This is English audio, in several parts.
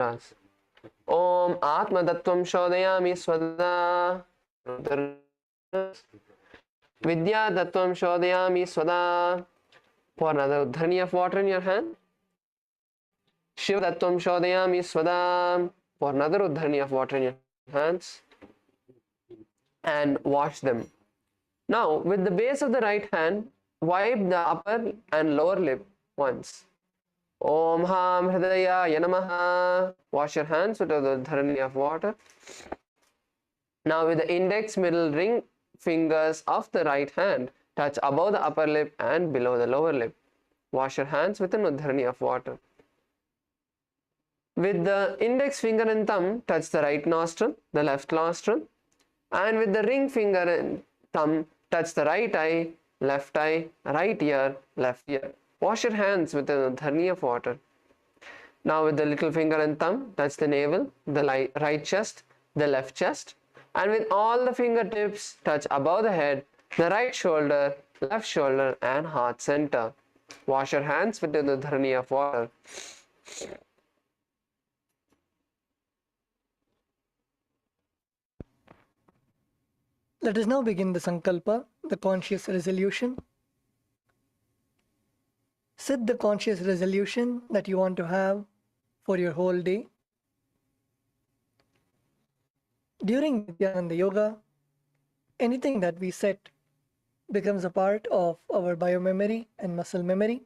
Om Atma Tattvam Shodayami Swada. Vidya Tattvam Shodayami Swada. Pour another udharani of water in your hand. Shiva Tattvam Shodayami Swada. Pour another udharani of water in your hands. And wash them. Now, with the base of the right hand, wipe the upper and lower lip once. Om Ham Hridaya Yanamaha. Wash your hands with the dharani of water. Now, with the index, middle, ring fingers of the right hand, touch above the upper lip and below the lower lip. Wash your hands with an udharani of water. With the index finger and thumb, touch the right nostril, the left nostril, and with the ring finger and thumb, touch the right eye, right ear, left ear. Wash your hands with an udharani of water. Now with the little finger and thumb, touch the navel, the right chest, the left chest, and with all the fingertips, touch above the head, the right shoulder, left shoulder, and heart center. Wash your hands with the udharani of water. Let us now begin the Sankalpa, the conscious resolution. Set the conscious resolution that you want to have for your whole day. During Nithyananda Yoga, anything that we set becomes a part of our biomemory and muscle memory.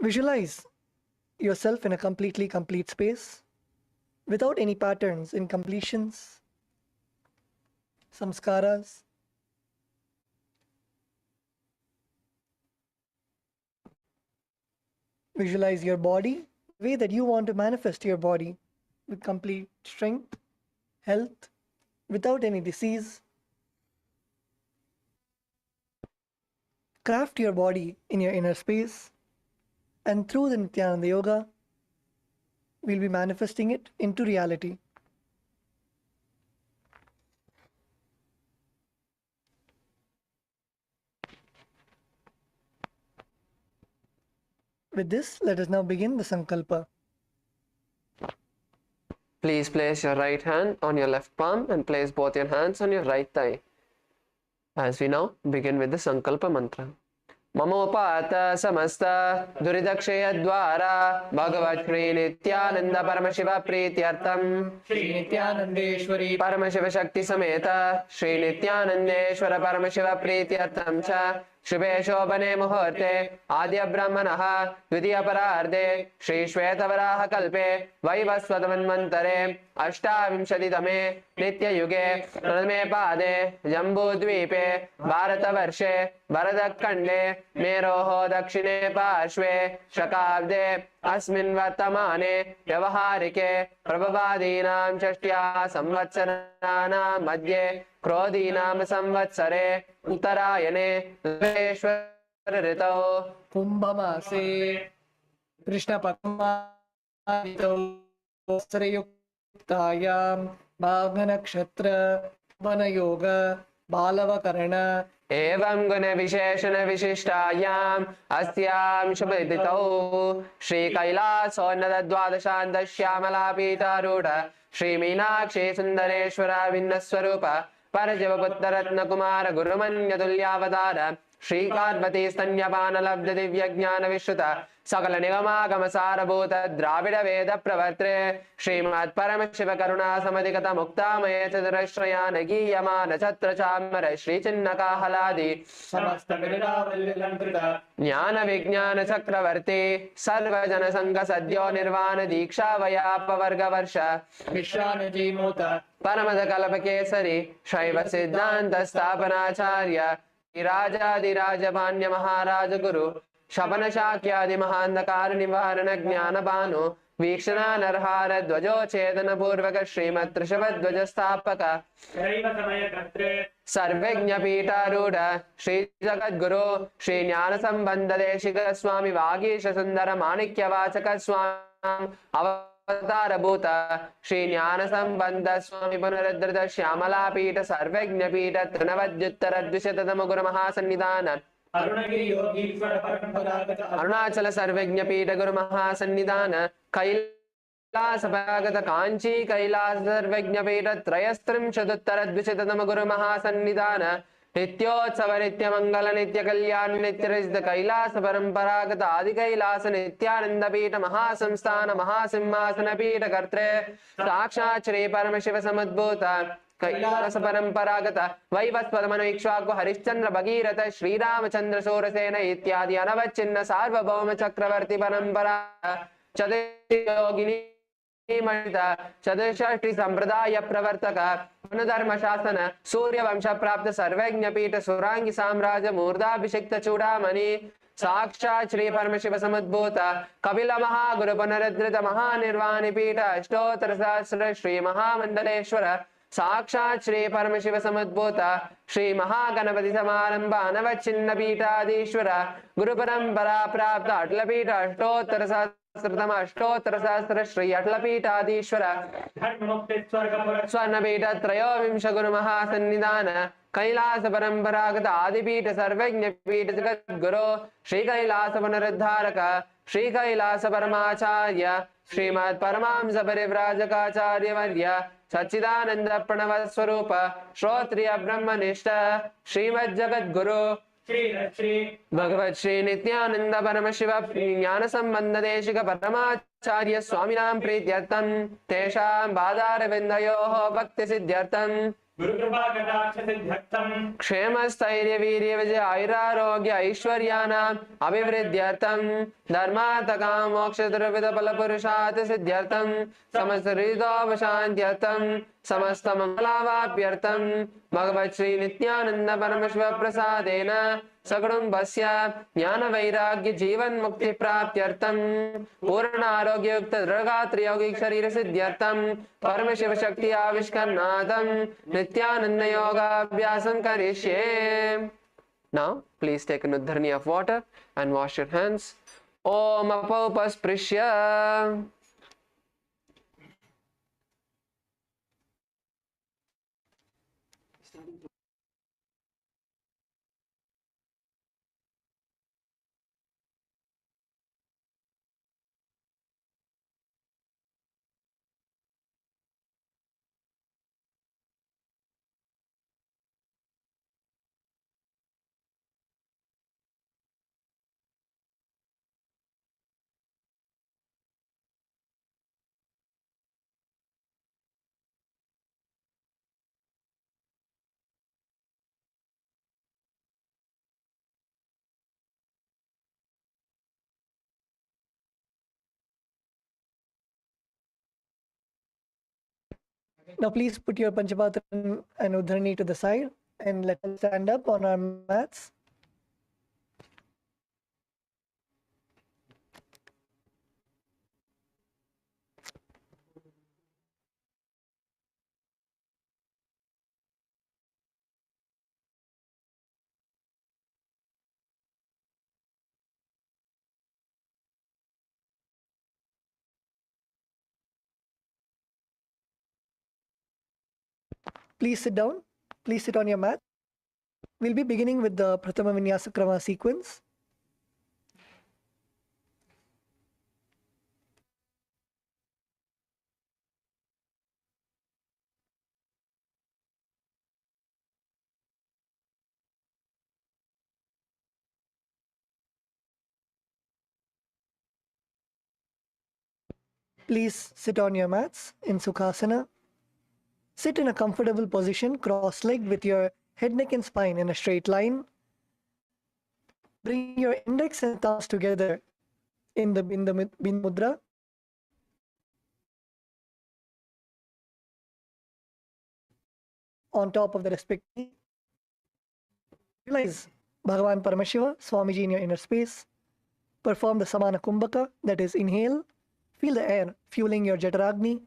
Visualize yourself in a completely complete space without any patterns, incompletions, samskaras. Visualize your body, the way that you want to manifest your body with complete strength, health, without any disease. Craft your body in your inner space, and through the Nithyananda Yoga, we'll be manifesting it into reality. With this, let us now begin the Sankalpa. Please place your right hand on your left palm and place both your hands on your right thigh. As we now begin with the Sankalpa mantra. Mamopata samasta duridakshaya dwara Bhagavat Shri Nithyananda Paramashiva Prityartham Shri Nithyanandeshwari Paramashiva Shakti Sameta Shri Nithyanandeshwara Paramashiva Prityartham cha Shubhe Shobhane Muhurte Adya Brahmanaha Dvidiya Pararde Shri Shvetavaraha Kalpe Vaivasvatamanmantare Ashtavimshaditame Nitya Yuge Pradame Pade Jambu Dvipe Bharatavarshe Bharadakande Meroho Dakshine Parshve Shakabde Asmin Vartamane Vyavaharike Prabhavadinam Chashtya Samvatsaranam Madhye Krodinam Samvatsare Uttarayane Veshwar Ritau Kumbhamase Krishna Pakmaritau Srayuktayam Bhaganakshetra Vanayoga Balavakarana Evam Guna Visheshana Vishishtayam Astyam Shubhiditau Shri Kailasonnada Dwadashanda Shyamalapita Ruda Shri Meenakshi Sundareshwara Vinnaswarupa Parajivaputtaratna Kumara Gurumanya Tulyavadara Shri Karvati Stanyapana Labdha Divya Jnana Vishruta Sakala Nigama Kamasarabhuta Dravida Veda Pravartre Srimad Paramashiva Karuna Samadhikata Mukta Maya Chadrashrayana Giyamana Chatra Chamara Shri Chinnaka Haladi Samasta Vidiravalyankrita Jnana Vijnana Chakravarti Sarvajana Sangha Sadhyo Nirvana Diksha Vayapa Varga Varsha Vishwana Jimota Paramada Kalapakesari Shaiva Siddhanta Sthapanacharya Raja Vanya Maharaja Guru Shabana Shakyadi Mahandakar Nivarana Jnana Bhanu वीक्षणा Narhar ध्वजोच्छेदन पूर्वक श्रीमत् ऋषभध्वज स्थापक सर्वज्ञ पीठारूढ़ श्री जगद्गुरु श्री ज्ञान संबंध देशिक स्वामी वागीश सुंदर माणिक्य वाचक स्वामी अवतार भूत श्री ज्ञान संबंध स्वामी पुनरुद्धृत श्यामला पीठ सर्वज्ञ पीठ तृणवद्युत्तर द्विशततम गुरु महासन्निधान अरुणाचल सर्वज्ञ पीठ गुरु महासन्निधान कैलास परागत कांची कैलास सर्वज्ञ पीठ त्रयस्त्रिंशदुत्तर द्विशततम गुरु महासन्निधान नित्योत्सव नित्य मंगल नित्य कल्याण नित्य रजित कैलास परंपरागत आदि कैलास नित्यानंद पीठ महासंस्थान महासिंहासन पीठ कर्त्रे साक्षात् श्री परम शिव समुद्भूत कैलास परंपरागत वैवस्वत इक्ष्वाकु हरिश्चंद्र भगीरथ श्रीरामचंद्र सूरसेन इत्यादि अनवच्छिन्न सार्वभौम चक्रवर्ती परंपरा चतुर्योगिनी चतुष्षष्टि संप्रदाय प्रवर्तक धर्म शासन सूर्य वंश प्राप्त सर्वज्ञ पीठ सुरांगी साम्राज्य मूर्धाभिषिक्त चूड़ामणि साक्षात् श्री परमशिव समुद्भूत कपिल महागुरु पुनरुद्धृत महानिर्वाणी पीठ अष्टोत्तर सहस्र श्री महामंडलेश्वर साक्षात् श्री परमशिव समुद्भूत श्री महागणपति समारंभ अनवच्छिन्न पीठाधीश्वर गुरु परंपरा प्राप्त अटल पीठ अष्टोत्तर सहस्रतम अष्टोत्तर सहस्र श्री अटल पीठाधीश्वर स्वर्ण पीठ त्रयोविंश गुरु महासन्निधान कैलास परंपरागत आदिपीठ सर्वज्ञ पीठ जगत गुरु श्री कैलास पुनरुद्धारक श्री कैलास परमाचार्य श्रीमद परमांस परिव्राजकाचार्य वर्य सच्चिदानंद प्रणव स्वरूप श्रोत्रिय ब्रह्मनिष्ठ श्रीमद जगत गुरु भगवत श्री नित्यानंद परम शिव ज्ञान संबंध देशिक परमाचार्य स्वामिनां प्रीत्यर्थं तेषां पादारविन्दयोः भक्ति सिद्ध्यर्थं क्षेम स्थैर्य वीर्य विजय आयुरारोग्य ऐश्वर्याणाम् अभिवृद्ध्यर्थं धर्मार्थ काम मोक्ष द्रविद फल पुरुषार्थ सिद्ध्यर्थं समस्त हृदोपशान्त्यर्थं समस्त मंगलावाप्यर्थं भगवत् श्री नित्यानंद परमशिव प्रसादेन सकुटुम्बस्य ज्ञान वैराग्य जीवन मुक्ति प्राप्त्यर्थं पूर्ण आरोग्य युक्त दृढ़गात्र यौगिक शरीर सिद्ध्यर्थं परम शिव शक्ति आविष्करणार्थं नित्यानंद योगाभ्यासं करिष्ये. Now please take an udharni of water and wash your hands. Om apaupasprisya. Now please put your Panchapatra and Udharni to the side and let us stand up on our mats. Please sit down. Please sit on your mat. We'll be beginning with the Prathama Vinyasa Krama sequence. Please sit on your mats in Sukhasana. Sit in a comfortable position, cross-legged with your head, neck and spine in a straight line. Bring your index and thumbs together in the Bindu Mudra. On top of the respective. Realize Bhagavan Paramashiva, Swamiji in your inner space. Perform the Samana Kumbhaka, that is inhale Feel the air fueling your Jataragni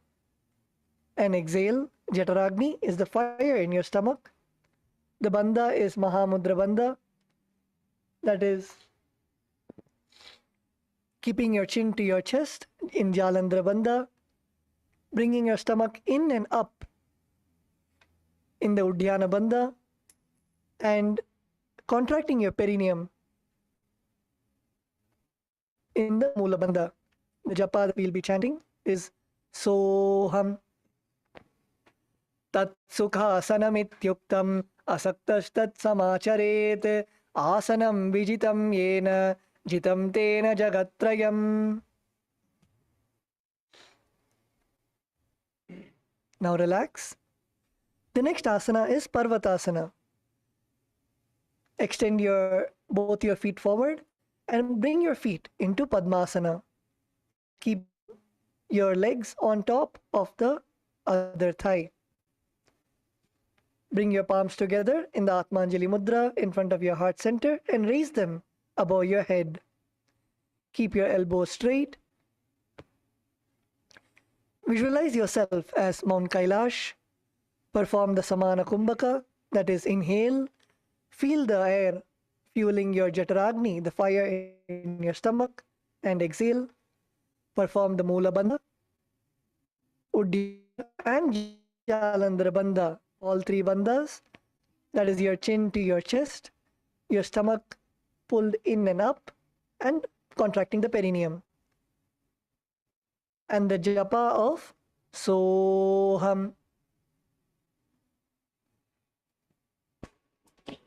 and exhale. Jataragni is the fire in your stomach. The Bandha is Mahamudra Bandha, that is keeping your chin to your chest in Jalandhara Bandha, bringing your stomach in and up in the Uddiyana Bandha, and contracting your perineum in the Mula Bandha. The japa that we'll be chanting is Soham Tat Sukhasanamityuktam Asaktastat Samacharet Asanam Vijitam Yena Jitam Tena Jagatrayam. Now relax. The next asana is Parvatasana. Extend both your feet forward and bring your feet into Padmasana. Keep your legs on top of the other thigh. Bring your palms together in the Atmanjali Mudra in front of your heart center and raise them above your head. Keep your elbows straight. Visualize yourself as Mount Kailash. Perform the Samana Kumbhaka, that is inhale. Feel the air fueling your Jataragni, the fire in your stomach, and exhale. Perform the Mula Bandha, Uddiyana and Jalandhara Bandha, all three bandhas, that is your chin to your chest, your stomach pulled in and up, and contracting the perineum. And the japa of Soham.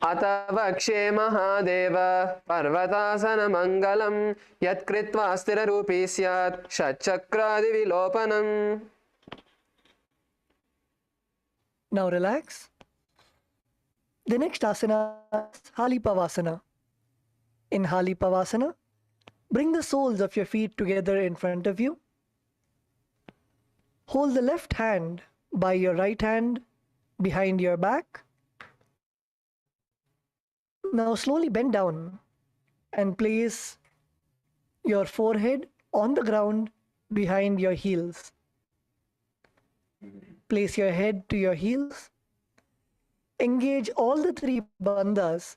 अतवक्षे Mahadev पर्वतासनमङ्गलं यत्कृत्वा स्थिररूपी स्यात् षट्चक्रादिविलोपनम्. Now relax. The next asana is Halipavasana. In Halipavasana, bring the soles of your feet together in front of you. Hold the left hand by your right hand behind your back. Now slowly bend down and place your forehead on the ground behind your heels. Place your head to your heels. Engage all the three bandhas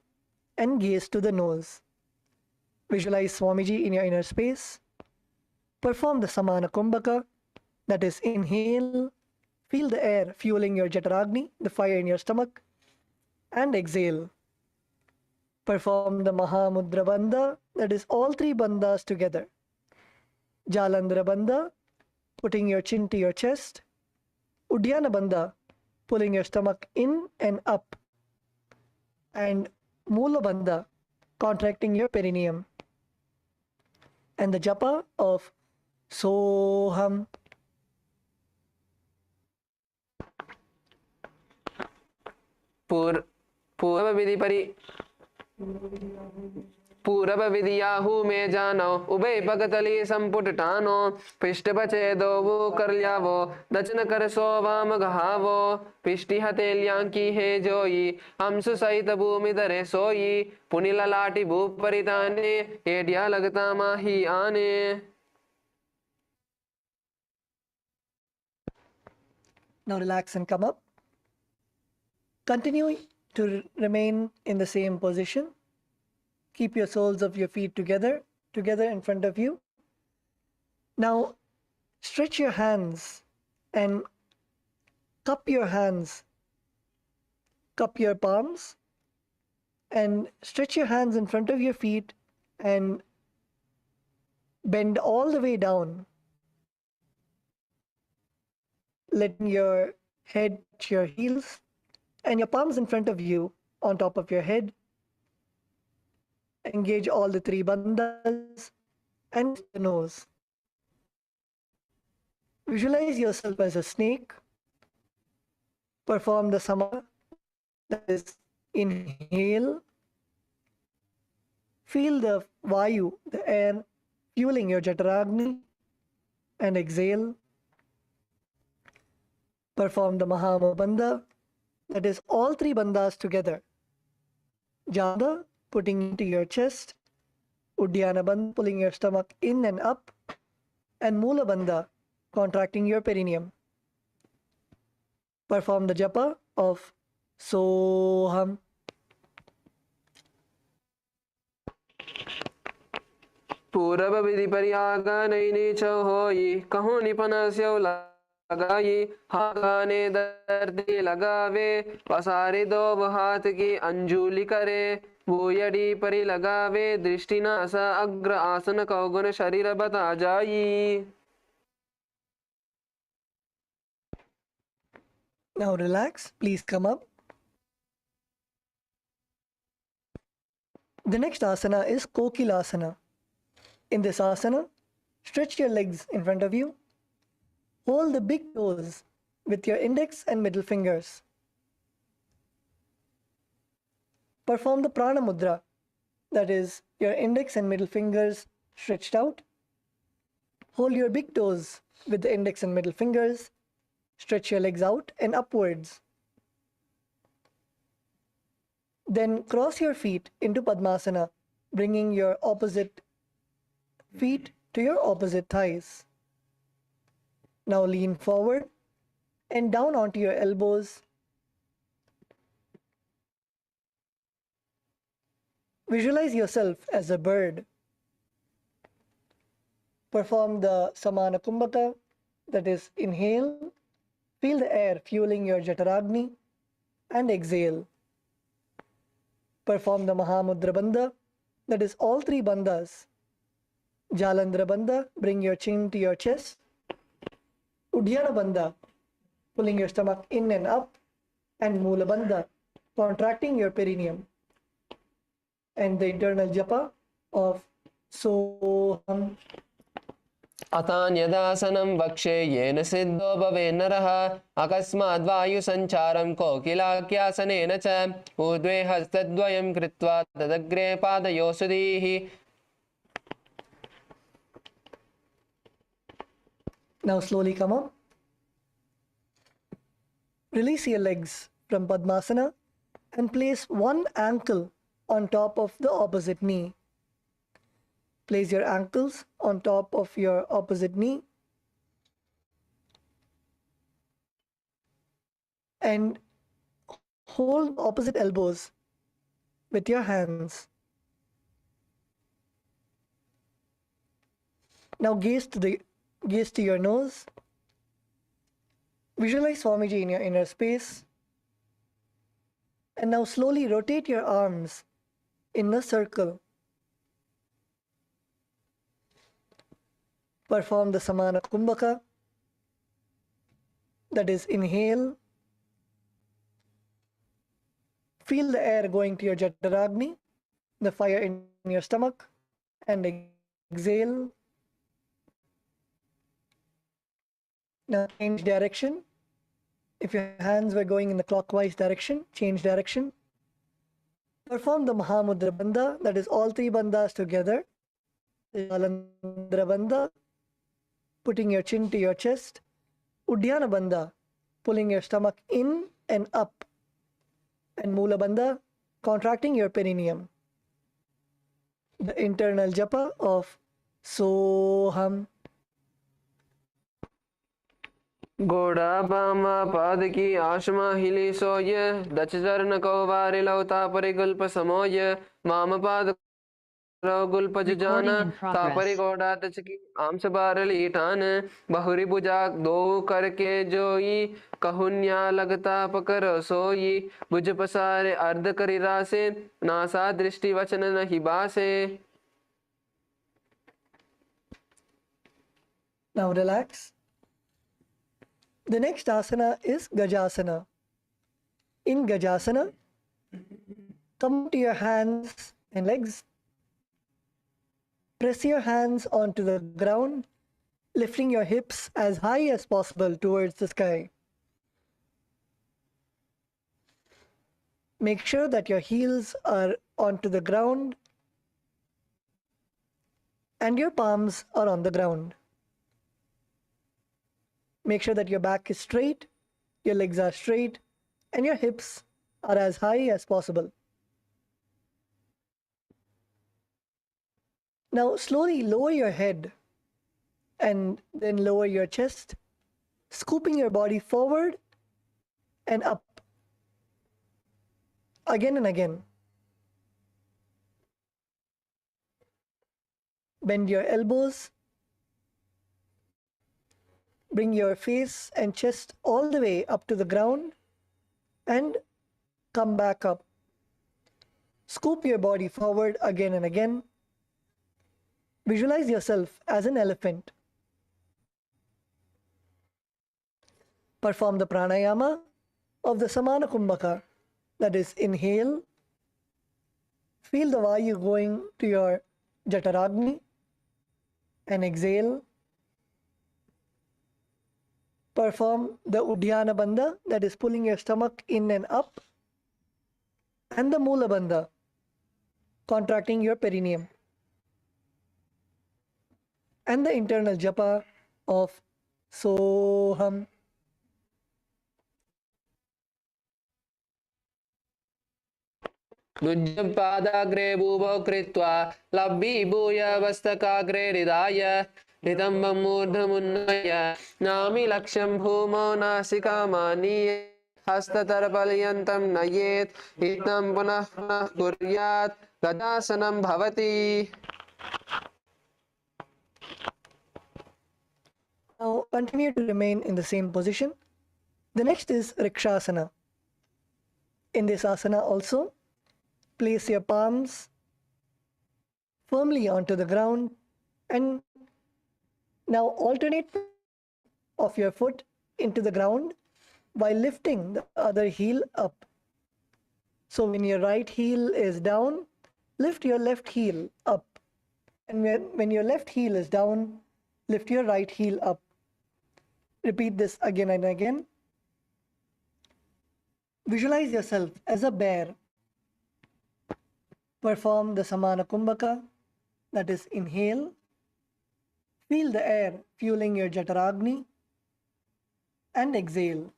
and gaze to the nose. Visualize Swamiji in your inner space. Perform the Samana Kumbhaka, that is inhale. Feel the air fueling your Jataragni, the fire in your stomach, and exhale. Perform the Mahamudra Bandha, that is all three bandhas together. Jalandhara Bandha, putting your chin to your chest. Uddiyana Bandha, pulling your stomach in and up. And Mula Bandha, contracting your perineum. And the japa of Soham. पूरब विधियाहू में जानो उभय पगतली संपुटानो पृष्ठपचेदो वो कर लियावो दचन कर सो वाम गहावो पिष्टि हतेल्यांकी है जोई हमसु सहित भूमि धरे सोई पुनिला लाटी भूप परिताने एडिया लगता माही आने. Now relax and come up. Continue to remain in the same position. Keep your soles of your feet together in front of you. Now stretch your hands and cup your hands. Cup your palms and stretch your hands in front of your feet and bend all the way down. Letting your head touch your heels and your palms in front of you on top of your head. Engage all the three bandhas and the nose. Visualize yourself as a snake. Perform the Samana, that is inhale. Feel the Vayu, the air, fueling your Jataragni, and exhale. Perform the Mahamudra Bandha, that is all three bandhas together. Jada, putting into your chest. Uddiyana Bandha, pulling your stomach in and up. and Mula Bandha, contracting your perineum. Perform the japa of Soham. पूरब विधि परियाग नैने च होई कहो निपनस्यो लगाई हागाने दर्दे लगावे पसारे दो हाथ की अंजुलि करे भूयड़ी परि लगावे दृष्टि न स अग्र आसन कौगुन शरीर बता जाई. Now relax, please come up. The next asana is Kokilasana. In this asana, stretch your legs in front of you. Hold the big toes with your index and middle fingers. Perform the Prana Mudra, that is, your index and middle fingers stretched out. Hold your big toes with the index and middle fingers. Stretch your legs out and upwards. Then cross your feet into Padmasana, bringing your opposite feet to your opposite thighs. Now lean forward and down onto your elbows. Visualize yourself as a bird. Perform the Samana Kumbhaka, that is, inhale, feel the air fueling your Jataragni, and exhale. Perform the Mahamudra Bandha, that is, all three bandhas. Jalandhara Bandha, bring your chin to your chest. Udhyana Bandha, pulling your stomach in and up. And Mula Bandha, contracting your perineum. And the internal japa of Soham. अतान्यदासनं वक्षे येन सिद्धो भवेन्नरः अकस्माद्वायुसञ्चारं कोकिलाख्यासनेन च ऊर्ध्वे हस्तद्वयं कृत्वा तदग्रे पादयोः सुधीः. Now slowly come up. Release your legs from Padmasana and place one ankle on top of the opposite knee. Place your ankles on top of your opposite knee and hold opposite elbows with your hands. Now gaze to your nose. Visualize Swamiji in your inner space. And now slowly rotate your arms in a circle. Perform the Samana Kumbhaka, that is, inhale. Feel the air going to your Jataragni, the fire in your stomach, and exhale. Now change direction. If your hands were going in the clockwise direction, change direction. Perform the Mahamudra Bandha, that is, all three bandhas together. Jalandhara Bandha, putting your chin to your chest. Udhyana Bandha, pulling your stomach in and up. And Mula Bandha, contracting your perineum. The internal japa of Soham. घोड़ा बामा पाद की आशमा हिली सोय दच चरण को वारि लौता परिगुल्प समोय वाम पाद गुल्पज जाना तापरि घोड़ा तच की आमस बारली ठान बहुरी बुजा दो करके जोई कहुन्या लगता पकर सोई बुझ पसारे अर्ध करि रासे नासा दृष्टि वचन नहीं बासे. Now relax. The next asana is Gajasana. In Gajasana, come to your hands and legs. Press your hands onto the ground, lifting your hips as high as possible towards the sky. Make sure that your heels are onto the ground and your palms are on the ground. Make sure that your back is straight, your legs are straight, and your hips are as high as possible. Now slowly lower your head and then lower your chest, scooping your body forward and up again and again. Bend your elbows, bring your face and chest all the way up to the ground and come back up. Scoop your body forward again and again. Visualize yourself as an elephant. Perform the pranayama of the Samana Kumbhaka, that is, inhale, feel the Vayu going to your Jataragni, and exhale. Perform the Uddiyana Bandha, that is pulling your stomach in and up, and the Mula Bandha, contracting your perineum, and the internal japa of Soham. नुज्जपादाग्रे भूभो कृत्वा लब्धीभूय वस्तकाग्रे हृदाय नितम्बं मूर्धमुन्नय नामि लक्ष्यं भूमौ नासिकामानीय हस्ततरपर्यन्तं नयेत् इत्थं पुनः पुनः कुर्यात् गदासनं भवति. Now continue to remain in the same position. The next is Rikshasana. In this asana also, place your palms firmly onto the ground and now alternate of your foot into the ground while lifting the other heel up. So when your right heel is down, lift your left heel up. And when your left heel is down, lift your right heel up. Repeat this again and again. Visualize yourself as a bear. Perform the Samana Kumbhaka, that is, inhale. Feel the air fueling your Jataragni and exhale.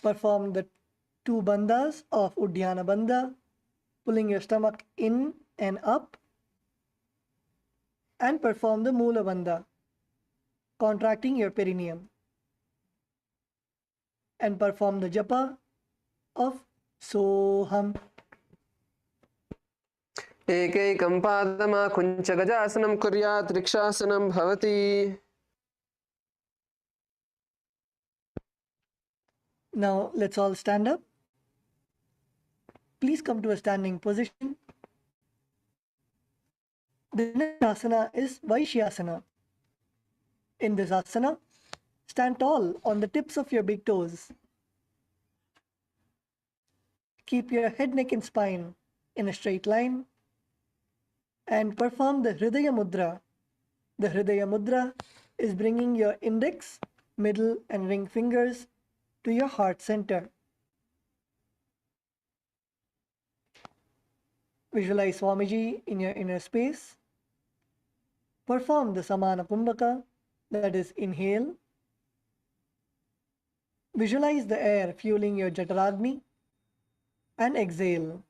Perform the two bandhas of Uddiyana Bandha, pulling your stomach in and up, and perform the Mula Bandha, contracting your perineum, and perform the japa of Soham. एकैकं पादमाकुञ्च गजासनं कुर्यात् रिक्षासनं भवति. Now let's all stand up. Please come to a standing position. The next asana is Vaishyasana. In this asana, stand tall on the tips of your big toes. Keep your head, neck and spine in a straight line and perform the Hridaya Mudra. The Hridaya Mudra is bringing your index, middle and ring fingers to your heart center. Visualize Swamiji in your inner space. Perform the Samana Kumbhaka, that is, inhale. Visualize the air fueling your Jataragni and exhale.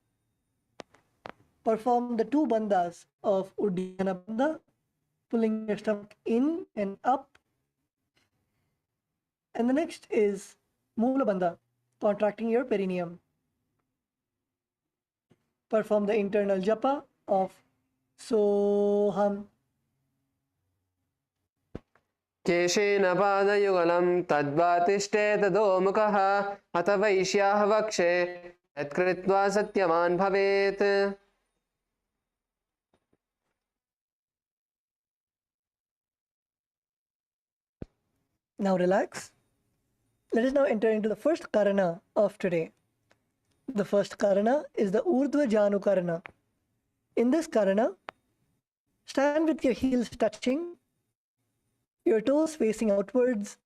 Perform the two bandhas of Uddiyana Bandha, pulling your stomach in and up. And the next is Mula Bandha, contracting your perineum. Perform the internal japa of Soham. केशेन पादयुगलं तद्वातिष्ठेतदोमुखः अथ वैश्याः वक्षे यत्कृत्वा सत्यवान् भवेत्. Now relax. Let us now enter into the first karana of today. The first karana is the Urdhva Janu Karana. In this karana, stand with your heels touching, your toes facing outwards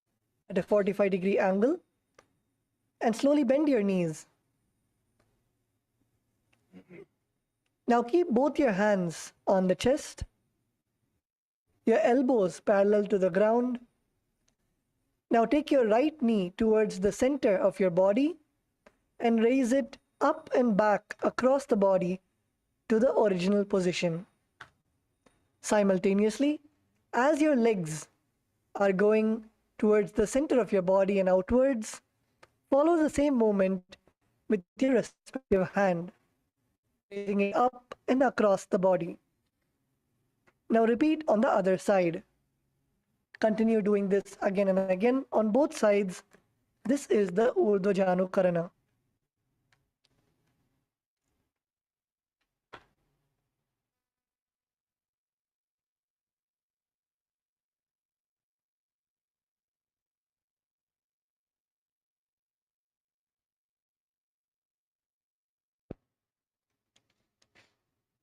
at a 45-degree angle, and slowly bend your knees. Now keep both your hands on the chest, your elbows parallel to the ground. Now take your right knee towards the center of your body and raise it up and back across the body to the original position. Simultaneously, As your legs are going towards the center of your body and outwards, follow the same movement with your respective hand, raising it up and across the body. Now repeat on the other side. Continue doing this again and again on both sides. This is the Urdhva Janukarana.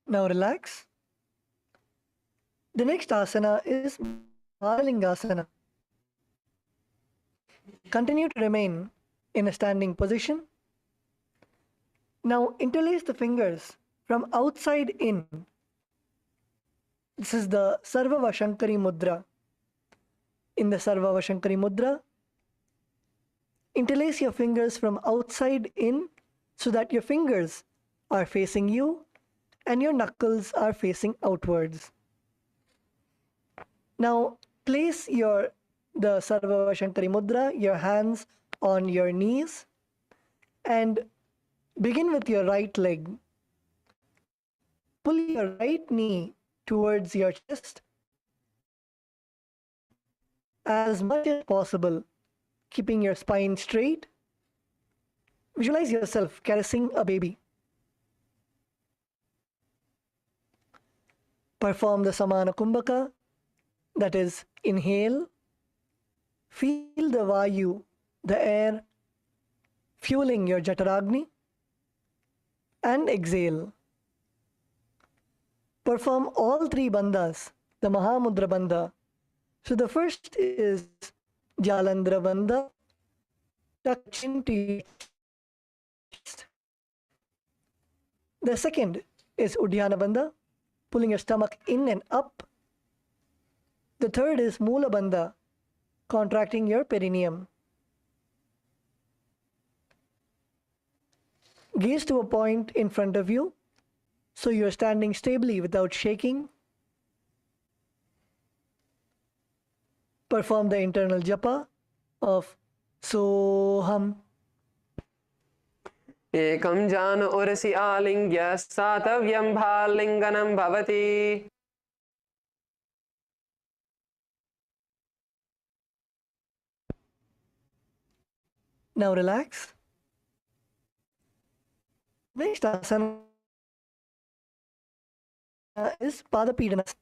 Now relax. The next asana is Mahalingasana. Continue to remain in a standing position. Now interlace the fingers from outside in. This is the Sarvavashankari Mudra. In the Sarvavashankari Mudra, interlace your fingers from outside in so that your fingers are facing you and your knuckles are facing outwards. Now place the Sarvavashankari Mudra, your hands on your knees, and begin with your right leg. Pull your right knee towards your chest as much as possible, keeping your spine straight. Visualize yourself caressing a baby. Perform the Samana Kumbhaka, that is, inhale, feel the Vayu, the air, fueling your Jataragni, and exhale. Perform all three bandhas, the Mahamudra Bandha. So the first is Jalandhara Bandha, tuck chin to your chest. The second is Udhyana Bandha, pulling your stomach in and up. The third is Mula Bandha, contracting your perineum. Gaze to a point in front of you, so you are standing stably without shaking. Perform the internal japa of Soham. Ekam janu urasi alingya satavyam bhalinganam bhavati. Now relax. Next asana is Padapidanasana.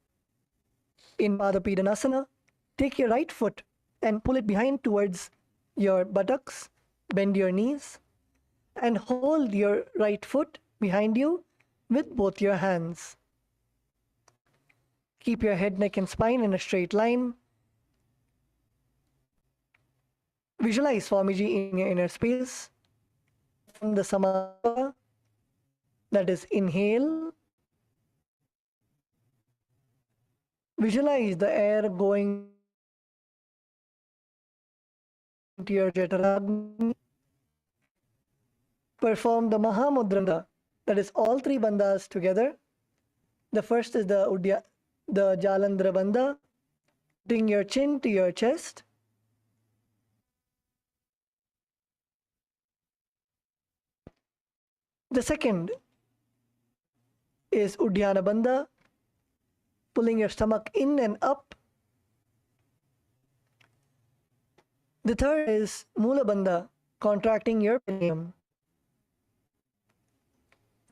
In Padapidanasana, take your right foot and pull it behind towards your buttocks, bend your knees, and hold your right foot behind you with both your hands. Keep your head, neck, and spine in a straight line. Visualize Swamiji in your inner space. From the Samadhi, that is, inhale. Visualize the air going into your Jataragni. Perform the Mahamudra, that is, all three bandhas together. The first is the Jalandhara Bandha, putting your chin to your chest. The second is Udhyana Bandha, pulling your stomach in and up. The third is Mula Bandha, contracting your perineum.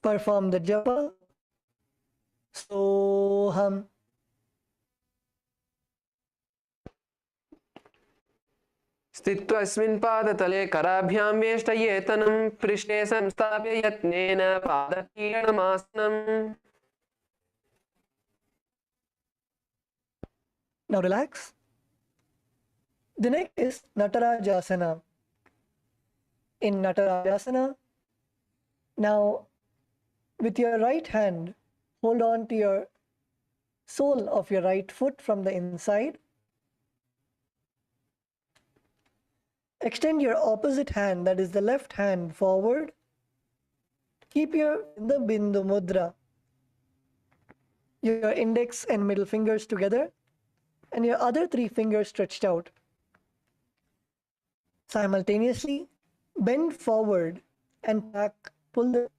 Perform the japa, Soham. स्थित्वस्मिन् पादतले कराभ्यां वेष्टयेतनं पृष्ठे संस्थाप्य यत्नेन पादकीर्णमासनम्. Now relax. The next is Natarajasana. In Natarajasana, now with your right hand, hold on to your sole of your right foot from the inside. Extend your opposite hand, that is the left hand, forward. Keep the Bindu Mudra, your index and middle fingers together. and your other 3 fingers stretched out. Simultaneously, bend forward and pull the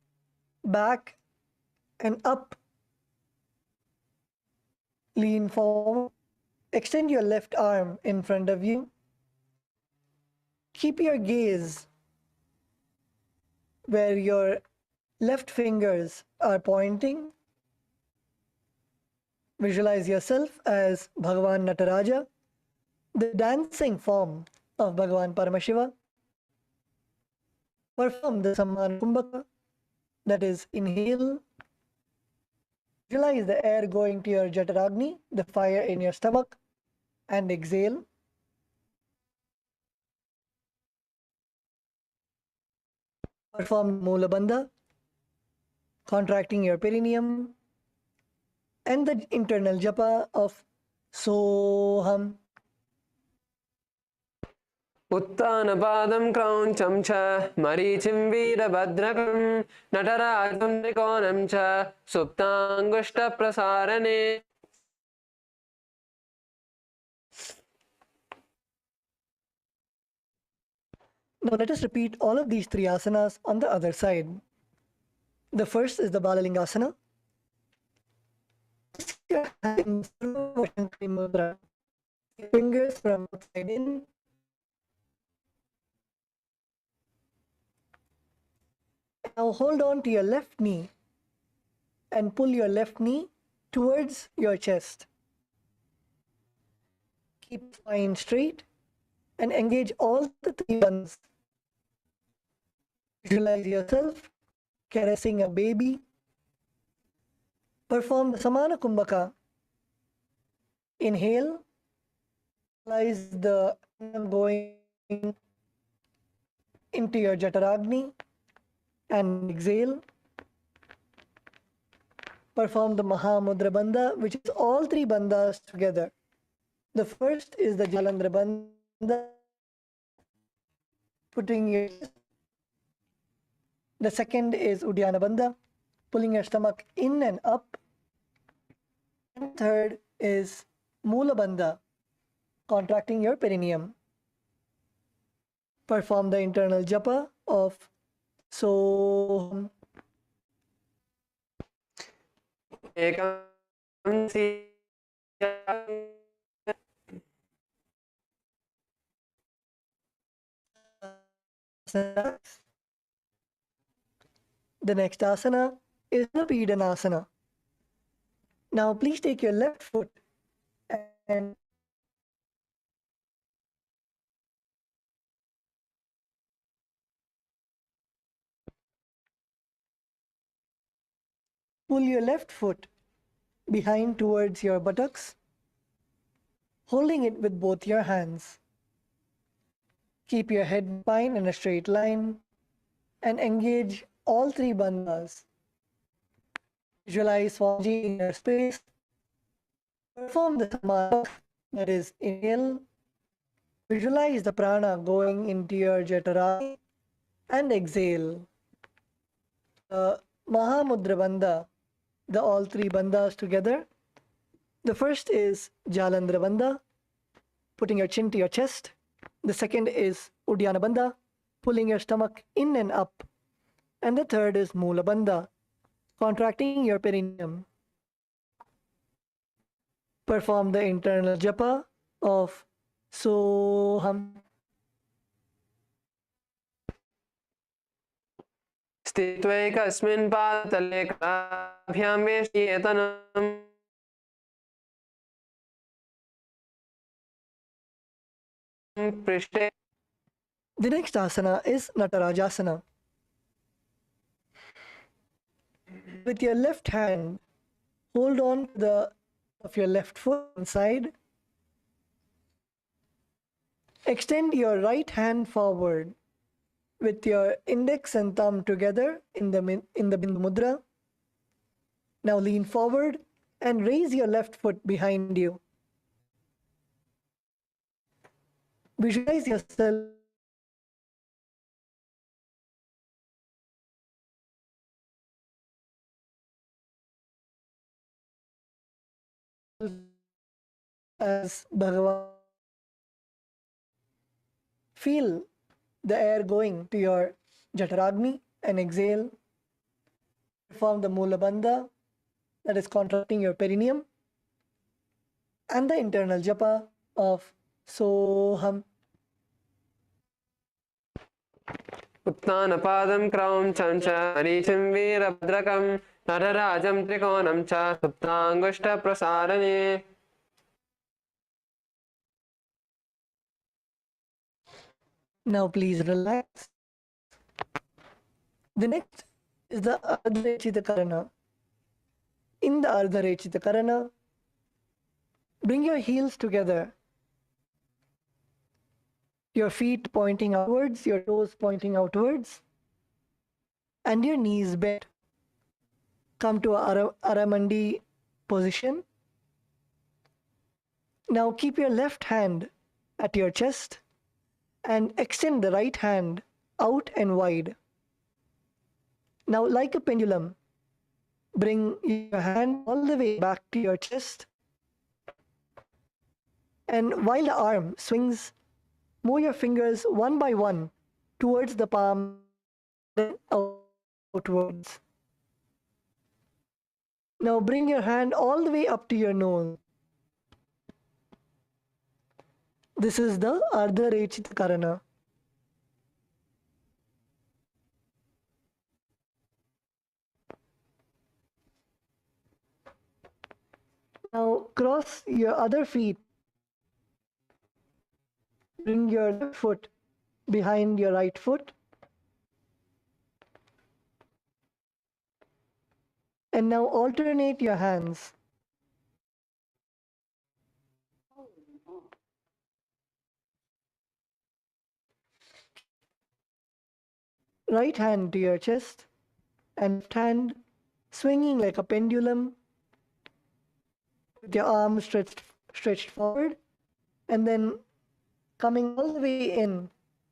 back and up. Lean forward. Extend your left arm in front of you. Keep your gaze where your left fingers are pointing. Visualize yourself as Bhagavan Nataraja, the dancing form of Bhagavan Paramashiva. Perform the Samana Kumbhaka, that is, inhale. Visualize the air going to your Jataragni, the fire in your stomach, and exhale. Perform Mula Bandha, contracting your perineum, and the internal japa of Soham. उत्तानपादं क्रौञ्चं च मरीचिं वीरभद्रकं नटराजं त्रिकोणं च सुप्ताङ्गुष्ठप्रसारणे Now let us repeat all of these 3 asanas on the other side. The first is the Balalingasana. Mudra. Fingers from outside in. Now hold on to your left knee and pull your left knee towards your chest. Keep spine straight and engage all the 3 ones. Visualize yourself caressing a baby. Perform the Samana Kumbhaka. Inhale. Visualize the going into your Jataragni and exhale. Perform the Mahamudra Bandha, which is all 3 bandhas together. The first is the Jalandhara Bandha, putting your. The second is Uddiyana Bandha, pulling your stomach in and up. And third is Mula Bandha, contracting your perineum. Perform the internal japa of Soham. The next asana is the Pidanasana. Now please take your left foot and pull your left foot behind towards your buttocks, holding it with both your hands. Keep your head and spine in a straight line and engage all 3 bandhas. Visualize Swamiji in your space. Perform the Samana, that is, inhale. Visualize the prana going into your Jatara and exhale. The Mahamudra Bandha, the all 3 bandhas together. The first is Jalandhara Bandha, putting your chin to your chest. The second is Uddiyana Bandha, pulling your stomach in and up. And the third is Mula Bandha, contracting your perineum. Perform the internal japa of Soham. स्थित्वैकस्मिन् पादतले कराभ्यां वेष्टियेतनम् पृष्ठे. The next asana is Natarajasana. With your left hand, hold on to the of your left foot inside. Extend your right hand forward with your index and thumb together in the Bindu Mudra. Now lean forward and raise your left foot behind you. Visualize yourself as Bhagavan. Feel the air going to your Jataragni and exhale. Form the Mula Bandha, that is contracting your perineum, and the internal japa of Soham. उत्तानपादं क्रौञ्चं च मरीचिं वीरभद्रकं नटराजं त्रिकोणं च सुप्ताङ्गुष्ठप्रसारणे. Now please relax. The next is the Ardharechita Karana. In the Ardharechita Karana, bring your heels together. Your feet pointing outwards, your toes pointing outwards, and your knees bent. Come to Aramandi position. Now keep your left hand at your chest and extend the right hand out and wide. Now, like a pendulum, bring your hand all the way back to your chest, and while the arm swings, move your fingers one by one towards the palm, then outwards. Now bring your hand all the way up to your nose. This is the Ardharechita Karana. Now cross your other feet. Bring your left foot behind your right foot. And now alternate your hands. Right hand to your chest and left hand swinging like a pendulum with your arms stretched forward, and then coming all the way in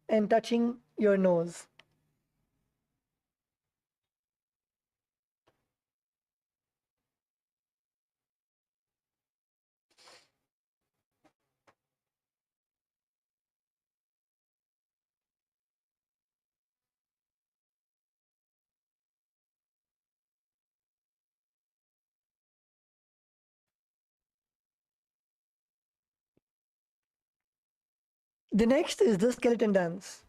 and touching your nose. The next is the skeleton dance.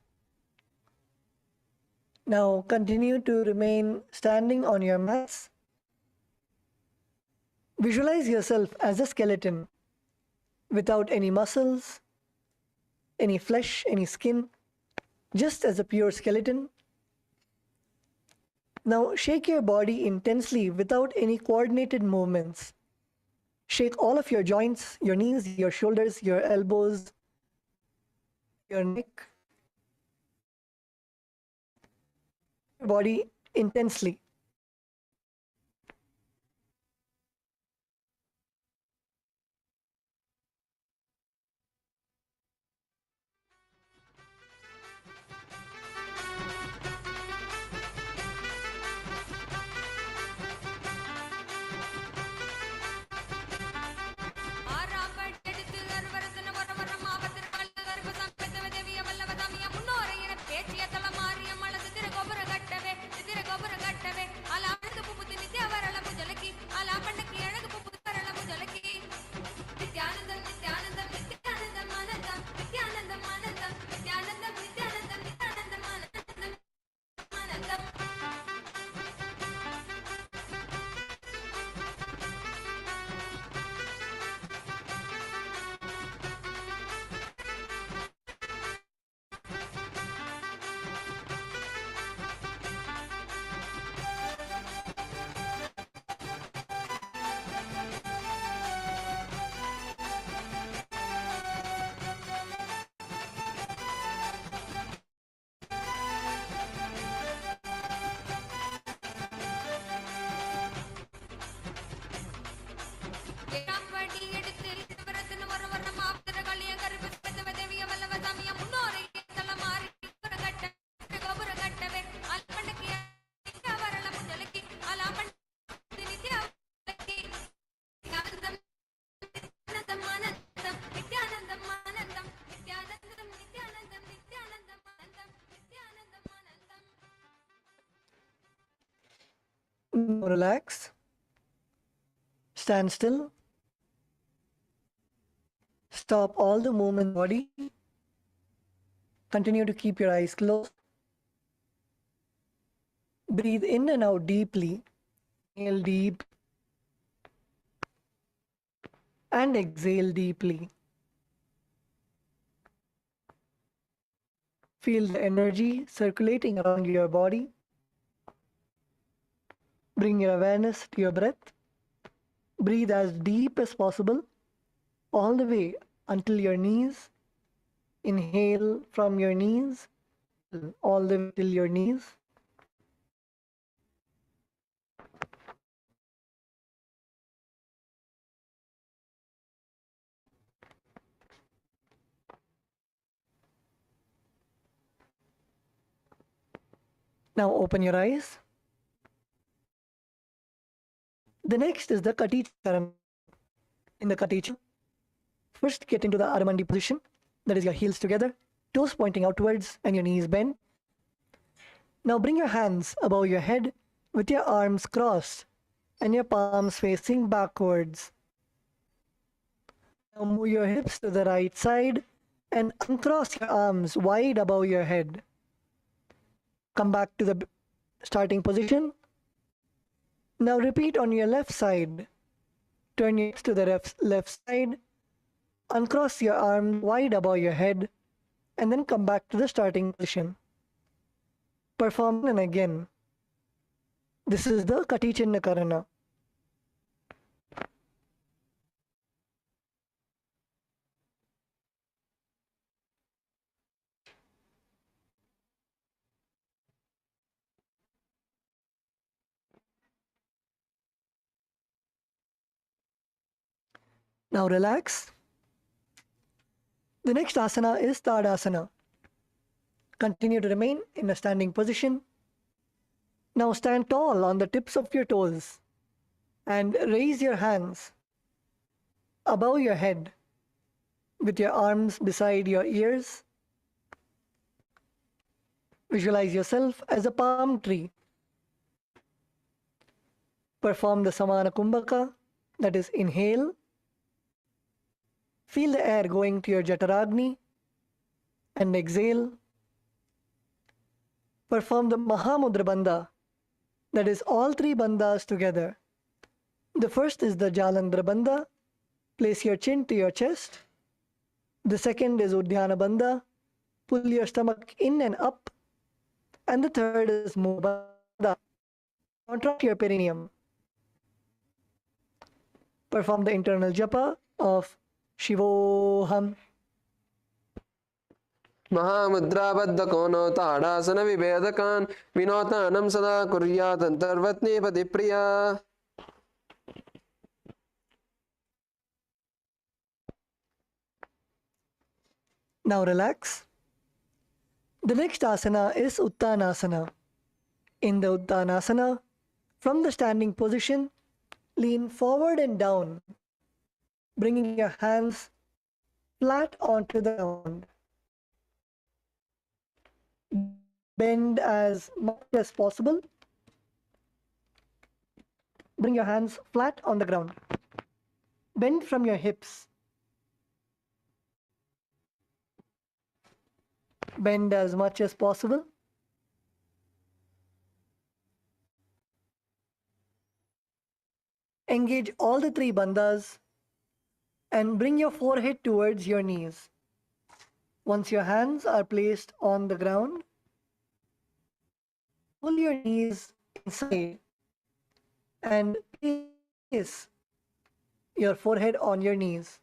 Now continue to remain standing on your mats. Visualize yourself as a skeleton without any muscles, any flesh, any skin, just as a pure skeleton. Now shake your body intensely without any coordinated movements. Shake all of your joints, your knees, your shoulders, your elbows, your neck, your body intensely. கட்டவே Now relax. Stand still. Stop all the movement in the body. Continue to keep your eyes closed. Breathe in and out deeply. Inhale deep and exhale deeply. Feel the energy circulating around your body. Bring your awareness to your breath. Breathe as deep as possible, all the way until your knees. Inhale from your knees, all the way till your knees. Now open your eyes. The next is the Katicha Karana. In the Katicha, first get into the Aramandi position, that is your heels together, toes pointing outwards and your knees bent. Now bring your hands above your head with your arms crossed and your palms facing backwards. Now move your hips to the right side and uncross your arms wide above your head. Come back to the starting position. Now repeat on your left side. Turn your hips to the left side. Uncross your arms wide above your head and then come back to the starting position. Perform and again. This is the Katichinna Karana. Now relax. The next asana is Tadasana. Continue to remain in a standing position. Now stand tall on the tips of your toes and raise your hands above your head with your arms beside your ears. Visualize yourself as a palm tree. Perform the Samana Kumbhaka, that is inhale. Feel the air going to your Jataragni and exhale. Perform the Mahamudra Bandha, that is all three bandhas together. The first is the Jalandhara Bandha. Place your chin to your chest. The second is Udhyana Bandha. Pull your stomach in and up. And the third is Mukha Bandha. Contract your perineum. Perform the internal japa of Shivoham. महामुद्राबद्धकोनो ताडासनविभेदकान् विनोतानं सदा कुर्यात् अन्तर्वत्नीपतिप्रिया. Now relax. The next asana is Uttanasana. In the Uttanasana, from the standing position, lean forward and down, bringing your hands flat onto the ground. Bend as much as possible. Bring your hands flat on the ground. Bend from your hips. Bend as much as possible. Engage all the three bandhas and bring your forehead towards your knees. Once your hands are placed on the ground, pull your knees inside and place your forehead on your knees.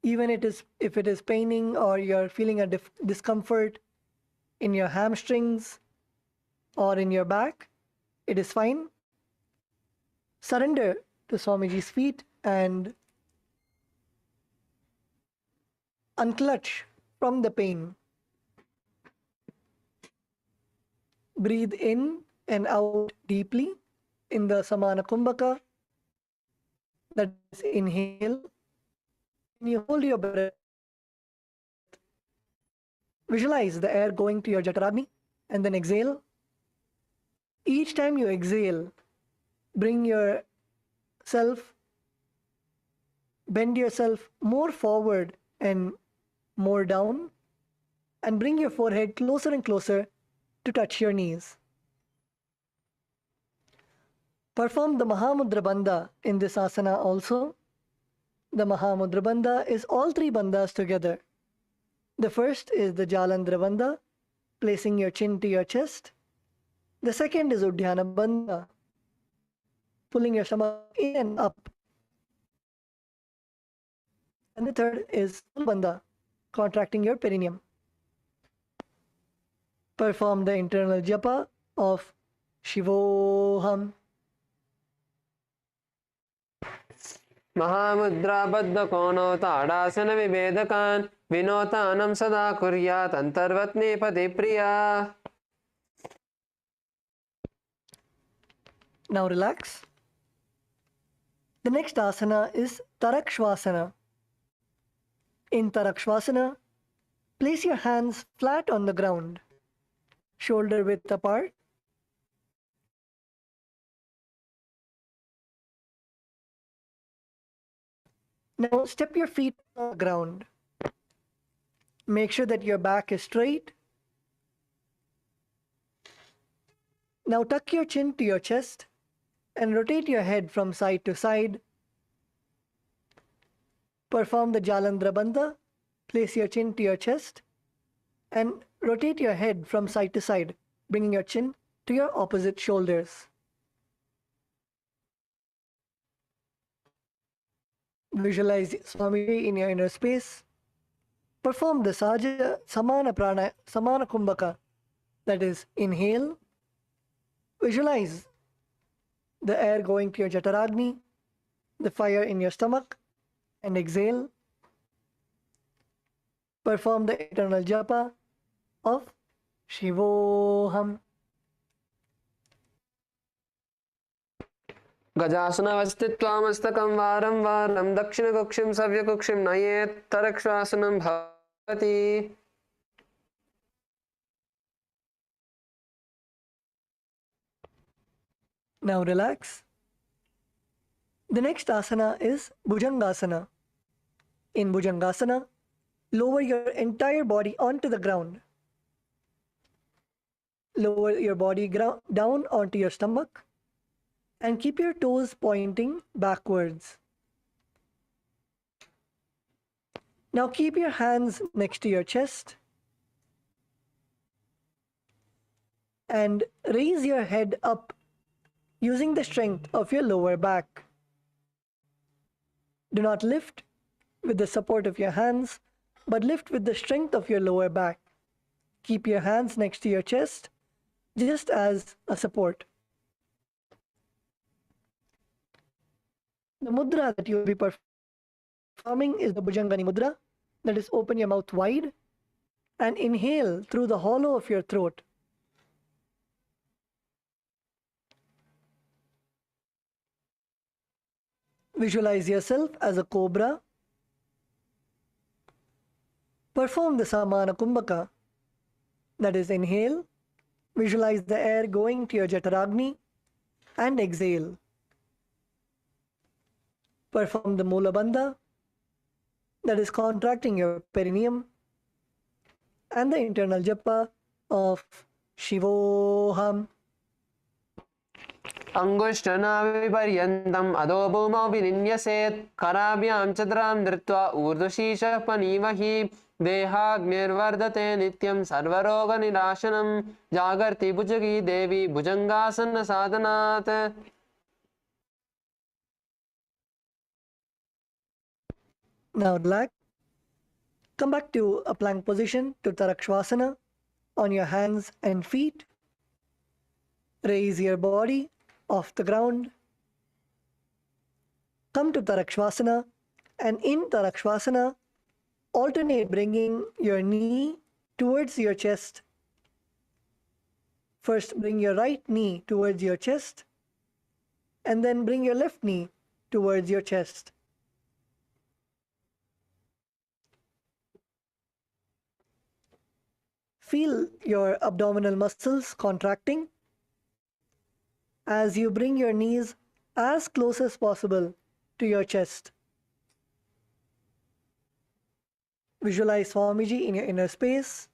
Even if it is paining or you're feeling a discomfort in your hamstrings or in your back, it is fine. Surrender to Swamiji's feet and unclutch from the pain. Breathe in and out deeply in the Samana Kumbhaka. That is inhale. When you hold your breath, visualize the air going to your Jataragni and then exhale. Each time you exhale, bend yourself more forward and more down, and bring your forehead closer and closer to touch your knees. Perform the Mahamudra Bandha in this asana also. The Mahamudra Bandha is all three bandhas together. The first is the Jalandhara Bandha, placing your chin to your chest. The second is Udhyana Bandha, pulling your stomach in and up. And the third is Bandha, contracting your perineum. Perform the internal japa of Shivoham. महामुद्राबद्धकोणो ताडासनविभेदकान् विनोतानं सदा कुर्यात् अन्तर्वत्नेपदे प्रिया. Now relax. The next asana is Tarakshvasana. In Tarakshvasana, place your hands flat on the ground, shoulder width apart. Now step your feet on the ground. Make sure that your back is straight. Now tuck your chin to your chest and rotate your head from side to side. Perform the Jalandhara Bandha. Place your chin to your chest and rotate your head from side to side, bringing your chin to your opposite shoulders. Visualize Swamiji in your inner space. Perform the Samana Kumbhaka, that is, inhale. Visualize the air going to your Jataragni, the fire in your stomach, and exhale. Perform the internal japa of Shivoham. गजासनवस्थित्वामस्तकं वारं वारं दक्षिणकक्षीं सव्यकक्षीं नयेत् तरक्श्वासनं भवति. Now relax. The next asana is Bhujangasana. In Bhujangasana, lower your entire body onto the ground. Lower your body down onto your stomach and keep your toes pointing backwards. Now keep your hands next to your chest and raise your head up using the strength of your lower back. Do not lift with the support of your hands, but lift with the strength of your lower back. Keep your hands next to your chest, just as a support. The mudra that you will be performing is the Bhujangani mudra, that is, open your mouth wide and inhale through the hollow of your throat. Visualize yourself as a cobra. Perform the Samana Kumbhaka, that is, inhale. Visualize the air going to your Jataragni and exhale. Perform the Mula Bandha, that is, contracting your perineum, and the internal japa of Shivoham. अङ्गुष्ठनाभिपर्यन्तम् अधो भूमौ विनिन्यसेत् कराभ्यां चतुरां धृत्वा ऊर्ध्वशीर्षः पनीवहि देहाग्निर्वर्धते नित्यं सर्वरोगनिराशनं जागर्ति भुजगी देवी भुजङ्गासन साधनात्. Now relax. Come back to a plank position, to Tarakshvasana, on your hands and feet. Raise your body off the ground. Come to Tarakshvasana, and in Tarakshvasana, alternate bringing your knee towards your chest. First, bring your right knee towards your chest, and then bring your left knee towards your chest. Feel your abdominal muscles contracting. as you bring your knees as close as possible to your chest. Visualize Swamiji in your inner space.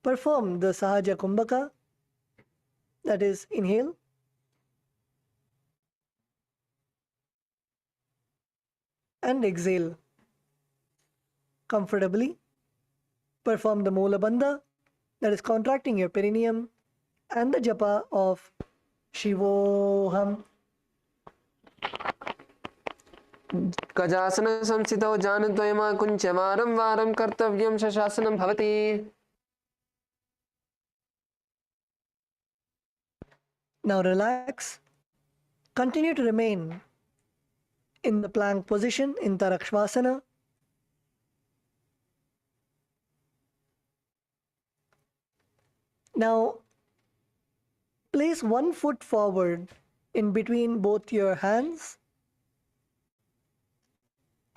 Perform the Sahaja Kumbhaka, that is, inhale. And exhale comfortably. Perform the Mula Bandha, that is contracting your perineum, and the japa of Shivoham. गजासन संस्थितौ जानद्वयमा कुञ्च वारं वारं कर्तव्यं शशासनं भवति. Now relax. Continue to remain in the plank position in Tarakshvasana. Now place one foot forward in between both your hands.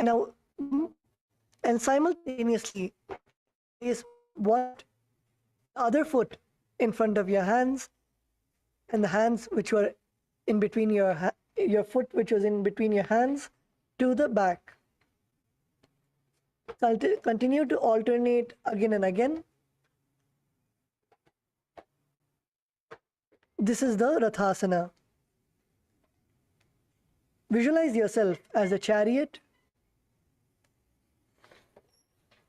And simultaneously place one other foot in front of your hands, and the hands which were in between your foot which was in between your hands to the back. Continue to alternate again and again. This is the Rathasana. Visualize yourself as a chariot.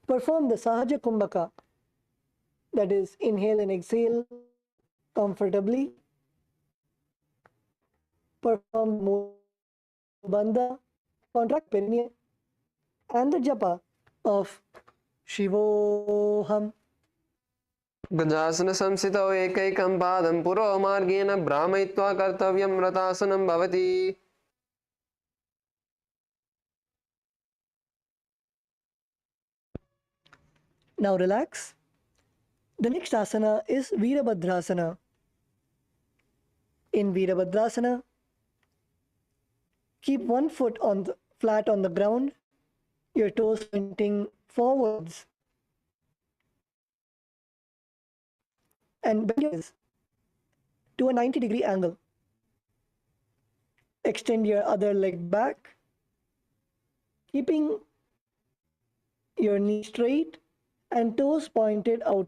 Perform the Sahaja Kumbhaka, that is, inhale and exhale comfortably. Perform Mula Bandha, contract perineum, and the japa of Shivoham. गजासन संस्थितौ एकैकं पादं पुरोमार्गेण भ्रामयित्वा कर्तव्यं रथासनं भवति. Now relax. The next asana is Virabhadrasana. In Virabhadrasana, keep one foot flat on the ground, your toes pointing forwards, and bend your knees to a 90-degree angle. Extend your other leg back, keeping your knee straight and toes pointed out.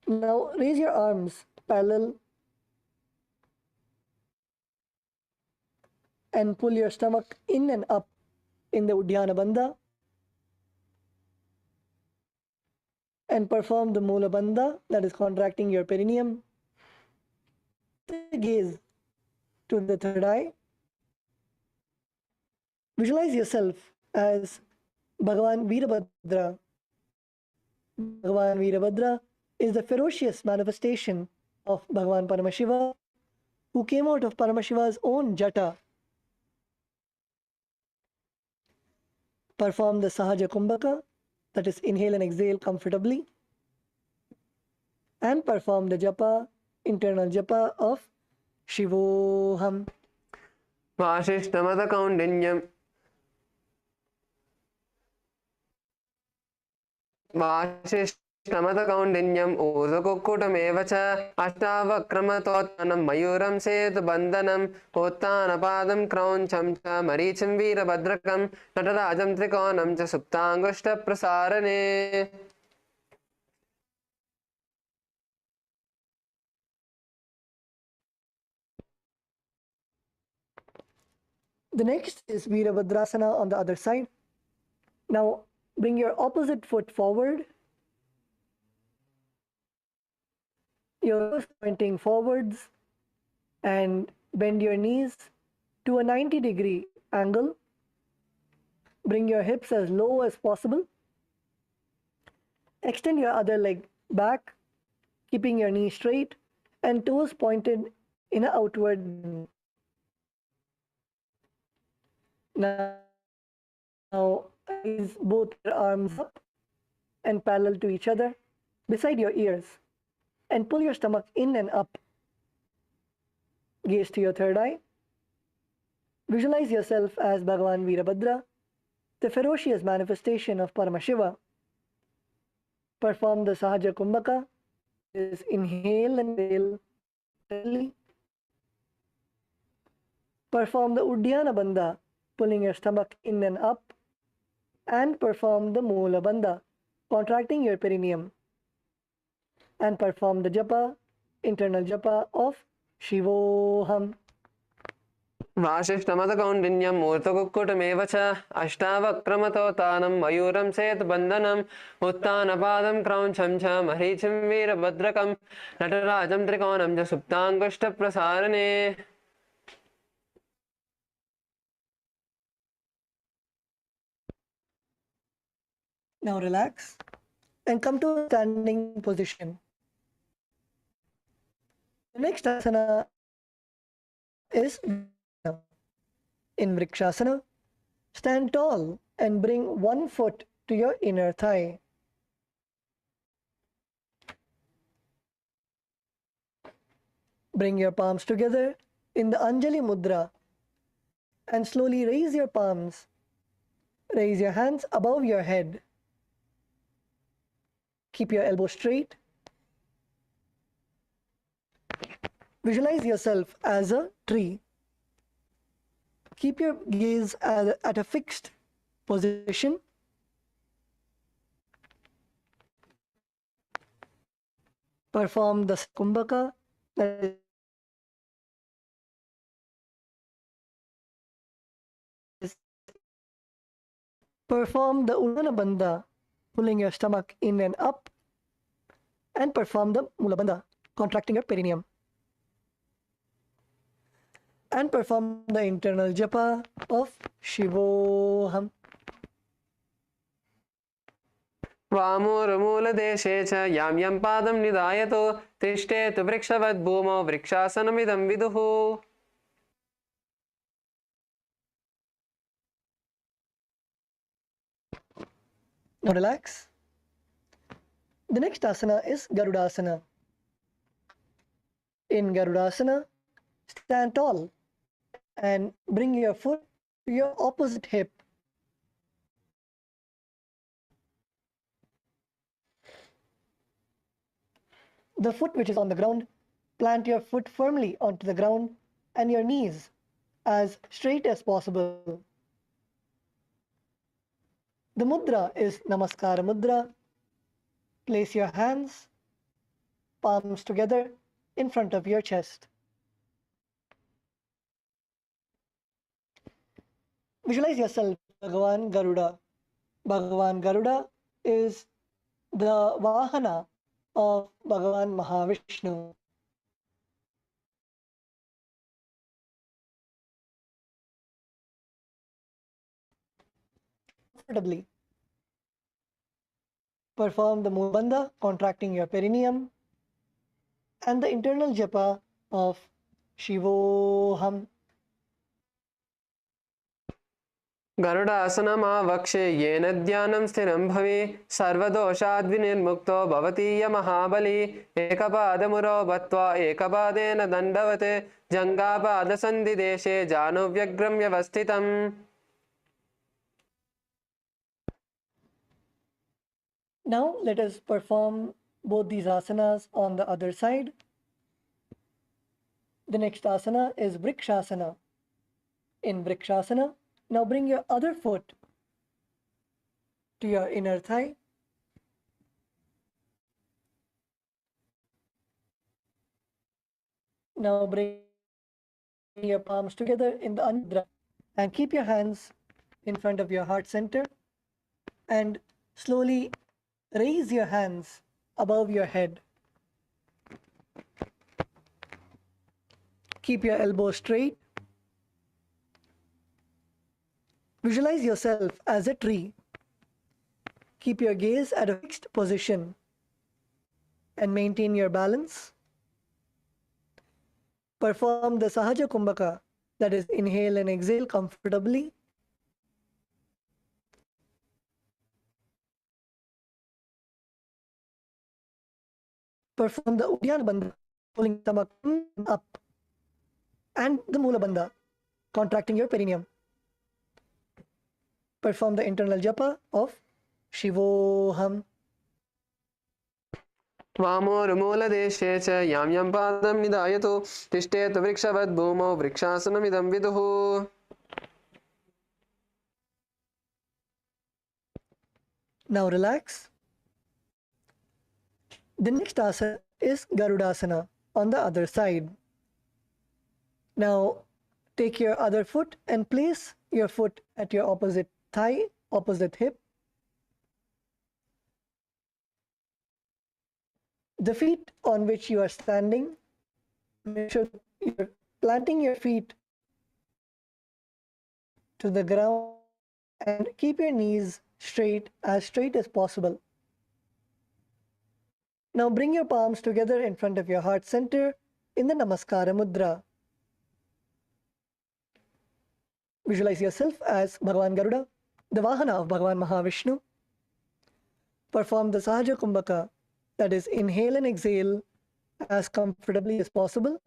Now raise your arms parallel and pull your stomach in and up in the Uddiyana Bandha, and perform the Mula Bandha, that is contracting your perineum. Gaze to the third eye. Visualize yourself as Bhagavan Virabhadra. Bhagavan Virabhadra is the ferocious manifestation of Bhagavan Paramashiva, who came out of Paramashiva's own jata. Perform the Sahaja Kumbhaka, that is, inhale and exhale comfortably, and perform the japa, internal japa of Shivoham. वासिष्ठमतकौण्डिन्यं वासिष्ठमतकौण्डिन्यम् ऊर्ध्वकुक्कुटमेव च अष्टावक्रमतोत्थानं मयूरं सेतुबन्धनं उत्थानपादं क्रौञ्चं च मरीचिं वीरभद्रकं नटराजं त्रिकोणं च सुप्ताङ्गुष्ठप्रसारणे. The next is Virabhadrasana on the other side. Now bring your opposite foot forward, your toes pointing forwards, and bend your knees to a 90-degree angle. Bring your hips as low as possible. Extend your other leg back, keeping your knee straight and toes pointed in an outward. Now raise both your arms up and parallel to each other beside your ears, and pull your stomach in and up. Gaze to your third eye. Visualize yourself as Bhagavan Virabhadra, the ferocious manifestation of Paramashiva. Perform the Sahaja Kumbhaka, is inhale and exhale. Perform the Uddiyana Bandha, pulling your stomach in and up, and perform the Mula Bandha, contracting your perineum, and perform the japa, internal japa of Shivoham. वासिष्ठमतकौण्डिन्यं मूर्तकुक्कुटमेव च अष्टावक्रमतोतानं मयूरं सेतुबन्धनम् उत्तानपादं क्रौञ्चं च मरीचिं वीरभद्रकं नटराजं त्रिकोणं च सुप्ताङ्गुष्ठप्रसारणे. Now relax and come to a standing position. The next asana is in Vrikshasana. Stand tall and bring one foot to your inner thigh. Bring your palms together in the Anjali Mudra and slowly raise your palms. Raise your hands above your head. Keep your elbows straight. Visualize yourself as a tree. Keep your gaze at a fixed position. Perform the Kumbhaka, that is, perform the Uddiyana Bandha, pulling your stomach in and up, and perform the Mula Bandha, contracting your perineum. And perform the internal japa of Shivoham. वामोर्मूलदेशे च यां यं पादं निधायतो तिष्ठेतु वृक्षवद्भूमौ वृक्षासनमिदं विदुः. Now relax. The next asana is Garudasana. In Garudasana, stand tall and bring your foot to your opposite hip. The foot which is on the ground, plant your foot firmly onto the ground and your knees as straight as possible. The mudra is Namaskara Mudra. Place your hands, palms together in front of your chest. Visualize yourself Bhagavan Garuda. Bhagavan Garuda is the Vahana of Bhagavan Mahavishnu. Comfortably. Perform the Mula Bandha, contracting your perineum, and the internal japa of Shivoham. गरुडासनमावक्षे येन ध्यानं स्थिरं भवे सर्वदोषाद्विनिर्मुक्तो भवति महाबली एकपादमुरो बत्वा एकपादेन दण्डवत् जङ्घापादसन्धिदेशे जानुव्यग्रं व्यवस्थितम्. Now let us perform both these asanas on the other side. The next asana is Vrikshasana. In Vrikshasana, now bring your other foot to your inner thigh. Now bring your palms together in the Anjali and keep your hands in front of your heart center and slowly raise your hands above your head. Keep your elbows straight. Visualize yourself as a tree. Keep your gaze at a fixed position and maintain your balance. Perform the Sahaja Kumbhaka, that is, inhale and exhale comfortably. Perform the Uddiyana Bandha, pulling stomach up, and the Mula Bandha, contracting your perineum. Perform the internal japa of Shivoham. वामोरुमूलदेशे च यां यां पादं निधायतु तिष्ठेत वृक्षवद् भूमौ वृक्षासनमिदं विदुः. Now relax. The next asana is Garudasana on the other side. Now take your other foot and place your foot at your opposite thigh, opposite hip. The feet on which you are standing, make sure you're planting your feet to the ground and keep your knees straight as possible. Now bring your palms together in front of your heart center in the Namaskara Mudra. Visualize yourself as Bhagavan Garuda, the Vahana of Bhagavan Mahavishnu. Perform the Sahaja Kumbhaka, that is, inhale and exhale as comfortably as possible.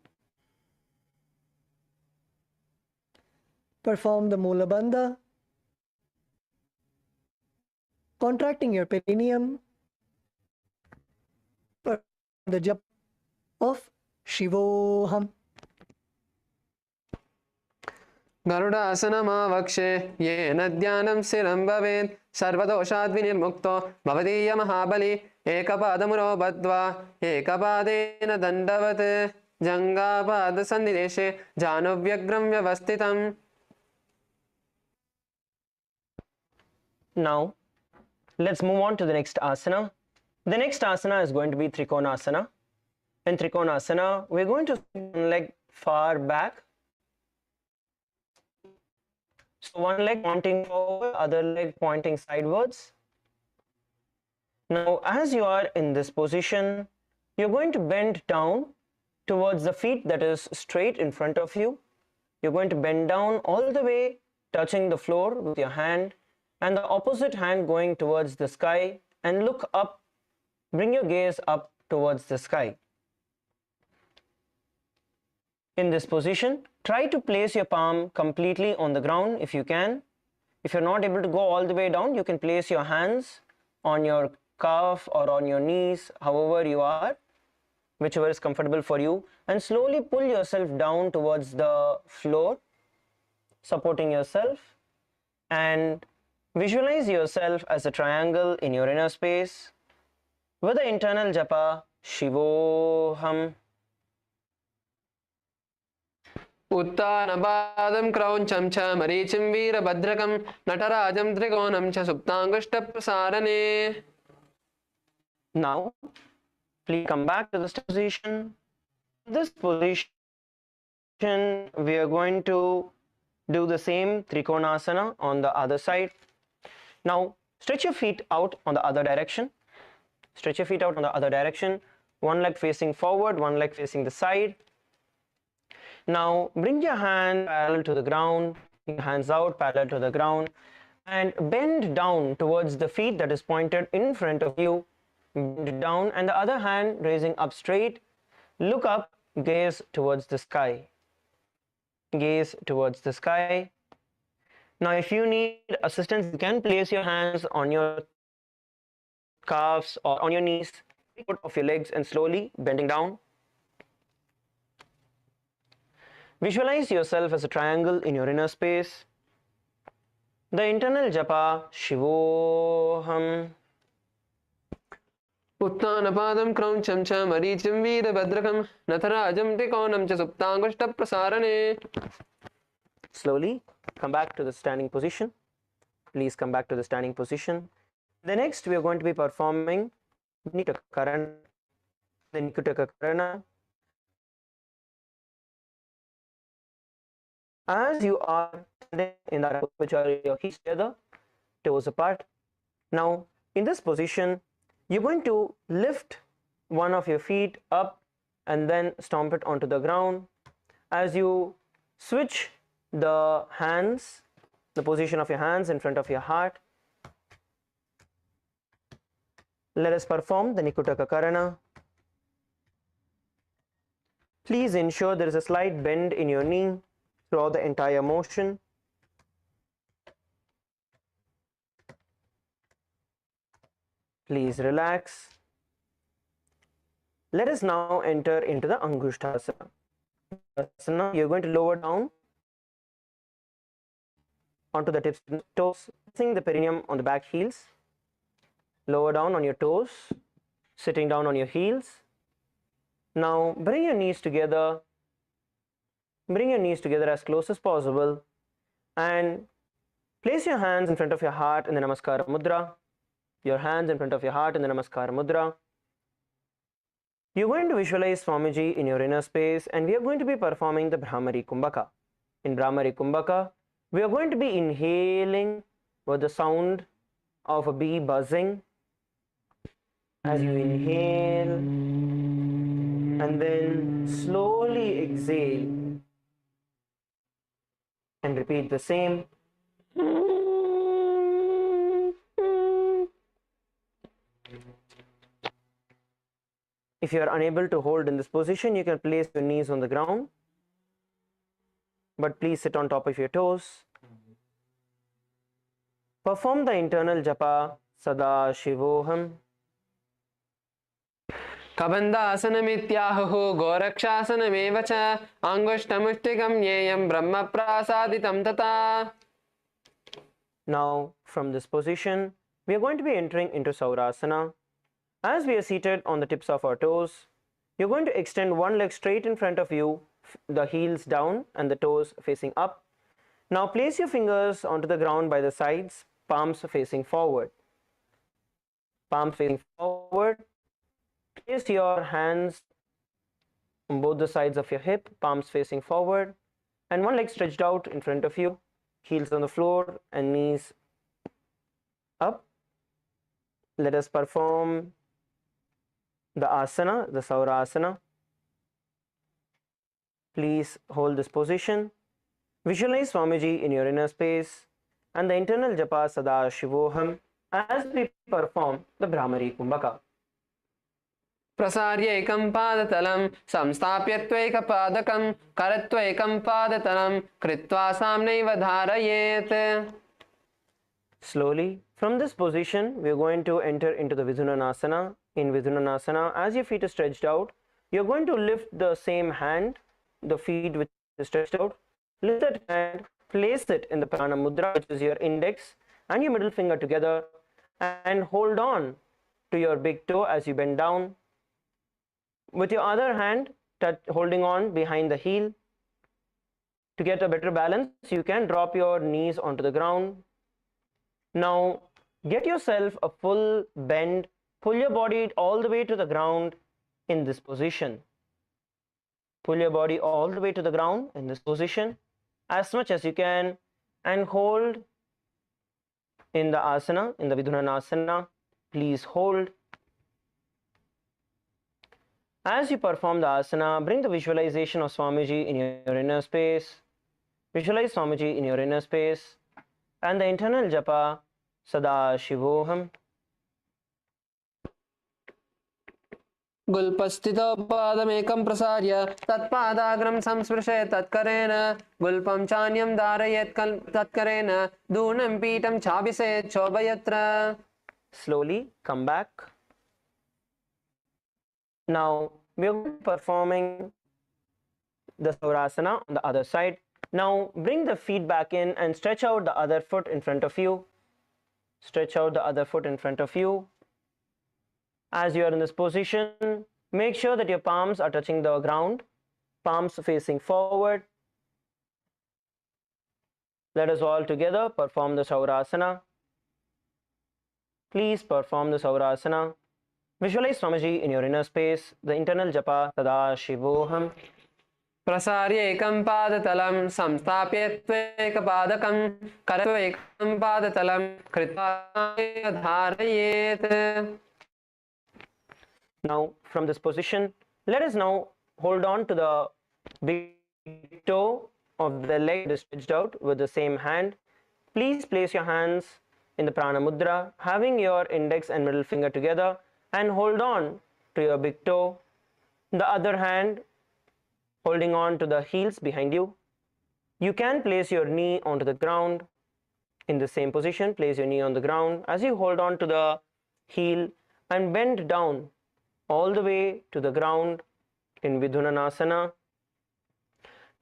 Perform the Mula Bandha, contracting your perineum. Perform the japa of Shivoham. गरुडासनमावक्षे येन ध्यानं स्थिरं भवेत् सर्वदोषाद् विनिर्मुक्तो भवदीय महाबली एकपादमुरो बद्ध्वा एकपादेन दण्डवत् जङ्घापादसन्निदेशे जानुव्यग्रं व्यवस्थितम्. Now, let's move on to the next asana. The next asana is going to be Trikonasana. In Trikonasana, we're going to sit one leg far back. So one leg pointing forward, other leg pointing sidewards. Now, as you are in this position, you're going to bend down towards the feet that is straight in front of you. You're going to bend down all the way, touching the floor with your hand, and the opposite hand going towards the sky, and look up. Bring your gaze up towards the sky. In this position, try to place your palm completely on the ground if you can. If you're not able to go all the way down, you can place your hands on your calf or on your knees, however you are, whichever is comfortable for you, and slowly pull yourself down towards the floor, supporting yourself, and visualize yourself as a triangle in your inner space with the internal japa Shivoham. उत्तानपादं क्रौञ्चं च मरीचिं वीरभद्रकं नटराजं त्रिकोणं च सुप्ताङ्गुष्ठप्रसारणे. Now, please come back to this position. In this position, we are going to do the same Trikonasana on the other side. Now, stretch your feet out on the other direction. Stretch your feet out on the other direction. One leg facing forward, one leg facing the side. Now, bring your hand parallel to the ground, bring your hands out parallel to the ground, and bend down towards the feet that is pointed in front of you. Bend down, and the other hand raising up straight. Look up, gaze towards the sky. Gaze towards the sky. Now, if you need assistance, you can place your hands on your calves or on your knees, foot of your legs, and slowly bending down. Visualize yourself as a triangle in your inner space. The internal japa Shivoham. उत्तानपादं क्रौञ्चं च मरीचिं वीरभद्रकं नटराजं त्रिकोणं च सुप्ताङ्गुष्ठप्रसारणे. Slowly come back to the standing position. Please come back to the standing position. The next we are going to be performing Nikuta Karana. As you are standing in that which are your feet together, toes apart. Now, in this position, you're going to lift one of your feet up and then stomp it onto the ground. As you switch the hands, the position of your hands in front of your heart, let us perform the Nikutaka Karana. Please ensure there is a slight bend in your knee throughout the entire motion. Please relax. Let us now enter into the Angushtasana. You're going to lower down onto the tips of the toes, pressing the perineum on the back heels. Lower down on your toes, sitting down on your heels. Now bring your knees together. Bring your knees together as close as possible and place your hands in front of your heart in the Namaskara Mudra. Your hands in front of your heart in the Namaskara Mudra. You're going to visualize Swamiji in your inner space, and we are going to be performing the Brahmari Kumbhaka. In Brahmari Kumbhaka, we are going to be inhaling with the sound of a bee buzzing. As you inhale and then slowly exhale and repeat the same. If you are unable to hold in this position, you can place your knees on the ground, but please sit on top of your toes. Perform the internal japa Sada Shivoham. कबन्धासनमित्याहुः गोरक्षासनमेव च अङ्गुष्ठमुष्टिकं ज्ञेयं ब्रह्मप्रासादितं तथा. Now, from this position, we are going to be entering into Saurasana. As we are seated on the tips of our toes, you're going to extend one leg straight in front of you, the heels down and the toes facing up. Now place your fingers onto the ground by the sides, palms facing forward. Palms facing forward. Place your hands on both the sides of your hip, palms facing forward, and one leg stretched out in front of you, heels on the floor and knees up. Let us perform the asana, the Saurasana. Please hold this position. Visualize Swamiji in your inner space and the internal japa Sada Shivoham as we perform the Brahmari Kumbhaka. प्रसार्य एकं पादतलं संस्थाप्य त्वैकपादकं करत्वैकं पादतलं कृत्वा साम्नैव धारयेत्. Slowly, from this position, we are going to enter into the Vidhunanasana. In Vidhunanasana, as your feet are stretched out, you are going to lift the same hand, the feet which is stretched out, lift that hand, place it in the Prana Mudra, which is your index and your middle finger together, and hold on to your big toe as you bend down. With your other hand holding on behind the heel. To get a better balance, you can drop your knees onto the ground. Now get yourself a full bend, pull your body all the way to the ground in this position. Pull your body all the way to the ground in this position as much as you can, and hold in the asana, in the Vidhunanasana. Please hold. As you perform the asana, bring the visualization of Swamiji in your inner space. Visualize Swamiji in your inner space and the internal japa Sada Shivoham. गुल्पस्थितो पादमेकं प्रसार्य तत्पादाग्रं संस्पृशय तत्करेण गुल्पं चान्यं धारयेत् तत्करेण दूनं पीठं चाभिषेत् शोभयत्र. Slowly come back. Now we are performing the Saurasana on the other side. Now bring the feet back in and stretch out the other foot in front of you. Stretch out the other foot in front of you. As you are in this position, make sure that your palms are touching the ground, palms facing forward. Let us all together perform the Saurasana. Please perform the Saurasana. Visualize Swamiji in your inner space, the internal japa Sada Shivoham. प्रसार्य एकं पादतलं संस्थाप्य त्वैकपादकं करत्वैकं पादतलं कृत्वा धारयेत्. Now from this position, let us now hold on to the big toe of the leg that is stretched out with the same hand. Please place your hands in the Prana Mudra, having your index and middle finger together, and hold on to your big toe. The other hand holding on to the heels behind you. You can place your knee onto the ground in the same position. Place your knee on the ground as you hold on to the heel and bend down all the way to the ground in Vidhunanasana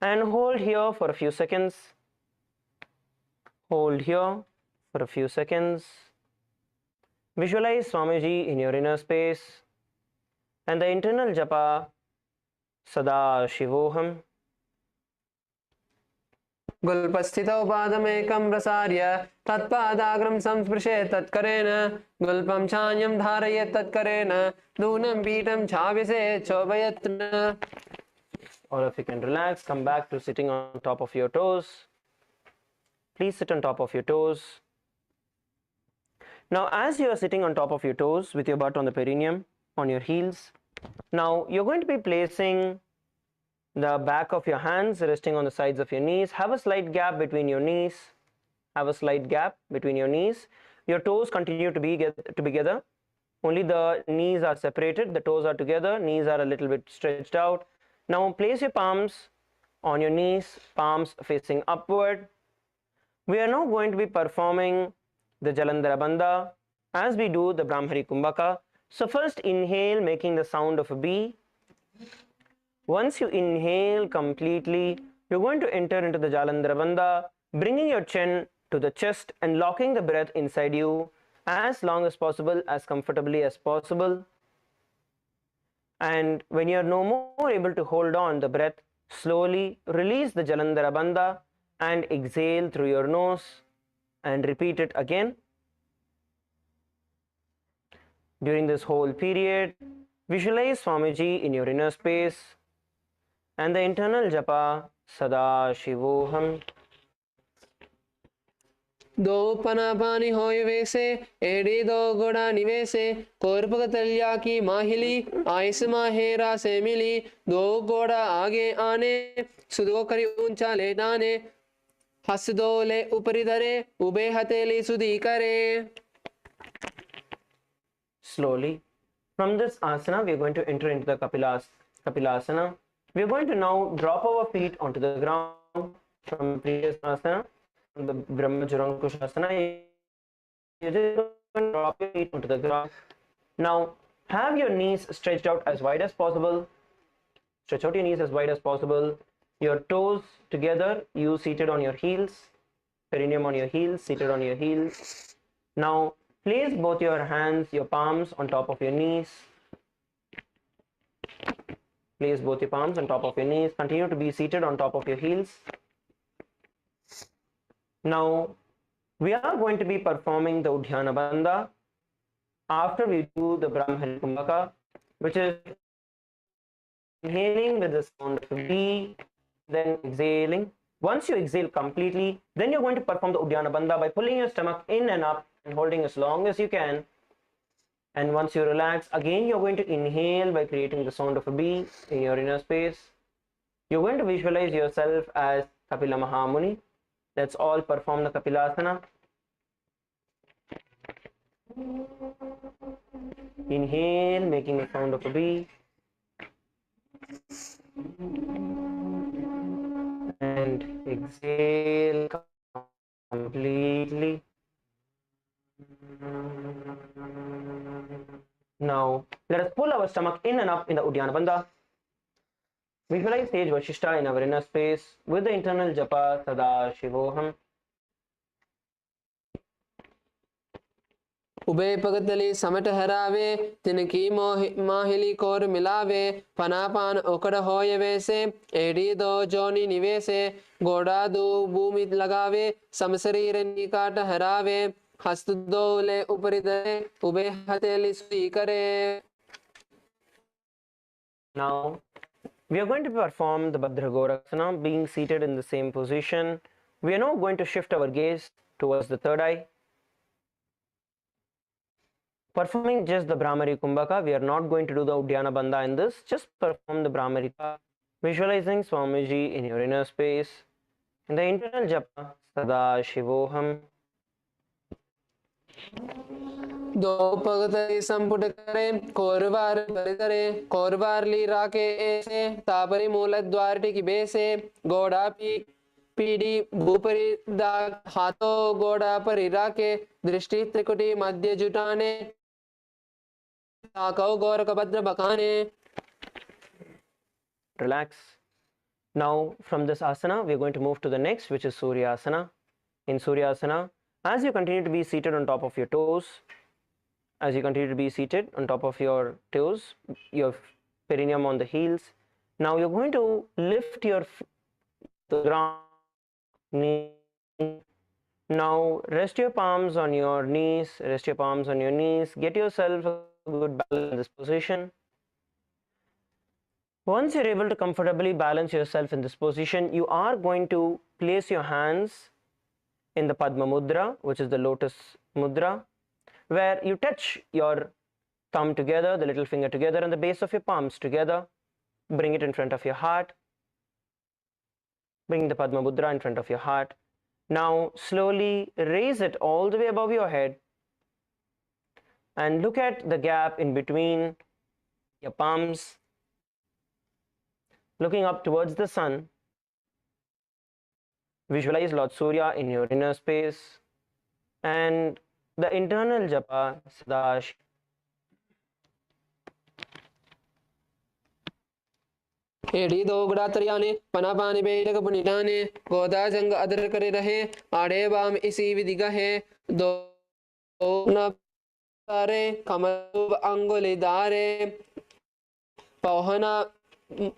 and hold here for a few seconds. Hold here for a few seconds. Visualize Swamiji in your inner space and the internal japa Sada Shivoham. गुल्पस्थितौ पादमेकं प्रसार्य तत्पादाग्रं संस्पृशेत् तत्करेण गुल्पं छायं धारयेत् तत्करेण नूनं पीठं छाविसेत् शोभयत्. All of you can relax, come back to sitting on top of your toes. Please sit on top of your toes. Now as you are sitting on top of your toes with your butt on the perineum, on your heels, now you're going to be placing the back of your hands resting on the sides of your knees. Have a slight gap between your knees. Have a slight gap between your knees. Your toes continue to be together. Only the knees are separated. The toes are together. Knees are a little bit stretched out. Now place your palms on your knees, palms facing upward. We are now going to be performing the Jalandhara Bandha as we do the Brahmari Kumbhaka. So first inhale, making the sound of a B. Once you inhale completely, you're going to enter into the Jalandhara Bandha, bringing your chin to the chest and locking the breath inside you as long as possible, as comfortably as possible. And when you are no more able to hold on the breath, slowly release the Jalandhara Bandha and exhale through your nose and repeat it again. During this whole period, visualize Swamiji in your inner space and the internal japa Sada Shivoham. दो पनापानी होय वैसे एड़ी दो गोड़ा निवेसे कोरपक तलिया की माहिली ice माहेरा से मिली दो गोड़ा आगे आने सुदो करी ऊंचा ले डाने हस दो ले ऊपरी धरे उबे हथेली सुधी करे. Slowly, from this asana, we are going to enter into the Kapilasana. We are going to now drop our feet onto the ground from previous asana, from the Brahmajarankushasana. You just going to drop your feet onto the ground. Now, have your knees stretched out as wide as possible. Stretch out your knees as wide as possible. Your toes together, you seated on your heels, perineum on your heels, seated on your heels. Now, place both your hands, your palms on top of your knees. Place both your palms on top of your knees. Continue to be seated on top of your heels. Now, we are going to be performing the Udhyana Bandha after we do the Brahmari Kumbhaka, which is inhaling with the sound of a B, then exhaling. Once you exhale completely, then you're going to perform the Udhyana Bandha by pulling your stomach in and up and holding as long as you can. And once you relax, again you're going to inhale by creating the sound of a B in your inner space. You're going to visualize yourself as Kapila Mahamuni. Let's all perform the Kapilasana. Inhale, making the sound of a B. And exhale completely. Now, let us pull our stomach in and up in the Udhyana Bandha. Visualize stage Vashishta in our inner space with the internal japa Sada Shivoham. उबे पगतली समट हरावे तिनकी माहिली core मिलावे पनापान ओकड़ होय वैसे एड़ी दो जोनी निवेसे गोड़ा दो भूमि लगावे समशरीर निकाट हरावे हस्त दो ले ऊपरी धरे उबे हथेली सुधी करे. Now, we are going to perform the Bhadragoraksana being seated in the same position. We are now going to shift our gaze towards the third eye. Performing just the Brahmari Kumbhaka, we are not going to do the Udhyana Bandha in this, just perform the Brahmari Kumbhaka, visualizing Swamiji in your inner space, and the internal japa, Sada Shivoham. दो पगतली संपुट करे कोरवार परितरे कोरवार ली राके ऐसे तापरी मूल द्वार टिकी बेसे गोड़ा पीड़ी भूपरी दाग हाथों गोड़ा परी राके दृष्टि त्रिकुटी मध्य जुटाने Takau Gorakabhadra Bakane. Relax. Now from this asana we are going to move to the next, which is Surya Asana. In Surya Asana, as you continue to be seated on top of your toes, as you continue to be seated on top of your toes, your perineum on the heels, now you're going to lift your the ground, knee. Now rest your palms on your knees, rest your palms on your knees, get yourself a good balance in this position. Once you're able to comfortably balance yourself in this position, you are going to place your hands in the Padma Mudra, which is the lotus mudra, where you touch your thumb together, the little finger together, and the base of your palms together. Bring it in front of your heart. Bring the Padma Mudra in front of your heart. Now slowly raise it all the way above your head and look at the gap in between your palms, looking up towards the sun. Visualize Lord Surya in your inner space and the internal japa Sadash. एडी दो गुड़ा तरियाने पना पानी बेड़क पुनिटाने गोदा जंग other करे रहे आड़े balm इसी विधि गहे दो न तारे कमल अंगुली दारे पौहना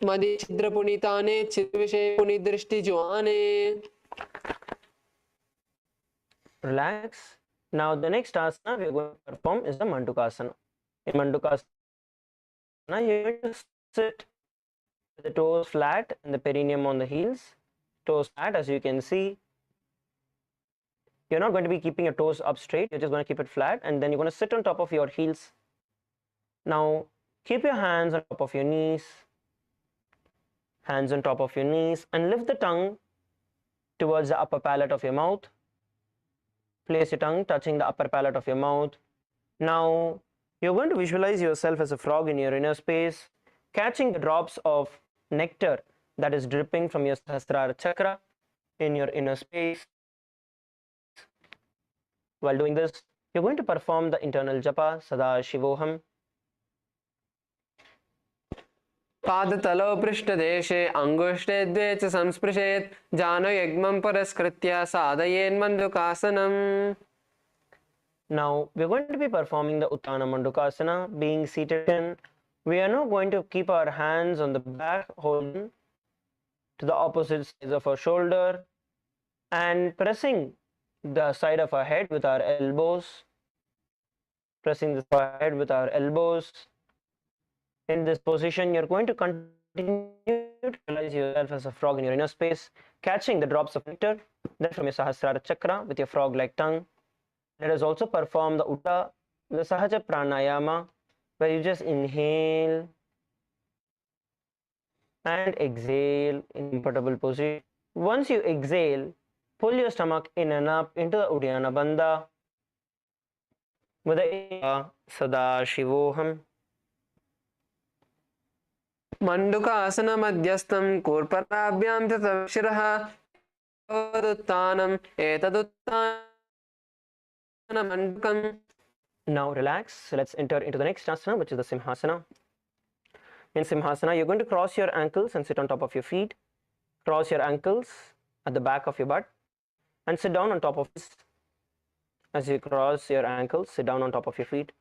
मदि छिद्र पुनिताने छिद्र विषय पुनि दृष्टि जुआने. Relax. Now the next asana we are going to perform is the Mandukasana. In Mandukasana, you are going to sit with the toes flat and the perineum on the heels. Toes flat, as you can see. You're not going to be keeping your toes up straight. You're just going to keep it flat, and then you're going to sit on top of your heels. Now keep your hands on top of your knees. Hands on top of your knees, and lift the tongue towards the upper palate of your mouth. Place your tongue touching the upper palate of your mouth. Now you're going to visualize yourself as a frog in your inner space, catching the drops of nectar that is dripping from your Sahasrara chakra in your inner space. While doing this, you're going to perform the internal japa Sada Shivoham. पादतलो पृष्ठदेशे अंगुष्ठे द्वे च संस्पृशेत् जानयग्मं परस्कृत्य साधयेन्मण्डूकासनम्. Now we're going to be performing the Uttana Mandukasana, being seated in. We are now going to keep our hands on the back, holding to the opposite sides of our shoulder and pressing the side of our head with our elbows. Pressing the side of our head with our elbows. In this position, you're going to continue to visualize yourself as a frog in your inner space, catching the drops of nectar that from your Sahasrara chakra with your frog-like tongue. Let us also perform the Uttara, the Sahaja Pranayama, where you just inhale and exhale in comfortable position. Once you exhale, pull your stomach in and up into the Uddiyana Bandha with the Sada Shivoham. मंडूकासन मध्यस्थं कूर्पराभ्यां च शिरः तदुत्थानम् एतदुत्थानमण्डूकम्. Now relax. Let's enter into the next asana, which is the Simhasana. In Simhasana, you're going to cross your ankles and sit on top of your feet. Cross your ankles at the back of your butt and sit down on top of this. As you cross your ankles, sit down on top of your feet.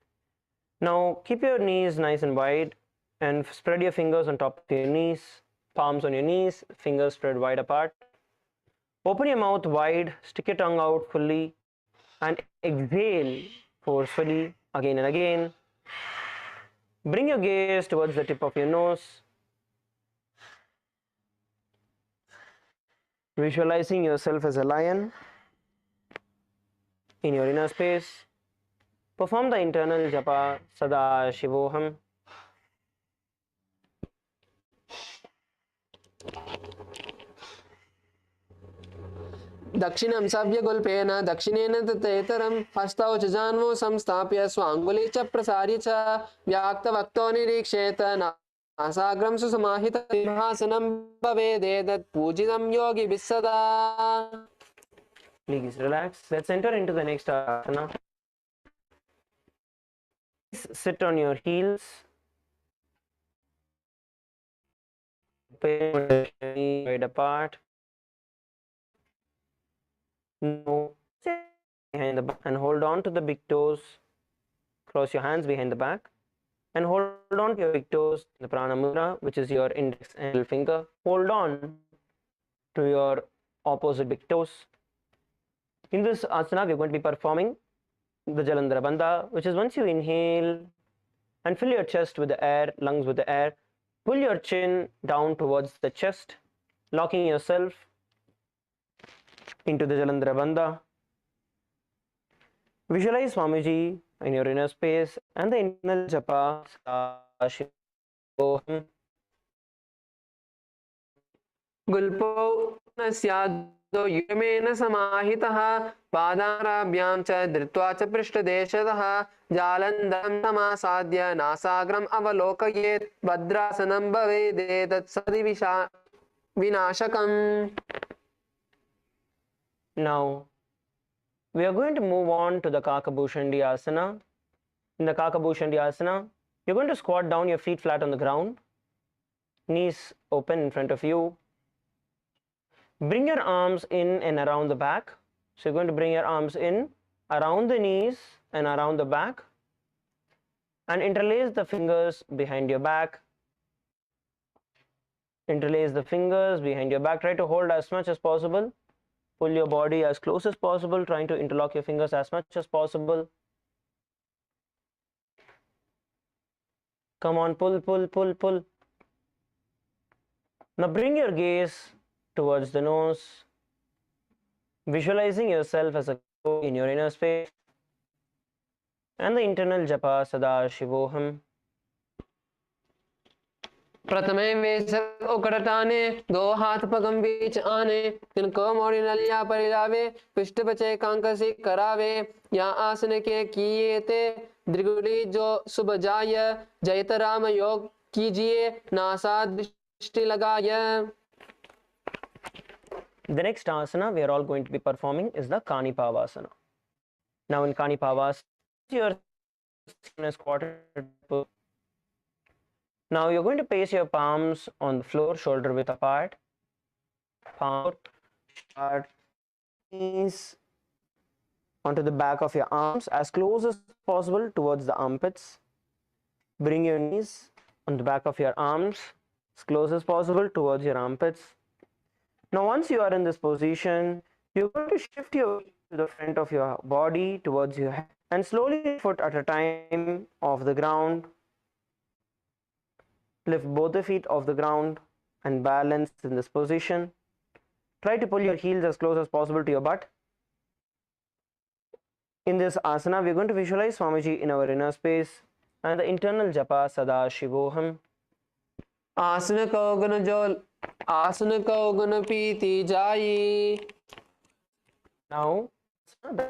Now keep your knees nice and wide and spread your fingers on top of your knees, palms on your knees, fingers spread wide apart. Open your mouth wide, stick your tongue out fully, and exhale forcefully again and again. Bring your gaze towards the tip of your nose, visualizing yourself as a lion in your inner space. Perform the internal japa Sada Shivoham. दक्षिणं सव्यगुल्पेन दक्षिणेन ततेतरं हस्तौ च जान्वौ संस्थाप्य स्वाङ्गुली च प्रसार्य च व्याक्तवक्तो निरीक्षेत नासाग्रं सुसमाहितं सिंहासनं भवेदेतत् पूजितं योगिभिः सदा. Please relax. Let's enter into the next asana. sit on your heels. Wide apart. Now, sit behind the back and hold on to the big toes. Cross your hands behind the back and hold on to your big toes, the prana mudra, which is your index and middle finger. Hold on to your opposite big toes. In this asana, we're going to be performing the Jalandhara Bandha, which is once you inhale and fill your chest with the air, lungs with the air, pull your chin down towards the chest, locking yourself into the Jalandhara Bandha. Visualize Swamiji in your inner space and the internal japa Shivoham. गुल्पौ न स्यादो युगमेन समाहितः पादाराभ्यां च धृत्वा च पृष्ठदेशतः जालन्धरं समासाद्य नासाग्रम् अवलोकयेत् भद्रासनं भवेदेतत् सदि विनाशकम्. Now, we are going to move on to the Kakabhushandi asana. In the Kakabhushandi asana, you're going to squat down, your feet flat on the ground, knees open in front of you. Bring your arms in and around the back. So you're going to bring your arms in around the knees and around the back and interlace the fingers behind your back. Interlace the fingers behind your back. Try to hold as much as possible. Pull your body as close as possible, trying to interlock your fingers as much as possible. Come on, pull, pull, pull, pull. Now bring your gaze towards the nose, visualizing yourself as a in your inner space and the internal japa sada Shivoham. प्रथमे वेश उकड़टाने दो हाथ पगम बीच आने तिनको मोड़ी नलिया परिलावे पृष्ठ बचे कांक से करावे या आसन के किए ते द्रिगुड़ी जो सुबह जाय जयत राम योग कीजिए नासा दृष्टि लगाय. The next asana we are all going to be performing is the Kanipavasana. Now in Kanipavasana, your skin is squatted. Now you're going to place your palms on the floor, shoulder width apart. Palm apart, knees onto the back of your arms as close as possible towards the armpits. Bring your knees on the back of your arms as close as possible towards your armpits. Now once you are in this position, you're going to shift your weight to the front of your body towards your head and slowly, foot at a time, off the ground. Lift both the feet off the ground and balance in this position. Try to pull your heels as close as possible to your butt. In this asana, we are going to visualize Swamiji in our inner space and the internal japa sada Shivoham. आसन को गुण जो आसन को गुण पीति जाई. Now, the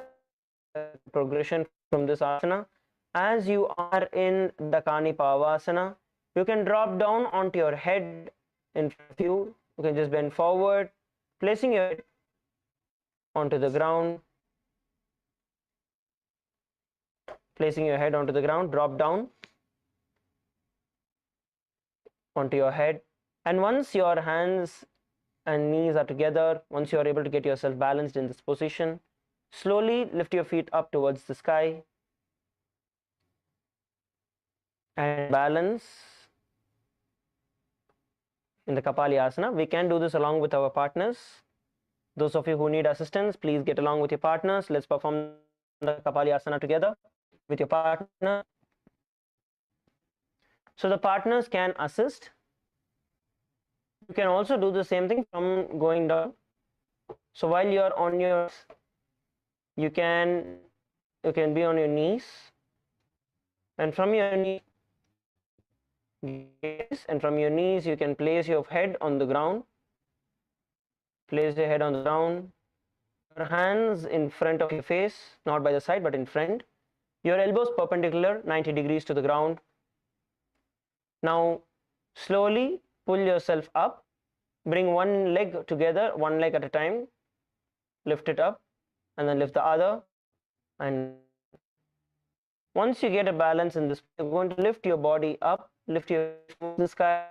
progression from this asana, as you are in the Kanipavasana, you can drop down onto your head in front of you. You can just bend forward, placing your head onto the ground. Placing your head onto the ground, drop down onto your head. And once your hands and knees are together, once you are able to get yourself balanced in this position, slowly lift your feet up towards the sky and balance in the Kapali Asana. We can do this along with our partners. Those of you who need assistance, please get along with your partners. Let's perform the Kapali Asana together with your partner. So the partners can assist. You can also do the same thing from going down. So while you are on your, you can be on your knees, and from your knees, you can place your head on the ground. Place your head on the ground. Your hands in front of your face, not by the side but in front. Your elbows perpendicular 90 degrees to the ground. Now slowly pull yourself up. Bring one leg together, one leg at a time. Lift it up and then lift the other and Once you get a balance in this, you're going to lift your body up, lift your towards the sky,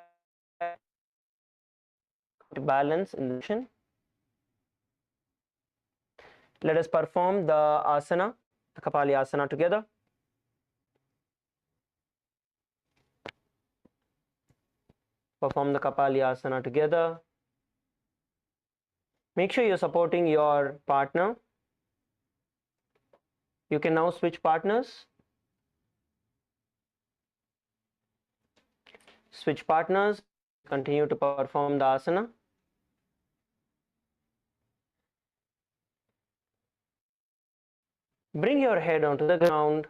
to balance in the position. Let us perform the asana, the Kapali asana together. Perform the Kapali asana together. Make sure you're supporting your partner. You can now switch partners. Switch partners. Continue to perform the asana. Bring your head onto the ground,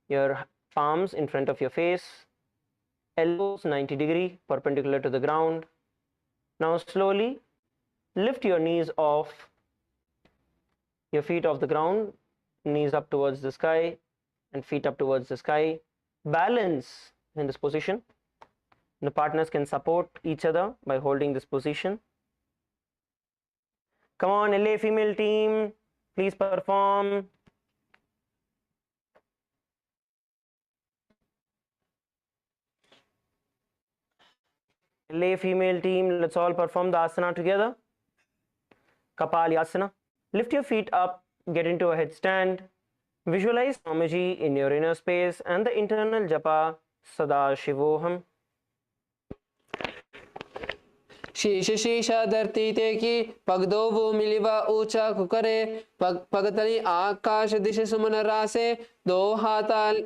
your palms in front of your face, elbows 90 degree perpendicular to the ground. Now slowly lift your knees off, your feet off the ground, knees up towards the sky and feet up towards the sky. Balance in this position. The partners can support each other by holding this position. Come on, LA female team, please perform. LA female team, let's all perform the asana together. Kapali asana. Lift your feet up, get into a headstand. Visualize Swamiji in your inner space and the internal japa Sada Shivoham. शीश शीशा धरती ते की पग दो वो मिलिवा ऊंचा कुकरे पगतली आकाश दिश सुमन रासे दो हाथाल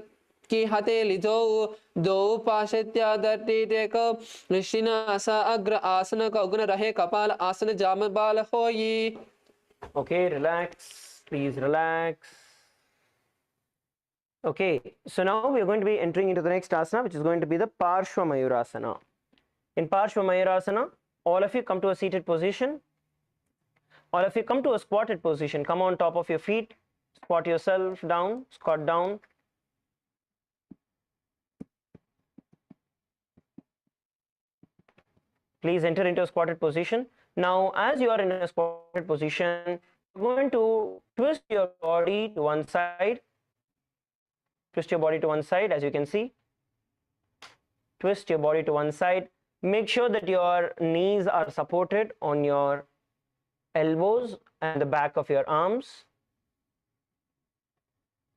की हथेली दो पाशत्या धरती ते को ऋषिना आसा अग्र आसन का उग्न रहे कपाल आसन जाम बाल होई. Okay, relax, please relax. Okay, so now we are going to be entering into the next asana, which is going to be the Parshva Mayurasana. In Parshva Mayurasana, all of you come to a seated position. All of you come to a squatted position. Come on top of your feet. Squat yourself down. Squat down. Please enter into a squatted position. Now, as you are in a squatted position, you're going to twist your body to one side. Twist your body to one side, as you can see. Twist your body to one side. Make sure that your knees are supported on your elbows and the back of your arms.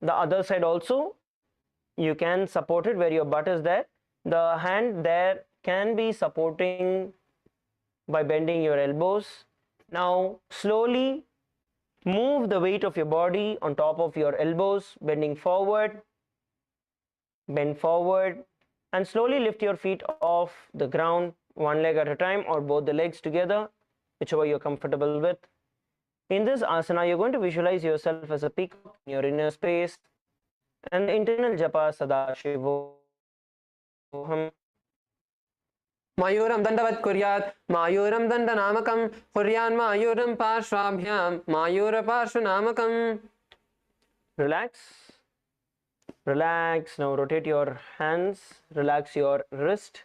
The other side also, you can support it where your butt is there. The hand there can be supporting by bending your elbows. Now slowly move the weight of your body on top of your elbows, bending forward. Bend forward and slowly lift your feet off the ground, one leg at a time or both the legs together, whichever you're comfortable with. In this asana, you're going to visualize yourself as a peacock in your inner space and the internal japa Sada Shivoham. मयूरं दंडवत् कुर्यात् मायूरं दंडनामकं कुर्यान् मायूरं पार्श्वाभ्यां Mayur पार्श्वनामकं. Relax. Relax. Now rotate your hands. Relax your wrist.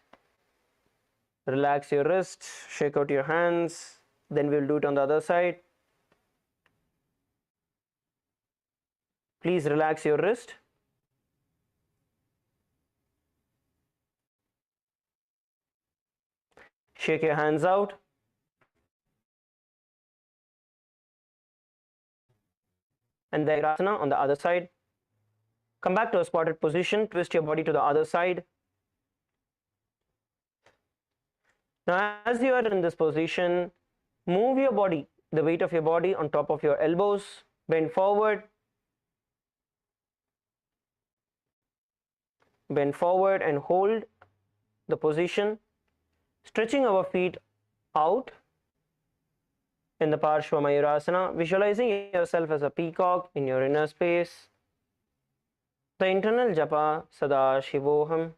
Relax your wrist. Shake out your hands. Then we'll do it on the other side. Please relax your wrist. Shake your hands out. And then asana on the other side. Come back to a squatted position. Twist your body to the other side. Now, as you are in this position, move your body, the weight of your body on top of your elbows. Bend forward. Bend forward and hold the position. Stretching our feet out in the Parshva Mayurasana, visualizing yourself as a peacock in your inner space. The internal japa Sada Shivoham.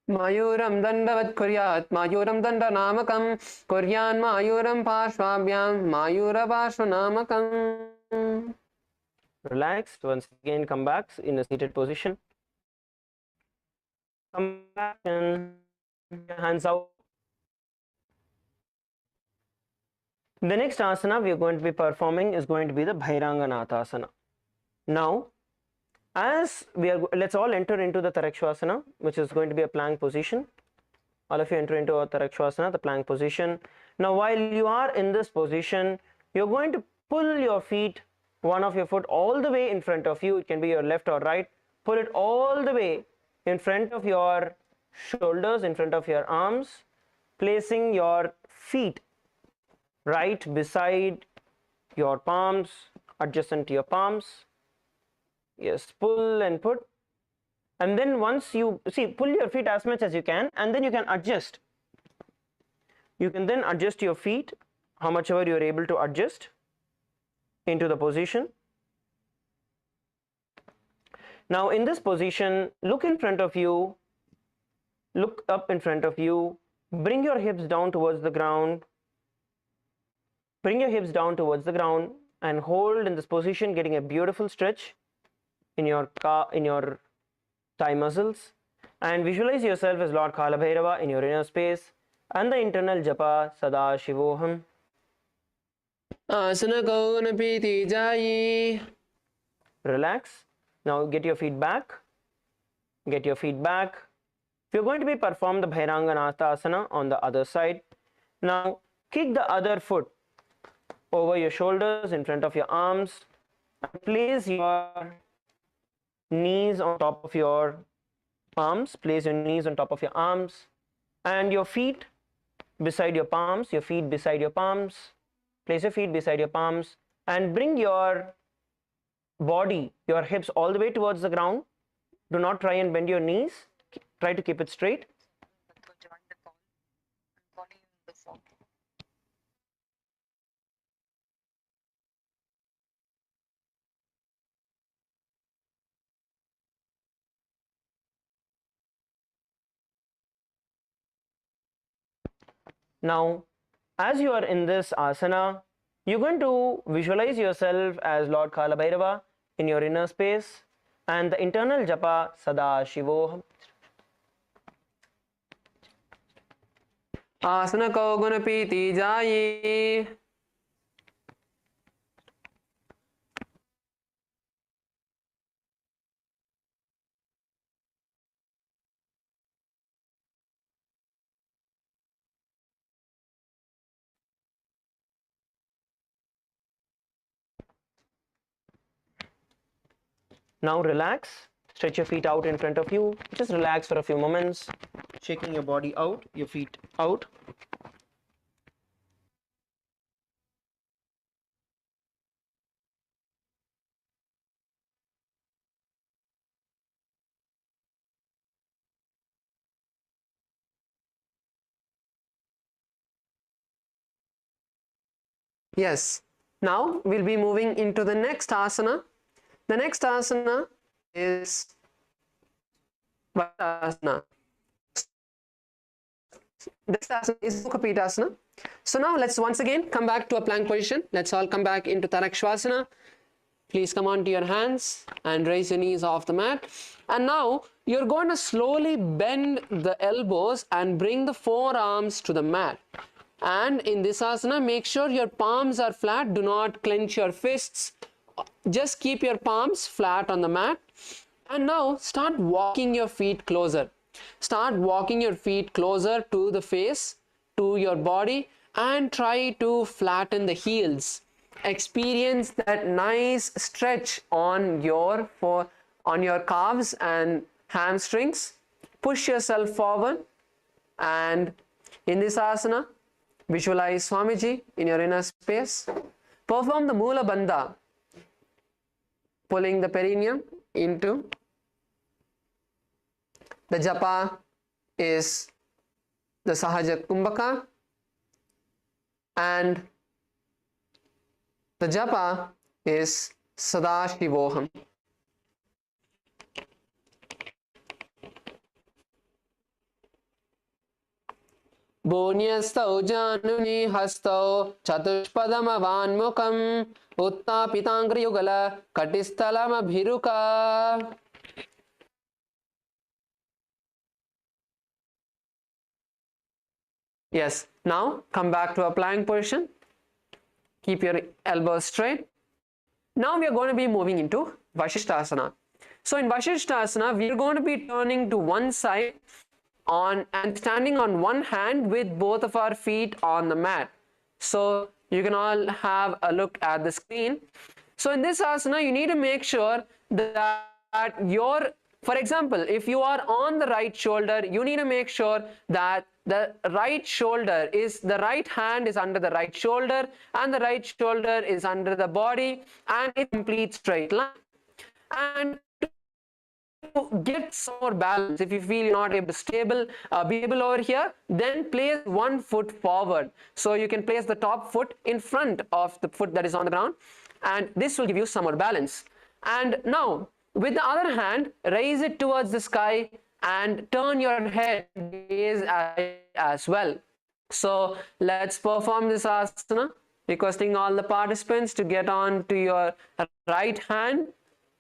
मयूरं दंडवत् कुर्यात् मायूरं दंडनामकं कुर्यान् मायूरं पार्श्वाभ्यां Mayur पार्श्वनामकं. Relax. Once again, come back in a seated position. Come back and hands out. The next asana we are going to be performing is going to be the Bhairanganathasana. Now, As we are, let's all enter into the Tarakshvasana, which is going to be a plank position. All of you enter into a Tarakshvasana, the plank position. Now while you are in this position, you're going to pull your feet, one of your foot all the way in front of you. It can be your left or right. Pull it all the way in front of your shoulders, in front of your arms, placing your feet right beside your palms, adjacent to your palms. Yes, pull and put. And then once you see, pull your feet as much as you can, and then you can adjust. You can then adjust your feet, how much ever you are able to adjust into the position. Now in this position, look in front of you, look up in front of you, bring your hips down towards the ground, bring your hips down towards the ground, and hold in this position, getting a beautiful stretch in your thigh muscles, and visualize yourself as Lord Kala Bhairava in your inner space, and the internal japa Sada Shivoham. Asana Kaugana Piti Jayi. Relax. Now get your feet back. Get your feet back. We're going to be perform the Bhairanganatha Asana on the other side. Now kick the other foot over your shoulders in front of your arms. Place your knees on top of your palms. Place your knees on top of your arms and your feet beside your palms. Your feet beside your palms. Place your feet beside your palms and bring your body, your hips all the way towards the ground. Do not try and bend your knees. Try to keep it straight. Now, as you are in this asana, you're going to visualize yourself as Lord Kala Bhairava in your inner space, and the internal japa Sada Shivoham. Asana Kaugana Piti Jayi. Now relax, stretch your feet out in front of you. Just relax for a few moments, shaking your body out, your feet out. Yes. Now we'll be moving into the next asana. The next asana is Vajrasana. This asana is Mukha. So now let's once again come back to a plank position. Let's all come back into Tarakshvasana. Please come onto your hands and raise your knees off the mat. And now you're going to slowly bend the elbows and bring the forearms to the mat. And in this asana, make sure your palms are flat. Do not clench your fists. Just keep your palms flat on the mat. And now start walking your feet closer. Start walking your feet closer to the face, to your body, and try to flatten the heels. Experience that nice stretch on your calves and hamstrings. Push yourself forward, and in this asana, visualize Swamiji in your inner space. Perform the Mula Bandha, pulling the perineum into. The japa is the Sahaja Kumbhaka, and the japa is Sada Shivoham. Bonyastau januni hastau chatushpadamavanmukam uttapitangri yugala katistalama bhiruka. Yes, now come back to a plank position. Keep your elbows straight. Now we are going to be moving into Vashishthasana. So in Vasishthasana, we are going to be turning to one side on and standing on one hand with both of our feet on the mat. So you can all have a look at the screen. So in this asana, you need to make sure that for example, if you are on the right shoulder, you need to make sure that the right hand is under the right shoulder and the right shoulder is under the body and it's complete straight line. And to get some more balance, if you feel you're not able to be able over here, then place one foot forward. So you can place the top foot in front of the foot that is on the ground, and this will give you some more balance. And now, with the other hand, raise it towards the sky and turn your head gaze as well. So let's perform this asana, requesting all the participants to get on to your right hand,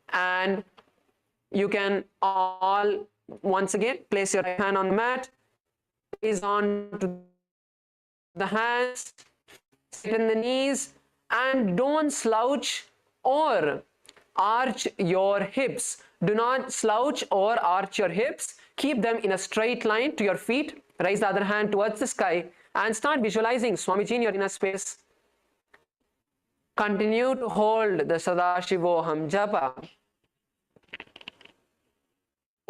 and you can all once again place your right hand on the mat, gaze on to the hands, sit in the knees, and don't slouch or arch your hips. Do not slouch or arch your hips. Keep them in a straight line to your feet. Raise the other hand towards the sky and start visualizing Swamiji in your inner space. Continue to hold the Sadashivoham japa.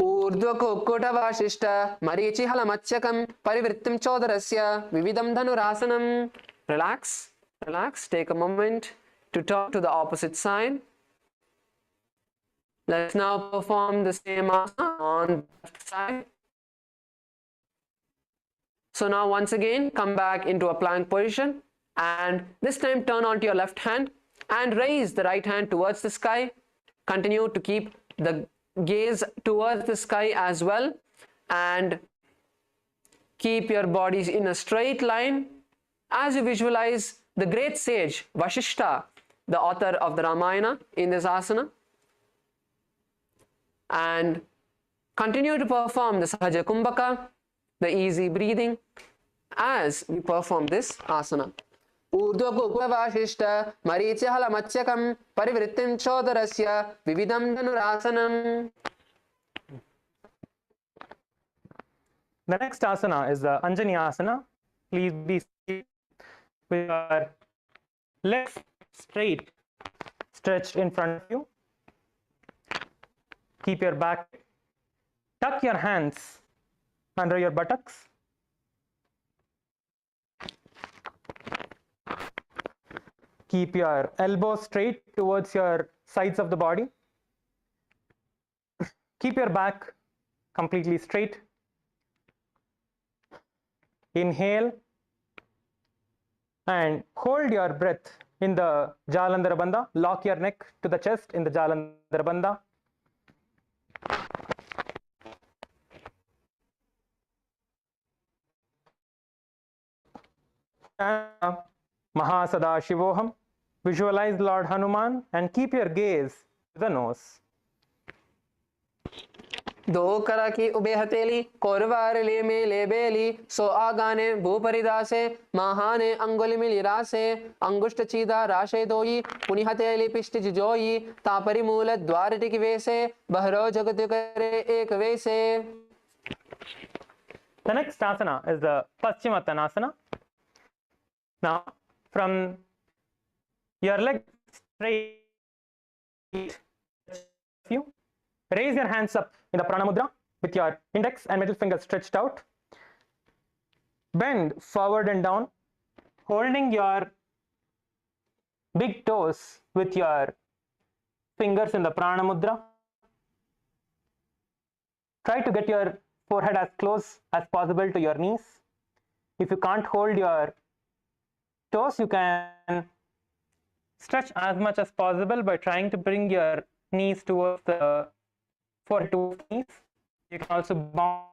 ऊर्ध्वकुक्कुटवासिष्ठ मरीचिहलमत्स्यकं परिवृत्तिं चोदरस्य विविधं धनुरासनं. Relax, take a moment to talk to the opposite side. Let's now perform the same asana on the left side. So now once again, come back into a plank position, and this time turn onto your left hand and raise the right hand towards the sky. Continue to keep the gaze towards the sky as well, and keep your bodies in a straight line as you visualize the great sage Vasishta, the author of the Ramayana, in this asana. And continue to perform the Sahaja Kumbhaka, the easy breathing, as we perform this asana. ऊर्ध्वकुक्कुटवासिष्ठ मरीचिहलमत्स्यकं परिवृत्तिं चोदरस्य विविधं धनुरासनम्. The next asana is the Anjani asana. Please be seated with your legs straight, stretched in front of you. Keep your back. Tuck your hands under your buttocks. Keep your elbows straight towards your sides of the body. Keep your back completely straight. Inhale and hold your breath in the Jalandhara Bandha. Lock your neck to the chest in the Jalandhara Bandha. Mahasadashivoham. Visualize Lord Hanuman and keep your gaze to the nose. दो करा की ube हथेली कोरवार ले में ले बेली सो आगाने भूपरिदासे महाने अंगुल मिली रासे अंगुष्ट चीदा राशे दोई पुनि हथेली पिष्ट जोई तापरि मूल द्वार टिक वेसे बहरो जगत करे एक वेसे. The next asana is the Paschimottanasana. Now, from your leg straight, raise your hands up in the Prana Mudra with your index and middle finger stretched out. Bend forward and down, holding your big toes with your fingers in the Prana Mudra. Try to get your forehead as close as possible to your knees. If you can't hold your toes, you can stretch as much as possible by trying to bring your knees towards the forehead towards the knees. You can also bounce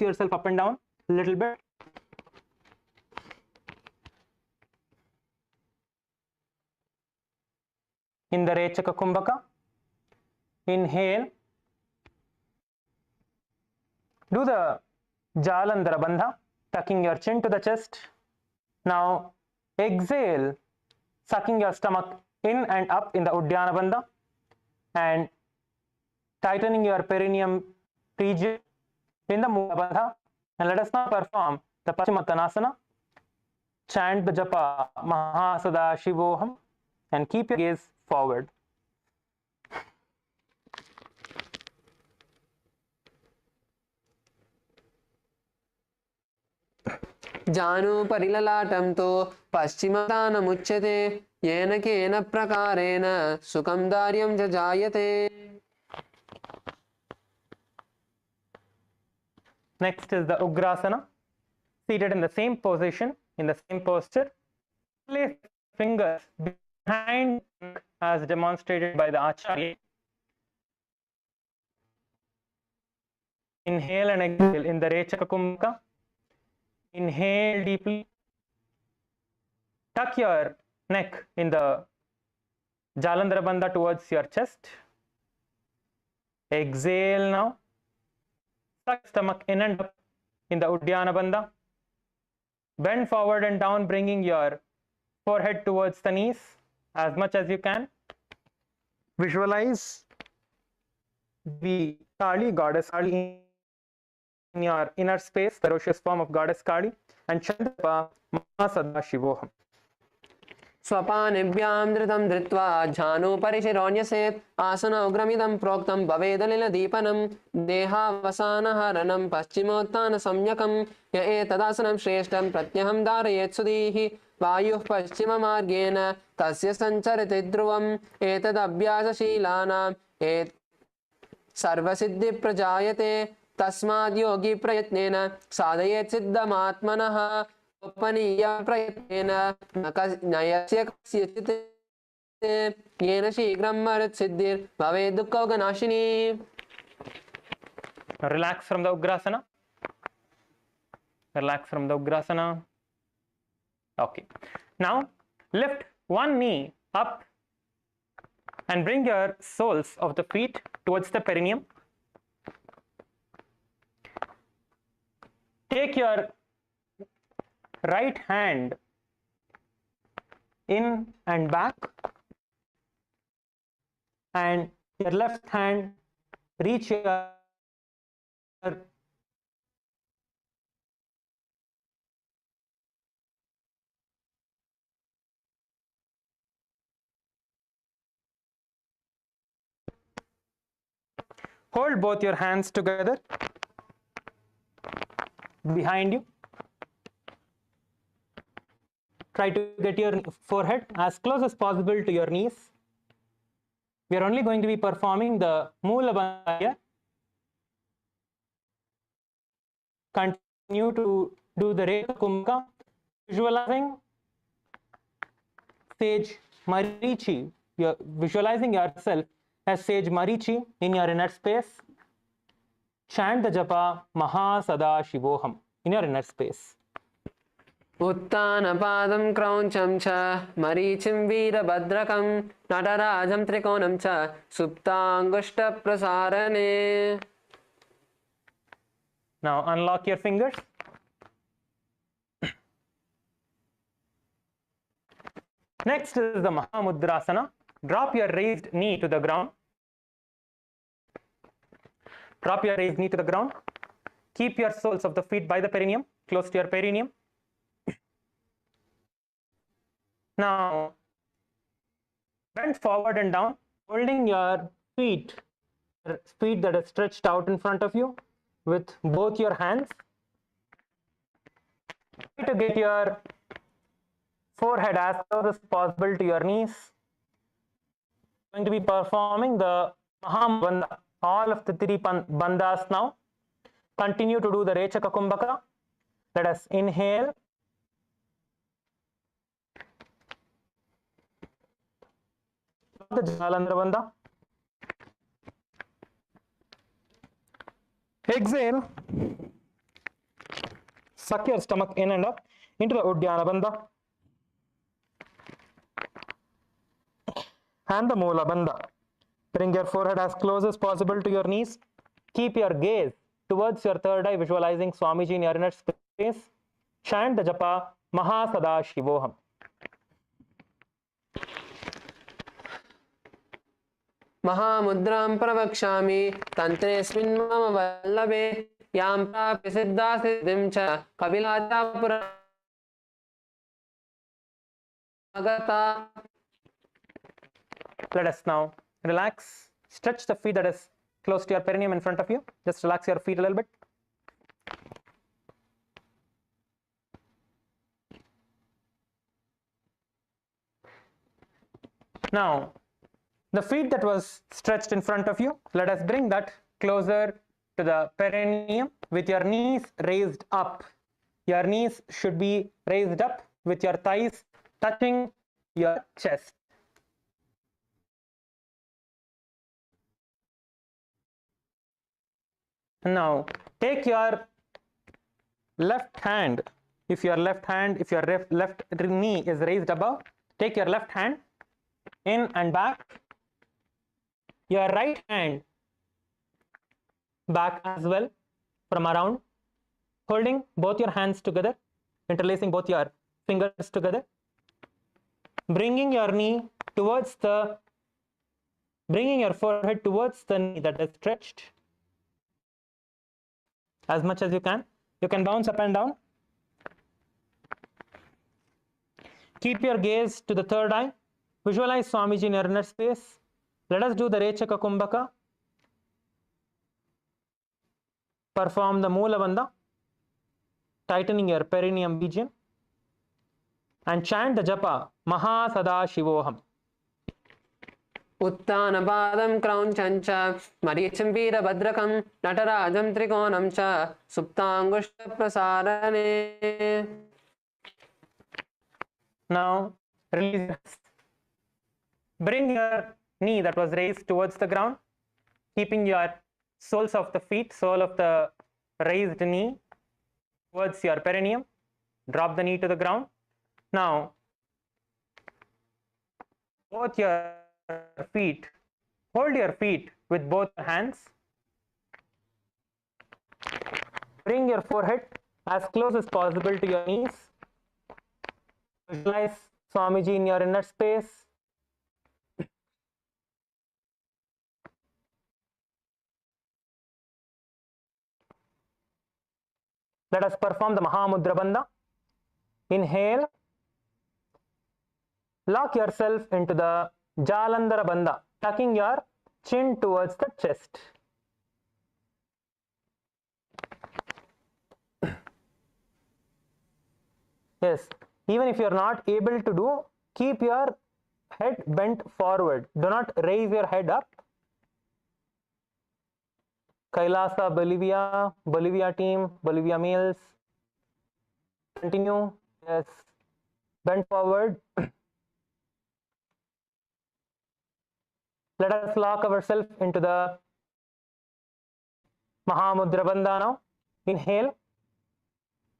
yourself up and down a little bit. In the Rechaka Kumbhaka, inhale, do the Jalandhara Bandha, tucking your chin to the chest. Now exhale, sucking your stomach in and up in the Uddiyana Bandha and tightening your perineum region in the Mula Bandha. And let us now perform the Paschimottanasana. Chant the japa Mahasada Shivoham and keep your gaze forward. जानु परिललाटं तो पश्चिमदानमुच्यते येन केन प्रकारेण सुखं दार्यं च जायते. Next is the Ugrasana. Seated in the same position, in the same posture. Place fingers behind as demonstrated by the Acharya. Inhale and exhale in the Rechaka Kumbhaka. Inhale deeply. Tuck your neck in the Jalandhara Bandha towards your chest. Exhale now. Suck stomach in and up in the Uddiyana Bandha. Bend forward and down, bringing your forehead towards the knees as much as you can. Visualize the Kali, Goddess Kali, in your inner space, ferocious form of Goddess Kali, and Chandra Mahasada Shivoham. स्वपानिभ्यां धृतं धृत्वा झानूपरिशिरोऽन्यसेत् आसन उग्रमिदं प्रोक्तं भवेदलिलदीपनं देहावसानहरणं पश्चिमोत्थानसंज्ञकं य एतदासनं श्रेष्ठं प्रत्यहं धारयेत् सुधीः वायुः पश्चिममार्गेण तस्य सञ्चरति ध्रुवम् एतदभ्यासशीलानां सर्वसिद्धिप्रजायते तस्माद् योगी प्रयत्नेन साधयेत् सिद्धमात्मनः उपनीय प्रयत्नेन नयस्य कस्यचित् येन शीघ्रं मरुत्सिद्धिर् भवेत् दुःखौघनाशिनी. Relax from the Ugrasana. Relax from the Ugrasana. Okay. Now lift one knee up and bring your soles of the feet towards the perineum. Take your right hand in and back, and your left hand reach your hold both your hands together behind you. Try to get your forehead as close as possible to your knees. We are only going to be performing the Mula Bandha. Continue to do the Rekha Kumbhaka, visualizing sage Marichi. You're visualizing yourself as sage Marichi in your inner space. Chant the japa Mahasada Shivoham in your inner space. उत्तानपादं क्रौञ्चं च मरीचिं वीरभद्रकं नटराजं त्रिकोणं च सुप्ताङ्गुष्ठप्रसारणे. Now unlock your fingers. Next is the Mahamudrasana. Drop your raised knee to the ground. Drop your raised knee to the ground. Keep your soles of the feet by the perineum, close to your perineum. Now, bend forward and down, holding your feet that are stretched out in front of you with both your hands. Try to get your forehead as close as possible to your knees. Going to be performing the Mahamabandha, all of the three bandhas now. Continue to do the Rechaka Kumbhaka. Let us inhale. The Jalandhara Bandha. Exhale. Suck your stomach in and up into the Uddiyana Bandha and the Mula Bandha. Bring your forehead as close as possible to your knees. Keep your gaze towards your third eye, visualizing Swamiji in your inner space. Chant the japa Mahasada Shivoham. महामुद्रां प्रवक्ष्यामि तन्त्रेऽस्मिन् मम वल्लभे यां प्राप्य सिद्धा सिद्धिं च कपिलाचापुरागता. Let us now relax. Stretch the feet that is close to your perineum in front of you. Just relax your feet a little bit. Now, the feet that was stretched in front of you, let us bring that closer to the perineum with your knees raised up. Your knees should be raised up with your thighs touching your chest. Now, take your left hand, if your left knee is raised above, take your left hand in and back, your right hand back as well from around, holding both your hands together, interlacing both your fingers together, bringing your forehead towards the knee that is stretched as much as you can. You can bounce up and down. Keep your gaze to the third eye. Visualize Swamiji in your inner space. Let us do the Rechaka Kumbhaka. Perform the Moola Bandha, tightening your perineum region, and chant the japa Maha Sada Shivoham. उत्तानपादं क्रौञ्चं च मरीचिं वीरभद्रकं नटराजं त्रिकोणं च सुप्ताङ्गुष्ठप्रसारणे. Now release. Bring your knee that was raised towards the ground, keeping your soles of the feet, sole of the raised knee towards your perineum. Drop the knee to the ground. Now, both your feet, hold your feet with both hands. Bring your forehead as close as possible to your knees. Visualize Swamiji in your inner space. Let us perform the Mahamudra Bandha. Inhale. Lock yourself into the Jalandhara Bandha, tucking your chin towards the chest. Yes, even if you are not able to do, keep your head bent forward. Do not raise your head up. Kailasa, Bolivia team, Bolivia males. Continue. Yes, bend forward. Let us lock ourselves into the Mahamudra Bandha now. Inhale.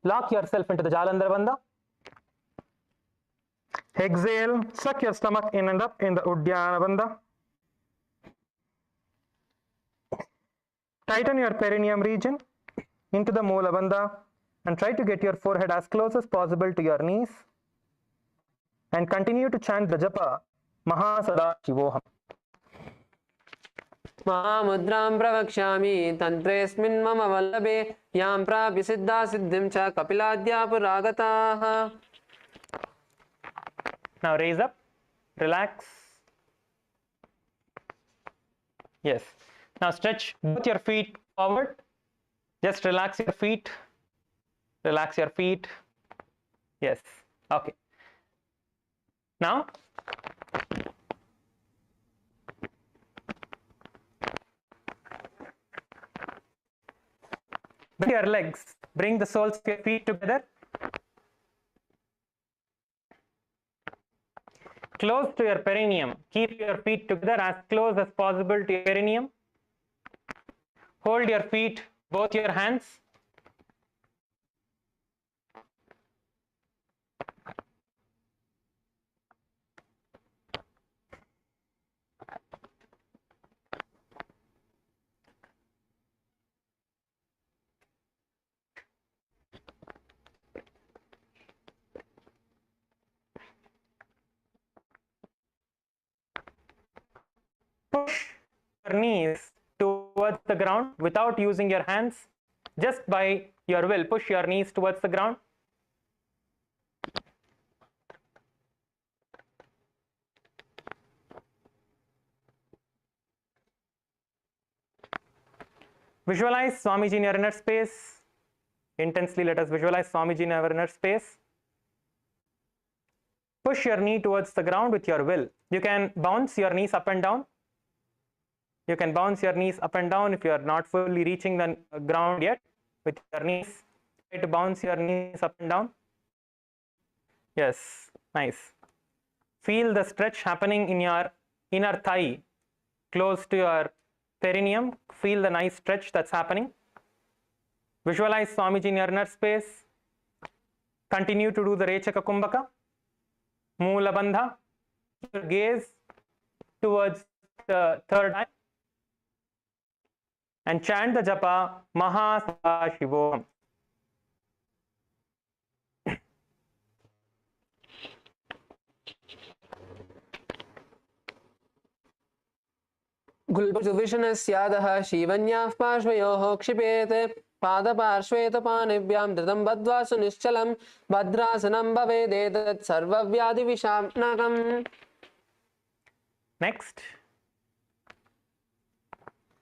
Lock yourself into the Jalandhara Bandha. Exhale. Suck your stomach in and up in the Uddiyana Bandha. Tighten your perineum region into the Moola Bandha and try to get your forehead as close as possible to your knees. And continue to chant the japa Maha Sada Shivoham. महामुद्रां प्रवक्ष्यामि तन्त्रेऽस्मिन् मम वल्लभे यां प्राप्य सिद्धा सिद्धिं च कपिलाद्यापुरागताः. Now raise up, relax. Yes. Now stretch both your feet forward. Just relax your feet. Relax your feet. Yes. Okay. Now bend your legs. Bring the soles of your feet together. Close to your perineum. Keep your feet together as close as possible to your perineum. Hold your feet, both your hands. Push knees towards the ground without using your hands. Just by your will, push your knees towards the ground. Visualize Swamiji in your inner space. Intensely, let us visualize Swamiji in our inner space. Push your knee towards the ground with your will. You can bounce your knees up and down. You can bounce your knees up and down if you are not fully reaching the ground yet. With your knees, try to bounce your knees up and down. Yes, nice. Feel the stretch happening in your inner thigh, close to your perineum. Feel the nice stretch that's happening. Visualize Swamiji in your inner space. Continue to do the Rechaka Kumbhaka. Moola Bandha. Your gaze towards the third eye. And chant the japa Shivoham. गुल्बुविषणस्यादः शीवन्याः पार्श्वयोः क्षिपेत् पादपार्श्वे पाणिभ्यां धृतं बद्ध्वा सुनिश्चलं भद्रासनं भवेदेतत् सर्वव्याधिविषाणकम्. Next,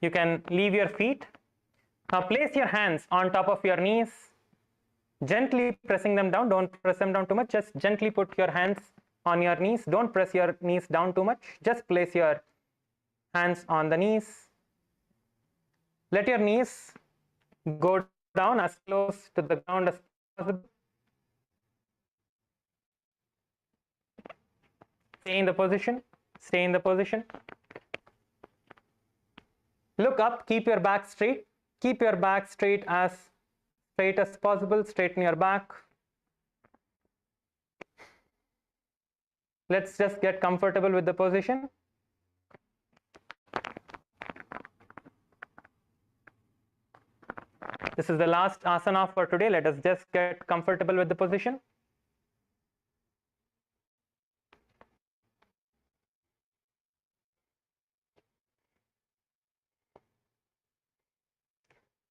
you can leave your feet. Now place your hands on top of your knees, gently pressing them down. Don't press them down too much. Just gently put your hands on your knees. Don't press your knees down too much. Just place your hands on the knees. Let your knees go down as close to the ground as possible. Stay in the position. Stay in the position. Look up. Keep your back straight. Keep your back straight as possible. Straighten your back. Let's just get comfortable with the position. This is the last asana for today. Let us just get comfortable with the position.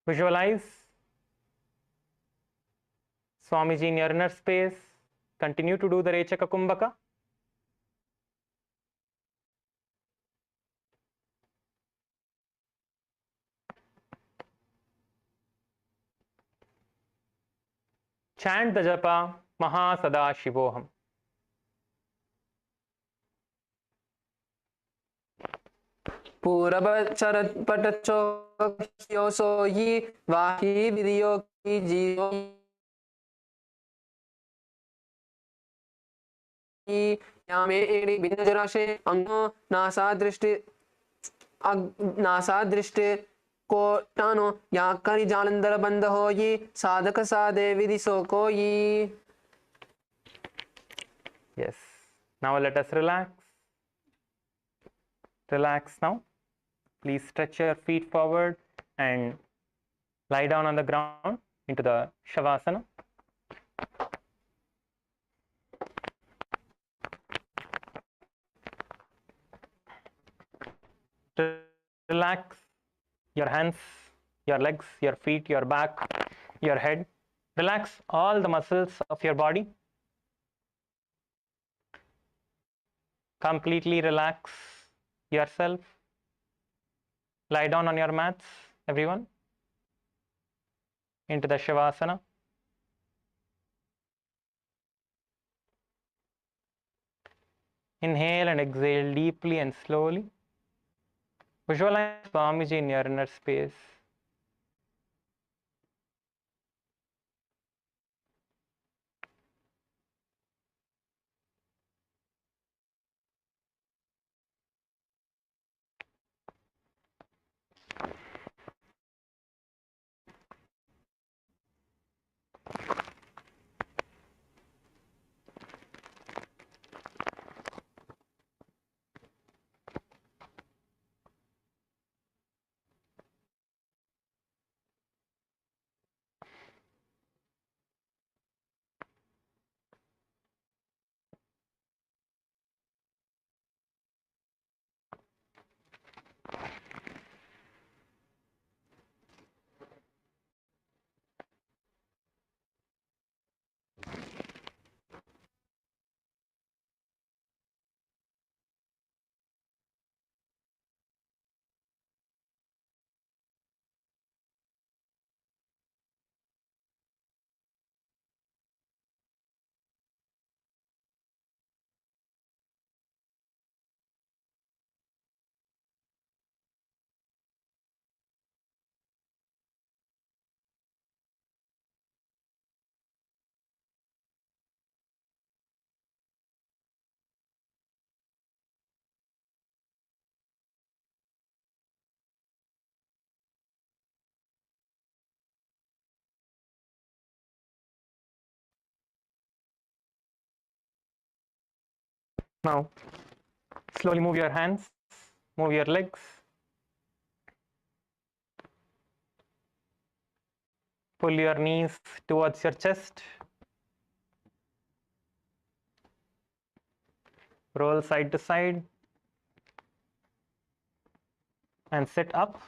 Visualize Swamiji in your inner space. Continue to do the Rechaka Kumbhaka. Chant the japa Shivoham. पूरबचरपटचोह्योऽसो हि वाहि विधियो कि जीवो यामे एडि भिन्नजराशे अंगो नासादृष्टि कोटानो या करि जालंधर बंद हो ये साधक साधे विधि सो को ये. Yes. Now let us relax. Relax now. Please stretch your feet forward and lie down on the ground into the Shavasana. Relax your hands, your legs, your feet, your back, your head. Relax all the muscles of your body. Completely relax yourself. Lie down on your mats, everyone, into the Shavasana. Inhale and exhale deeply and slowly. Visualize Swamiji in your inner space. Now, slowly move your hands, move your legs. Pull your knees towards your chest. Roll side to side. And sit up.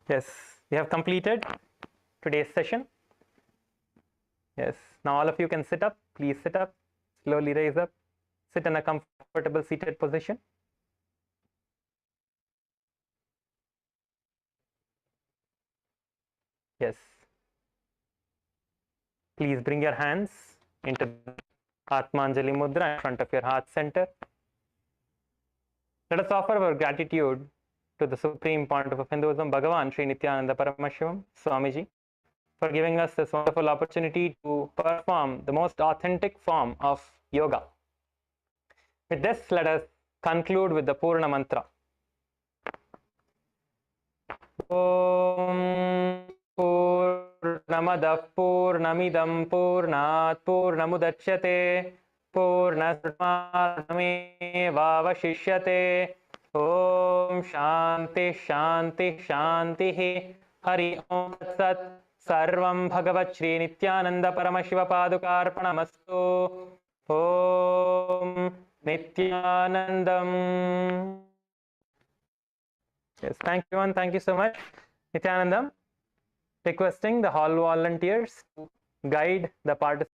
Yes, we have completed today's session. Yes, now all of you can sit up. Please sit up. Slowly raise up. Sit in a comfortable seated position. Yes. Please bring your hands into Atmanjali Mudra in front of your heart center. Let us offer our gratitude to the Supreme Pontiff of Hinduism, Bhagavan Sri Nithyananda Paramashivoham Swamiji, for giving us this wonderful opportunity to perform the most authentic form of yoga. With this, let us conclude with the Purna Mantra. Om Purnamadah Purnamidam Purnat Purnamudachyate Purnasmarmevavashishyate. Om Shanti Shanti Shanti. Hari Om Tat Sat. Sarvam Bhagavat Shri Nithyananda Paramashiva Padukarpanamastu. Om Nithyanandam. Yes, thank you everyone. Thank you so much. Nithyanandam, requesting the hall volunteers to guide the participants.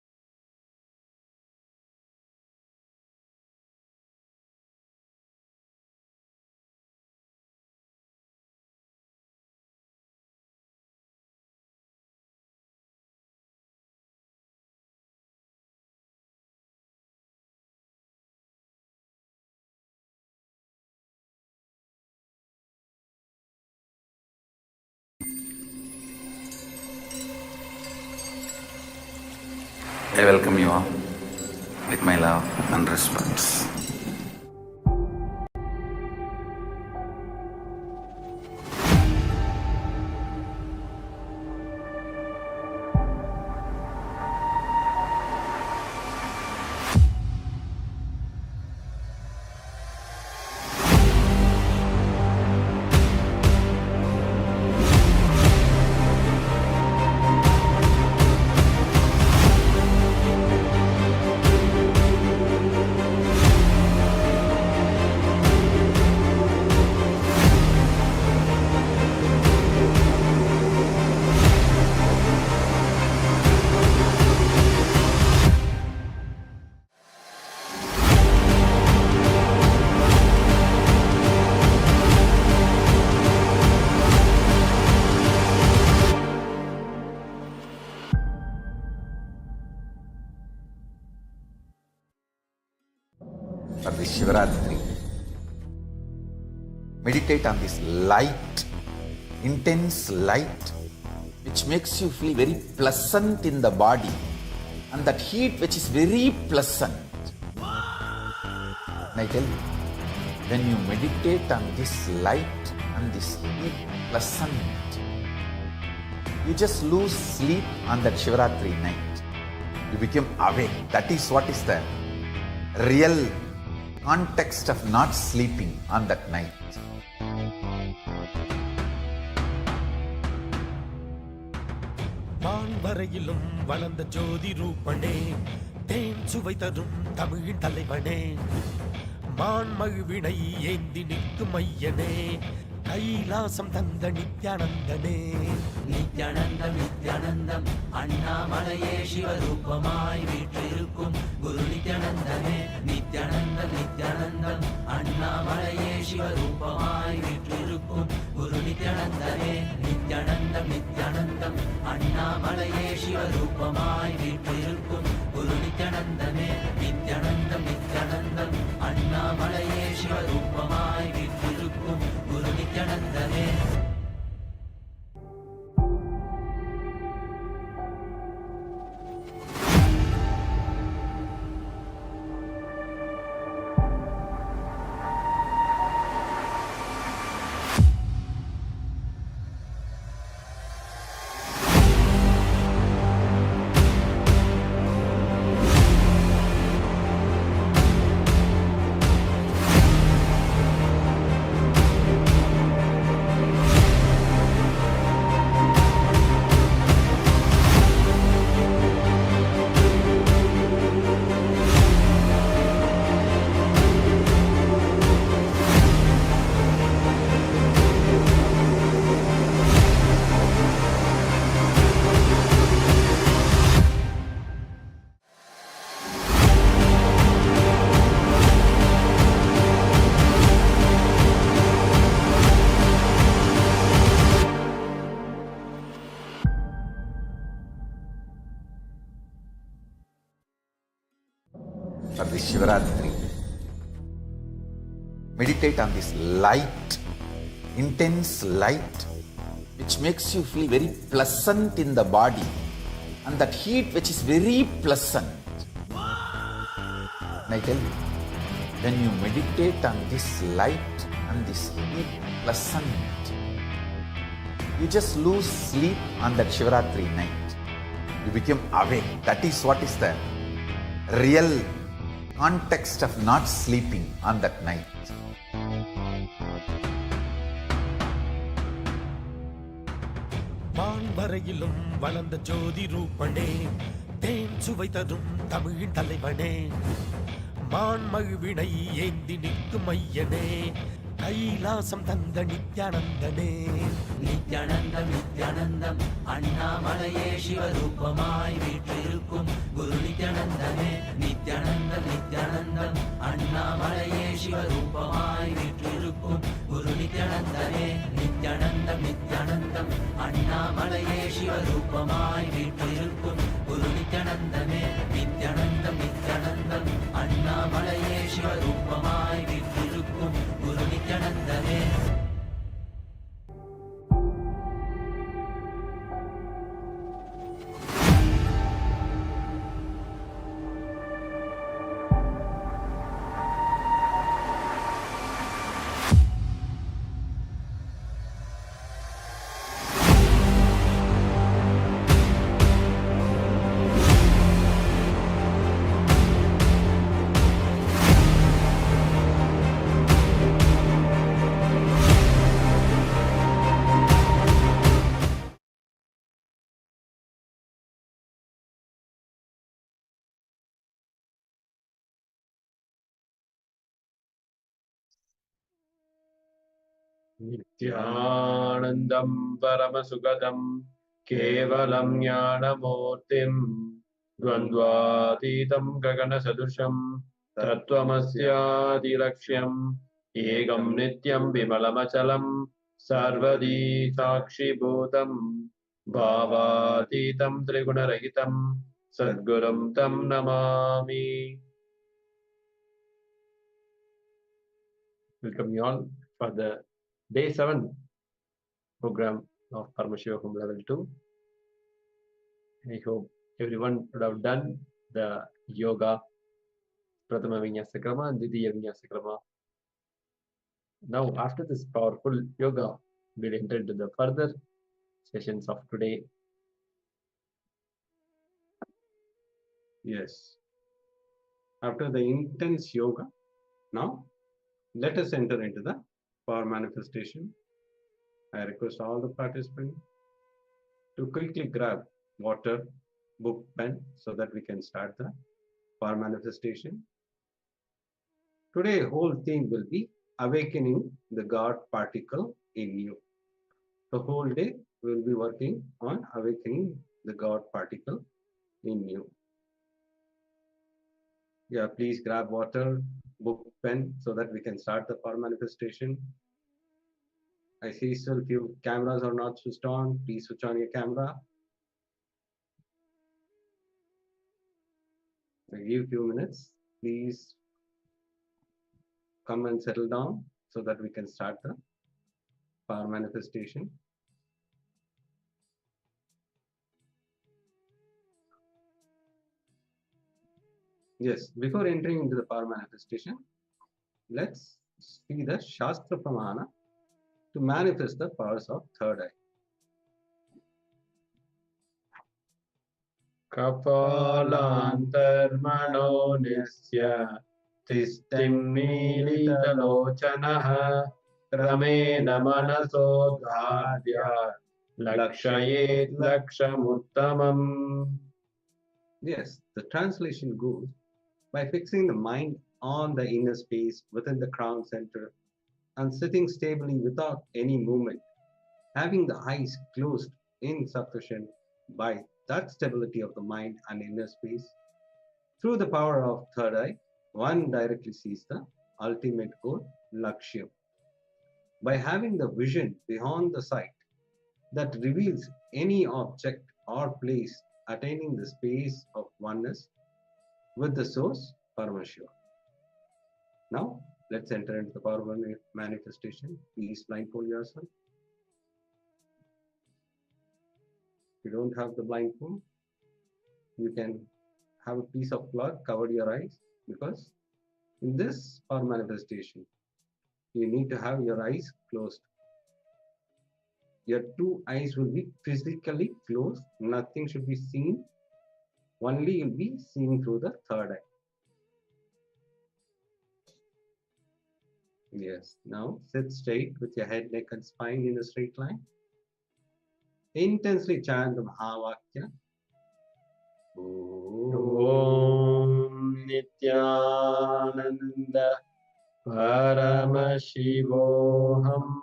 I welcome you all with my love and respect. For this Shivaratri, meditate on this light, intense light, which makes you feel very pleasant in the body, and that heat which is very pleasant. And I tell you, when you meditate on this light and this heat pleasant, you just lose sleep on that Shivaratri night. You become awake. That is what is the real context of not sleeping on that night. வான்வரையிலும் வளர்ந்த ஜோதி ரூபனே, தேன் சுவை தரும் தமிழின் தலைவனே, மான்மகிழ்வினை ஏந்தி நிற்கும் ஐயனே, கைலாசம் தந்த நித்யானந்தனே. நித்யானந்தம் நித்யானந்தம் அண்ணாமலையே சிவரூபமாய் வீற்றிருக்கும் குரு நித்யானந்தனே. நித்யானந்தம் நித்யானந்தம் அண்ணாமலையே சிவரூபமாய் வீற்றிருக்கும் குரு நித்யானந்தனே. நித்யானந்தம் நித்யானந்தம் அண்ணாமலையே சிவரூபமாய் வீற்றிருக்கும் குரு நித்யானந்தனே. நித்யானந்தம் நித்யானந்தம் அண்ணாமலையே சிவரூபமாய் வீற்றிருக்கும் குரு நித்யானந்தனே. meditate on this light, intense light, which makes you feel very pleasant in the body, and that heat which is very pleasant. And I tell you, when you meditate on this light and this heat pleasant, you just lose sleep on that Shivaratri night. You become awake. That is what is the real context of not sleeping on that night. வான்வரையிலும் வளர்ந்த ஜோதி ரூபனே, தேன் சுவை தரும் தமிழின் தலைவனே, மான்மழுவினை ஏந்தி நிற்கும் ஐயனே, கைலாசம் தந்த நித்யானந்தனே. நித்யானந்தம் நித்யானந்தம் அண்ணாமலையே சிவரூபமாய் வீற்றிருக்கும் குரு நித்யானந்தமே. நித்யானந்தம் நித்யானந்தம் அண்ணாமலையே சிவரூபமாய் வீற்றிருக்கும் குரு நித்யானந்தமே. நித்யானந்தம் நித்யானந்தம் அண்ணாமலையே சிவரூபமாய் வீற்றிருக்கும் குரு நித்யானந்தமே. நித்யானந்தம் நித்யானந்தம் அண்ணாமலையே சிவரூபமாய் வீற்றிருக்கும் குரு நித்யானந்தமே. नित्यानन्दं परमसुखदं केवलं ज्ञानमूर्तिं द्वन्द्वातीतं गगनसदृशं तत्त्वमस्यादिलक्ष्यम् एकं नित्यं विमलमचलं सर्वदी साक्षिभूतं भावातीतं त्रिगुणरहितं सद्गुरुं तं Namami. Welcome you all for the Day 7 program of Paramashivoham Level 2. I hope everyone would have done the yoga, Prathama Vinyasa Krama and Ditiya Vinyasa Krama. Now, after this powerful yoga, we'll enter into the further sessions of today. Yes. After the intense yoga, now let us enter into the power manifestation. I request all the participants to quickly grab water, book, pen so that we can start the power manifestation. Today, whole theme will be awakening the God particle in you. The whole day we will be working on awakening the God particle in you. Yeah, please grab water, book, pen so that we can start the power manifestation. I see still few cameras are not switched on. Please switch on your camera. I give few minutes. Please come and settle down so that we can start the power manifestation. Yes, before entering into the power manifestation, let's see the Shastra Pramana to manifest the powers of third eye. Kapalantarmano nisya tistim militalochanaha ramena manaso dhadya lakshayet lakshamuttamam. Yes, the translation goes, by fixing the mind on the inner space within the crown center and sitting stably without any movement, having the eyes closed in sufficient by that stability of the mind and inner space, through the power of third eye, one directly sees the ultimate goal, Lakshya. By having the vision beyond the sight that reveals any object or place attaining the space of oneness with the source, Paramashiva. Now, Let's enter into the power of manifestation. Please blindfold yourself. If you don't have the blindfold, you can have a piece of cloth cover your eyes, because in this power manifestation, you need to have your eyes closed. Your two eyes will be physically closed. Nothing should be seen. Only you'll be seeing through the third eye. Yes. Now sit straight with your head, neck, and spine in a straight line. Intensely chant the Mahavakya. Om Nithyananda Paramashivoham.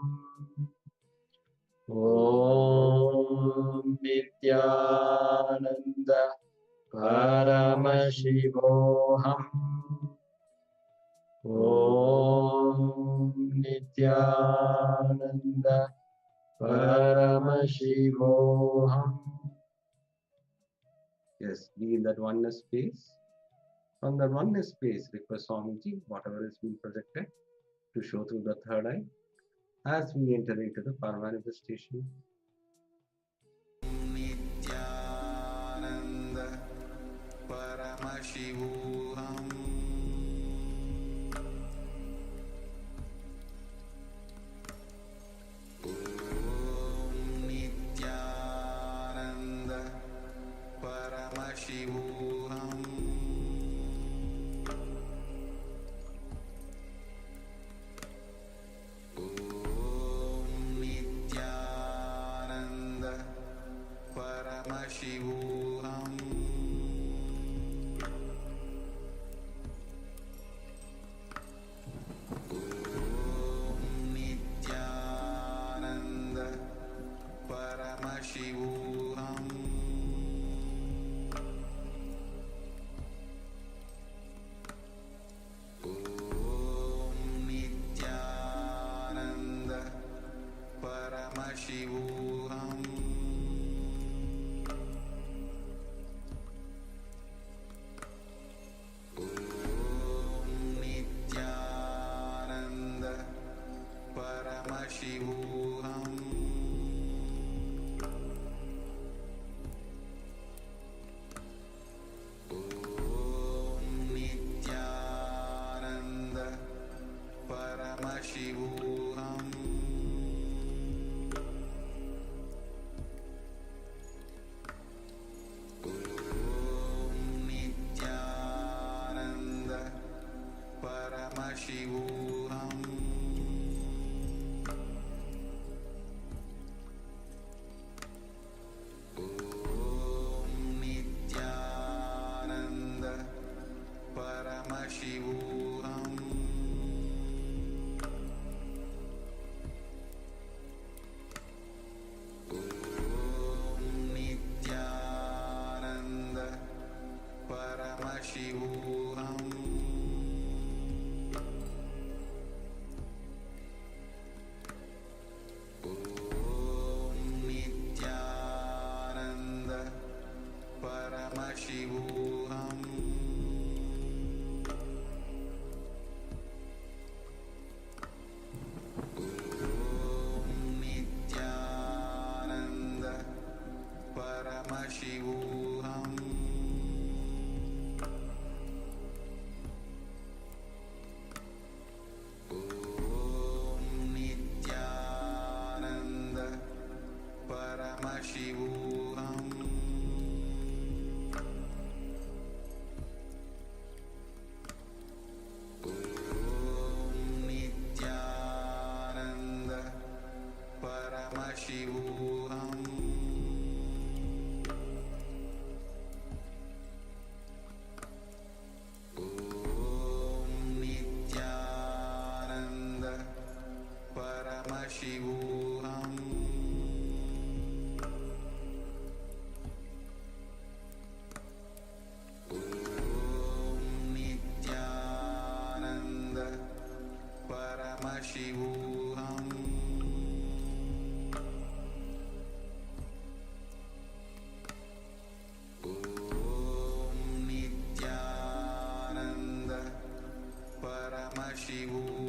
Om Nithyananda Paramashivoham. Om Nithyananda Paramashivoham. Yes, be in that oneness space. From that oneness space, request Swamiji, whatever is being projected, to show through the third eye as we enter into the power manifestation. Nithyananda Paramashivoham. Nithyananda Paramashivoham. Nithyananda Paramashivoham. Nithyananda Paramashivoham. Nithyananda Paramashivoham. Nithyananda Paramashivoham. Nithyananda Paramashivoham. Nithyananda Paramashivoham. Nithyananda Paramashivoham. Nithyananda Paramashivoham. Nithyananda Paramashivoham. Nithyananda Paramashivoham. Nithyananda Paramashivoham. Nithyananda Paramashivoham. Nithyananda Paramashivoham. Nithyananda Paramashivoham. Nithyananda Paramashivoham.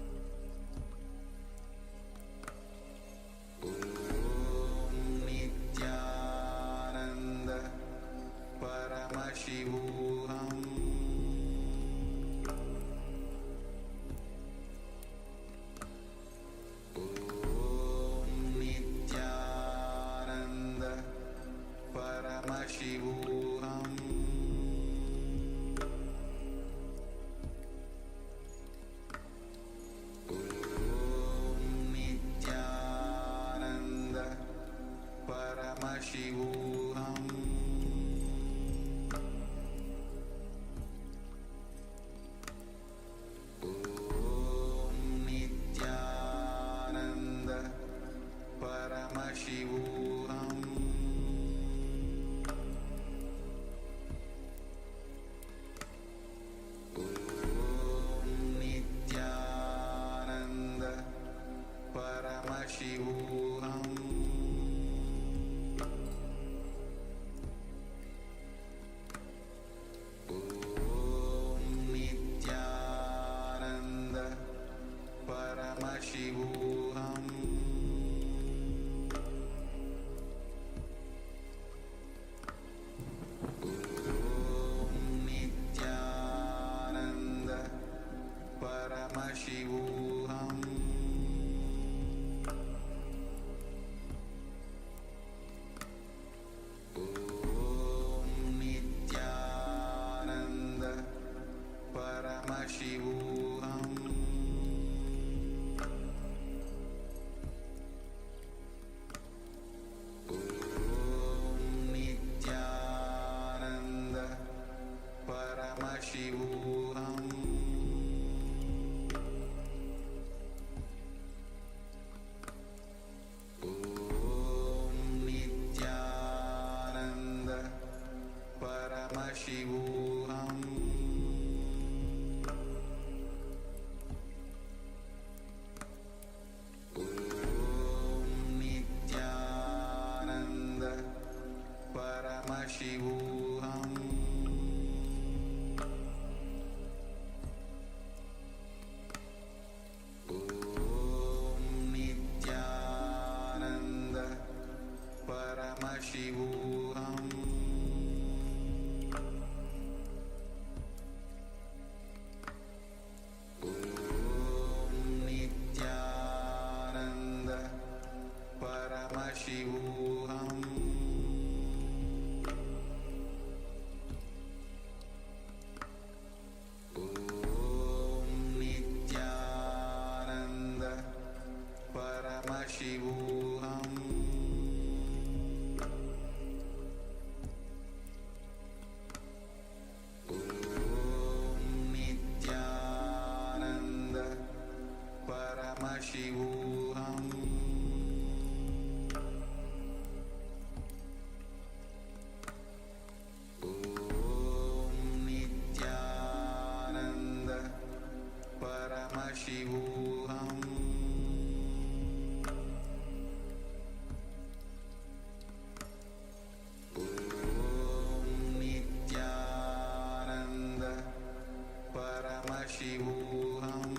Paramashivoham Om Nithyananda Paramashivoham Om Nithyananda Paramashivoham Om Nithyananda Paramashivoham Om Nithyananda Paramashivoham Om Nithyananda Paramashivoham Om Nithyananda Paramashivoham Om Nithyananda Paramashivoham Om Nithyananda Paramashivoham Om Nithyananda Paramashivoham Om Nithyananda Paramashivoham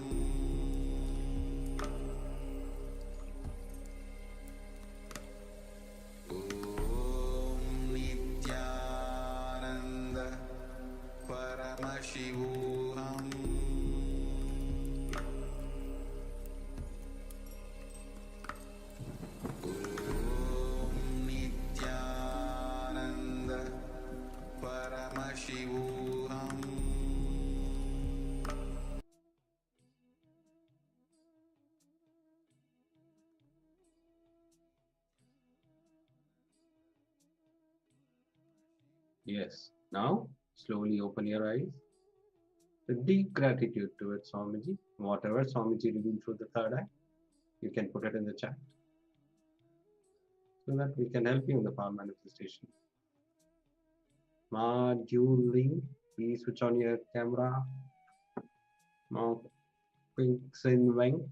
Om Nithyananda Paramashivoham Om Nithyananda Paramashivoham Yes. Now, slowly open your eyes with deep gratitude towards Swamiji. Whatever Swamiji revealed through the third eye, you can put it in the chat so that we can help you in the power manifestation. Ma Julie, please switch on your camera. Ma Pink Sin Weng,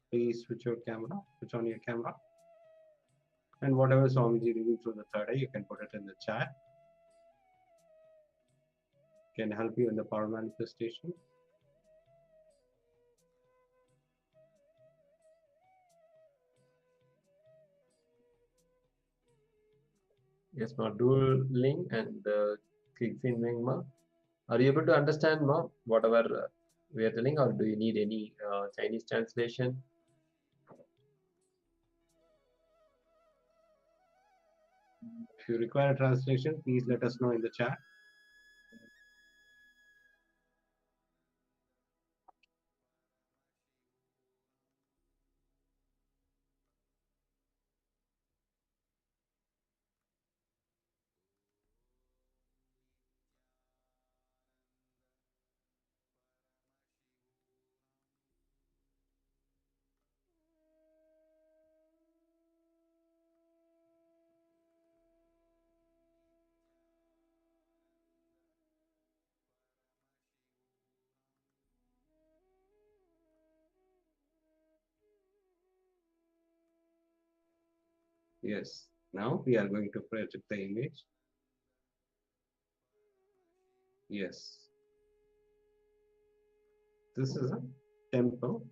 please switch on your camera. And whatever Swamiji revealed through the third eye, you can put it in the chat. Can help you in the power manifestation. Yes, ma. Dual Ling and Kixin Wing, ma. Are you able to understand, ma, whatever we are telling, or do you need any Chinese translation? If you require a translation, please let us know in the chat. Yes. Now we are going to project the image. Yes. This is a temple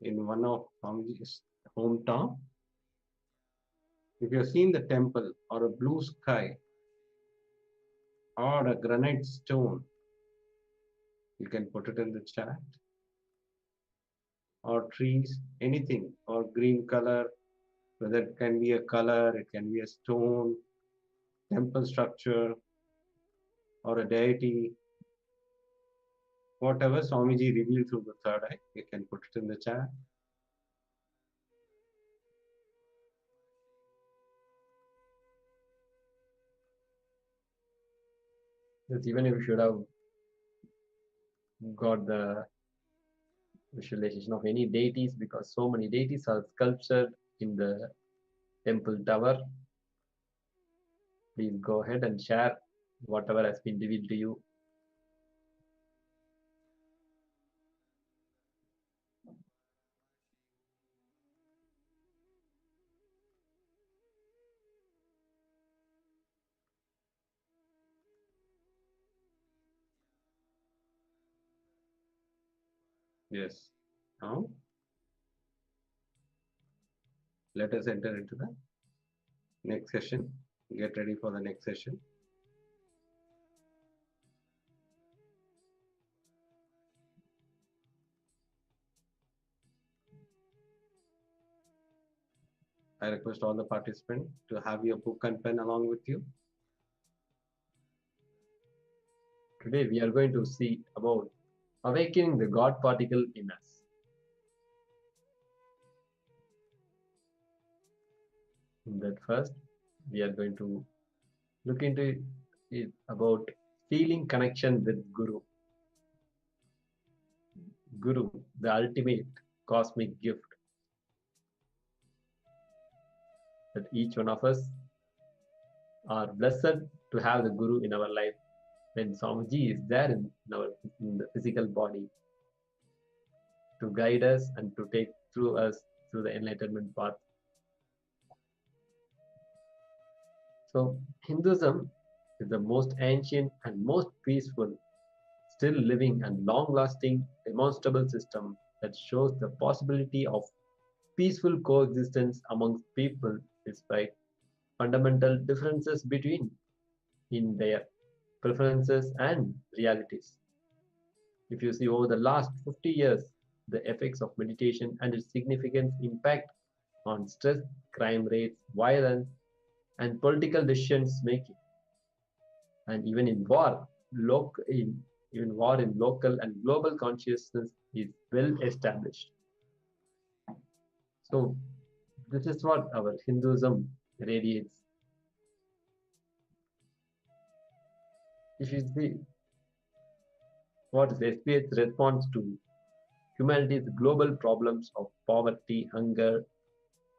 in one of Swamiji's hometown. If you have seen the temple or a blue sky or a granite stone, you can put it in the chat. or trees, anything, or green color, whether it can be a color, it can be a stone, temple structure, or a deity, whatever Swamiji revealed through the third eye, you can put it in the chat. Because even if you should have got the visualization of any deities, because so many deities are sculptured in the temple tower, please go ahead and share whatever has been revealed to you. Yes. Now, let us enter into the next session. Get ready for the next session. I request all the participants to have your book and pen along with you. Today we are going to see about awakening the God particle in us. In that first, we are going to look into it about feeling connection with Guru. Guru, the ultimate cosmic gift that each one of us are blessed to have the Guru in our life when Swamiji is there in the physical body to guide us and to take through us through the enlightenment path. So Hinduism is the most ancient and most peaceful, still living and long-lasting demonstrable system that shows the possibility of peaceful coexistence amongst people despite fundamental differences in their preferences and realities. If you see over the last 50 years, the effects of meditation and its significant impact on stress, crime rates, violence, and political decisions making, and even in war, even war in local and global consciousness is well established. So this is what our Hinduism radiates. If you see what is SPH's response to humanity's global problems of poverty, hunger,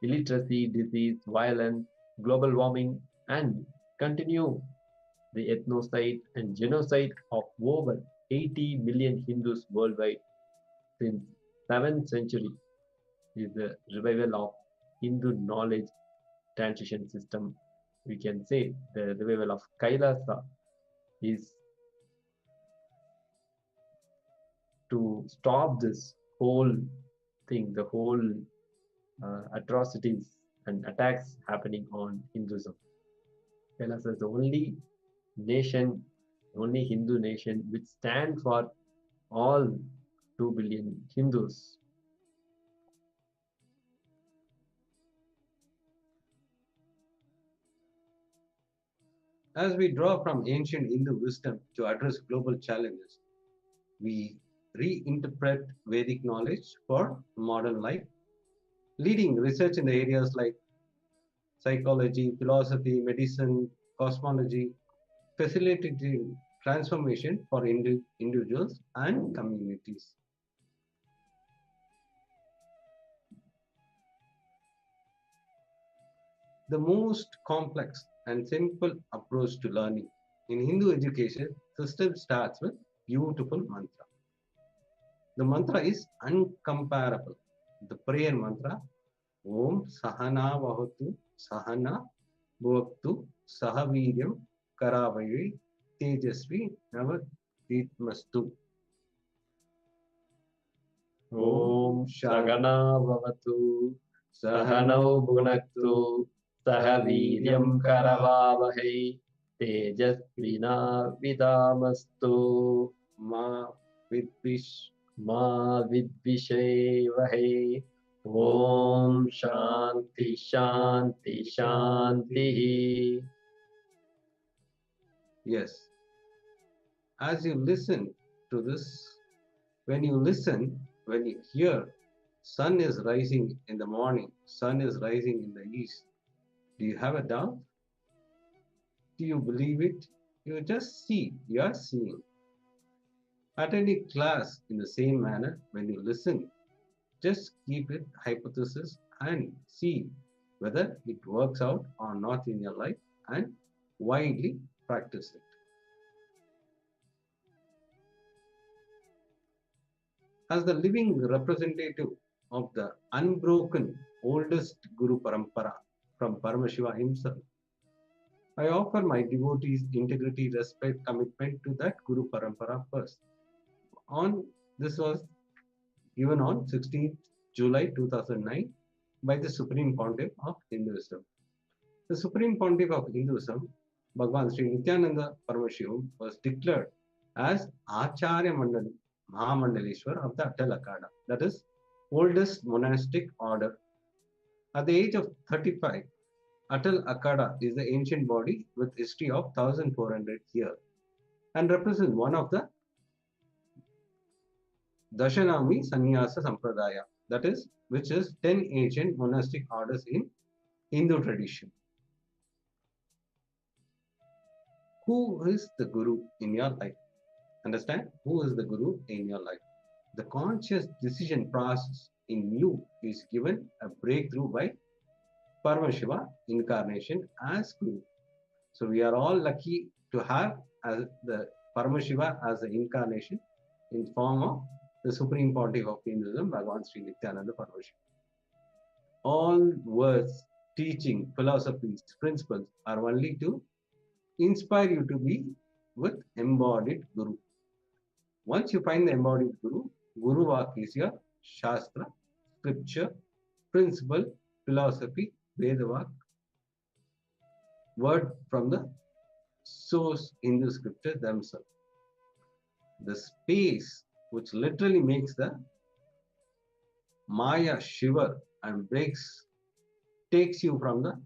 illiteracy, disease, violence, global warming, and continue the ethnocide and genocide of over 80 million Hindus worldwide since 7th century is the revival of Hindu knowledge transition system. We can say the revival of Kailasa is to stop this whole thing, the whole atrocities and attacks happening on Hinduism. Kailasa is the only nation, only Hindu nation which stands for all 2 billion Hindus. As we draw from ancient Hindu wisdom to address global challenges, we reinterpret Vedic knowledge for modern life, leading research in the areas like psychology, philosophy, medicine, cosmology, facilitating transformation for individuals and communities. The most complex and simple approach to learning in Hindu education system starts with beautiful mantra. The mantra is uncomparable. The prayer mantra, Om Sahana Vahatu Sahana Bhaktu Sahaviryam Karavaye Tejasvi Navaditmastu. Om Shagana Vavatu Sahanau Bhunaktu Sahaviryam Karavavahe Tejasvina Vidamastu Ma Ma vidvishevahe. Om Shanti Shanti Shanti. Yes, as you listen to this, when you listen, when you hear, sun is rising in the morning, sun is rising in the east. Do you have a doubt? Do you believe it? You just see, you are seeing. Attending class in the same manner, when you listen, just keep it hypothesis and see whether it works out or not in your life and widely practice it. As the living representative of the unbroken oldest Guru Parampara from Paramashiva himself, I offer my devotees integrity, respect, commitment to that Guru Parampara first. This was given on 16th July 2009 by the Supreme Pontiff of Hinduism. The Supreme Pontiff of Hinduism, Bhagavan Sri Nithyananda Paramashivoham, was declared as Acharya Mahamandaleshwar of the Atal Akada, that is, oldest monastic order. At the age of 35, Atal Akada is the ancient body with history of 1400 years and represents one of the Dashanami Sannyasa Sampradaya, that is, which is 10 ancient monastic orders in Hindu tradition. Who is the Guru in your life? Understand? Who is the Guru in your life? The conscious decision process in you is given a breakthrough by Paramashiva incarnation as Guru. So we are all lucky to have as the Paramashiva as the incarnation in form of the Supreme Pontiff of Hinduism, Bhagavan Sri Nithyananda Paramashiva. All words, teaching, philosophies, principles are only to inspire you to be with embodied Guru. Once you find the embodied Guru, Guru Vak is your Shastra, scripture, principle, philosophy, Veda Vak, word from the source Hindu scripture themselves. The space which literally makes the Maya shiver and takes you from the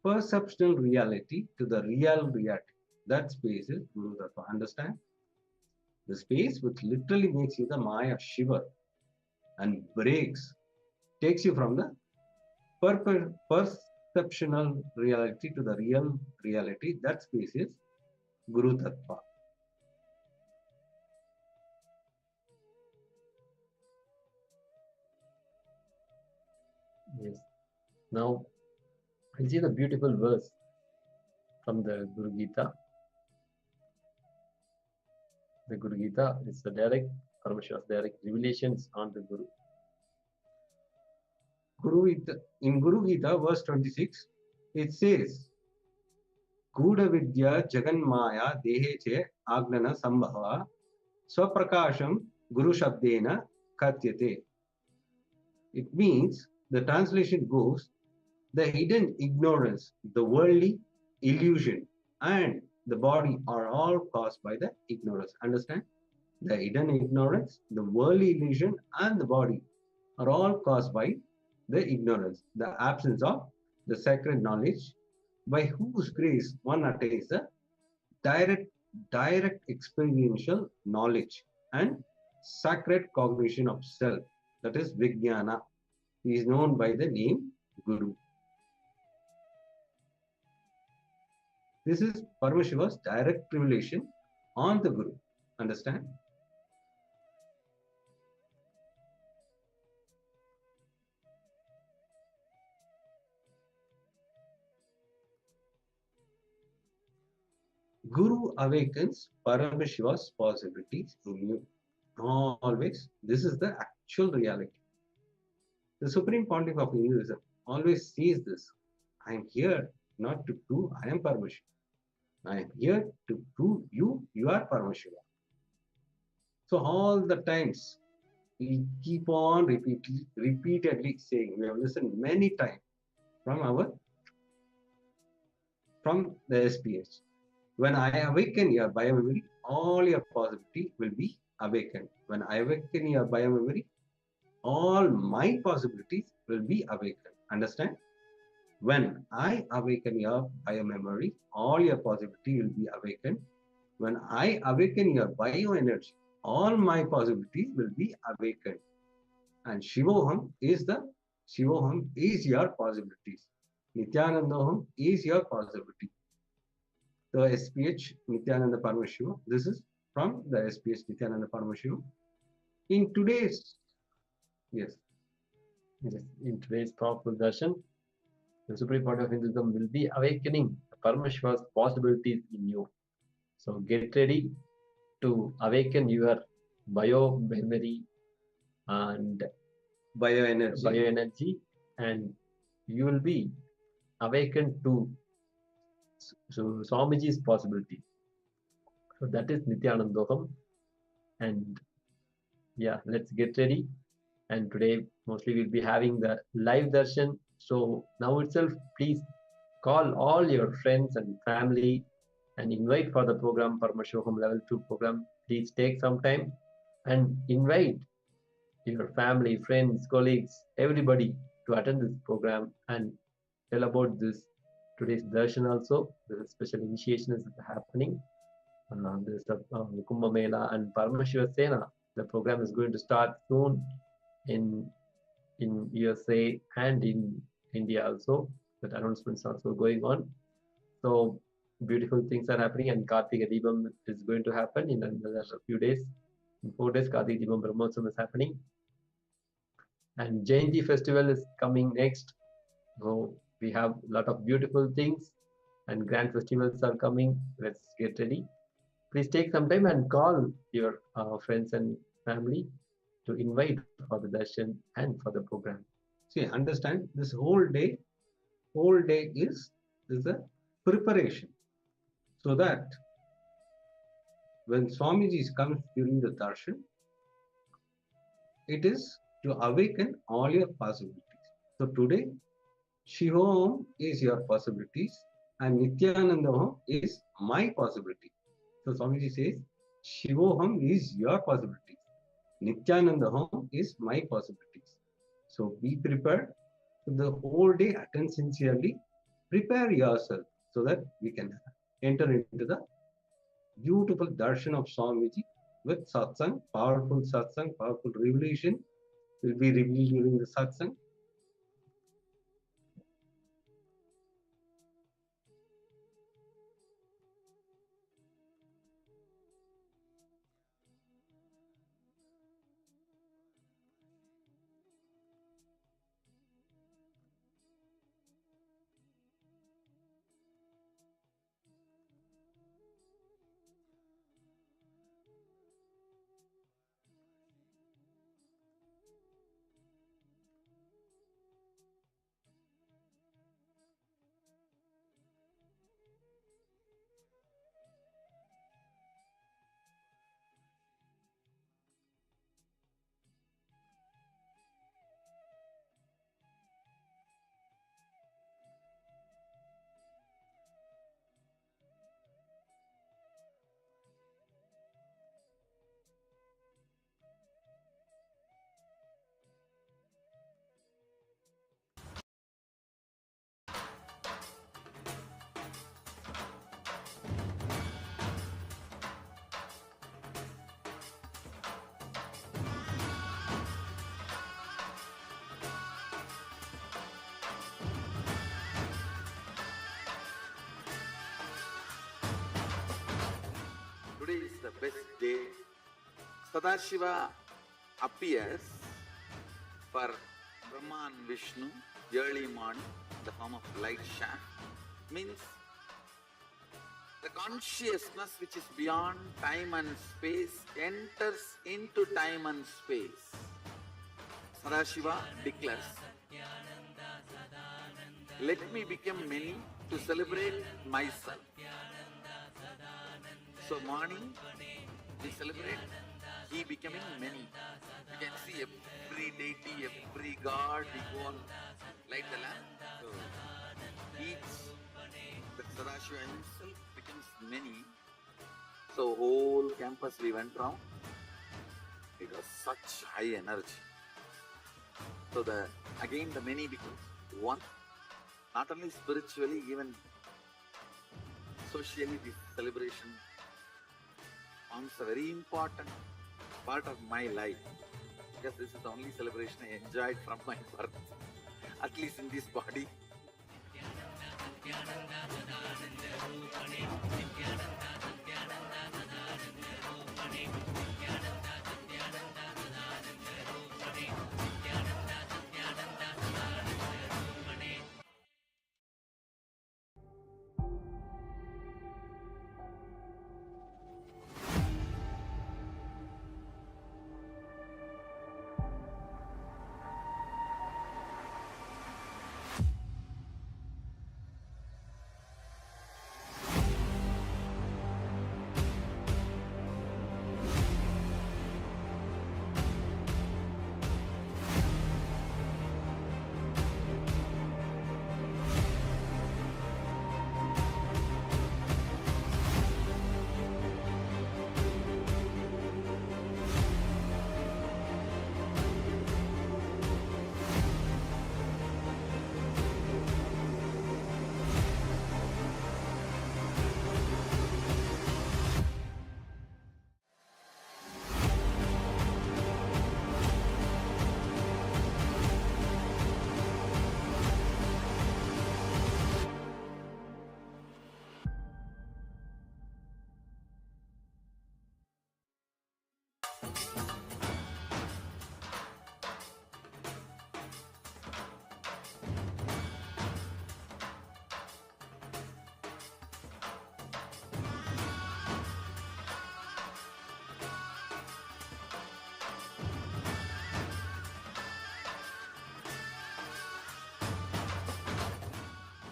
perceptual reality to the real reality. That space is Guru Tattva. Understand? The space which literally makes you the Maya shiver and takes you from the perceptional reality to the real reality. That space is Guru Tattva. Yes. Now, I see the beautiful verse from the Guru Gita. The Guru Gita is the Paramashiva's direct revelations on the Guru. In Guru Gita, verse 26, it says, Guda Vidya Jagan Maya Deheche Agnana Sambhava Swaprakasham Guru Shabdena Katyate. It means, the translation goes, the hidden ignorance, the worldly illusion, and the body are all caused by the ignorance. Understand? The hidden ignorance, the worldly illusion, and the body are all caused by the ignorance, the absence of the sacred knowledge, by whose grace one attains the direct experiential knowledge and sacred cognition of self, that is Vijnana. He is known by the name Guru. This is Paramashiva's direct revelation on the Guru. Understand? Guru awakens Paramashiva's possibilities in you. Always, this is the actual reality. The Supreme Pontiff of Hinduism always says this. I am here not to prove I am Paramashiva. I am here to prove you are Paramashiva. So all the times we keep on repeatedly saying, we have listened many times from the SPH. When I awaken your biomemory, all your possibility will be awakened. When I awaken your biomemory, all my possibilities will be awakened. Understand? When I awaken your biomemory, all your possibility will be awakened. When I awaken your bioenergy, all my possibilities will be awakened. And Shivoham is your possibilities. Nithyanandaham is your possibility. The SPH Nithyananda Paramashivoham. This is from the SPH Nithyananda Paramashivoham. In today's, yes, Yes, in today's powerful darshan, the supreme part of Hinduism will be awakening the Paramashiva's possibilities in you. So get ready to awaken your bio-memory and bioenergy, and you will be awakened to Swamiji's possibility. So that is Nithyanandokam. And yeah, let's get ready. And today mostly we'll be having the live darshan. So now itself, please call all your friends and family and invite for the program, Paramashivoham Level 2 program. Please take some time and invite your family, friends, colleagues, everybody to attend this program and tell about this today's darshan also. There's a special initiation is happening. There's the Kumbh Mela and Paramashiva Sena. The program is going to start soon in USA and in India also. That announcements also going on. So beautiful things are happening, and Kartika Deepam is going to happen in another few days. In 4 days, Kartika Deepam Brahmotsam is happening. And Jayanti festival is coming next. So we have a lot of beautiful things and grand festivals are coming. Let's get ready. Please take some time and call your friends and family to invite for the darshan and for the program. see, understand this whole day is a preparation, so that when Swamiji comes during the darshan, it is to awaken all your possibilities. So today, Shivoham is your possibilities and Nithyanandaham is my possibility. So Swamiji says, Shivoham is your possibilities. Nithyanandaham is my possibilities. So be prepared. So the whole day, attend sincerely. Prepare yourself so that we can enter into the beautiful darshan of Swamiji with satsang, powerful revelation will be revealed during the satsang. Today is the best day. Sadashiva appears for Brahma and Vishnu early morning in the form of light shaft. Means the consciousness which is beyond time and space enters into time and space. Sadashiva declares, let me become many to celebrate myself. So morning, we celebrate he becoming many. You can see every deity, every god, we go and light the lamp. So each, the Sadashiva himself becomes many. So whole campus we went round such high energy. So again the many becomes one, not only spiritually, even socially this celebration forms a very important part of my life, because this is the only celebration I enjoyed from my birth, at least in this body.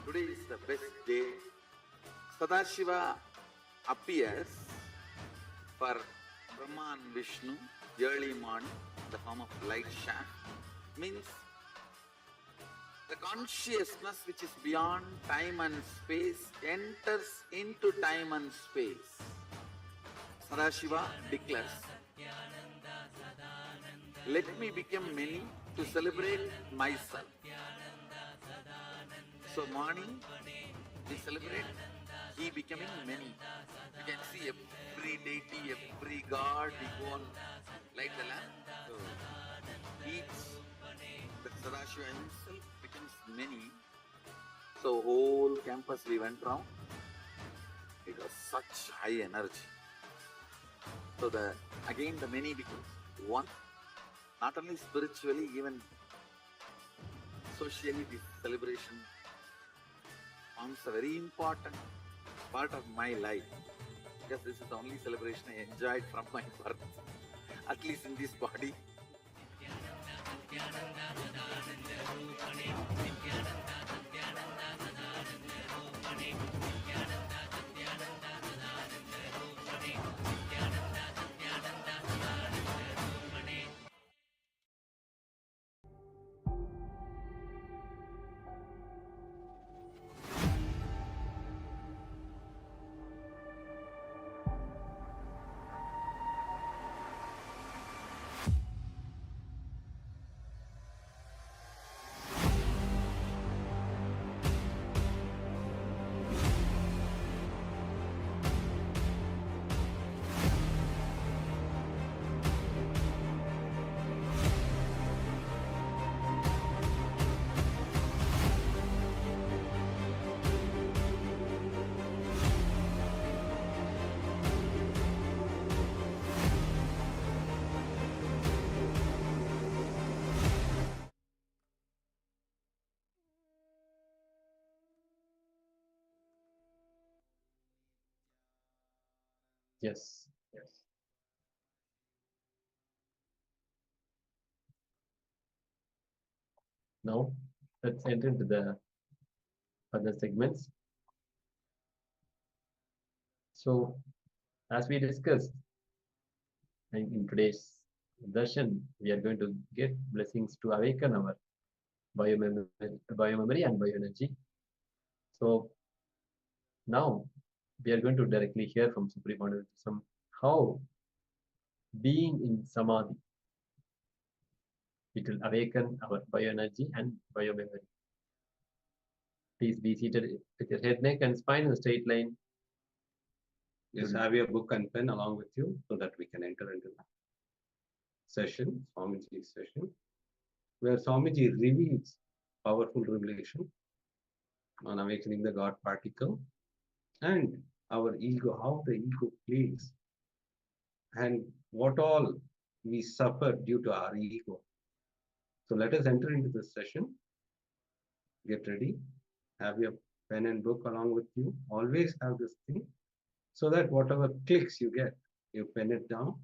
Today is the best day. Sadashiva appears for Brahma and Vishnu early morning in the form of light shaft. Means the consciousness which is beyond time and space enters into time and space. Sadashiva declares, let me become many to celebrate myself. So morning we celebrate he becoming many. You can see every deity, every god, we go and light the lamp. So each, the Sadashiva himself becomes many. So whole campus we went round. It was such high energy. So again the many becomes one, not only spiritually, even socially this celebration forms a very important part of my life, because this is the only celebration I enjoyed from my birth, at least in this body. Yes. Yes. Now let's enter into the other segments. So as we discussed in today's darshan, we are going to get blessings to awaken our biomemory and bioenergy. So now we are going to directly hear from Supreme Honor how being in Samadhi It will awaken our bioenergy and biomemory. Please be seated with your head, neck, and spine in a straight line. Just have your book and pen along with you so that we can enter into the session, Swamiji's session, where Swamiji reveals powerful revelation on awakening the God particle and our ego, how the ego plays, and what all we suffer due to our ego. So let us enter into this session. Get ready. Have your pen and book along with you. Always have this thing so that whatever clicks you get, you pen it down.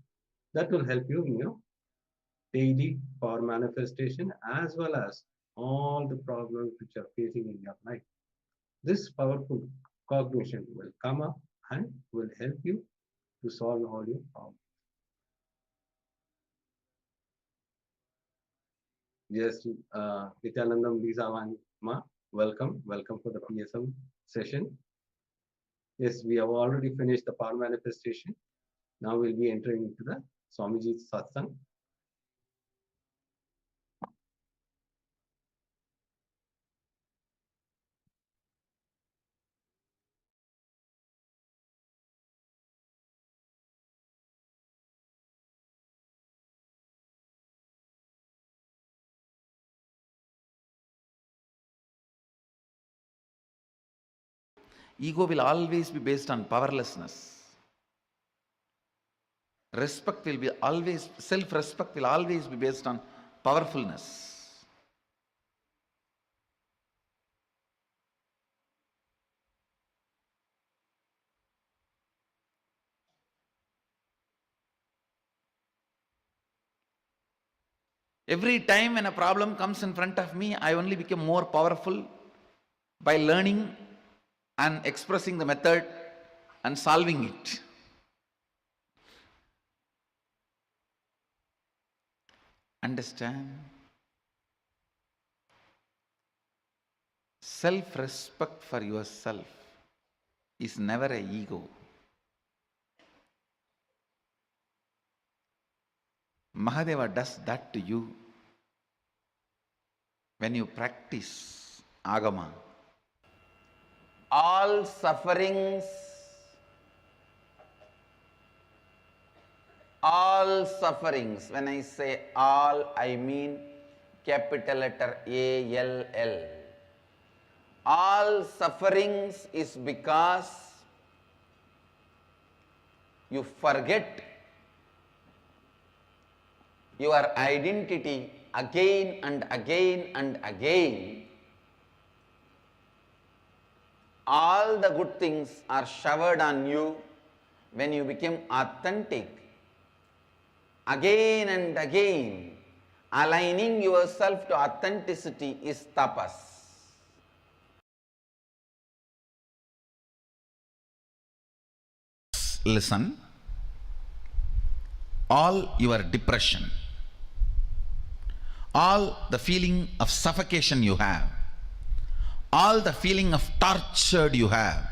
That will help you in your daily power manifestation as well as all the problems which are facing in your life. This powerful cognition will come up and will help you to solve all your problems. Yes, Nithyananda, Lisa, Ma, welcome for the PSM session. Yes, we have already finished the power manifestation. Now we'll be entering into the Swamiji's satsang. Ego will always be based on powerlessness. Respect will be always, self-respect will always be based on powerfulness. Every time when a problem comes in front of me, I only become more powerful by learning and expressing the method and solving it. Understand? Self-respect for yourself is never an ego. Mahadeva does that to you when you practice Agama. All sufferings, when I say all, I mean capital letter ALL. All sufferings is because you forget your identity again and again and again. All the good things are showered on you when you become authentic. Again and again, aligning yourself to authenticity is tapas. Listen, all your depression, all the feeling of suffocation you have, all the feeling of tortured you have,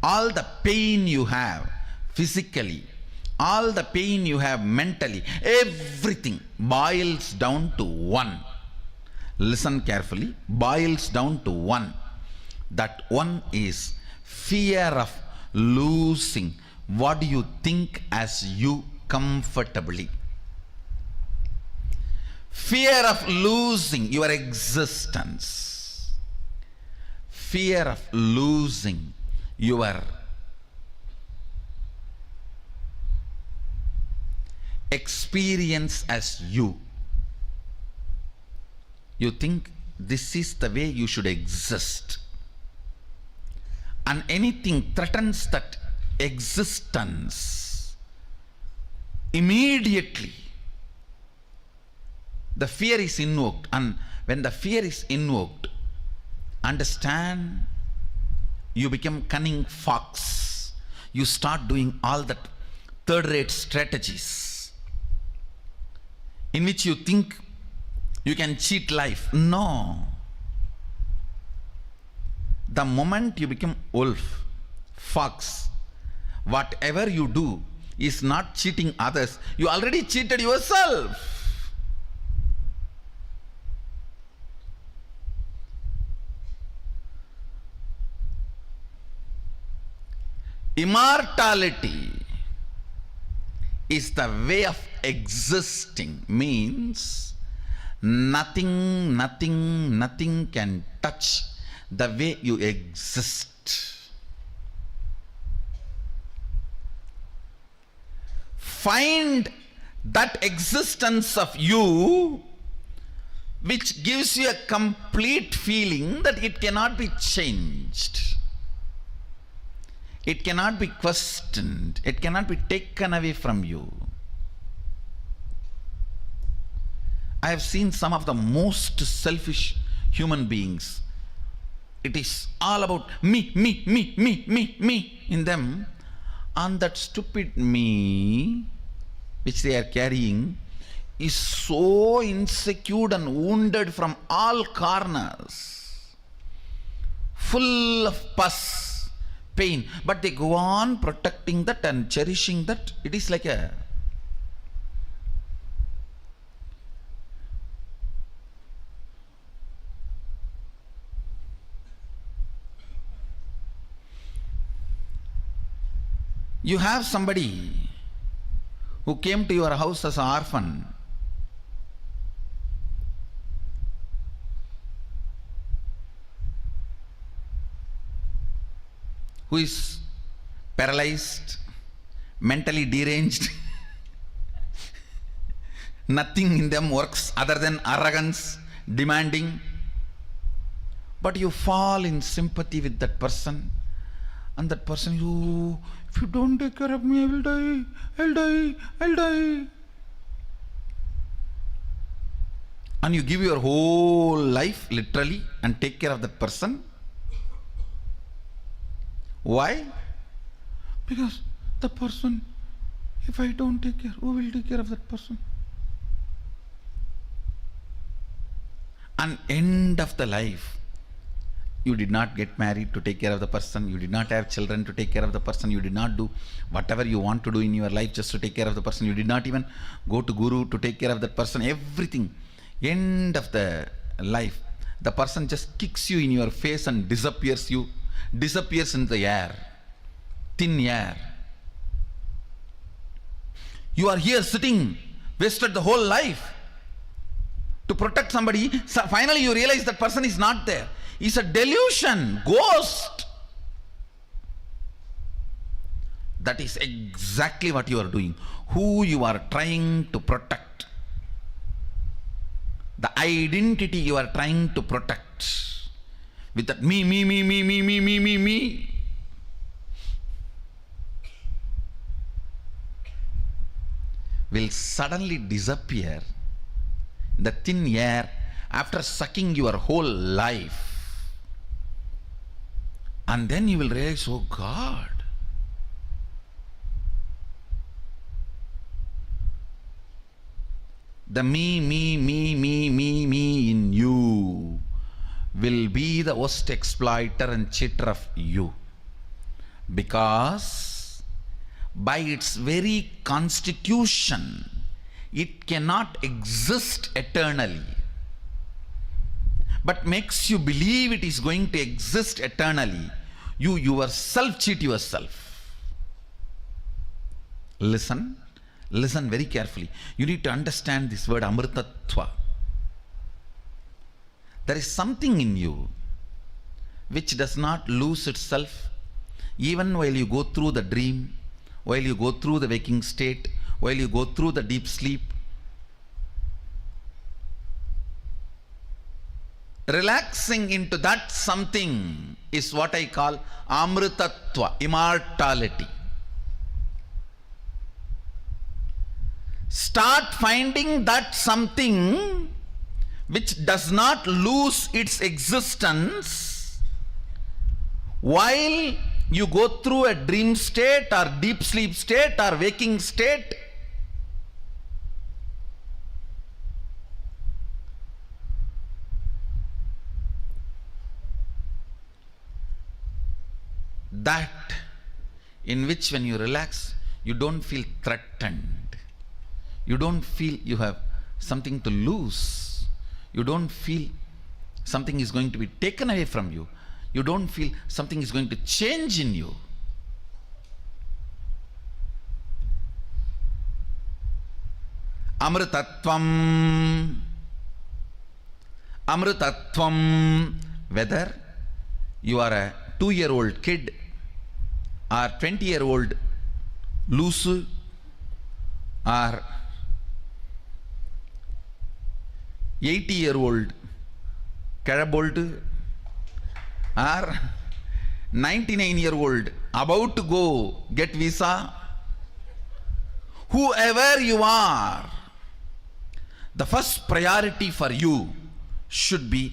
all the pain you have physically, all the pain you have mentally, everything boils down to one. Listen carefully, boils down to one. That one is fear of losing what you think as you comfortably. Fear of losing your existence. Fear of losing your experience as you. You think this is the way you should exist. And anything threatens that existence, immediately the fear is invoked. And when the fear is invoked, understand, you become cunning fox. You start doing all that third-rate strategies in which you think you can cheat life. No. The moment you become wolf, fox, whatever you do is not cheating others. You already cheated yourself. Immortality is the way of existing, means nothing can touch the way you exist. Find that existence of you which gives you a complete feeling that it cannot be changed. It cannot be questioned. It cannot be taken away from you. I have seen some of the most selfish human beings. It is all about me in them. And that stupid me which they are carrying is so insecure and wounded from all corners, full of pus, pain, but they go on protecting that and cherishing that. It is like a you have somebody who came to your house as an orphan, who is paralyzed, mentally deranged, nothing in them works other than arrogance, demanding, but you fall in sympathy with that person, and that person, if you don't take care of me, I will die, I'll die. And you give your whole life literally and take care of that person. Why? Because the person, if I don't take care, who will take care of that person? And end of the life, you did not get married to take care of the person, you did not have children to take care of the person, you did not do whatever you want to do in your life just to take care of the person, you did not even go to guru to take care of that person, everything. End of the life, the person just kicks you in your face and disappears in the air, thin air. You are here sitting, wasted the whole life to protect somebody. So finally you realize that person is not there. It's a delusion, ghost. That is exactly what you are doing. Who you are trying to protect. The identity you are trying to protect. With that me. Will suddenly disappear in the thin air after sucking your whole life. And then you will realize, oh God, the me in you will be the worst exploiter and cheater of you. Because by its very constitution, it cannot exist eternally, but makes you believe it is going to exist eternally. You yourself cheat yourself. Listen very carefully. You need to understand this word amritatva. There is something in you which does not lose itself even while you go through the dream, while you go through the waking state, while you go through the deep sleep. Relaxing into that something is what I call amritatva, immortality. Start finding that something which does not lose its existence while you go through a dream state or deep sleep state or waking state. That in which when you relax, you don't feel threatened. You don't feel you have something to lose. You don't feel something is going to be taken away from you. You don't feel something is going to change in you. Amritatvam. Amritatvam. Whether you are a 2-year-old kid or 20-year-old loose or 80-year-old Karabolt or 99-year-old about to go get visa, whoever you are, the first priority for you should be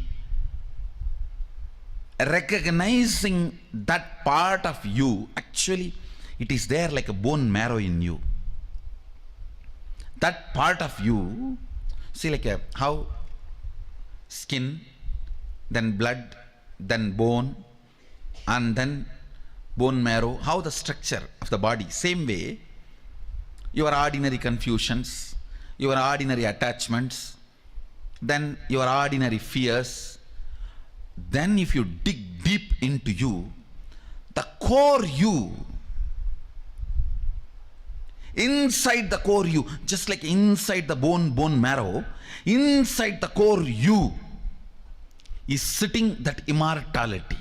recognizing that part of you. Actually, it is there like a bone marrow in you. That part of you, see, like how skin, then blood, then bone, and then bone marrow, how the structure of the body. Same way, your ordinary confusions, your ordinary attachments, then your ordinary fears. Then if you dig deep into you, the core you, inside the core you, just like inside the bone marrow, inside the core you is sitting that immortality,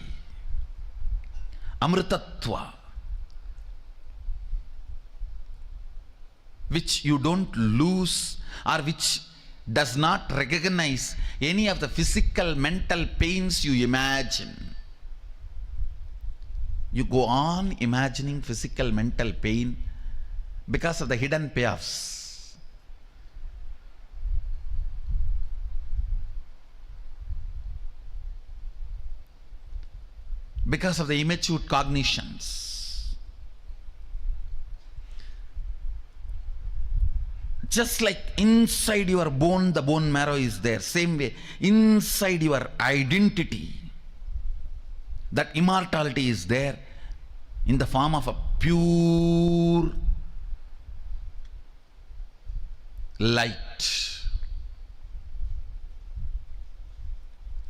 amritatva, which you don't lose or which does not recognize any of the physical, mental pains you imagine. You go on imagining physical, mental pain because of the hidden payoffs. Because of the immature cognitions. Just like inside your bone, the bone marrow is there. Same way, inside your identity, that immortality is there in the form of a pure light.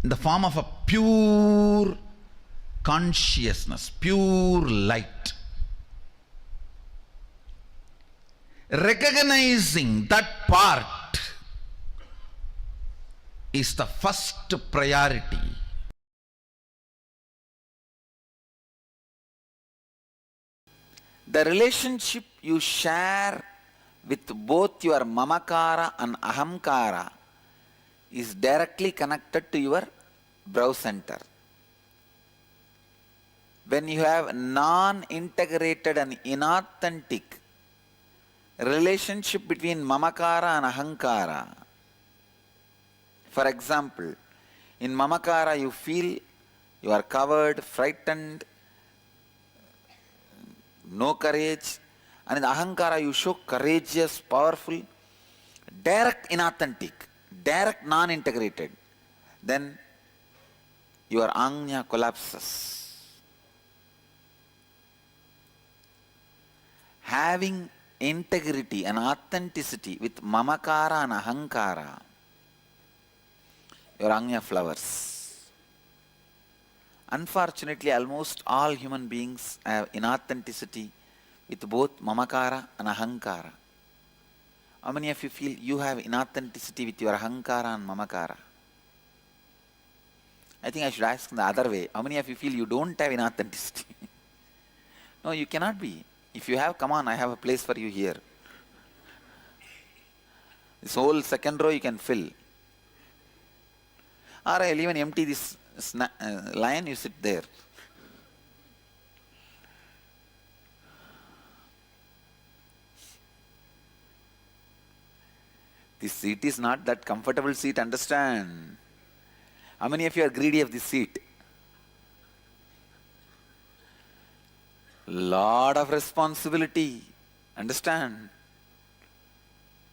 In the form of a pure consciousness, pure light. Recognizing that part is the first priority. The relationship you share with both your mamakara and ahamkara is directly connected to your brow center. When you have non-integrated and inauthentic relationship between mamakara and ahankara. For example, in mamakara you feel you are covered, frightened, no courage, and in ahankara you show courageous, powerful, direct inauthentic, direct non-integrated. Then your ajna collapses. Having integrity and authenticity with mamakara and ahankara, your ajna flowers. Unfortunately, almost all human beings have inauthenticity with both mamakara and ahankara. How many of you feel you have inauthenticity with your ahankara and mamakara? I think I should ask in the other way. How many of you feel you don't have inauthenticity? No, you cannot be. If you have, come on, I have a place for you here. This whole second row you can fill. Or I'll even empty this line, you sit there. This seat is not that comfortable seat, understand? How many of you are greedy of this seat? Lot of responsibility, understand?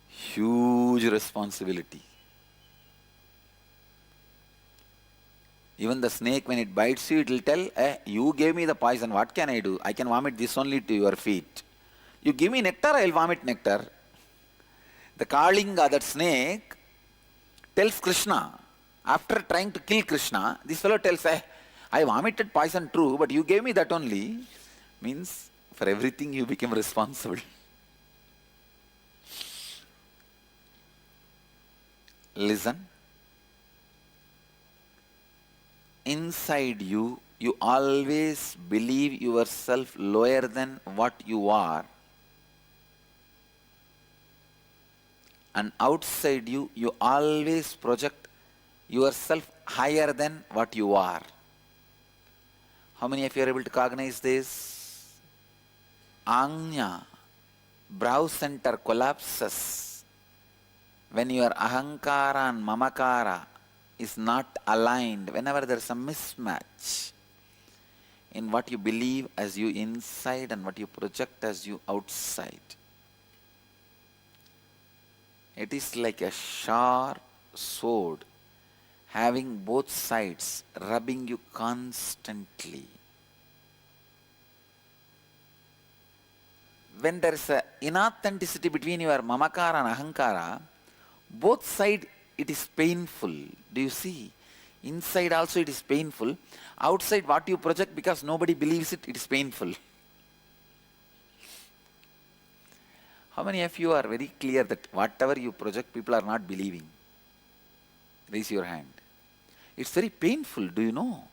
Huge responsibility. Even the snake, when it bites you, it will tell, you gave me the poison, what can I do? I can vomit this only to your feet. You give me nectar, I will vomit nectar. The Kalinga, that snake, tells Krishna, after trying to kill Krishna, this fellow tells, I vomited poison true, but you gave me that only. Means, for everything you become responsible. Listen. Inside you, you always believe yourself lower than what you are. And outside you, you always project yourself higher than what you are. How many of you are able to cognize this? Anya, brow center collapses when your ahankara and mamakara is not aligned, whenever there is a mismatch in what you believe as you inside and what you project as you outside. It is like a sharp sword having both sides rubbing you constantly. When there is an inauthenticity between your mamakara and ahankara, both sides it is painful. Do you see? Inside also it is painful. Outside what you project, because nobody believes it, it is painful. How many of you are very clear that whatever you project, people are not believing? Raise your hand. It's very painful, do you know?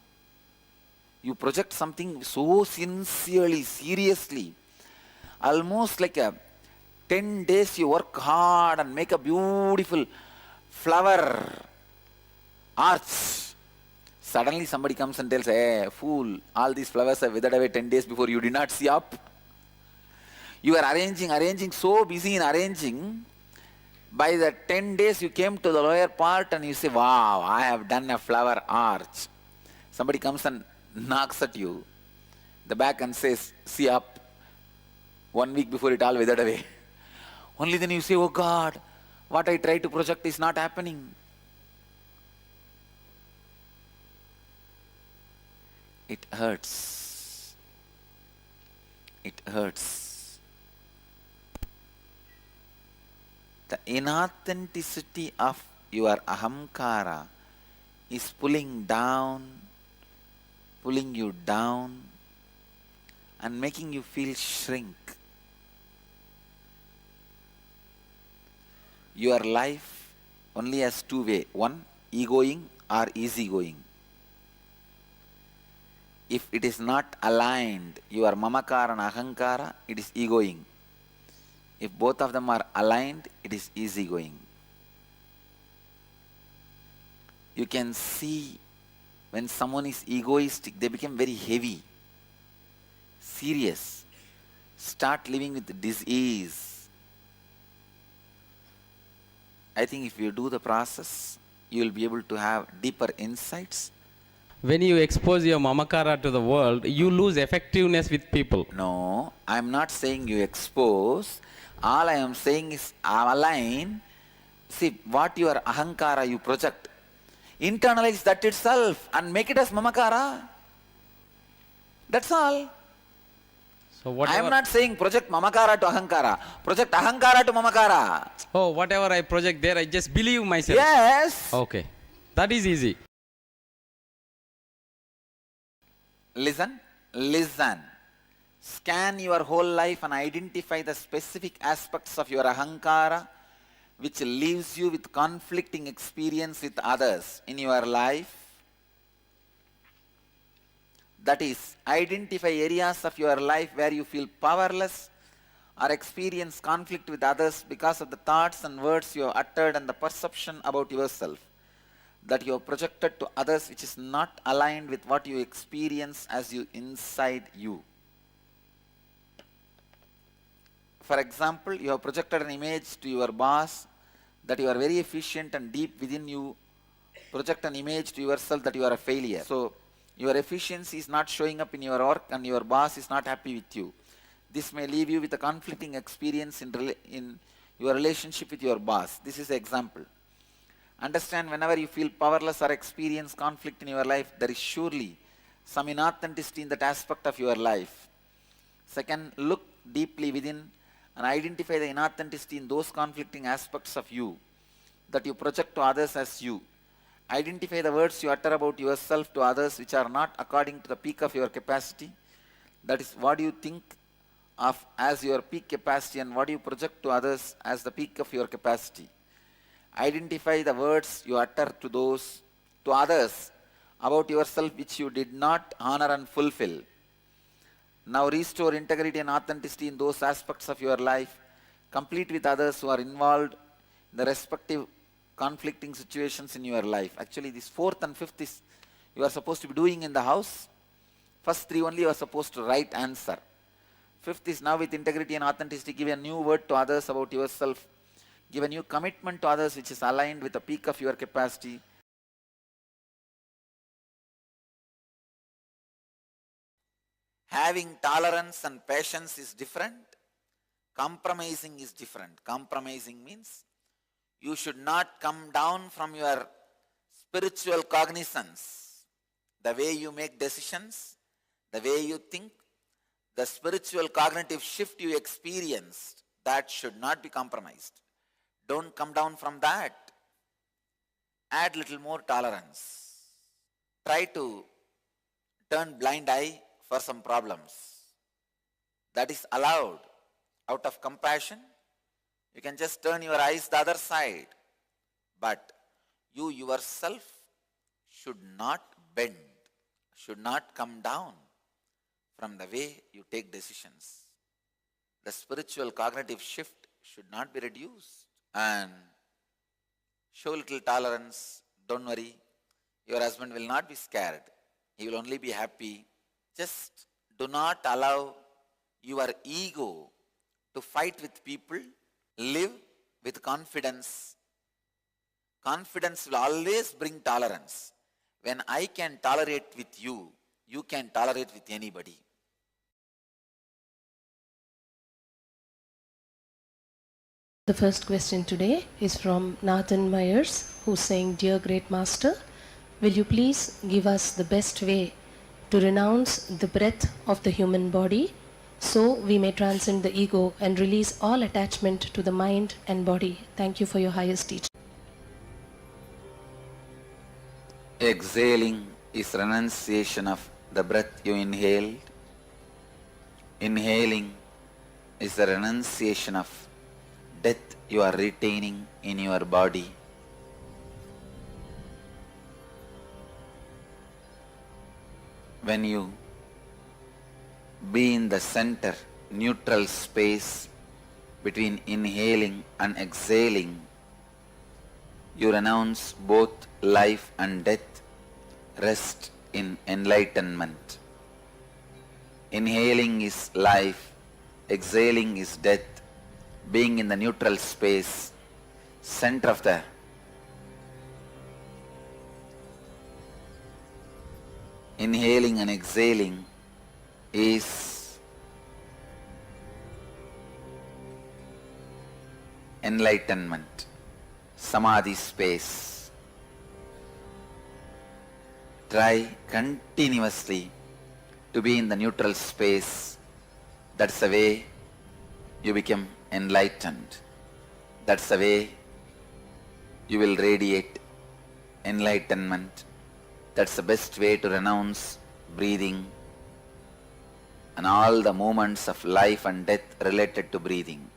You project something so sincerely, seriously, almost like a 10 days you work hard and make a beautiful flower arch. Suddenly somebody comes and tells, hey, fool, all these flowers are withered away 10 days before, you did not see up. You are arranging, so busy in arranging. By the 10 days you came to the lower part and you say, wow, I have done a flower arch. Somebody comes and knocks at you, the back, and says, see up. 1 week before it all withered away. Only then you say, oh God, what I try to project is not happening. It hurts. It hurts. The inauthenticity of your ahamkara is pulling you down and making you feel shrink. Your life only has two ways. One, egoing or easygoing. If it is not aligned, your mamakara and ahankara, it is egoing. If both of them are aligned, it is easygoing. You can see when someone is egoistic, they become very heavy, serious, start living with disease. I think if you do the process, you will be able to have deeper insights. When you expose your mamakara to the world, you lose effectiveness with people. No, I am not saying you expose. All I am saying is align. See, what your ahankara you project, internalize that itself and make it as mamakara. That's all. So I whatever, am not saying project mamakara to ahankara. Project ahankara to mamakara. oh, whatever I project there, I just believe myself. Yes. Okay. That is easy. Listen. Scan your whole life and identify the specific aspects of your ahankara which leaves you with conflicting experience with others in your life. That is, identify areas of your life where you feel powerless or experience conflict with others because of the thoughts and words you have uttered and the perception about yourself that you have projected to others, which is not aligned with what you experience as you inside you. For example, you have projected an image to your boss that you are very efficient, and deep within you project an image to yourself that you are a failure. So your efficiency is not showing up in your work and your boss is not happy with you. This may leave you with a conflicting experience in your relationship with your boss. This is an example. Understand, whenever you feel powerless or experience conflict in your life, there is surely some inauthenticity in that aspect of your life. Second, look deeply within and identify the inauthenticity in those conflicting aspects of you that you project to others as you. Identify the words you utter about yourself to others which are not according to the peak of your capacity. That is, what do you think of as your peak capacity and what do you project to others as the peak of your capacity. Identify the words you utter to others about yourself which you did not honor and fulfill. Now restore integrity and authenticity in those aspects of your life. Complete with others who are involved in the respective conflicting situations in your life. Actually, this fourth and fifth is you are supposed to be doing in the house. First three only you are supposed to write answer. Fifth is now with integrity and authenticity, give a new word to others about yourself. Give a new commitment to others which is aligned with the peak of your capacity. Having tolerance and patience is different. Compromising is different. Compromising means you should not come down from your spiritual cognizance. The way you make decisions, the way you think, the spiritual cognitive shift you experienced, that should not be compromised. Don't come down from that. Add little more tolerance. Try to turn blind eye for some problems. That is allowed. Out of compassion, you can just turn your eyes the other side. But you yourself should not bend, should not come down from the way you take decisions. The spiritual cognitive shift should not be reduced. And show little tolerance. Don't worry. Your husband will not be scared. He will only be happy. Just do not allow your ego to fight with people. Live with confidence. Confidence will always bring tolerance. When I can tolerate with you, you can tolerate with anybody. The first question today is from Nathan Myers, who's saying, Dear Great Master, will you please give us the best way to renounce the breath of the human body so we may transcend the ego and release all attachment to the mind and body? Thank you for your highest teaching. Exhaling is renunciation of the breath you inhaled. Inhaling is the renunciation of death you are retaining in your body. When you be in the center, neutral space between inhaling and exhaling, you renounce both life and death, rest in enlightenment. Inhaling is life, exhaling is death. Being in the neutral space, center of the inhaling and exhaling is enlightenment, Samadhi Space. Try continuously to be in the neutral space. That's the way you become enlightened. That's the way you will radiate enlightenment. That's the best way to renounce breathing and all the moments of life and death related to breathing.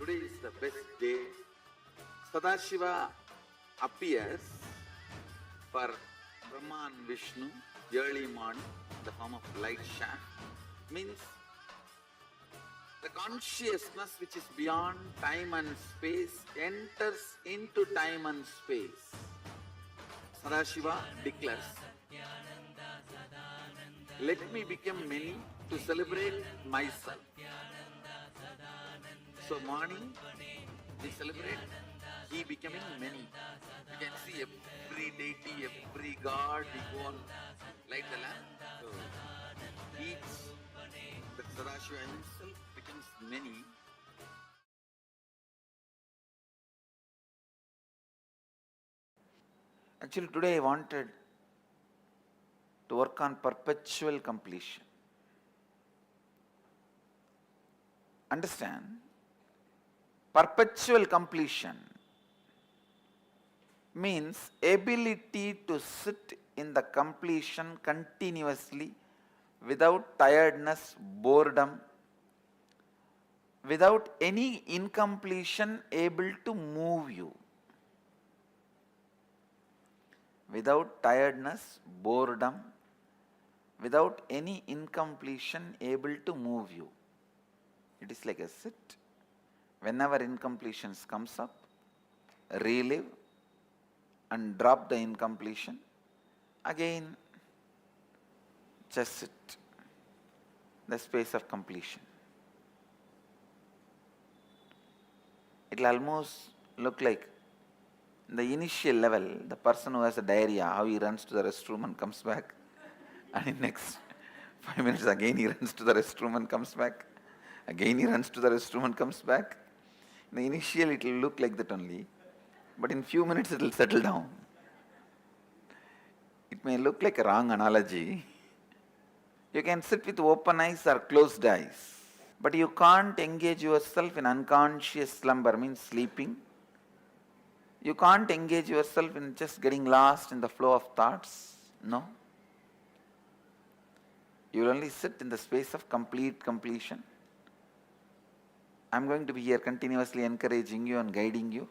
Today is the best day. Sadashiva appears for Brahma and Vishnu early morning in the form of light shaft. Means the consciousness which is beyond time and space enters into time and space. Sadashiva declares, let me become many to celebrate myself. So morning we celebrate he becoming many. You can see every deity, every god, we go on light the lamp. So each, the Sadashiva himself becomes many. Actually today I wanted to work on perpetual completion. Understand? Perpetual completion means ability to sit in the completion continuously without tiredness, boredom, without any incompletion able to move you. Without tiredness, boredom, without any incompletion able to move you. It is like a sit. Whenever incompletions comes up, relive and drop the incompletion. Again, just sit. The space of completion. It will almost look like the initial level, the person who has a diarrhea, how he runs to the restroom and comes back. And in next 5 minutes again he runs to the restroom and comes back. Again he runs to the restroom and comes back. In the initial it will look like that only. But in few minutes it will settle down. It may look like a wrong analogy. You can sit with open eyes or closed eyes. But you can't engage yourself in unconscious slumber, means sleeping. You can't engage yourself in just getting lost in the flow of thoughts. No. You will only sit in the space of complete completion. I am going to be here continuously encouraging you and guiding you.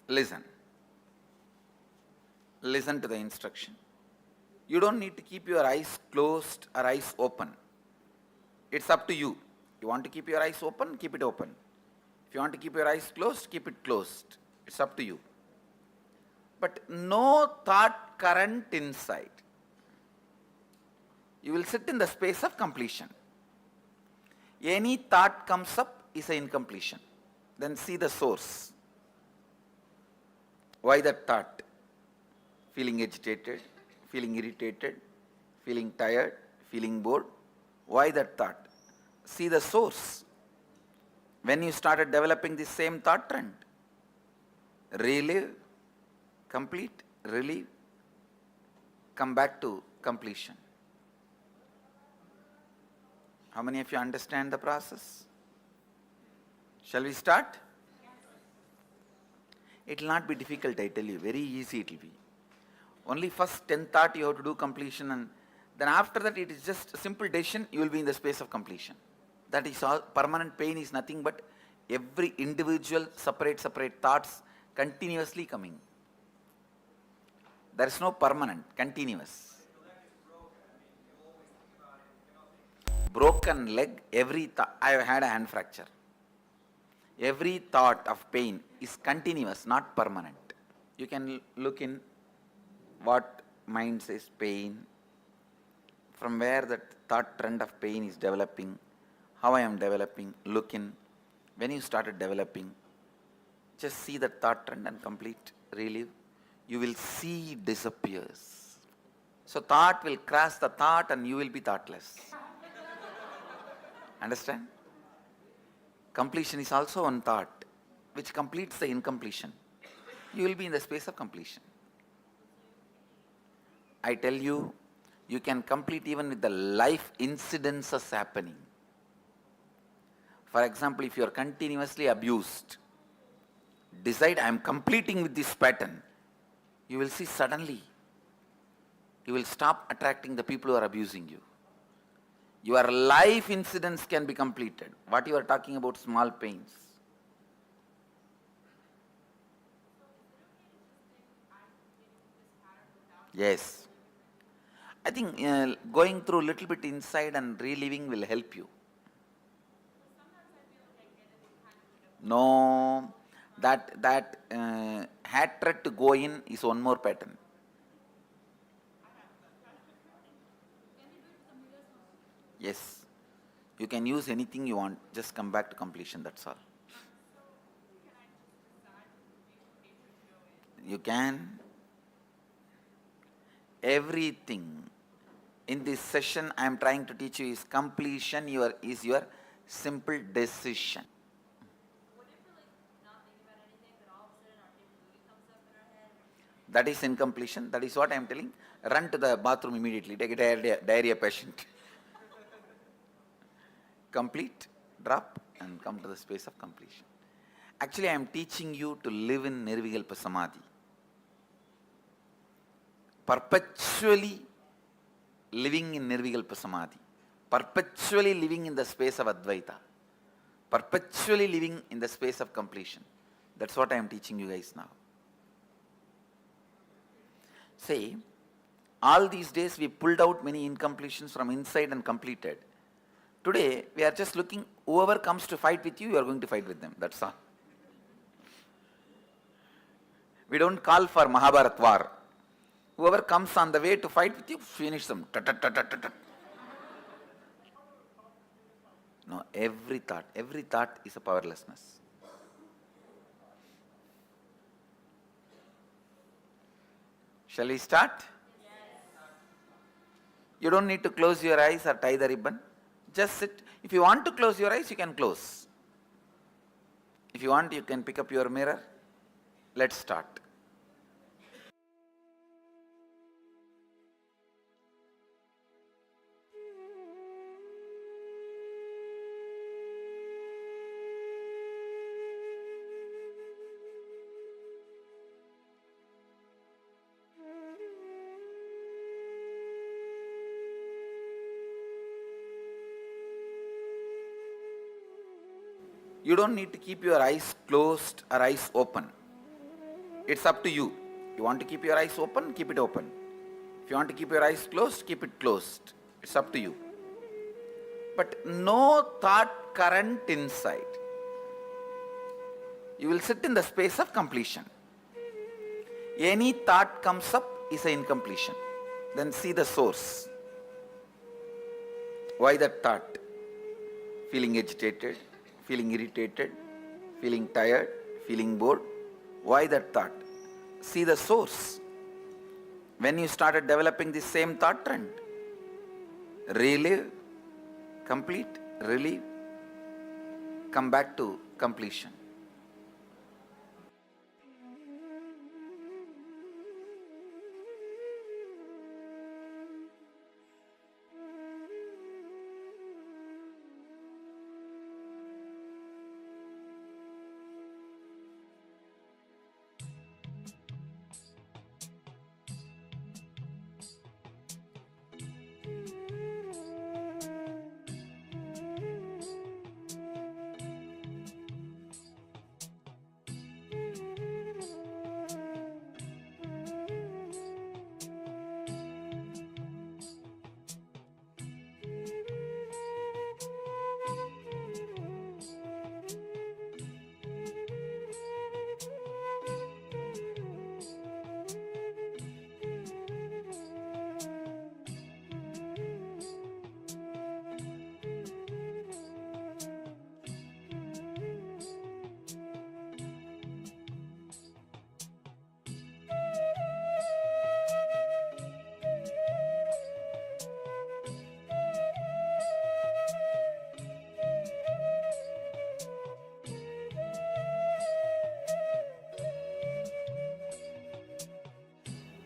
Listen. Listen to the instruction. You don't need to keep your eyes closed or eyes open. It's up to you. You want to keep your eyes open, keep it open. If you want to keep your eyes closed, keep it closed. It's up to you. But no thought current inside. You will sit in the space of completion. Any thought comes up is an incompletion. Then see the source. Why that thought? Feeling agitated, feeling irritated, feeling tired, feeling bored. Why that thought? See the source. When you started developing the same thought trend, relive, complete, relieve, come back to completion. How many of you understand the process? Shall we start? It will not be difficult, I tell you, very easy it will be. Only first 10 thought you have to do completion, and then after that it is just a simple decision, you will be in the space of completion. That is all. Permanent pain is nothing but every individual separate thoughts continuously coming. There is no permanent, continuous. Broken leg, every thought. I have had a hand fracture. Every thought of pain is continuous, not permanent. You can look in what mind says pain, from where that thought trend of pain is developing, how I am developing, look in. When you started developing, just see that thought trend and complete, relive. You will see it disappears. So thought will cross the thought and you will be thoughtless. Understand? Completion is also one thought which completes the incompletion. You will be in the space of completion. I tell you, you can complete even with the life incidences happening. For example, if you are continuously abused, decide I am completing with this pattern. You will see suddenly, you will stop attracting the people who are abusing you. Your life incidents can be completed. What you are talking about, small pains. Yes. I think going through a little bit inside and reliving will help you. No, that hatred to go in is one more pattern. Yes. You can use anything you want, just come back to completion, that's all. You can. Everything in this session I am trying to teach you is completion is your simple decision. That is incompletion. That is what I am telling. Run to the bathroom immediately. Take a diarrhea patient. Complete, drop, and come to the space of completion. Actually, I am teaching you to live in Nirvikalpa Samadhi. Perpetually living in Nirvikalpa Samadhi. Perpetually living in the space of Advaita. Perpetually living in the space of completion. That's what I am teaching you guys now. Say, all these days we pulled out many incompletions from inside and completed. Today, we are just looking, whoever comes to fight with you, you are going to fight with them. That's all. We don't call for Mahabharat war. Whoever comes on the way to fight with you, finish them. No, every thought is a powerlessness. Shall we start? Yes. You don't need to close your eyes or tie the ribbon. Just sit. If you want to close your eyes, you can close. If you want, you can pick up your mirror. Let's start. You don't need to keep your eyes closed or eyes open. It's up to you. You want to keep your eyes open, keep it open. If you want to keep your eyes closed, keep it closed. It's up to you. But no thought current inside. You will sit in the space of completion. Any thought comes up is an incompletion. Then see the source. Why that thought? Feeling agitated, feeling irritated, feeling tired, feeling bored. Why that thought? See the source. When you started developing the same thought trend, relive, complete, relive, come back to completion.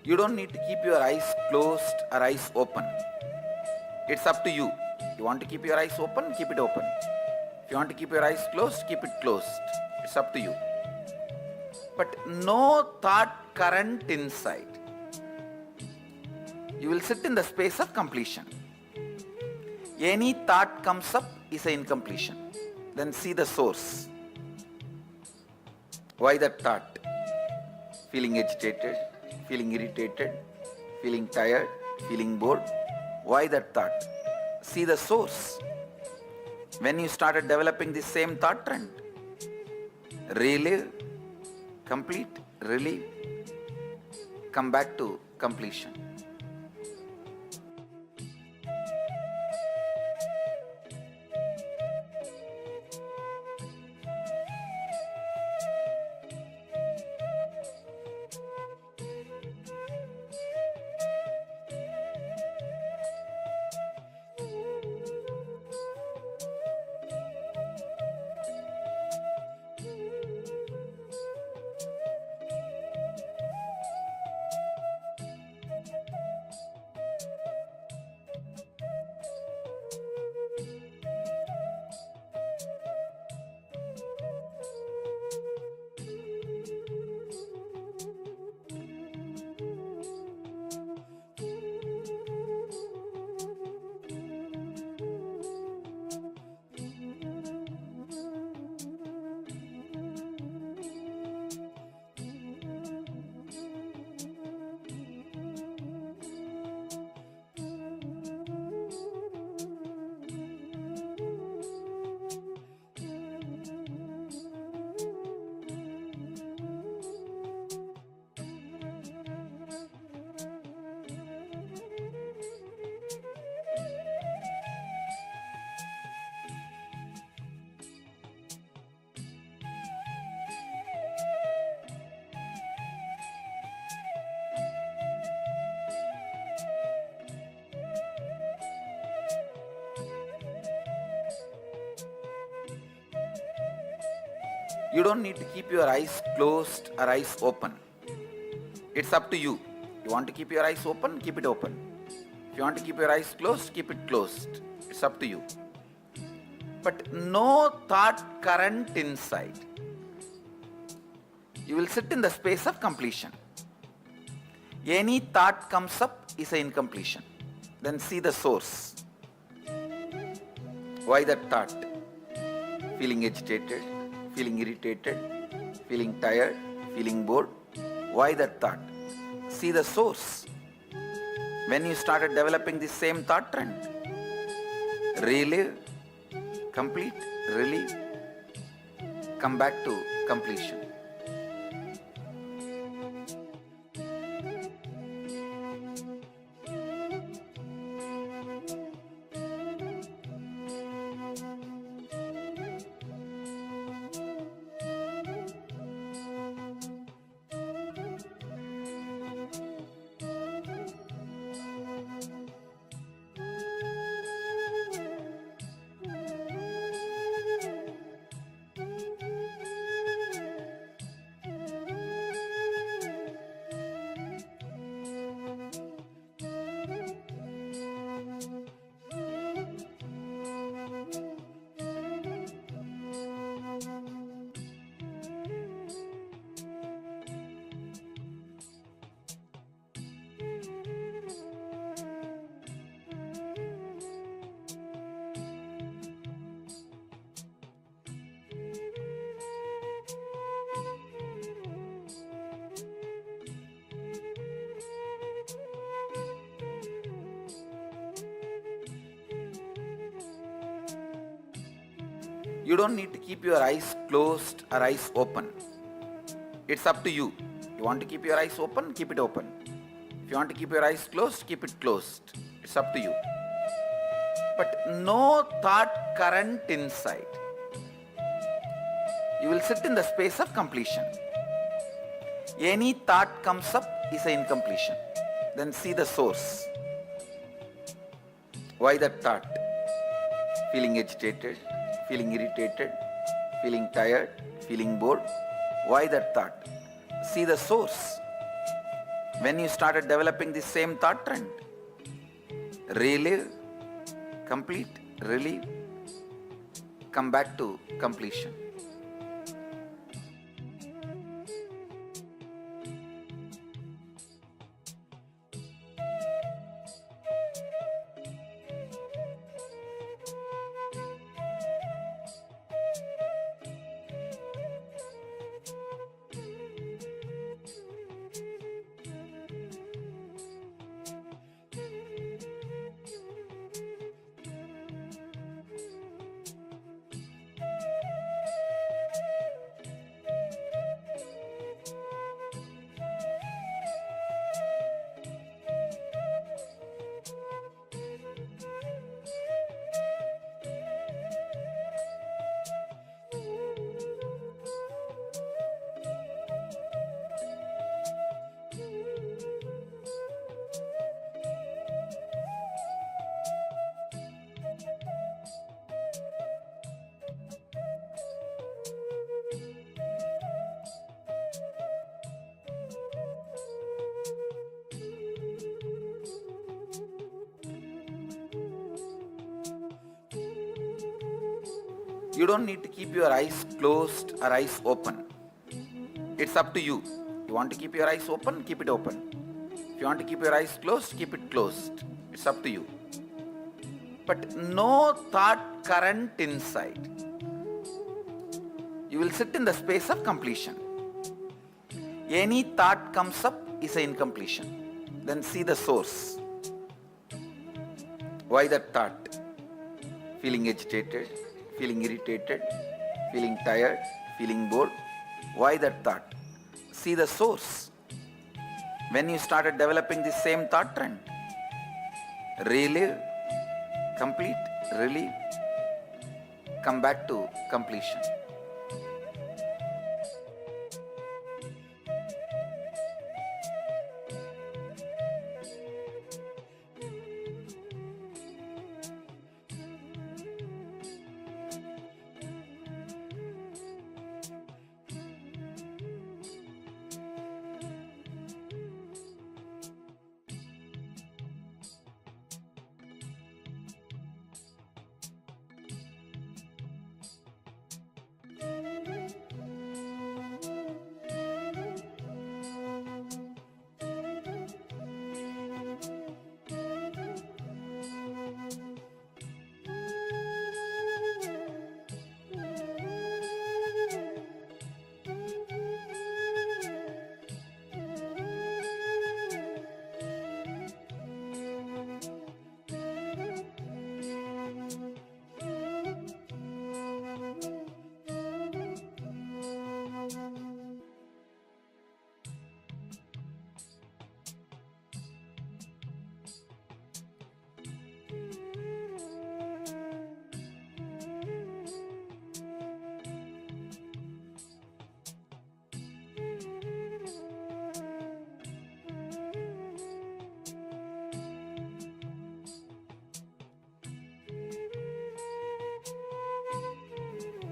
You don't need to keep your eyes closed or eyes open. It's up to you. You want to keep your eyes open, keep it open. If you want to keep your eyes closed, keep it closed. It's up to you. But no thought current inside. You will sit in the space of completion. Any thought comes up is an incompletion. Then see the source. Why that thought? Feeling agitated, feeling irritated, feeling tired, feeling bored. Why that thought? See the source. When you started developing this same thought trend, relive, complete, relieve, come back to completion. You don't need to keep your eyes closed or eyes open. It's up to you. You want to keep your eyes open, keep it open. If you want to keep your eyes closed, keep it closed. It's up to you. But no thought current inside. You will sit in the space of completion. Any thought comes up is an incompletion. Then see the source. Why that thought? Feeling agitated, feeling irritated, feeling tired, feeling bored. Why that thought? See the source. When you started developing the same thought trend, relive, complete, relieve, come back to completion. You don't need to keep your eyes closed or eyes open. It's up to you. You want to keep your eyes open, keep it open. If you want to keep your eyes closed, keep it closed. It's up to you. But no thought current inside. You will sit in the space of completion. Any thought comes up is an incompletion. Then see the source. Why that thought? Feeling agitated, feeling irritated, feeling tired, feeling bored. Why that thought? See the source. When you started developing the same thought trend, relive, complete, relieve, come back to completion. You don't need to keep your eyes closed or eyes open. It's up to you. You want to keep your eyes open, keep it open. If you want to keep your eyes closed, keep it closed. It's up to you. But no thought current inside. You will sit in the space of completion. Any thought comes up is an incompletion. Then see the source. Why that thought? Feeling agitated, feeling irritated, feeling tired, feeling bored. Why that thought? See the source. When you started developing the same thought trend, relive, complete, relieve, come back to completion.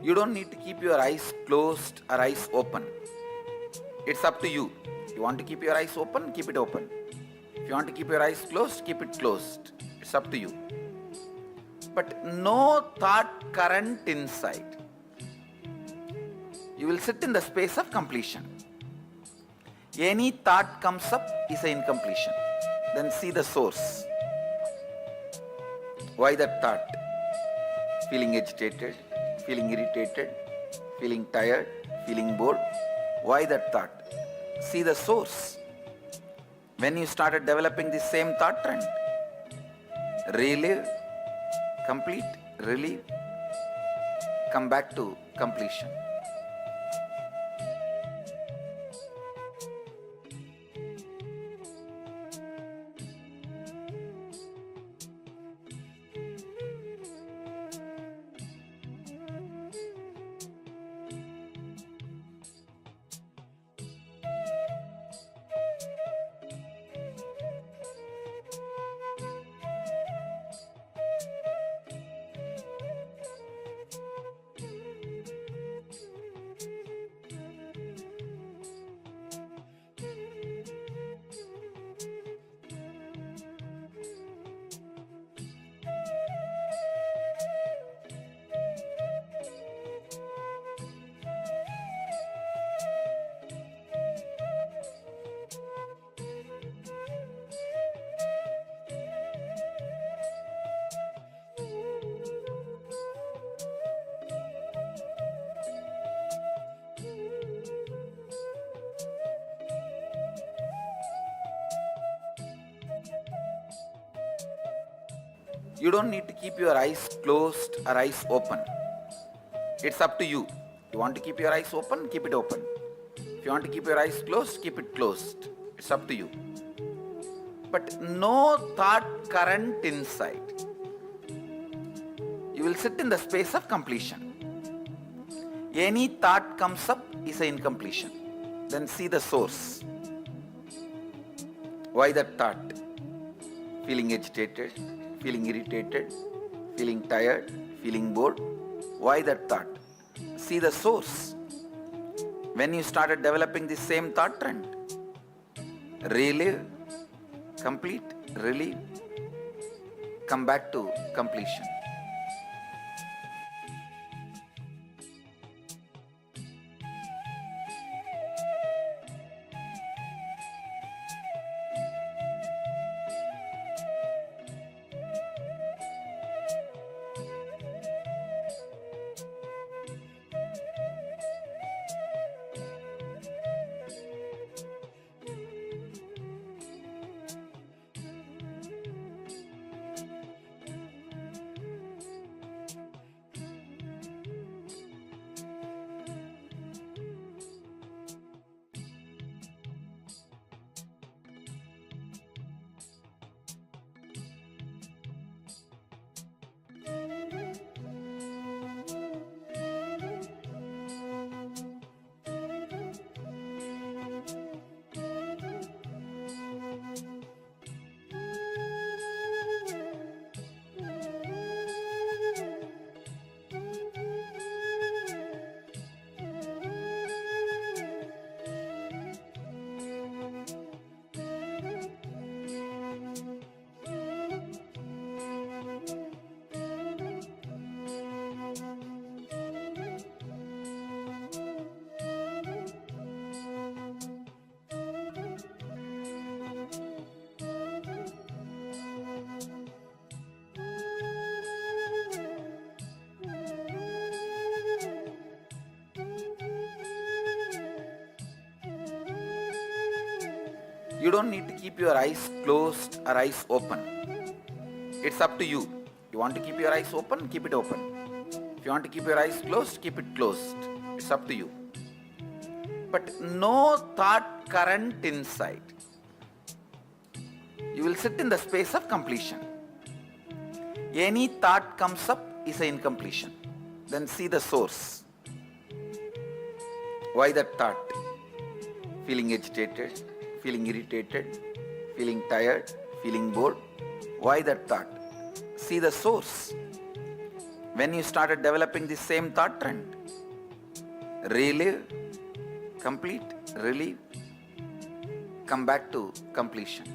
You don't need to keep your eyes closed or eyes open. It's up to you. You want to keep your eyes open, keep it open. If you want to keep your eyes closed, keep it closed. It's up to you. But no thought current inside. You will sit in the space of completion. Any thought comes up is an incompletion. Then see the source. Why that thought? Feeling agitated, feeling irritated, feeling tired, feeling bored. Why that thought? See the source. When you started developing the same thought trend, relive, complete, relieve, come back to completion. You don't need to keep your eyes closed or eyes open. It's up to you. You want to keep your eyes open, keep it open. If you want to keep your eyes closed, keep it closed. It's up to you. But no thought current inside. You will sit in the space of completion. Any thought comes up is an incompletion. Then see the source. Why that thought? Feeling agitated, feeling irritated, feeling tired, feeling bored. Why that thought? See the source. When you started developing the same thought trend, relive, complete, relieve, come back to completion. You don't need to keep your eyes closed or eyes open. It's up to you. You want to keep your eyes open, keep it open. If you want to keep your eyes closed, keep it closed. It's up to you. But no thought current inside. You will sit in the space of completion. Any thought comes up is an incompletion. Then see the source. Why that thought? Feeling agitated, feeling irritated, feeling tired, feeling bored. Why that thought? See the source. When you started developing the same thought trend, relive, complete, relieve, come back to completion.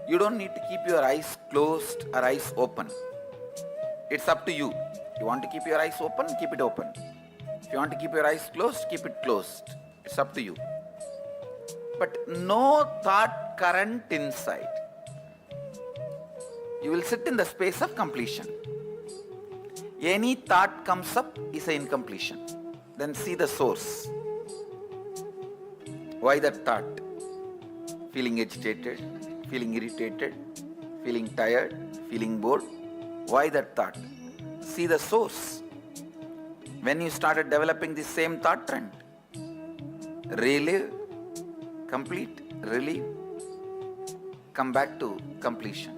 You don't need to keep your eyes closed or eyes open. It's up to you. You want to keep your eyes open, keep it open. If you want to keep your eyes closed, keep it closed. It's up to you. But no thought current inside. You will sit in the space of completion. Any thought comes up is an incompletion. Then see the source. Why that thought? Feeling agitated, feeling irritated, feeling tired, feeling bored. Why that thought? See the source. When you started developing the same thought trend, relive, complete, relieve, come back to completion.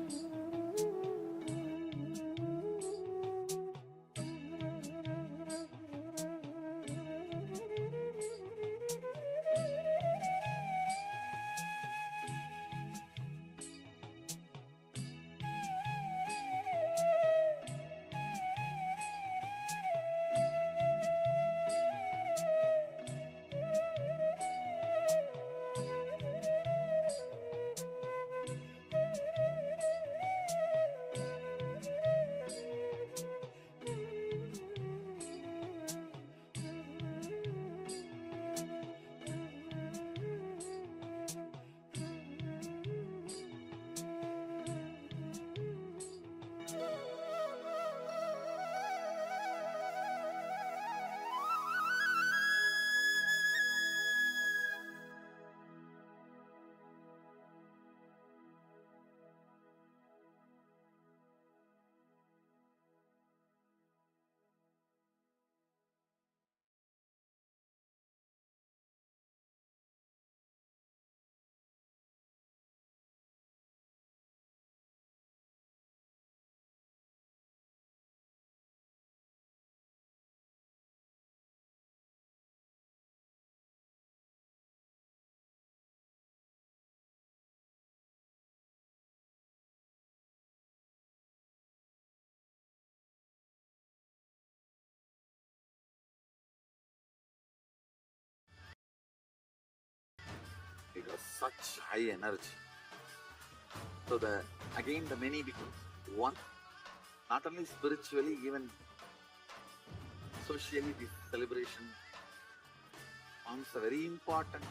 It was such high energy. So the many becomes one, not only spiritually, even socially, this celebration forms a very important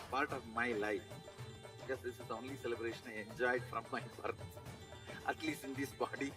part of my life, because this is the only celebration I enjoyed from my birth. at least in this body.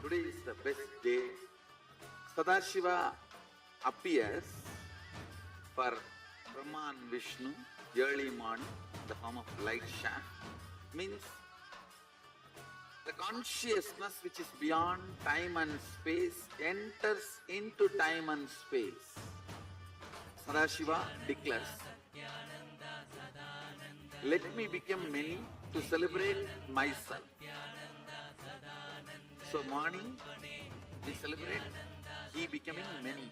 Today is the best day. Sadashiva appears for Brahma and Vishnu early morning in the form of light shaft. Means the consciousness which is beyond time and space enters into time and space. Sadashiva declares, let me become many to celebrate myself. So morning we celebrate he becoming many.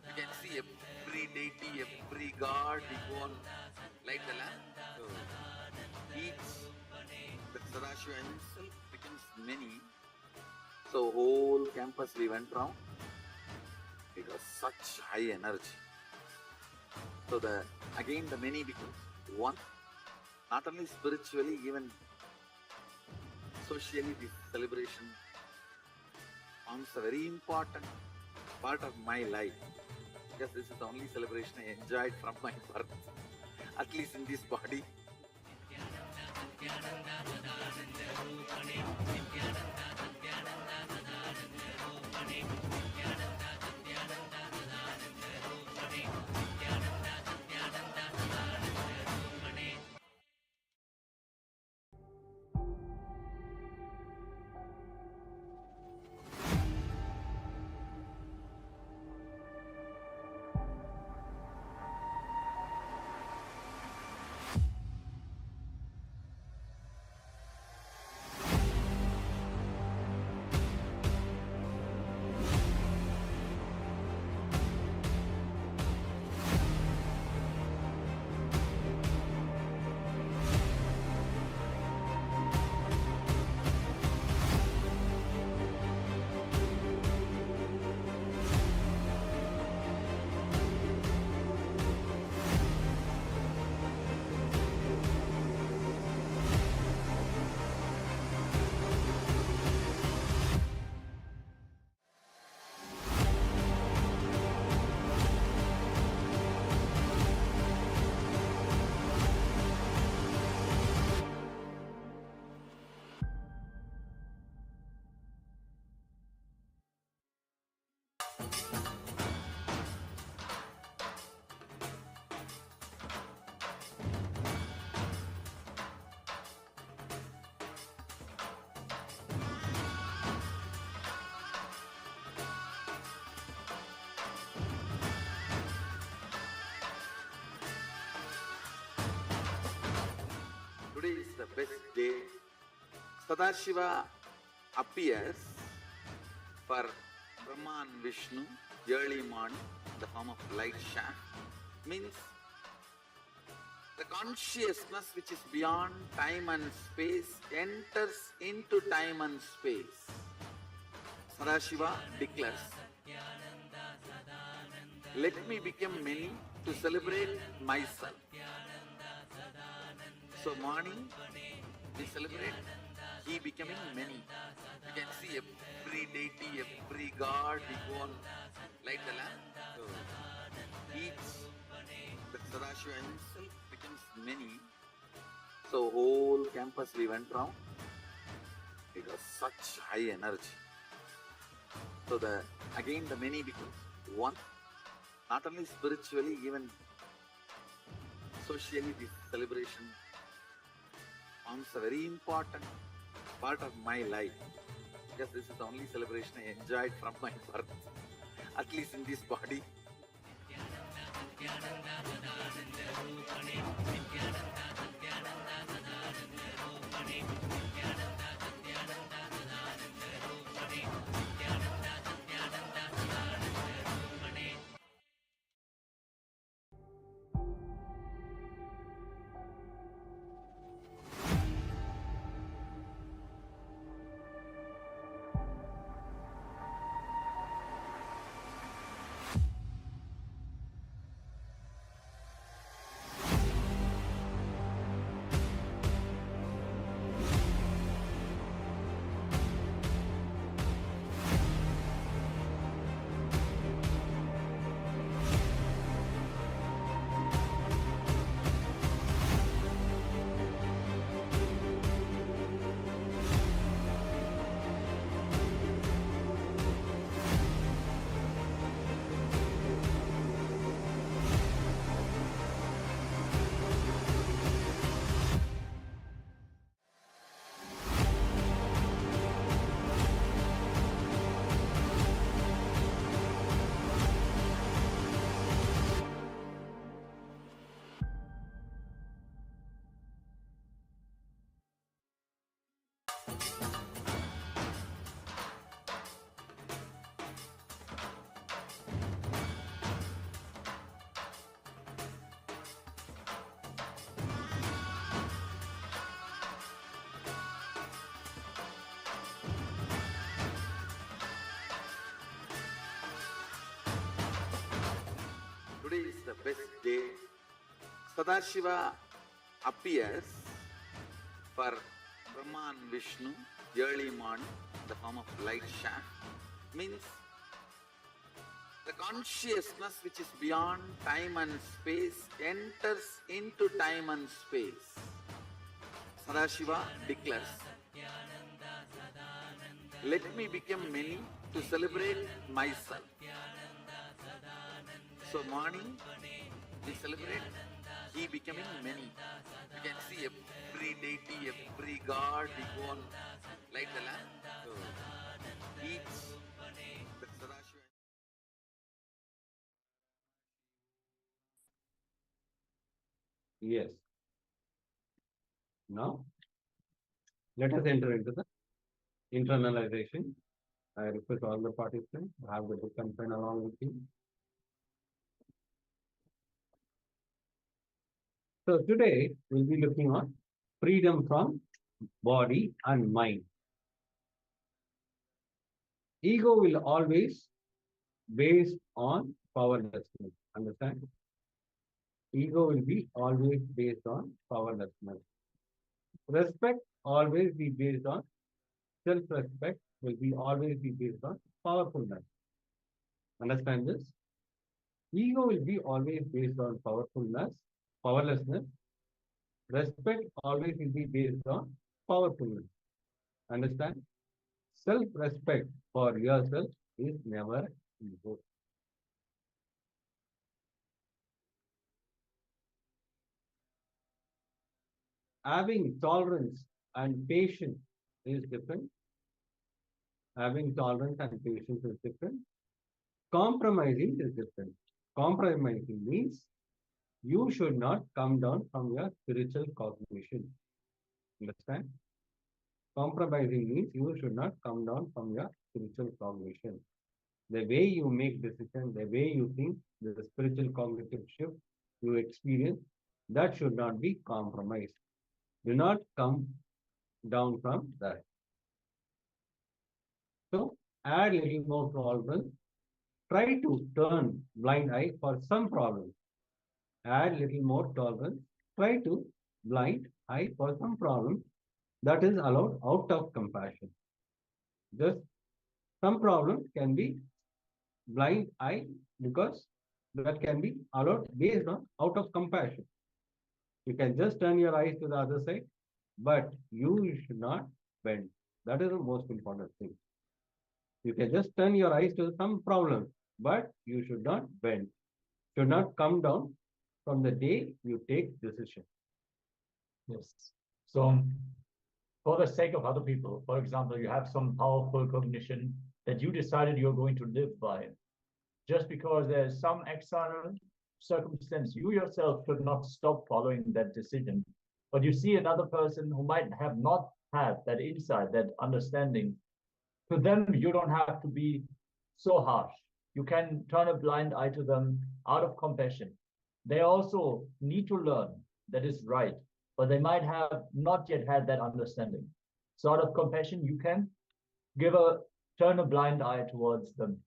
You can see every deity, every god, we go on light the lamp. So each the Sadashiva himself becomes many. So whole campus we went round. It was such high energy. So again the many becomes one. Not only spiritually, even socially this celebration forms a very important part of my life. Because this is the only celebration I enjoyed from my birth. At least in this body. Today is the best day. Sadashiva appears for Brahma and Vishnu early morning in the form of light shaft. Means the consciousness which is beyond time and space enters into time and space. Sadashiva declares, let me become many to celebrate myself. So morning, we celebrate he becoming many. You can see every deity, every god, we go on light the lamp. So each, the Sadashiva himself becomes many. So whole campus we went round. It was such high energy. So again the many becomes one. Not only spiritually, even socially, this celebration forms a very important part of my life. Because this is the only celebration I enjoyed from my birth, at least in this body. Today is the best day. Sadashiva appears for Brahma and Vishnu early morning in the form of light shaft. Means the consciousness which is beyond time and space enters into time and space. Sadashiva declares, let me become many to celebrate myself. So morning, we celebrate he becoming many. You can see every deity, every god, we go on light the lamp. So each, the Sadashiva. Yes. Now, let us enter into the internalization. I request all the participants to have the book and pen along with you. So today we'll be looking on freedom from body and mind. Ego will always based on powerlessness. Understand? Ego will be always based on powerlessness. Respect always be based on self-respect will be always be based on powerfulness. Understand this? Ego will be always based on powerlessness. Respect always will be based on powerfulness. Understand? Self-respect for yourself is never ego. Having tolerance and patience is different. Having tolerance and patience is different. Compromising is different. Compromising means you should not come down from your spiritual cognition. Understand? Compromising means you should not come down from your spiritual cognition. The way you make decisions, the way you think, the spiritual cognitive shift you experience That should not be compromised. Do not come down from that. So add little more tolerance. Try to turn blind eye for some problems. Add little more tolerance. Try to blind eye for some problems. That is allowed out of compassion. Just some problems can be blind eye because that can be allowed based on out of compassion. You can just turn your eyes to the other side, but you should not bend. That is the most important thing. You can just turn your eyes to some problems, but you should not bend. Should not come down from the day you take decision. Yes. So for the sake of other people, for example, you have some powerful cognition that you decided you're going to live by. Just because there's some external circumstance, you yourself should not stop following that decision. But you see another person who might have not had that insight, that understanding. To them, you don't have to be so harsh. You can turn a blind eye to them out of compassion. They also need to learn that is right, but they might have not yet had that understanding. So out of compassion, you can turn a blind eye towards them.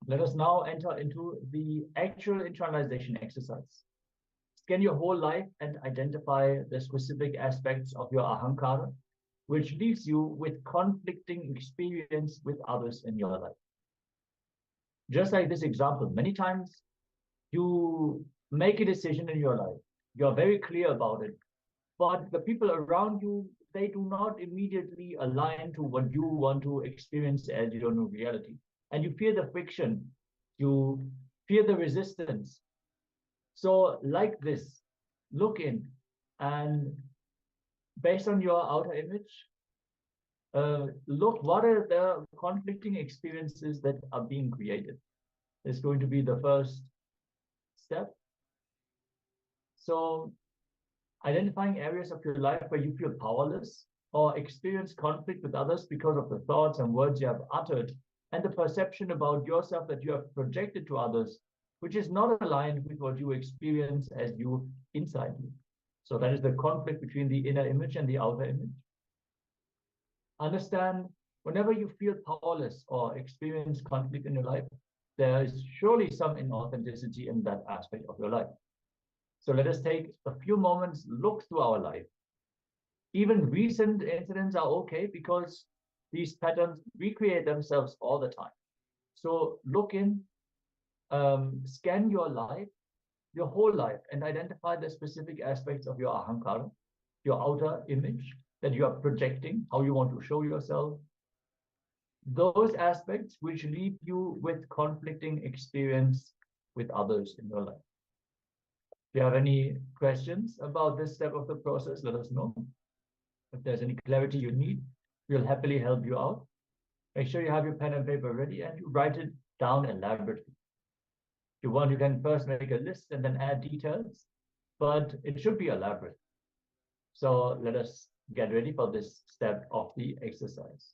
Let us now enter into the actual internalization exercise. Scan your whole life and identify the specific aspects of your ahankara, which leaves you with conflicting experience with others in your life. Just like this example, many times you make a decision in your life, you're very clear about it, but the people around you, they do not immediately align to what you want to experience as your new reality. And you fear the friction, you fear the resistance. So like this, look in and based on your outer image, look what are the conflicting experiences that are being created. It's going to be the first step. So identifying areas of your life where you feel powerless or experience conflict with others because of the thoughts and words you have uttered and the perception about yourself that you have projected to others, which is not aligned with what you experience as you inside you. So that is the conflict between the inner image and the outer image. Understand whenever you feel powerless or experience conflict in your life, there is surely some inauthenticity in that aspect of your life. So let us take a few moments, look through our life. Even recent incidents are okay because these patterns recreate themselves all the time. So look in, scan your life, your whole life, and identify the specific aspects of your ahankara, your outer image that you are projecting, how you want to show yourself. Those aspects which leave you with conflicting experience with others in your life. If you have any questions about this step of the process, let us know. If there's any clarity you need, we'll happily help you out. Make sure you have your pen and paper ready and you write it down elaborately. If you want, you can first make a list and then add details, but it should be elaborate. So let us get ready for this step of the exercise.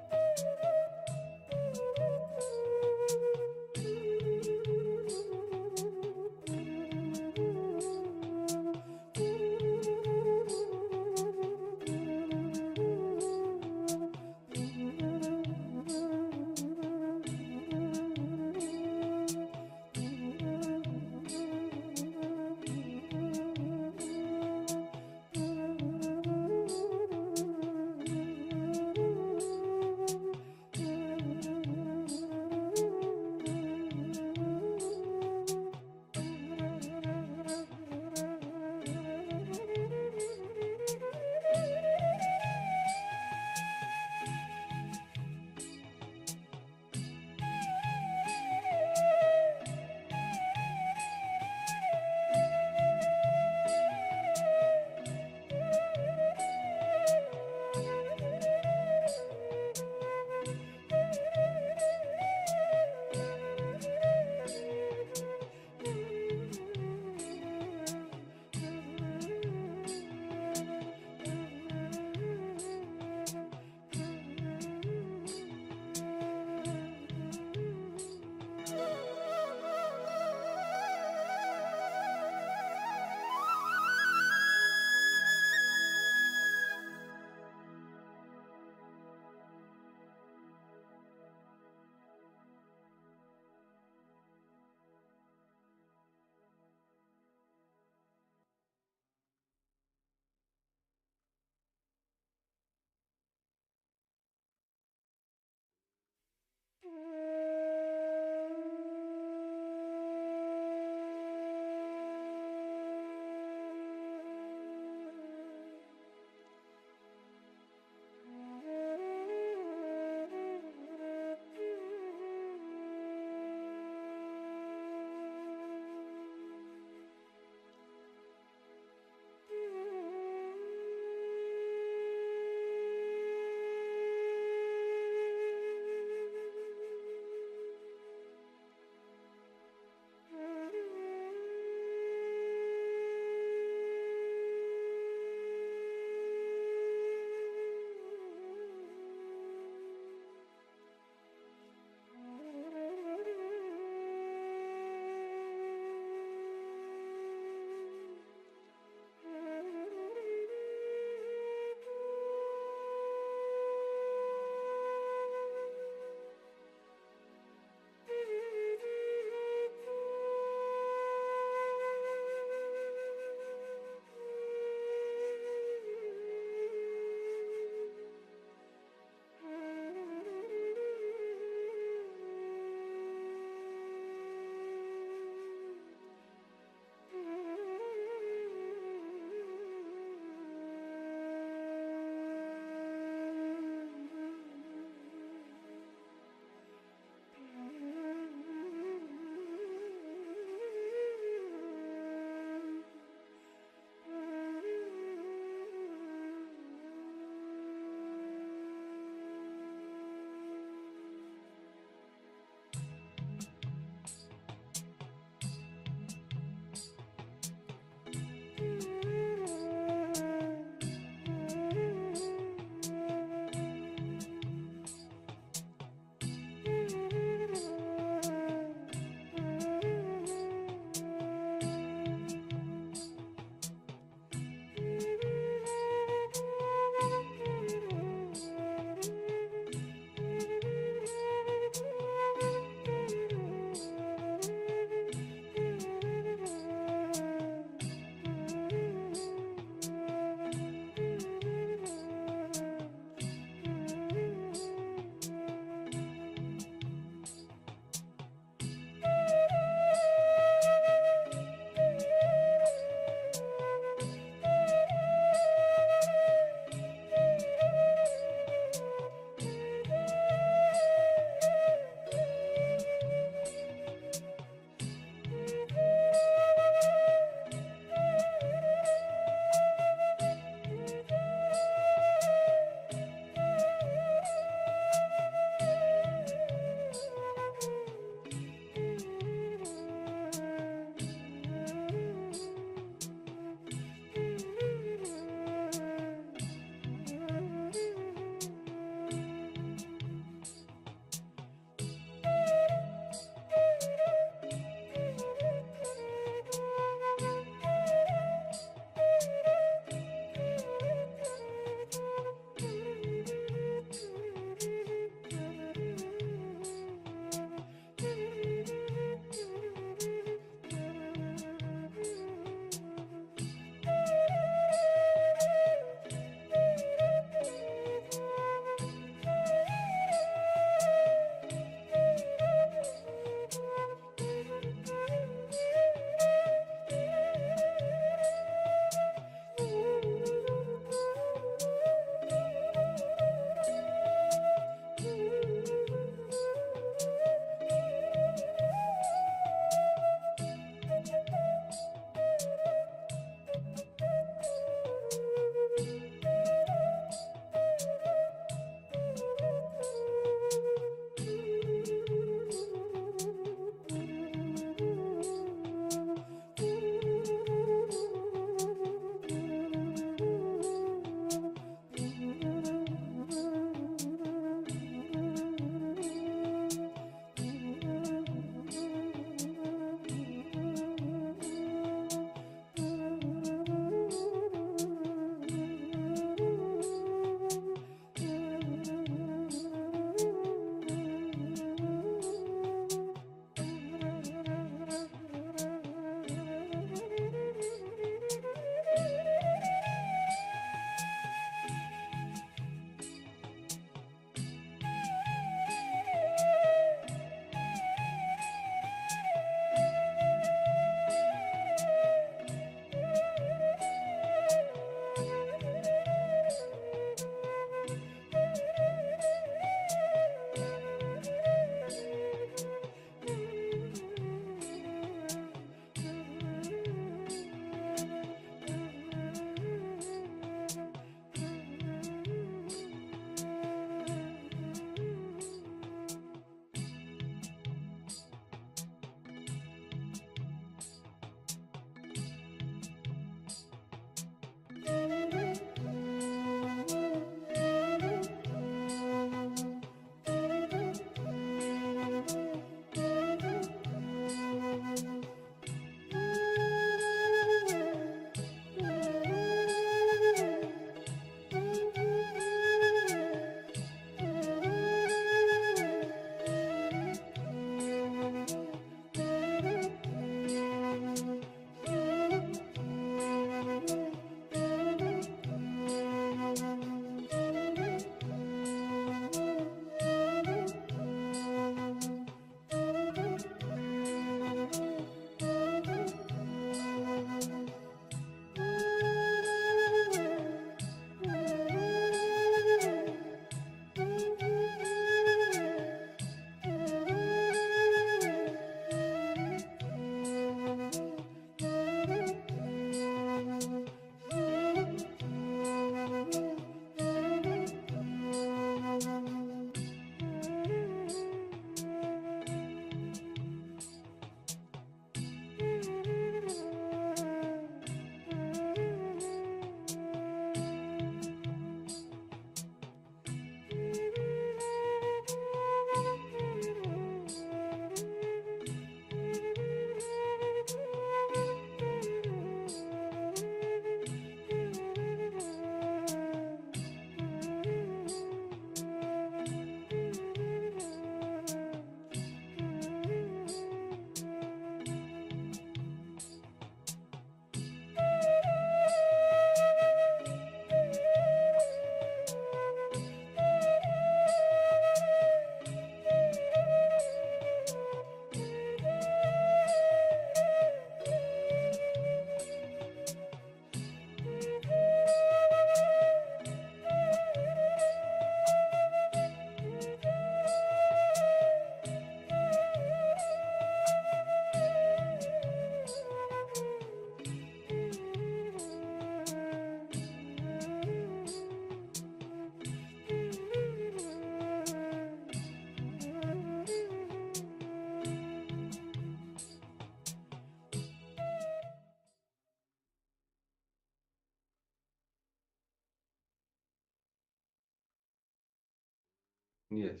Yes.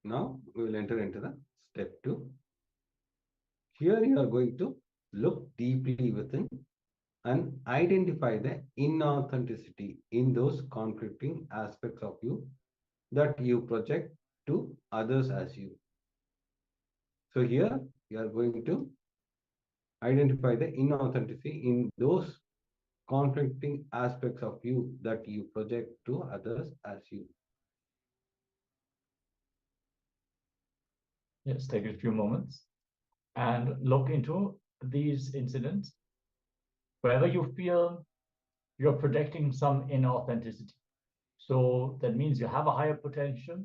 Now we will enter into the step 2. Here you are going to look deeply within and identify the inauthenticity in those conflicting aspects of you that you project to others as you. So here you are going to identify the inauthenticity in those conflicting aspects of you that you project to others as you. Yes, take a few moments and look into these incidents wherever you feel you're projecting some inauthenticity. So that means you have a higher potential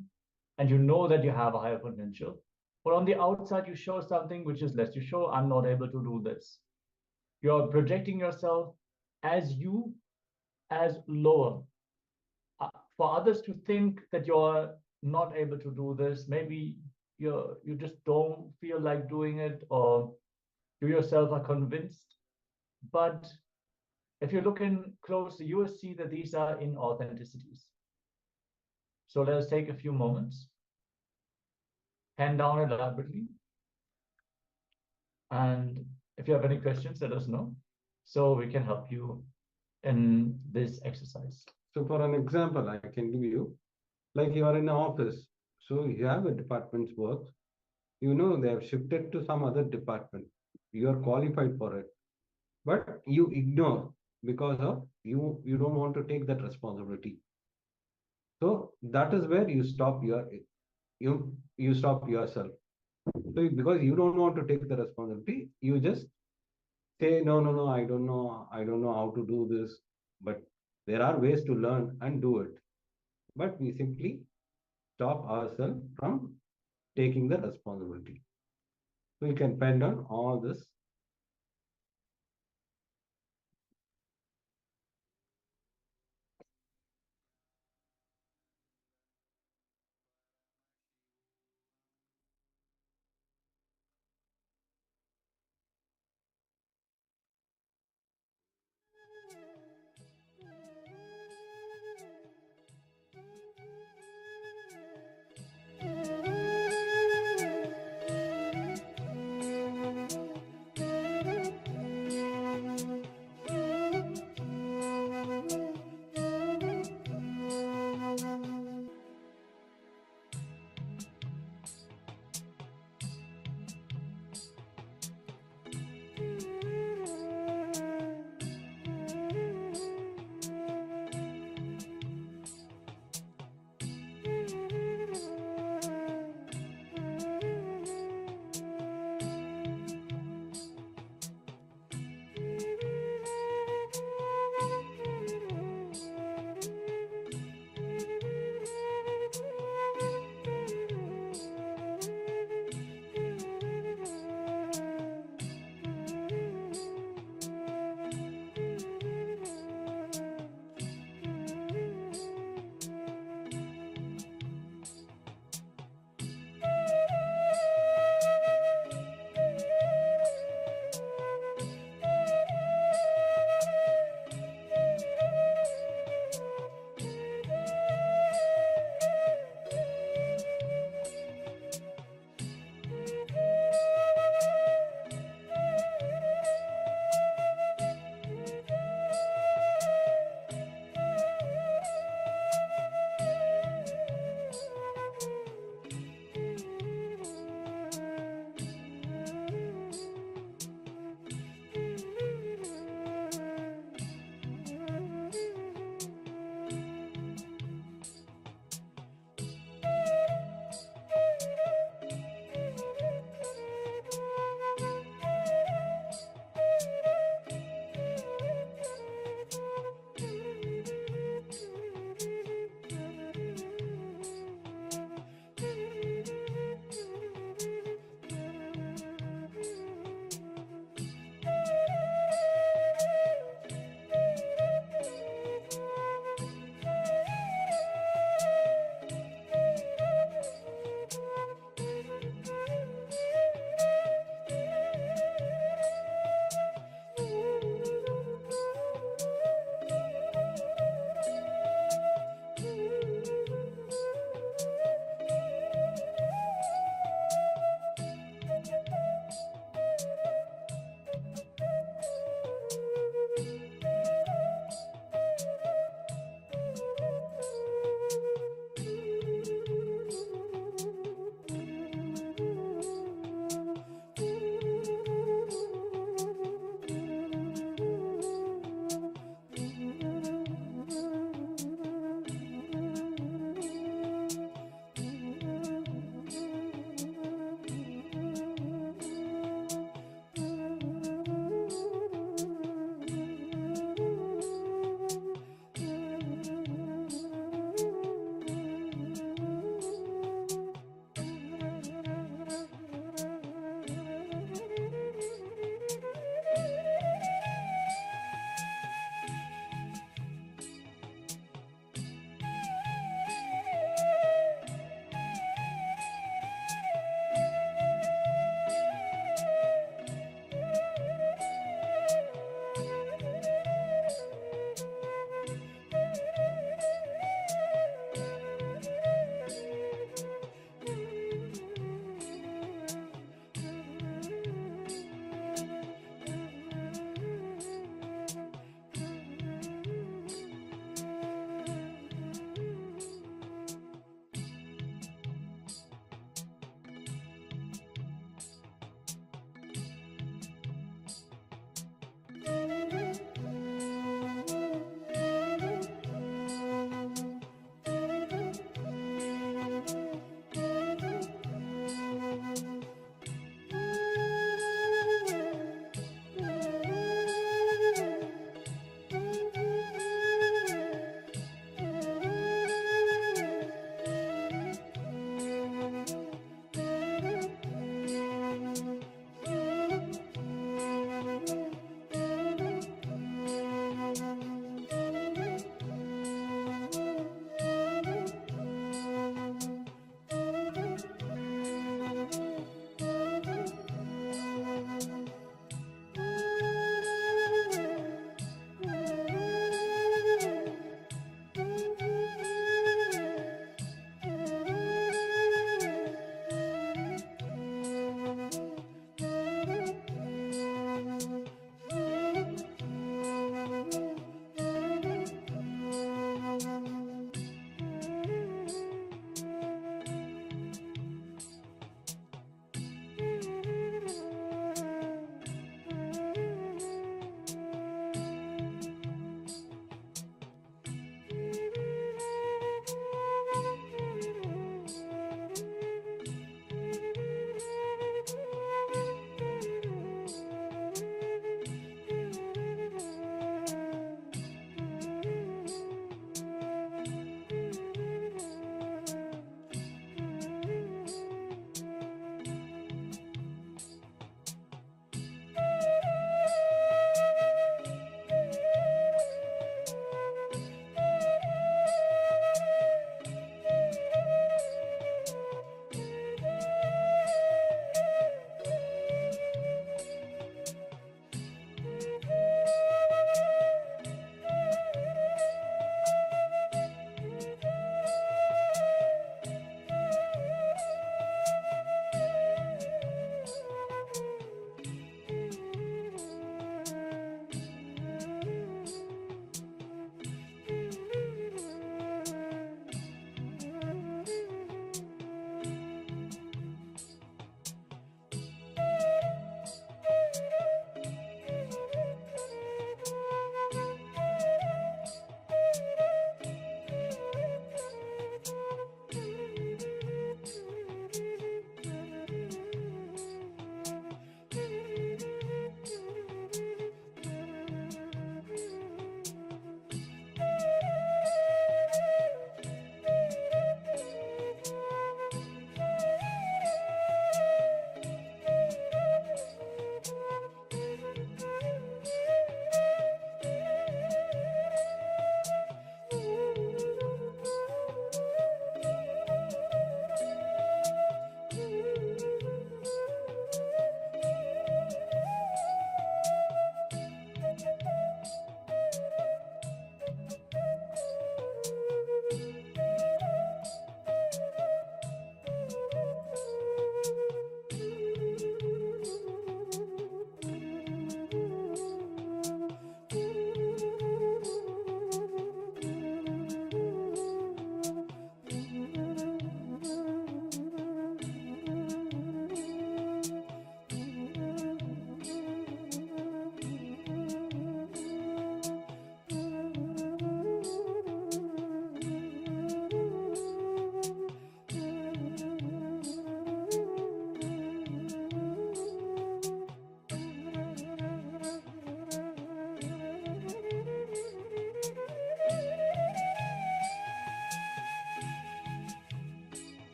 and you know that you have a higher potential. But on the outside, you show something which is less. You show, I'm not able to do this. You're projecting yourself as you, as lower. For others to think that you're not able to do this, maybe you just don't feel like doing it, or you yourself are convinced. But if you look in closely, you will see that these are inauthenticities. So let us take a few moments, hand down elaborately, and if you have any questions, let us know so we can help you in this exercise. So for an example, I can give you, like you are in an office, so you have a department's work, you know they have shifted to some other department, you are qualified for it, but you ignore because of you don't want to take that responsibility. So that is where you stop you stop yourself. So because you don't want to take the responsibility, you just say no, I don't know how to do this, but there are ways to learn and do it, but we simply stop ourselves from taking the responsibility. So you can pen down all this.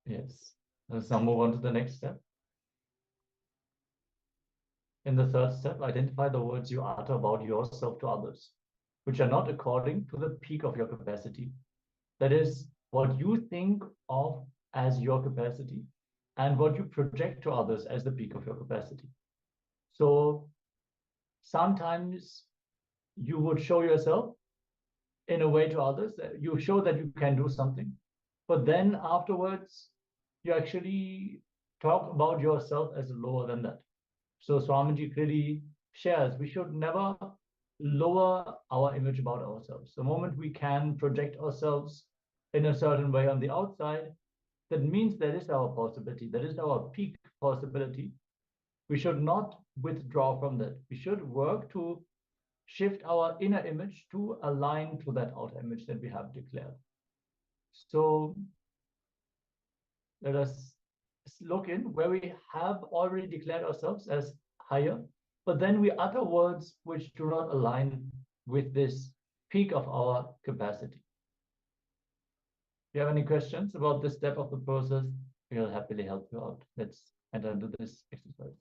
Yes. Let's now move on to the next step. In the third step, identify the words you utter about yourself to others, which are not according to the peak of your capacity. That is, what you think of as your capacity and what you project to others as the peak of your capacity. So sometimes you would show yourself in a way to others that you show that you can do something, but then afterwards you actually talk about yourself as lower than that. So Swamiji clearly shares we should never lower our image about ourselves. The moment we can project ourselves in a certain way on the outside, that means that is our possibility, that is our peak possibility. We should not withdraw from that. We should work to shift our inner image to align to that outer image that we have declared. So let us look in where we have already declared ourselves as higher, but then we utter words which do not align with this peak of our capacity. If you have any questions about this step of the process, we'll happily help you out. Let's enter into this exercise.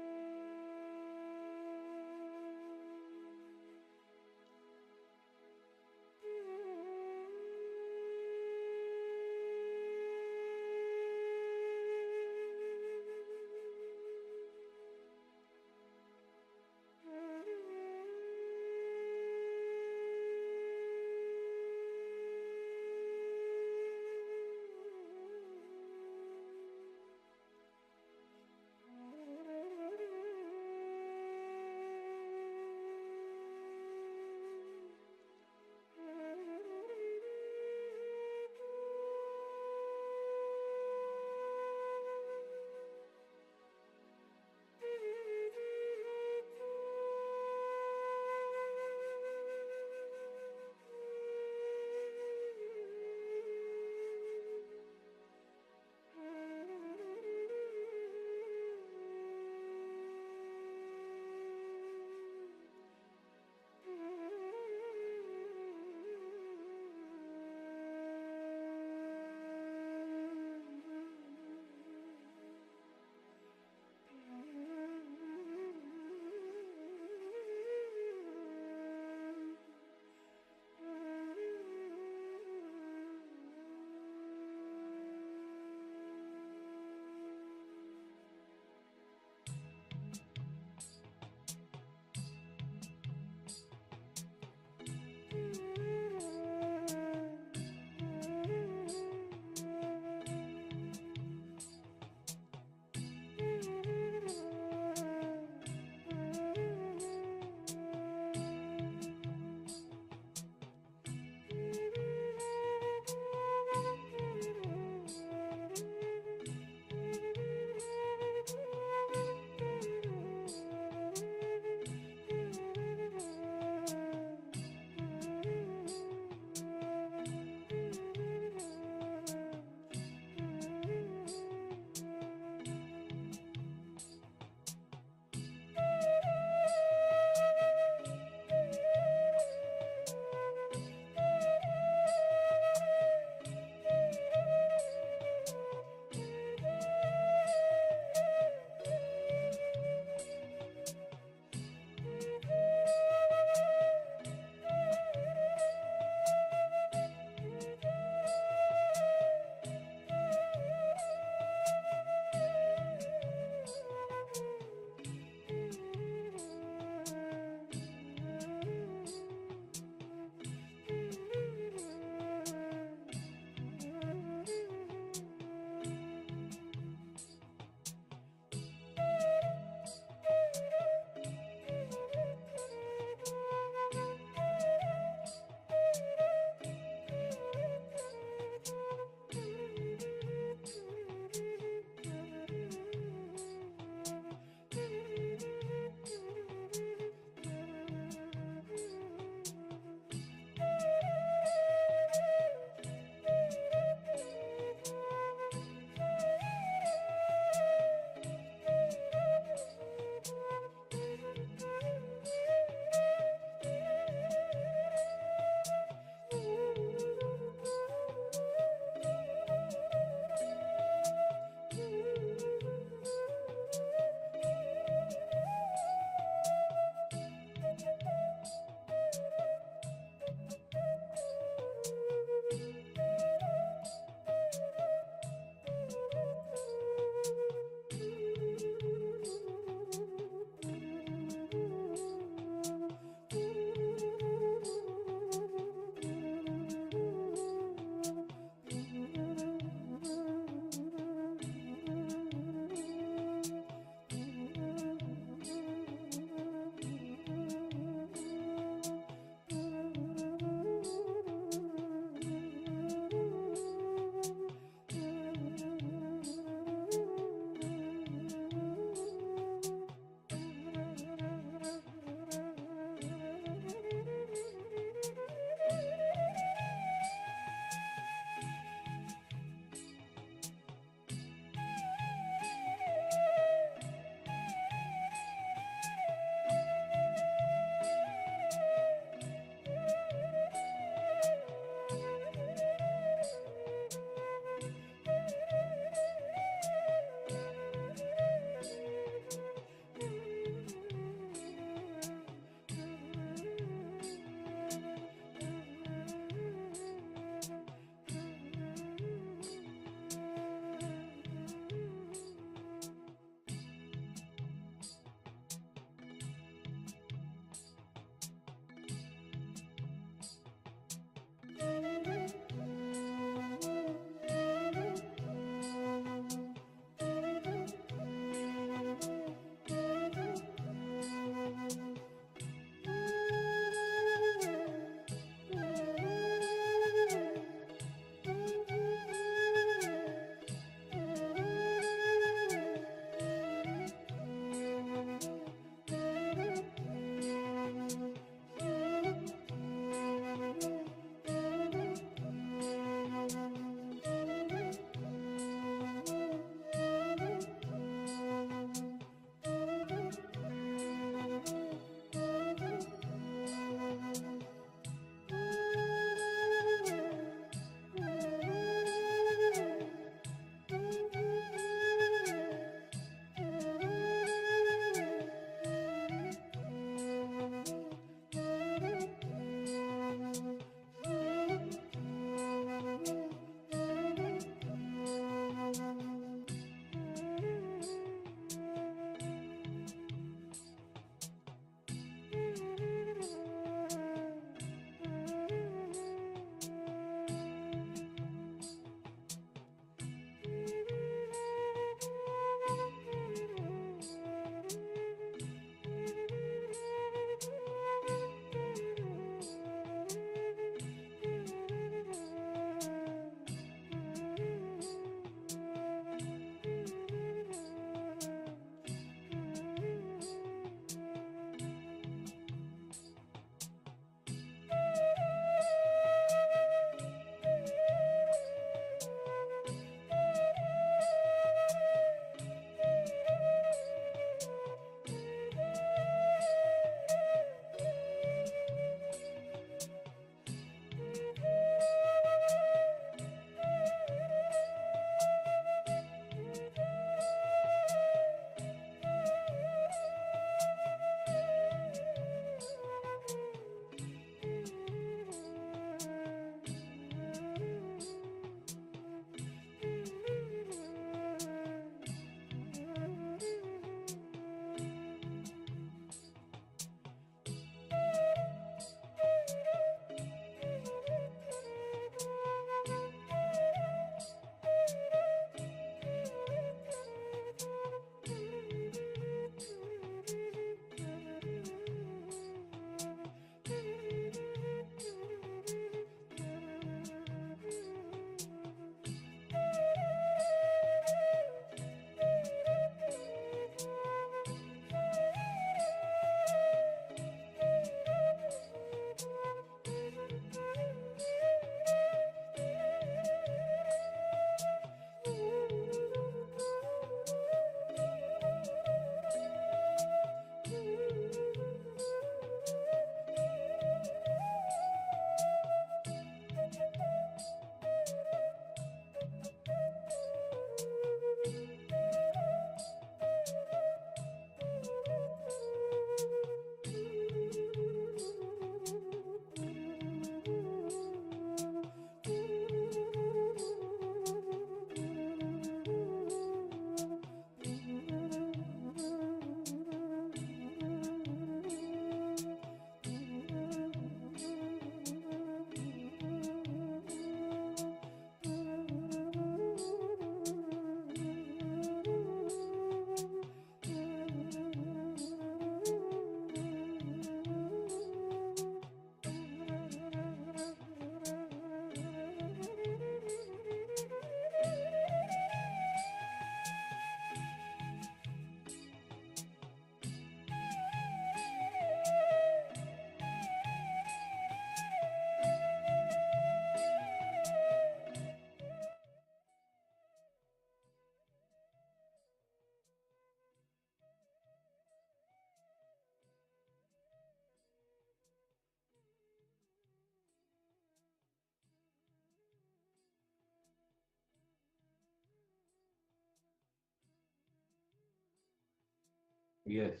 Yes.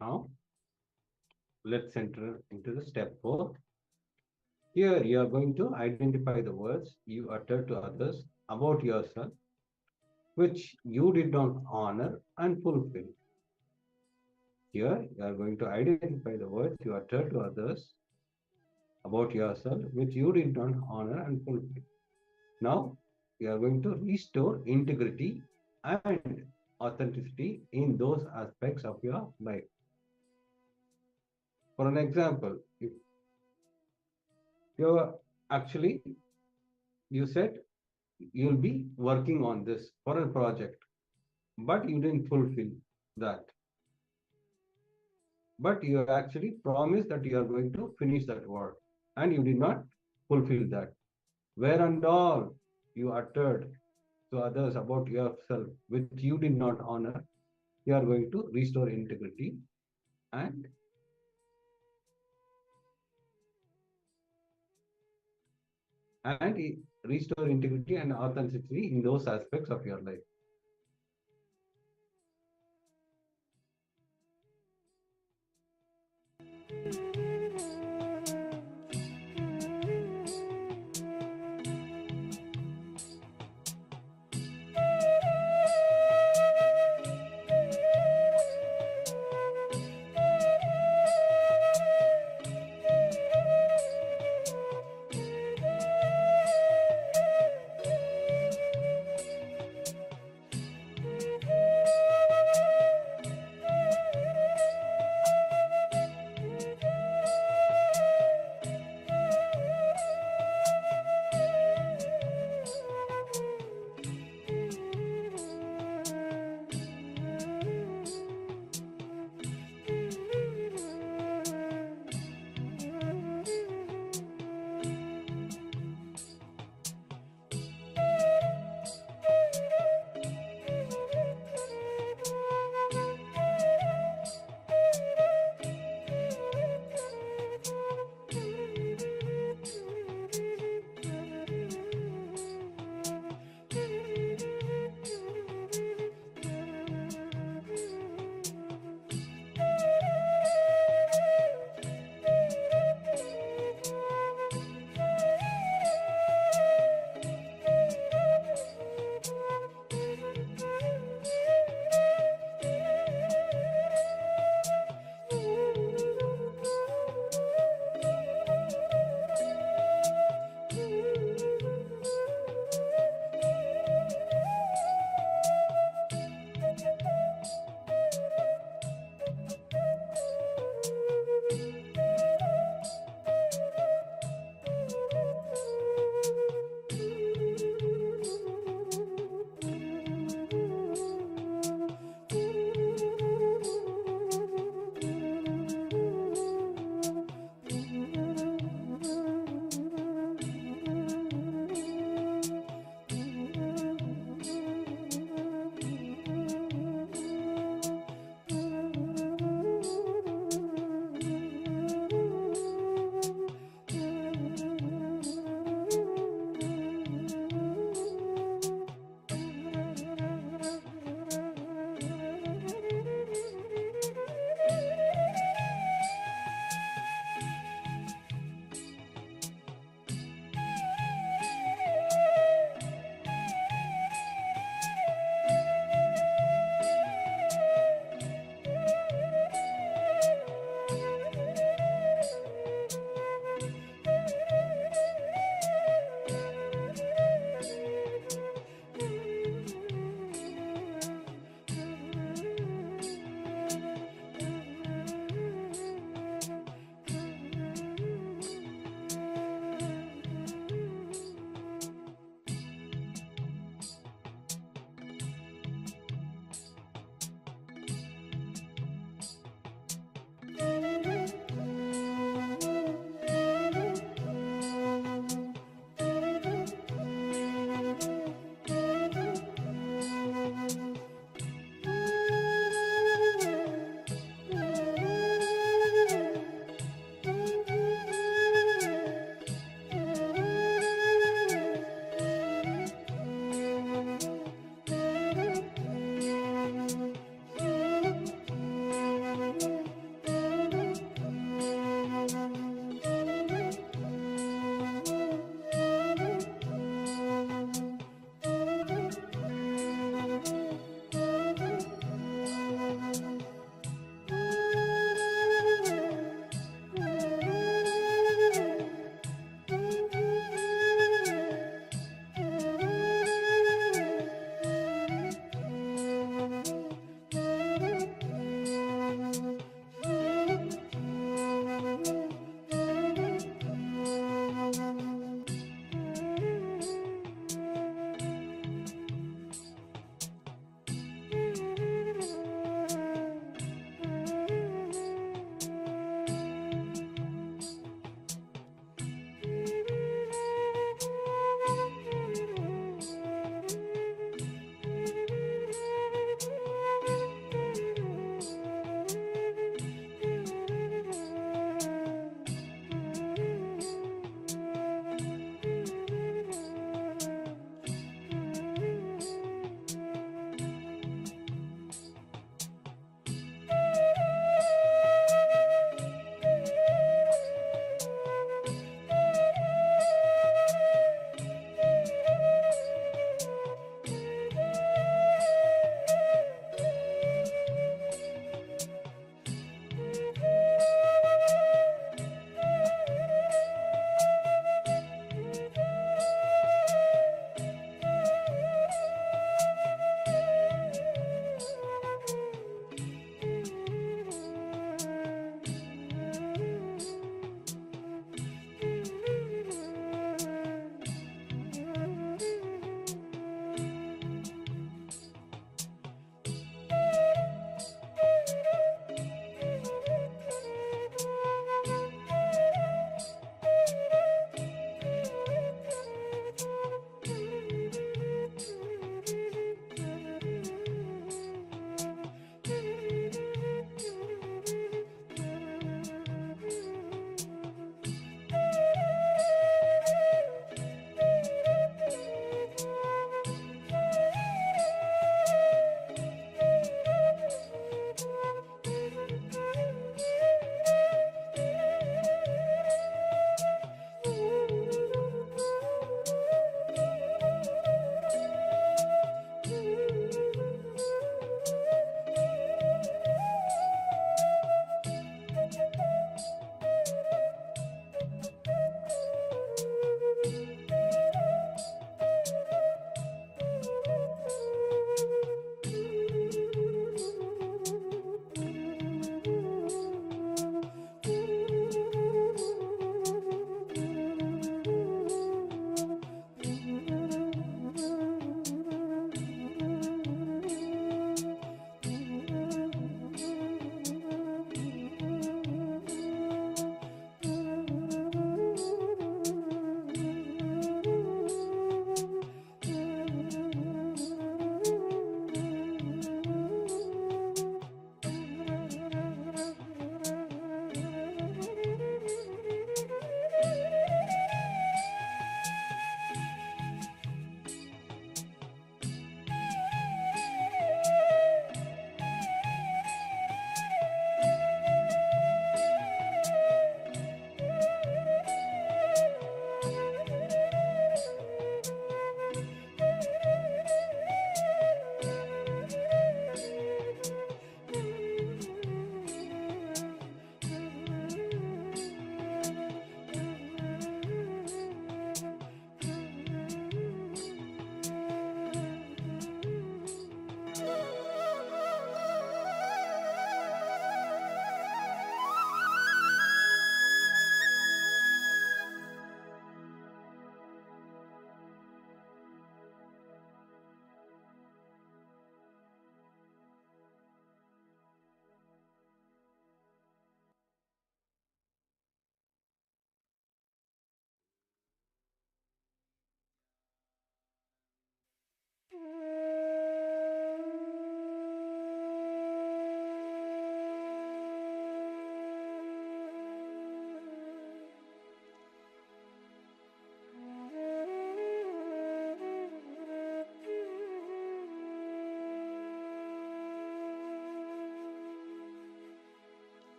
Now, let's enter into the step 4. Here, you are going to identify the words you utter to others about yourself, which you did not honor and fulfill. Here, you are going to identify the words you utter to others about yourself, which you did not honor and fulfill. Now, you are going to restore integrity and authenticity in those aspects of your life. For an example, if you're actually, you said you'll be working on this for a project, but you didn't fulfill that. But you actually promised that you are going to finish that work, and you did not fulfill that. Where and all you uttered to others about yourself, which you did not honor, you are going to restore integrity and restore integrity and authenticity in those aspects of your life.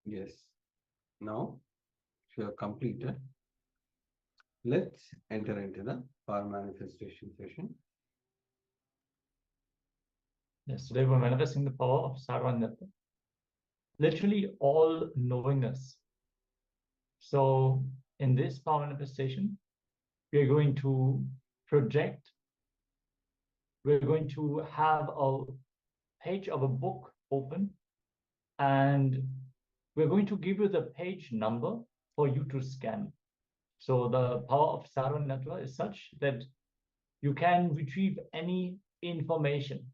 Yes. Now, if you have completed, let's enter into the power manifestation session. Yes, today we're manifesting the power of Sarvanatha. Literally all knowingness. So in this power manifestation, we are going to project, we're going to have a page of a book open, and we're going to give you the page number for you to scan. So the power of Sarvanatha is such that you can retrieve any information,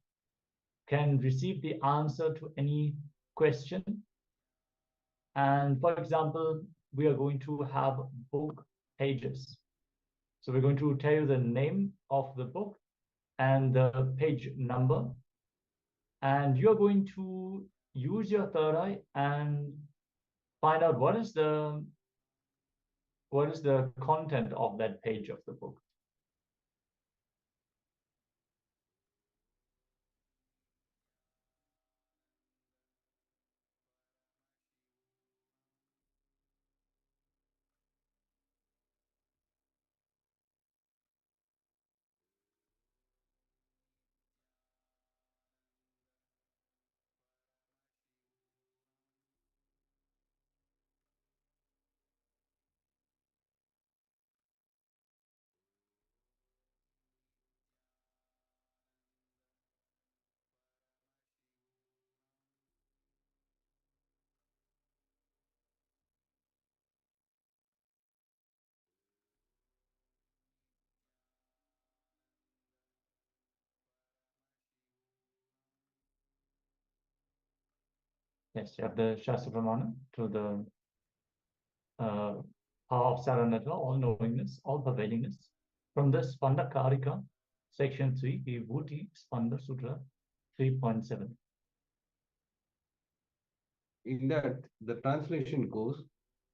can receive the answer to any question. And for example, we are going to have book pages. So we're going to tell you the name of the book and the page number. And you're going to use your third eye and find out what is the content of that page of the book. Yes, you have the Shastra Pramana to the power of Sarvanatha, all knowingness, all pervadingness. From the Spanda Karika, section 3, Vibhuti Spanda Sutra 3.7. In that, the translation goes,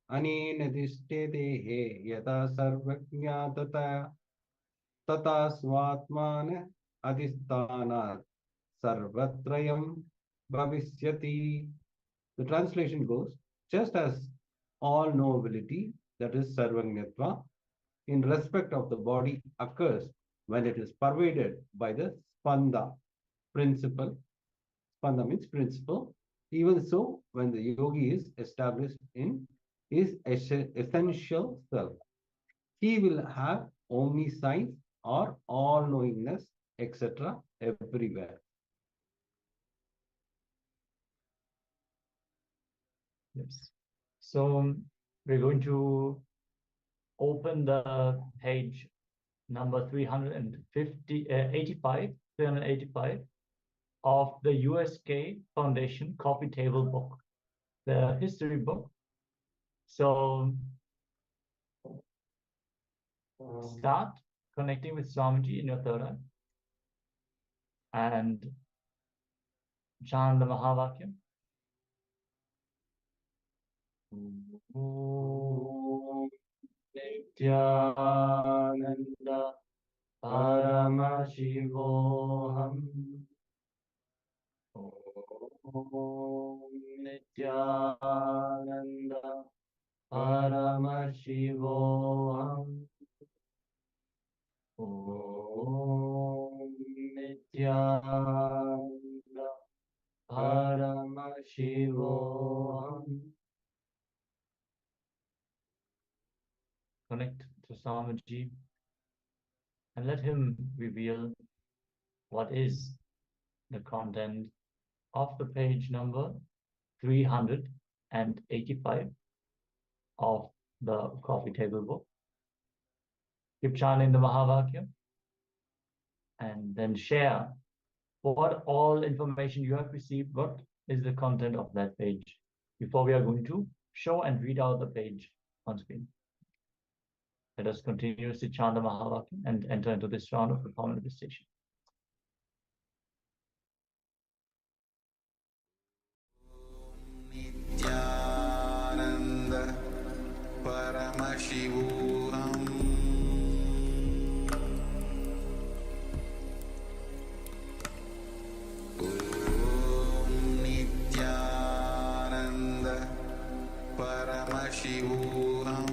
Anena dishtedehe yata sarvajnatata tata svatmana adhisthanat sarvatrayam bhavisyati. The translation goes, just as all knowability, that is sarvajnatva, in respect of the body occurs when it is pervaded by the spanda principle. Spanda means principle. Even so, when the yogi is established in his essential self, he will have omniscience or all-knowingness, etc. everywhere. Yes. So we're going to open the page number 385 of the USK Foundation coffee table book, the history book. So start connecting with Swamiji in your third eye and chant the Mahavakyam. Om Nithyananda Paramashivoham. Om Nithyananda Paramashivoham. Om Nithyananda Paramashivoham. Connect to Swamiji and let him reveal what is the content of the page number 385 of the coffee table book. Keep chanting the Mahavakyam and then share what all information you have received, what is the content of that page, before we are going to show and read out the page on screen. Let us continuously chant the Mahavakyam and enter into this round of the power manifestation. Nithyananda Paramashivoham. Om Nithyananda Paramashivoham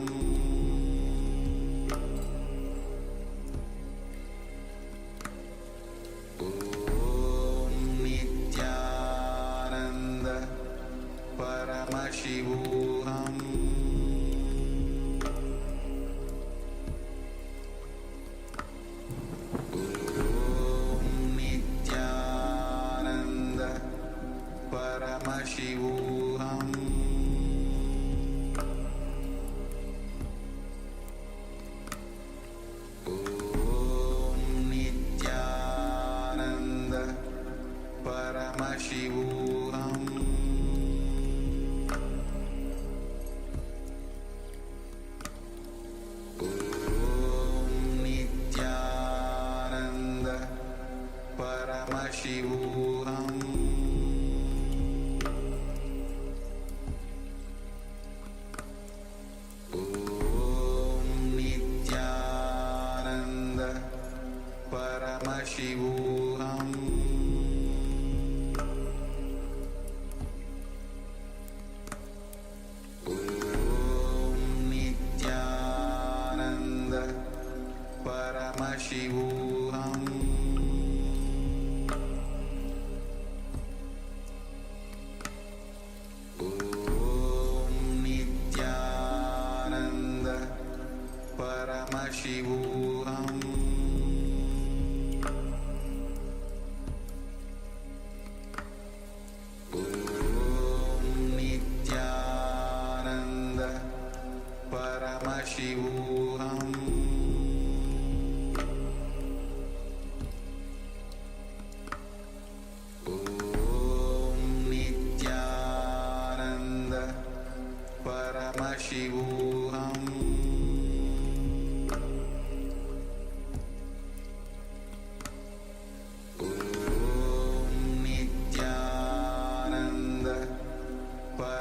Om Nithyananda Paramashivoham Paramashivoham Om Nithyananda Paramashivoham Om Nithyananda Paramashivoham Paramashivoham Om Nithyananda Paramashivoham Om Nithyananda Paramashivoham Paramashivoham Om Nithyananda Paramashivoham Om Nithyananda Paramashivoham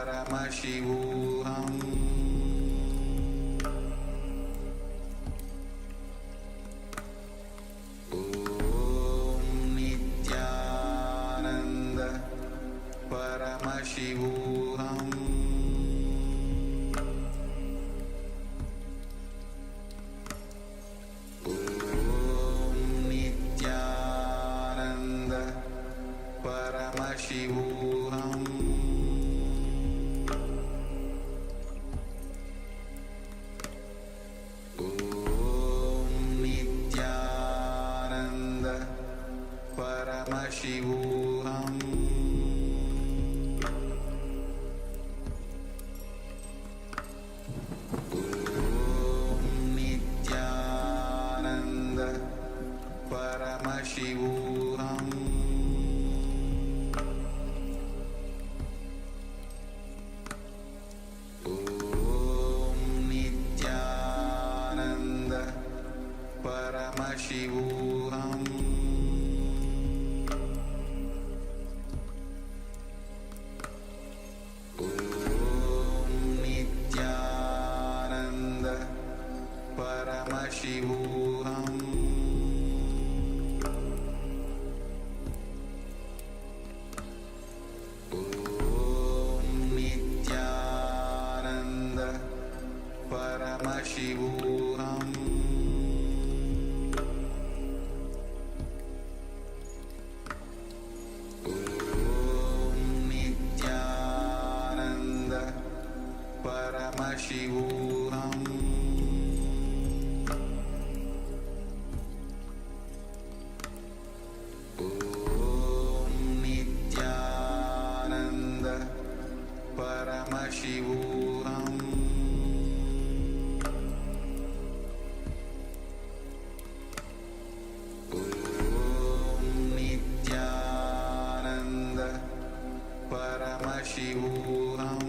Paramashivoham Om Nithyananda Paramashivoham Om Nithyananda Paramashivoham Paramashivoham Om Nithyananda Paramashivoham Om Nithyananda Paramashivoham Paramashivoham Om Nithyananda Paramashivoham Om Nithyananda Paramashivoham Paramashivoham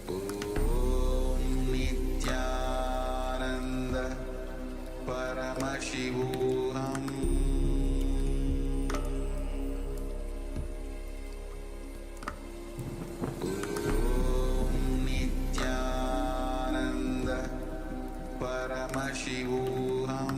Om Nithyananda Paramashivoham Om Nithyananda Paramashivoham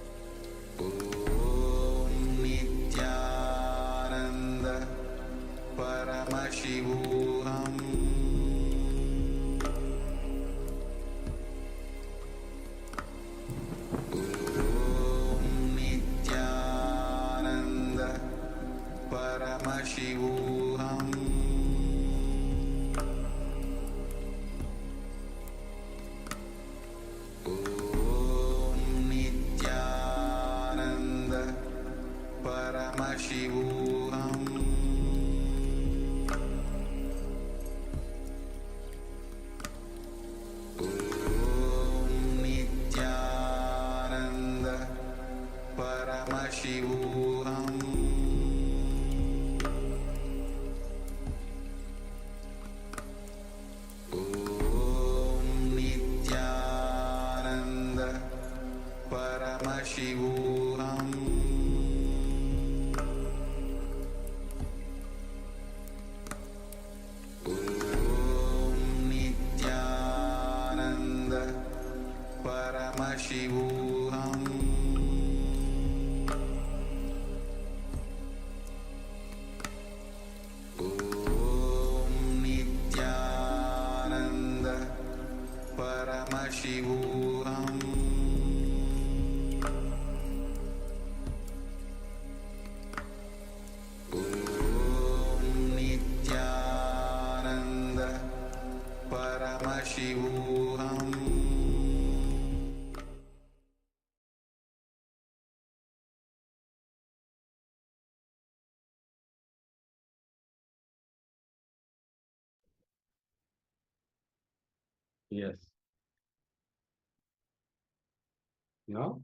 Paramashivoham Om Nithyananda Paramashivoham Om Nithyananda Paramashivoham Yes. Now,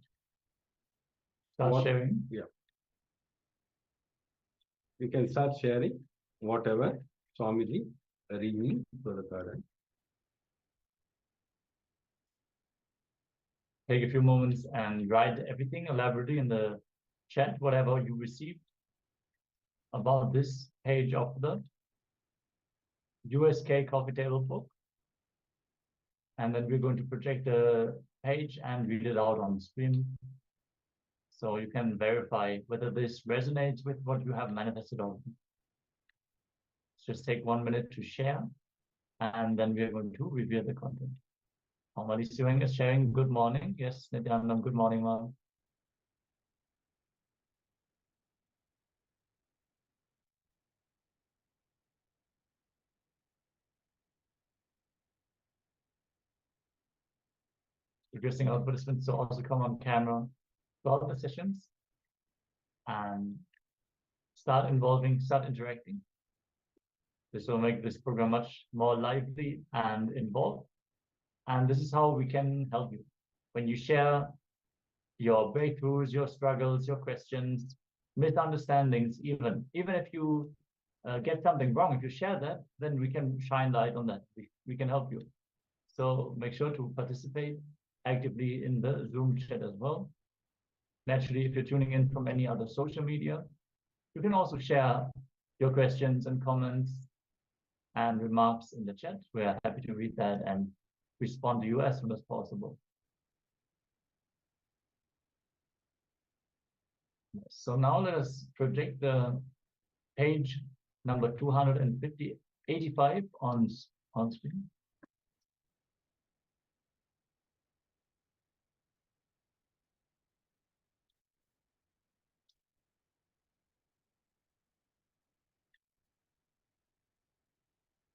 Start sharing. Yeah. You can start sharing whatever Swamiji revealed for the current. Take a few moments and write everything elaborately in the chat, whatever you received about this page of the USK coffee table book. And then we're going to project the page and read it out on the screen. So you can verify whether this resonates with what you have manifested or not. Just take 1 minute to share, and then we are going to review the content. Samadhi Space is sharing. Good morning. Yes, Nithyananda, good morning, ma'am. Requesting our participants to also come on camera throughout the sessions and start interacting. This will make this program much more lively and involved. And this is how we can help you. When you share your breakthroughs, your struggles, your questions, misunderstandings, even if you get something wrong, if you share that, then we can shine light on that. We can help you. So make sure to participate actively in the Zoom chat as well. Naturally, if you're tuning in from any other social media, you can also share your questions and comments and remarks in the chat. We are happy to read that and respond to you as soon as possible. So now let us project the page number 285 on screen.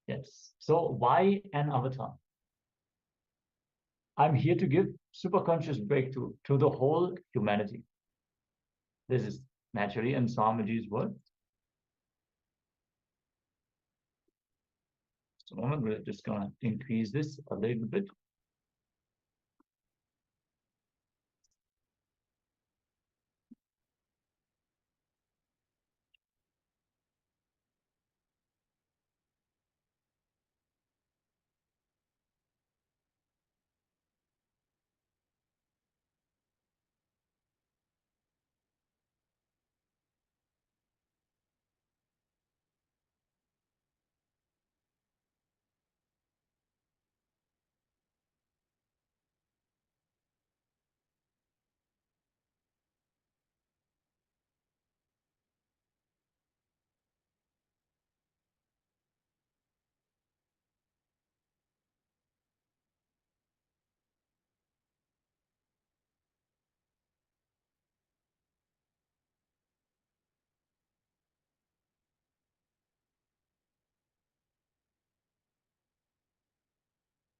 Yes. So why an avatar? I'm here to give superconscious breakthrough to the whole humanity. This is naturally in Swamiji's words. So moment, we're just going to increase this a little bit.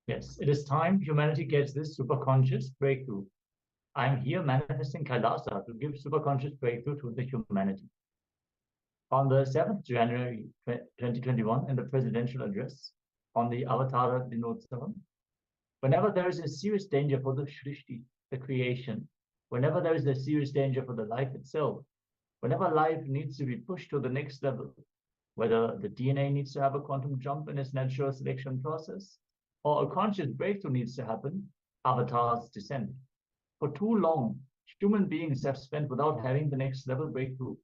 Yes, it is time humanity gets this superconscious breakthrough. I'm here manifesting Kailasa to give superconscious breakthrough to the humanity. On the 7th January 2021, in the presidential address on the Avatara Dinotsavam, whenever there is a serious danger for the Shrishti, the creation, whenever there is a serious danger for the life itself, whenever life needs to be pushed to the next level, whether the DNA needs to have a quantum jump in its natural selection process, or a conscious breakthrough needs to happen, avatars descend. For too long, human beings have spent without having the next level breakthrough.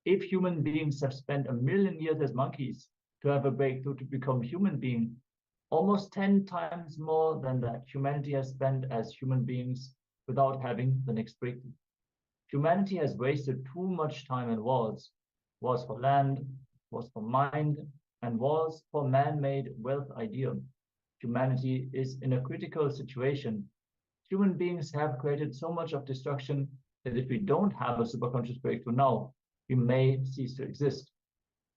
If human beings have spent 1 million years as monkeys to have a breakthrough to become human being, almost 10 times more than that humanity has spent as human beings without having the next breakthrough. Humanity has wasted too much time in wars for land, wars for mind, and wars for man-made wealth idea. Humanity is in a critical situation. Human beings have created so much of destruction that if we don't have a superconscious breakthrough now, we may cease to exist.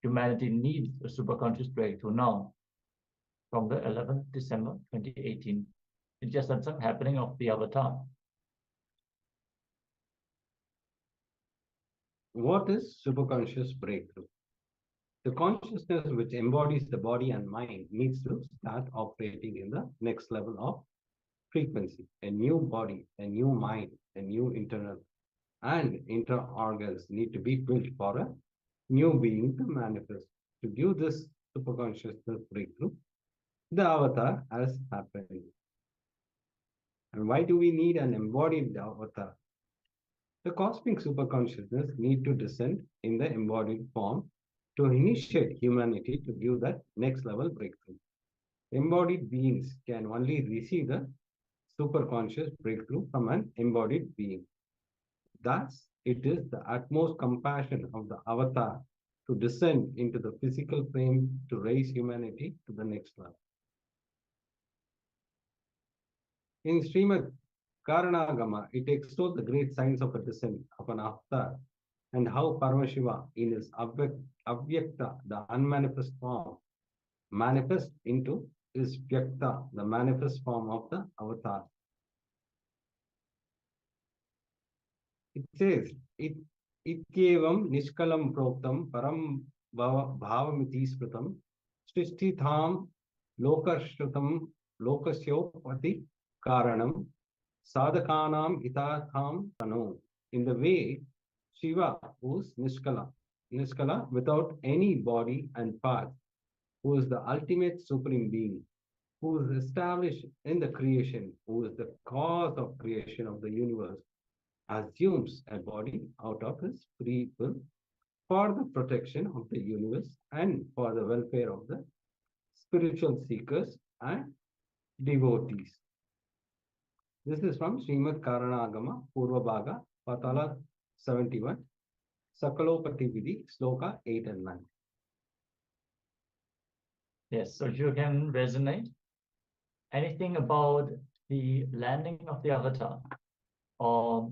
Humanity needs a superconscious breakthrough now. From the 11th December 2018. It's just that some happening of the avatar. What is superconscious breakthrough? The consciousness which embodies the body and mind needs to start operating in the next level of frequency. A new body, a new mind, a new internal and inter organs need to be built for a new being to manifest. To give this superconsciousness breakthrough, the avatar has happened. And why do we need an embodied avatar? The cosmic superconsciousness need to descend in the embodied form to initiate humanity to give that next level breakthrough. Embodied beings can only receive the superconscious breakthrough from an embodied being. Thus, it is the utmost compassion of the avatar to descend into the physical frame to raise humanity to the next level. In Srimad Karanagama, it extols the great science of a descent of an avatar and how Paramashiva in his Avyakta, the unmanifest form, manifests into his Vyakta, the manifest form of the avatar. It says, Itkevam Nishkalam Proktam Param Bhavamiti Spritam Srishtitham Lokashrutam Lokasyopati Karanam Sadhakanam Itatham Tano. In the way Shiva, who is Nishkala without any body and path, who is the ultimate supreme being, who is established in the creation, who is the cause of creation of the universe, assumes a body out of his free will for the protection of the universe and for the welfare of the spiritual seekers and devotees. This is from Srimad Karanagama, Purva Bhaga, Patala 71, Sakalopati Vidhi, Sloka 8 and 9. Yes, so you can resonate anything about the landing of the avatar, or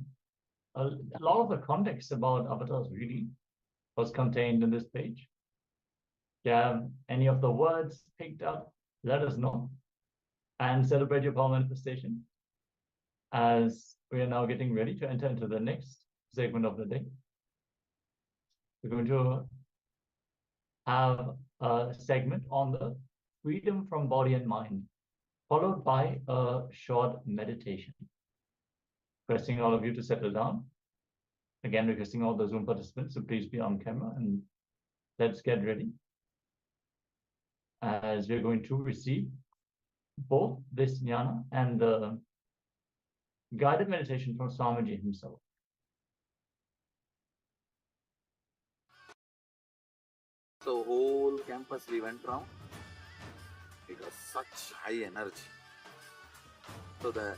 a lot of the context about avatars really was contained in this page. Yeah, any of the words picked up, let us know and celebrate your power manifestation as we are now getting ready to enter into the next segment of the day. We're going to have a segment on the freedom from body and mind, followed by a short meditation. Requesting all of you to settle down. Again, requesting all the Zoom participants to please be on camera, and let's get ready as we're going to receive both this jnana and the guided meditation from Swamiji himself. So whole campus we went round. It was such high energy. So the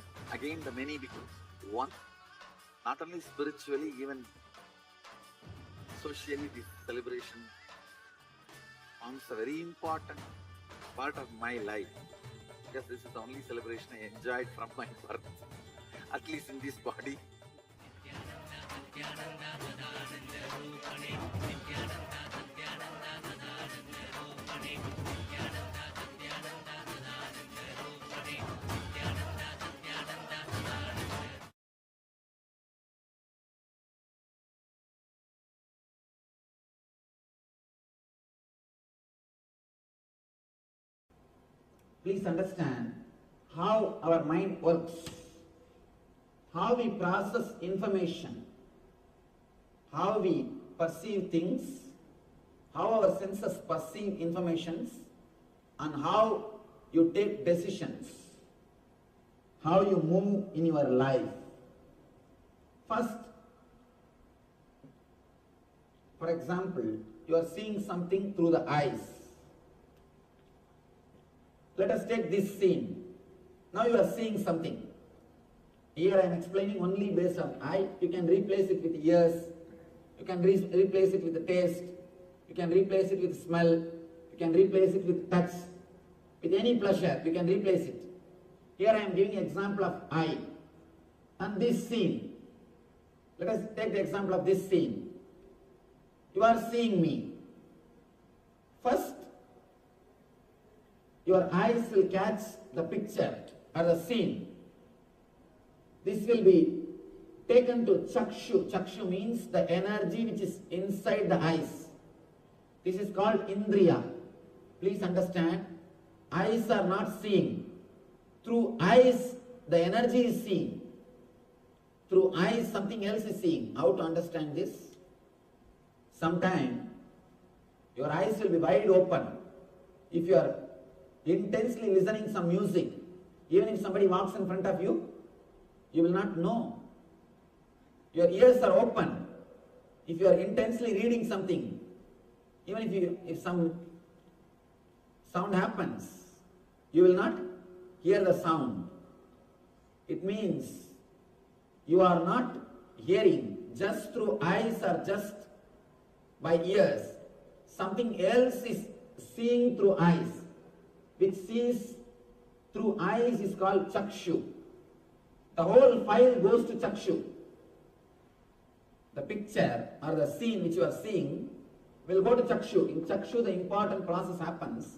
many becomes one, not only spiritually, even socially, this celebration forms a very important part of my life. Because this is the only celebration I enjoyed from my birth, at least in this body. Please understand how our mind works, how we process information, how we perceive things, how our senses perceive information, and how you take decisions, how you move in your life. First, for example, you are seeing something through the eyes. Let us take this scene. Now you are seeing something. Here I am explaining only based on eye. You can replace it with ears. You can replace it with the taste. You can replace it with smell. You can replace it with touch. With any pleasure, you can replace it. Here I am giving an example of eye. And this scene. Let us take the example of this scene. You are seeing me. First, your eyes will catch the picture or the scene. This will be taken to chakshu. Chakshu means the energy which is inside the eyes. This is called indriya. Please understand, eyes are not seeing. Through eyes, the energy is seen. Through eyes, something else is seeing. How to understand this? Sometime, your eyes will be wide open. If you are intensely listening some music, even if somebody walks in front of you, you will not know. Your ears are open. If you are intensely reading something, even if some sound happens, you will not hear the sound. It means you are not hearing just through eyes or just by ears. Something else is seeing through eyes. Which sees through eyes is called chakshu. The whole file goes to chakshu. The picture or the scene which you are seeing will go to chakshu. In chakshu, the important process happens.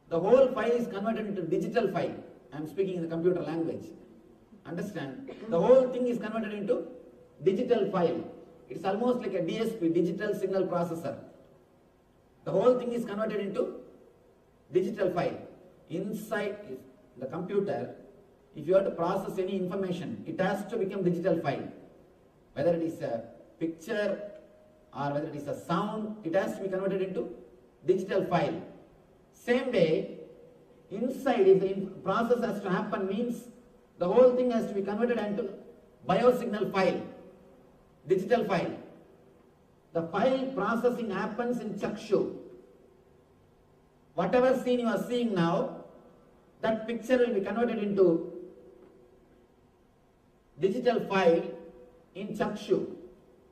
The whole file is converted into digital file. I am speaking in the computer language. Understand? The whole thing is converted into digital file. It's almost like a DSP, digital signal processor. The whole thing is converted into digital file. Inside the computer, if you have to process any information, it has to become digital file. Whether it is a picture or whether it is a sound, it has to be converted into digital file. Same way, inside, if the process has to happen, means the whole thing has to be converted into biosignal file, digital file. The file processing happens in chakshu. Whatever scene you are seeing now, that picture will be converted into digital file in chakshu.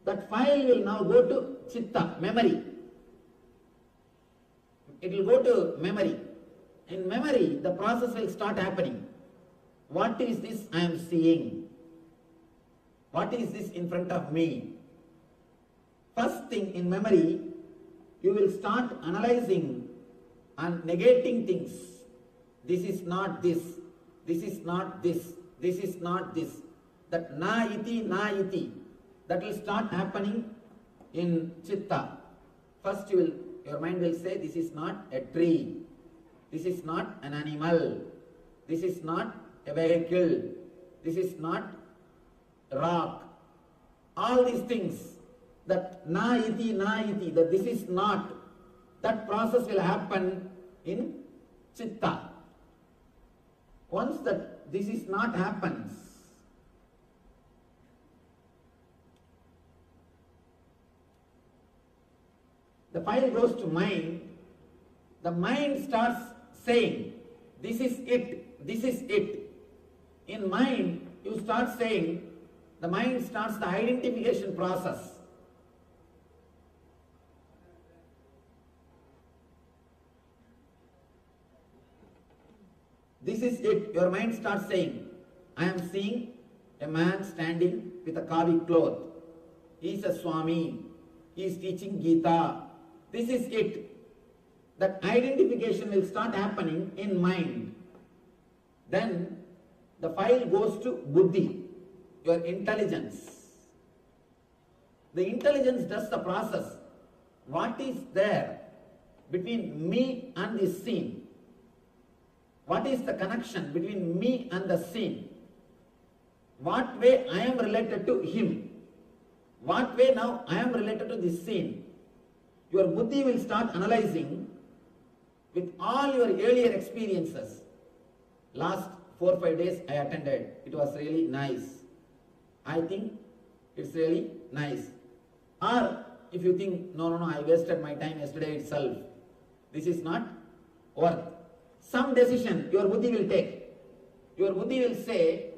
That file will now go to chitta, memory. It will go to memory. In memory, the process will start happening. What is this I am seeing? What is this in front of me? First thing in memory, you will start analyzing and negating things. This is not this. This is not this. This is not this. That na iti, that will start happening in chitta. First your mind will say, this is not a tree. This is not an animal. This is not a vehicle. This is not a rock. All these things, that na iti, that this is not, that process will happen in chitta. Once that this is not happens, the file goes to mind. The mind starts saying, this is it, this is it. In mind, you start saying, the mind starts the identification process. This is it. Your mind starts saying, I am seeing a man standing with a kavi cloth. He is a Swami. He is teaching Gita. This is it. That identification will start happening in mind. Then the file goes to buddhi, your intelligence. The intelligence does the process. What is there between me and this scene? What is the connection between me and the scene? What way I am related to him? What way now I am related to this scene? Your buddhi will start analyzing with all your earlier experiences. Last 4 or 5 days I attended. It was really nice. I think it's really nice. Or if you think, no, I wasted my time yesterday itself. This is not worth. some decision your buddhi will take. Your buddhi will say,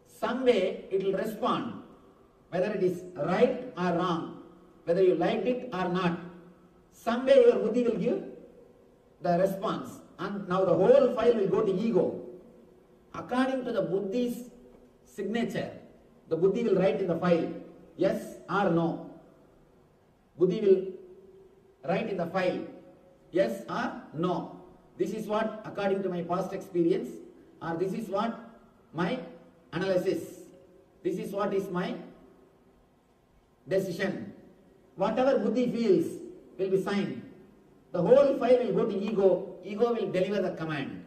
some way it will respond, whether it is right or wrong, whether you liked it or not. Some way your buddhi will give the response, and now the whole file will go to ego. According to the buddhi's signature, the buddhi will write in the file, yes or no. Buddhi will write in the file, yes or no. This is what, according to my past experience, or this is what my analysis, this is what is my decision. Whatever buddhi feels will be signed. The whole file will go to ego. Ego will deliver the command.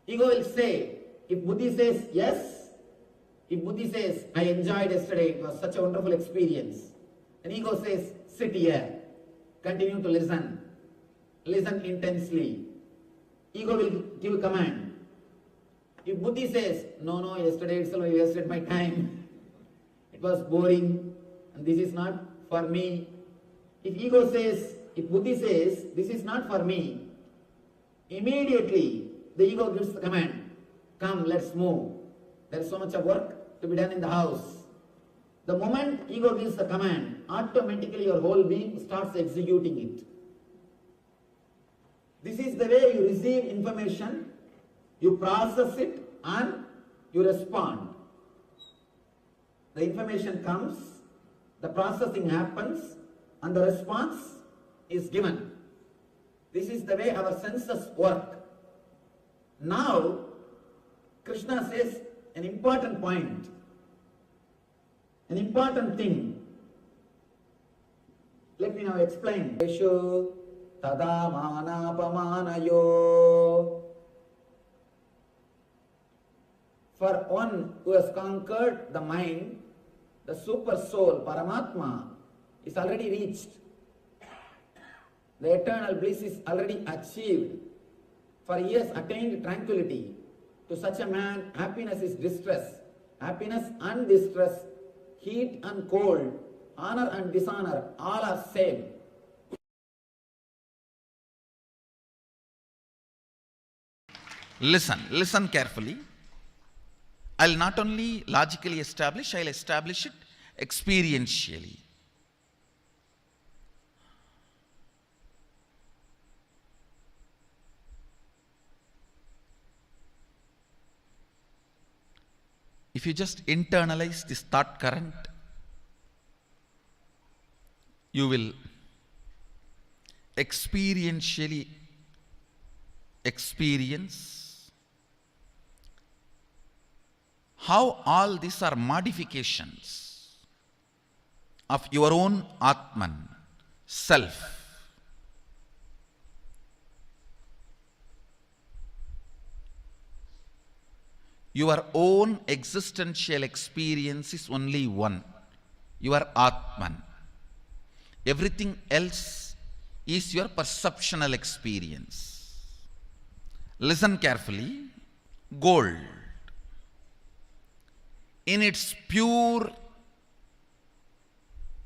Ego will say, if buddhi says yes, if buddhi says, I enjoyed yesterday, it was such a wonderful experience, and ego says, sit here, continue to listen, listen intensely. Ego will give a command. If buddhi says, no, yesterday itself I wasted my time, it was boring, and this is not for me. If ego says, if buddhi says, this is not for me, immediately the ego gives the command, come, let's move. There is so much of work to be done in the house. The moment ego gives the command, automatically your whole being starts executing it. This is the way you receive information, you process it, and you respond. The information comes, the processing happens, and the response is given. This is the way our senses work. Now, Krishna says an important point, an important thing. Let me now explain. Esho tada manapamanayo. For one who has conquered the mind, the super soul, Paramatma, is already reached. The eternal bliss is already achieved. For he has attained tranquility. To such a man, happiness is distress. Happiness and distress, heat and cold, honor and dishonor, all are same. Listen carefully. I'll not only logically establish, I'll establish it experientially. If you just internalize this thought current, you will experientially experience how all these are modifications of your own Atman, self. Your own existential experience is only one, your Atman. Everything else is your perceptual experience. Listen carefully. Gold, in its pure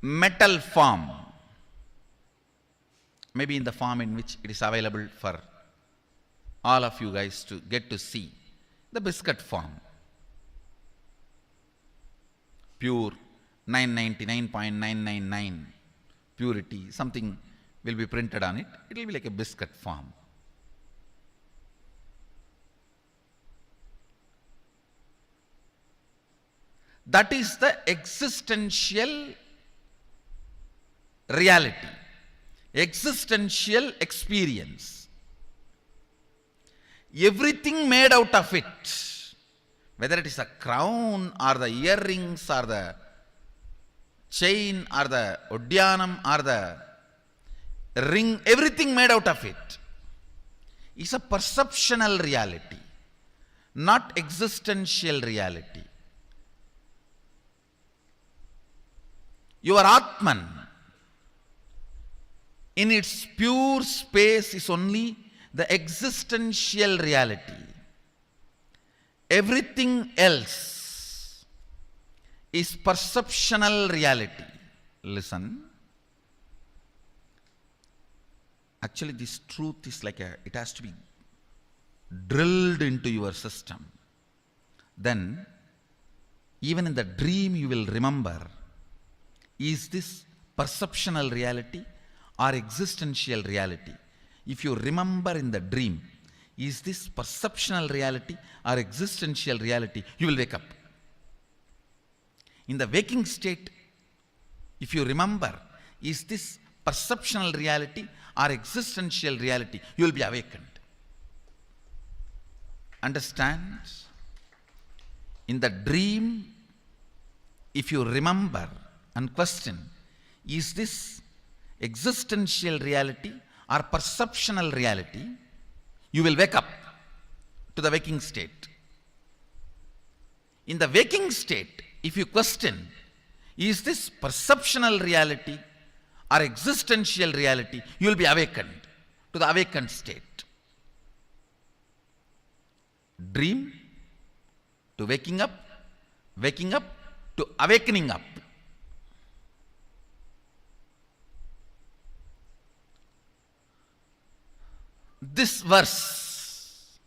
metal form, maybe in the form in which it is available for all of you guys to get to see, the biscuit form, pure 999.999 purity, something will be printed on it, it will be like a biscuit form. That is the existential reality, existential experience. Everything made out of it, whether it is a crown or the earrings or the chain or the udyanam or the ring, everything made out of it is a perceptual reality, not existential reality. Your Atman in its pure space is only the existential reality. Everything else is perceptual reality. Listen. Actually, this truth is like it has to be drilled into your system. Then, even in the dream, you will remember, is this perceptual reality or existential reality? If you remember in the dream, is this perceptual reality or existential reality, you will wake up. In the waking state, if you remember, is this perceptual reality or existential reality, you will be awakened. Understand? In the dream, if you remember and question, is this existential reality or perceptual reality, you will wake up to the waking state. In the waking state, if you question, is this perceptual reality or existential reality, you will be awakened to the awakened state. Dream to waking up to awakening up. This verse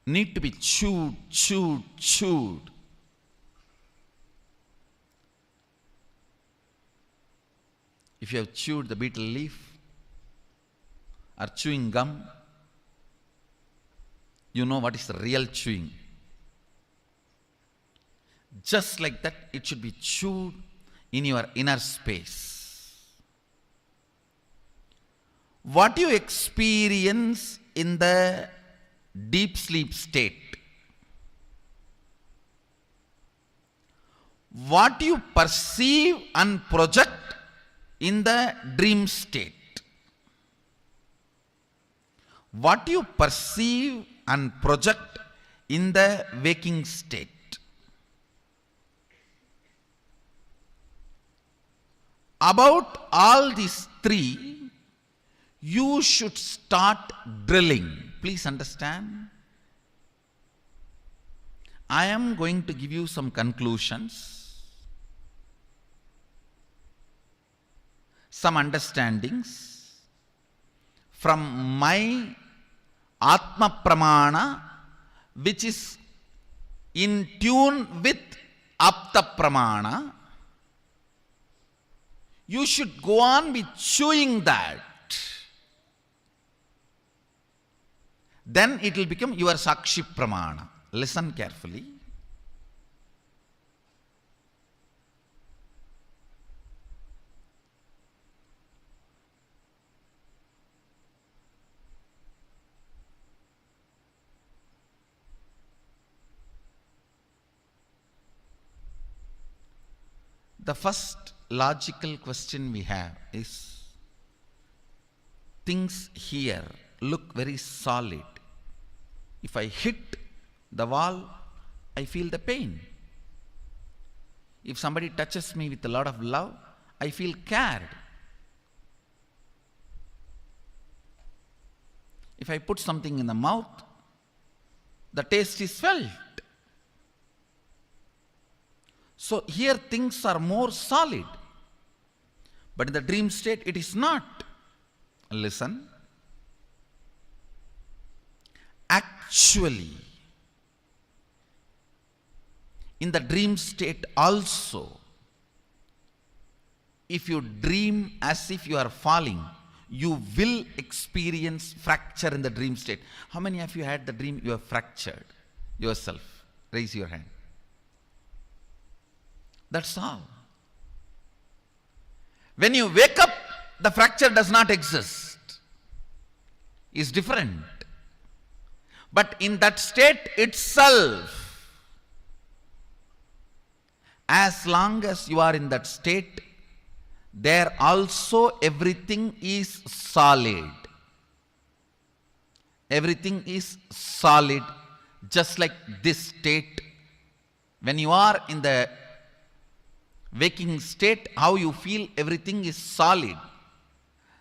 need to be chewed. If you have chewed the betel leaf or chewing gum, you know what is the real chewing. Just like that, it should be chewed in your inner space. What you experience in the deep sleep state, what you perceive and project in the dream state, what you perceive and project in the waking state, about all these three, you should start drilling. Please understand. I am going to give you some conclusions, some understandings from my Atma Pramana, which is in tune with Apta Pramana. You should go on with chewing that. Then it will become your Sakshi Pramana. Listen carefully. The first logical question we have is, things here look very solid. If I hit the wall, I feel the pain. If somebody touches me with a lot of love, I feel cared. If I put something in the mouth, the taste is felt. So here things are more solid. But in the dream state, it is not. Listen. Actually, in the dream state also, if you dream as if you are falling, you will experience fracture in the dream state. How many of you had the dream you have fractured yourself? Raise your hand. That's all. When you wake up, the fracture does not exist. It's different. But in that state itself, as long as you are in that state, there also everything is solid. Everything is solid, just like this state. When you are in the waking state, how you feel everything is solid.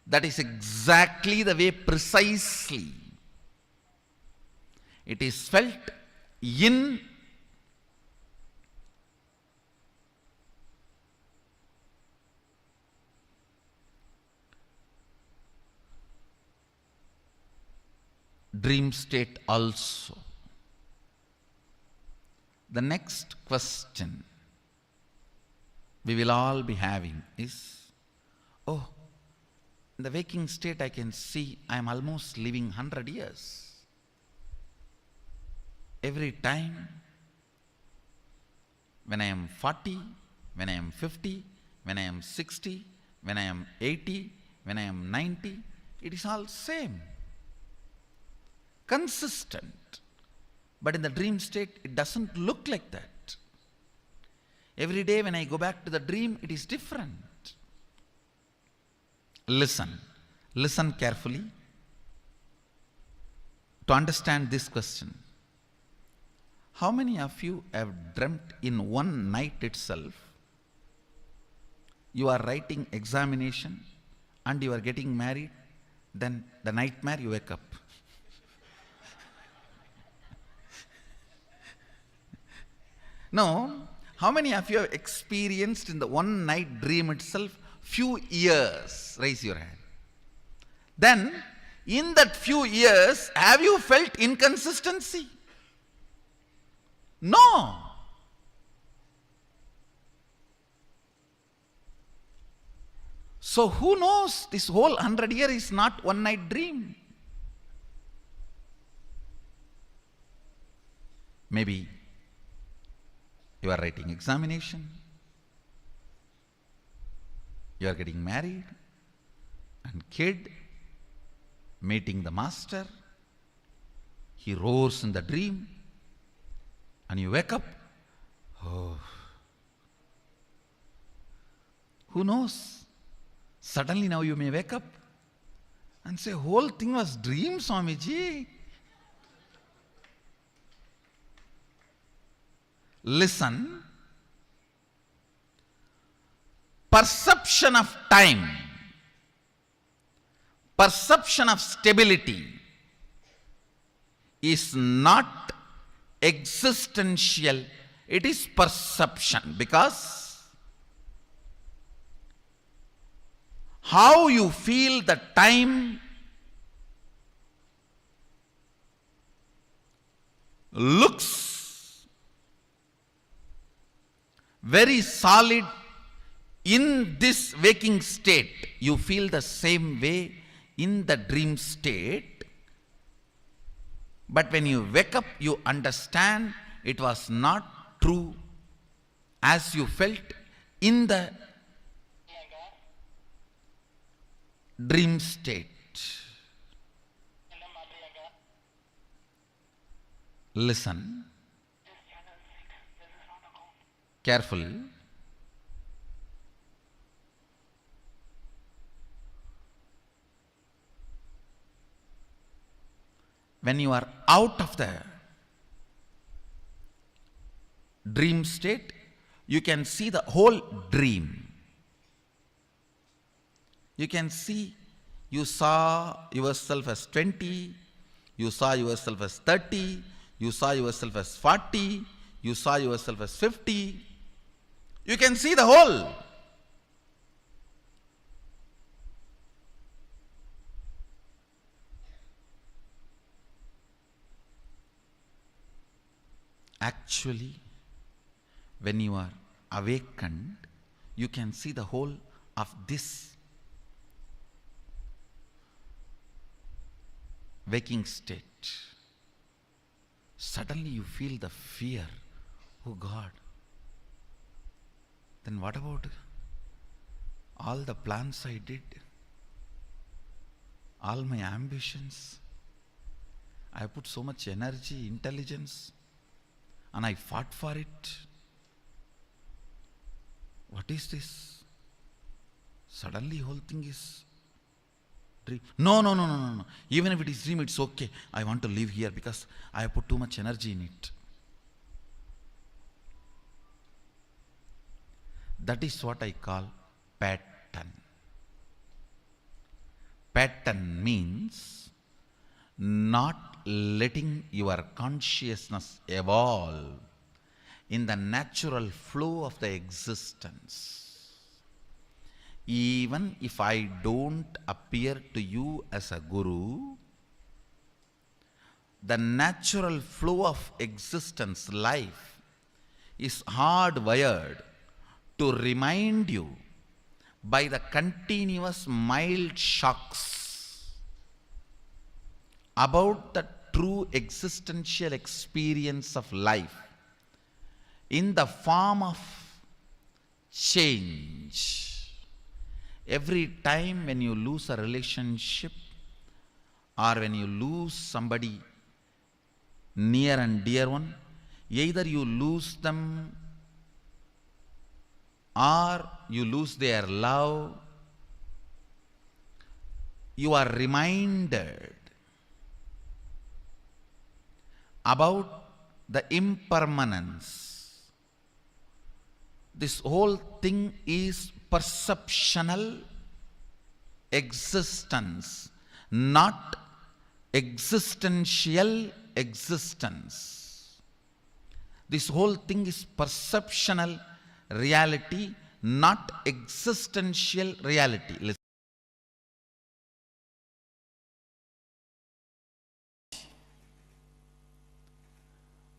That is exactly the way, precisely, it is felt in dream state also. The next question we will all be having is, oh, in the waking state I can see I am almost living 100 years. Every time when I am 40, when I am 50, when I am 60, when I am 80, when I am 90, it is all same, consistent. But in the dream state, it doesn't look like that. Every day when I go back to the dream, it is different. Listen carefully to understand this question. How many of you have dreamt in one night itself you are writing examination and you are getting married, then the nightmare you wake up? No. How many of you have experienced in the one night dream itself few years? Raise your hand. Then, in that few years, have you felt inconsistency? No. So who knows, this whole 100 years is not one night dream. Maybe you are writing examination, you are getting married, and kid, meeting the master, he roars in the dream, and you wake up. Oh, who knows? Suddenly now you may wake up and say, whole thing was dream, Swamiji. Listen, perception of time, perception of stability is not existential, it is perception, because how you feel the time looks very solid in this waking state. You feel the same way in the dream state. But when you wake up, you understand it was not true as you felt in the dream state. Listen carefully. When you are out of the dream state, you can see the whole dream. You can see, you saw yourself as 20, you saw yourself as 30, you saw yourself as 40, you saw yourself as 50. You can see the whole. Actually, when you are awakened, you can see the whole of this waking state. Suddenly you feel the fear. Oh God, then what about all the plans I did, all my ambitions? I put so much energy, intelligence, and I fought for it. What is this? Suddenly whole thing is dream. No. Even if it is dream, it's okay. I want to live here because I have put too much energy in it. That is what I call pattern. Pattern means not letting your consciousness evolve in the natural flow of the existence. Even if I don't appear to you as a guru, the natural flow of existence, life, is hardwired to remind you by the continuous mild shocks about the true existential experience of life in the form of change. Every time when you lose a relationship or when you lose somebody near and dear one, either you lose them or you lose their love, you are reminded about the impermanence. This whole thing is perceptional existence, not existential existence. This whole thing is perceptional reality, not existential reality. Listen.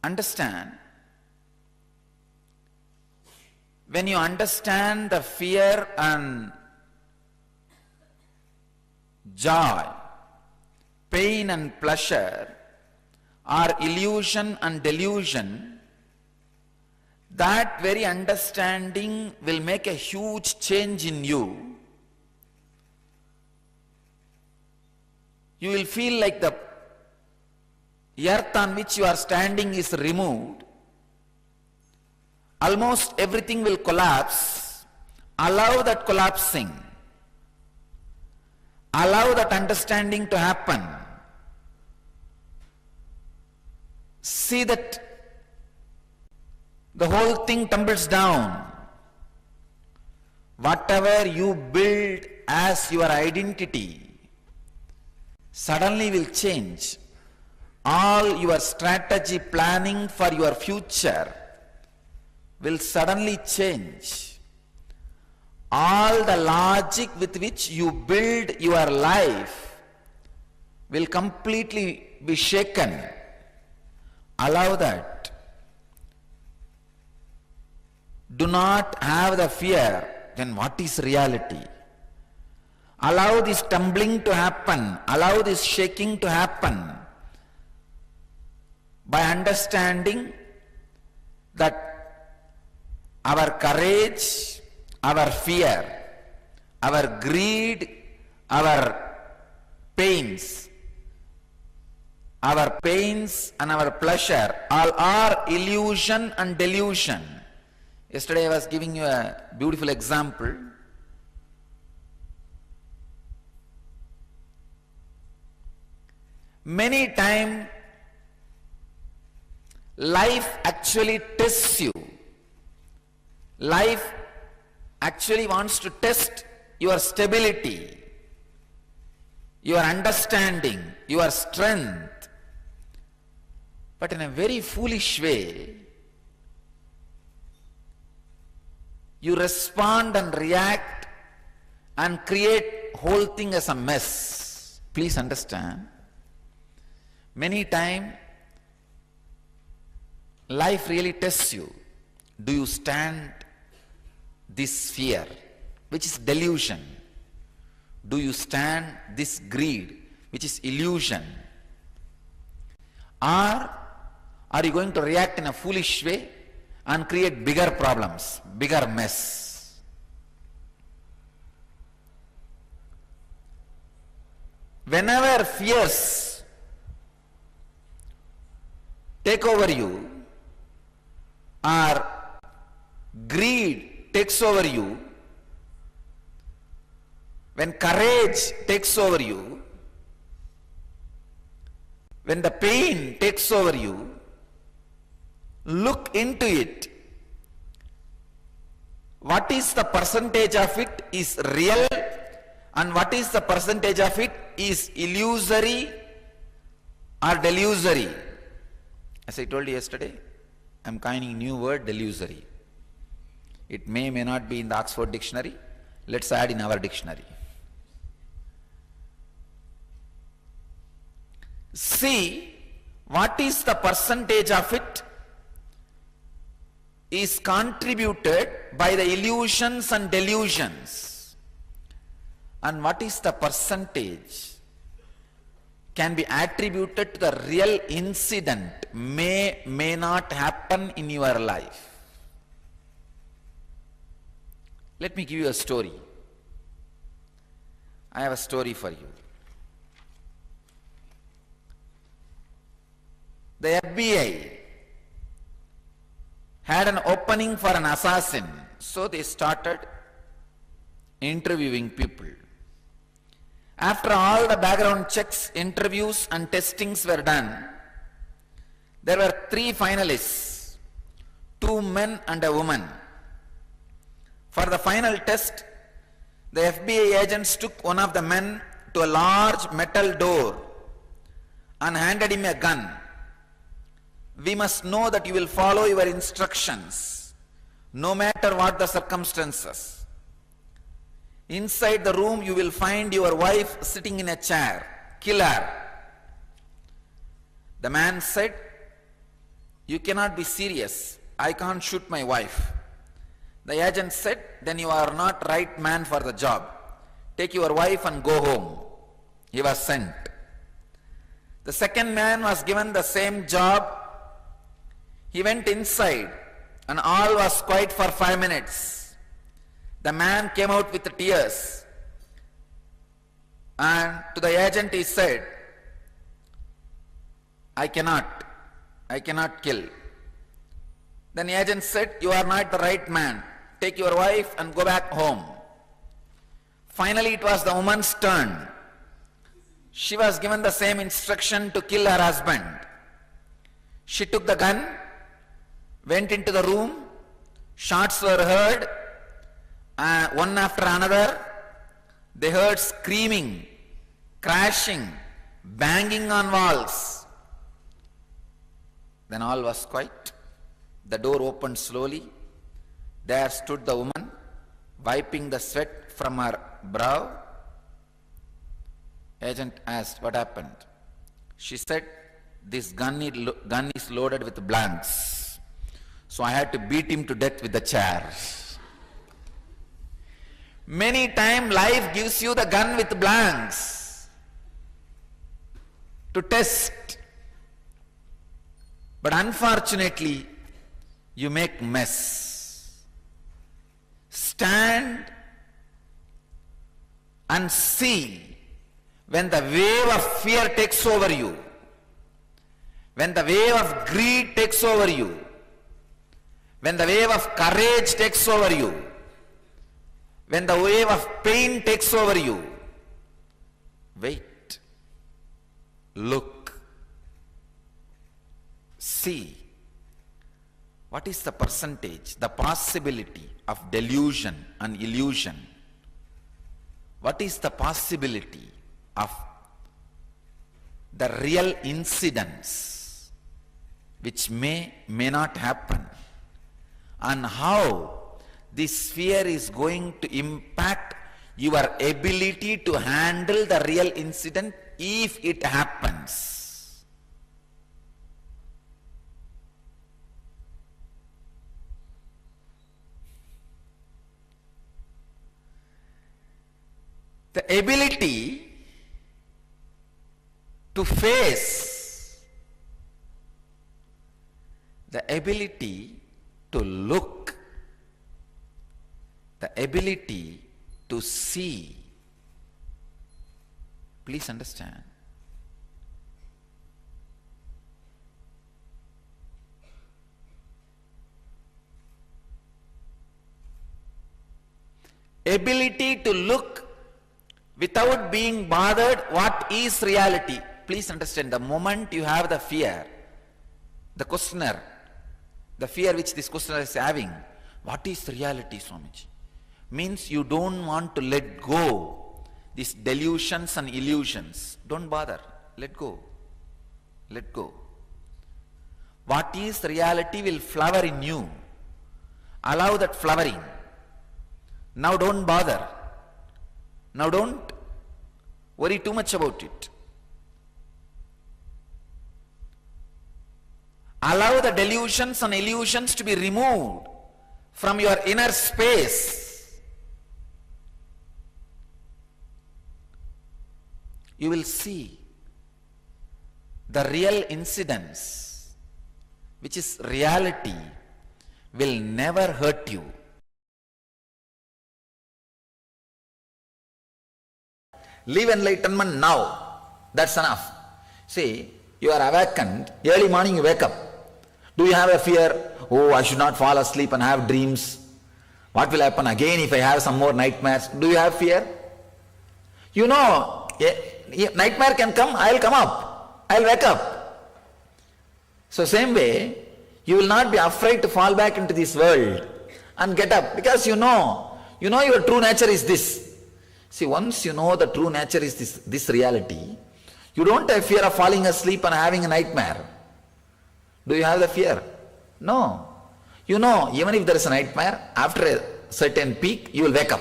Understand, when you understand the fear and joy, pain and pleasure are illusion and delusion, that very understanding will make a huge change in you. You will feel like the earth on which you are standing is removed. Almost everything will collapse. Allow that collapsing. Allow that understanding to happen. See that the whole thing tumbles down. Whatever you build as your identity suddenly will change. All your strategy planning for your future will suddenly change. All the logic with which you build your life will completely be shaken. Allow that. Do not have the fear. Then what is reality? Allow this tumbling to happen. Allow this shaking to happen by understanding that our courage, our fear, our greed, our pains and our pleasure all are illusion and delusion. Yesterday I was giving you a beautiful example. Many times life actually tests you. Life actually wants to test your stability, your understanding, your strength. But in a very foolish way, you respond and react and create whole thing as a mess. Please understand. Many times, life really tests you. Do you stand this fear, which is delusion? Do you stand this greed, which is illusion? Or are you going to react in a foolish way and create bigger problems, bigger mess? Whenever fears take over you, or greed takes over you, when courage takes over you, when the pain takes over you, look into it. What is the percentage of it is real and what is the percentage of it is illusory or delusory? As I told you yesterday, I am coining a new word, delusory. It may not be in the Oxford dictionary. Let's add in our dictionary. See what is the percentage of it is contributed by the illusions and delusions, and what is the percentage can be attributed to the real incident may not happen in your life. Let me give you a story. I have a story for you. The FBI had an opening for an assassin, so they started interviewing people. After all the background checks, interviews and testings were done, there were 3 finalists, 2 men and a woman. For the final test, the FBI agents took one of the men to a large metal door and handed him a gun. We must know that you will follow your instructions, no matter what the circumstances. Inside the room you will find your wife sitting in a chair. Kill her. The man said, you cannot be serious. I can't shoot my wife. The agent said, then you are not right man for the job. Take your wife and go home. He was sent. The second man was given the same job. He went inside and all was quiet for 5 minutes. The man came out with tears, and to the agent he said, I cannot kill. Then the agent said, you are not the right man. Take your wife and go back home. Finally it was the woman's turn. She was given the same instruction to kill her husband. She took the gun, went into the room, shots were heard, one after another. They heard screaming, crashing, banging on walls. Then all was quiet. The door opened slowly. There stood the woman, wiping the sweat from her brow. Agent asked, what happened? She said, this gun is loaded with blanks, so I had to beat him to death with the chair. Many times life gives you the gun with blanks to test, but unfortunately you make mess. Stand and see when the wave of fear takes over you, when the wave of greed takes over you, when the wave of courage takes over you, when the wave of pain takes over you. Wait, look, see. What is the percentage, the possibility of delusion and illusion? What is the possibility of the real incidents which may not happen? And how this fear is going to impact your ability to handle the real incident if it happens? The ability to face, the ability to look, the ability to see. Please understand. Ability to look without being bothered what is reality. Please understand, the moment you have the fear, the questioner, the fear which this questioner is having, what is reality, Swamiji? Means you don't want to let go these delusions and illusions. Don't bother, let go, let go. What is reality will flower in you. Allow that flowering. Now don't bother. Now don't worry too much about it. Allow the delusions and illusions to be removed from your inner space. You will see the real incidents, which is reality, will never hurt you. Live enlightenment now. That's enough. See, you are awakened. Early morning you wake up. Do you have a fear? Oh, I should not fall asleep and have dreams. What will happen again if I have some more nightmares? Do you have fear? You know, nightmare can come, I'll come up. I'll wake up. So same way, you will not be afraid to fall back into this world and get up, because you know your true nature is this. See, once you know the true nature is this reality, you don't have fear of falling asleep and having a nightmare. Do you have the fear? No. You know, even if there is a nightmare, after a certain peak, you will wake up.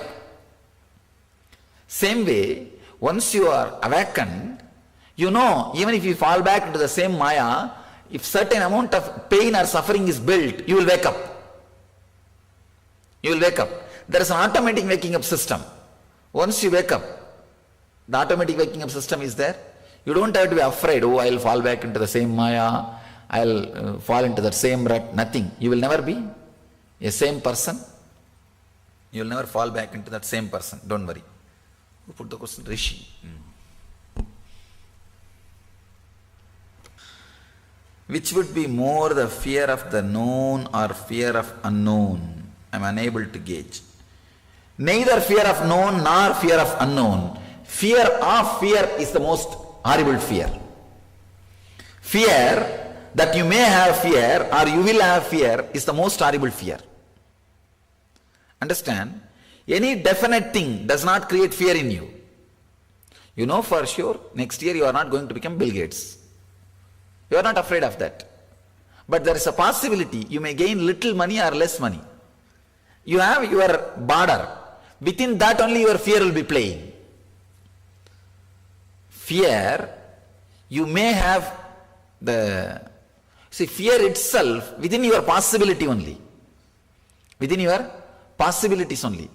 Same way, once you are awakened, you know, even if you fall back into the same Maya, if certain amount of pain or suffering is built, you will wake up. You will wake up. There is an automatic waking up system. Once you wake up, the automatic waking up system is there. You don't have to be afraid, oh, I'll fall back into the same Maya, I'll fall into the same rut. Nothing. You will never be a same person. You will never fall back into that same person. Don't worry. Who put the question? Rishi. Which would be more, the fear of the known or fear of unknown? I am unable to gauge. Neither fear of known nor fear of unknown. Fear of fear is the most horrible fear. Fear that you may have fear or you will have fear is the most horrible fear. Understand? Any definite thing does not create fear in you. You know for sure next year you are not going to become Bill Gates. You are not afraid of that. But there is a possibility you may gain little money or less money. You have your border. Within that only your fear will be playing. Fear, you may have fear itself within your possibility only. Within your possibilities only.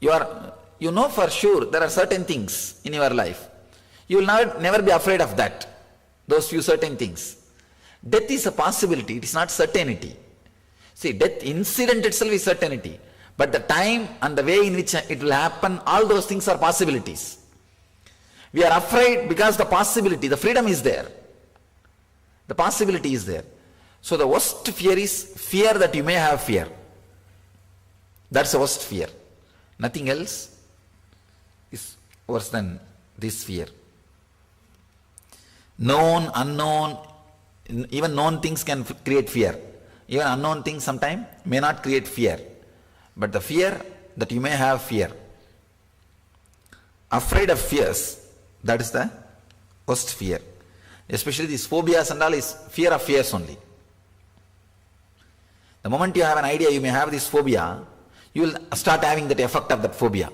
You know for sure there are certain things in your life. You will never be afraid of that. Those few certain things. Death is a possibility, it is not certainty. See, death incident itself is certainty. But the time and the way in which it will happen, all those things are possibilities. We are afraid because the possibility, the freedom is there. The possibility is there. So the worst fear is fear that you may have fear. That's the worst fear. Nothing else is worse than this fear. Known, unknown, even known things can create fear. Even unknown things sometimes may not create fear. But the fear that you may have fear. Afraid of fears, that is the worst fear. Especially these phobias and all is fear of fears only. The moment you have an idea you may have this phobia, you will start having that effect of that phobia.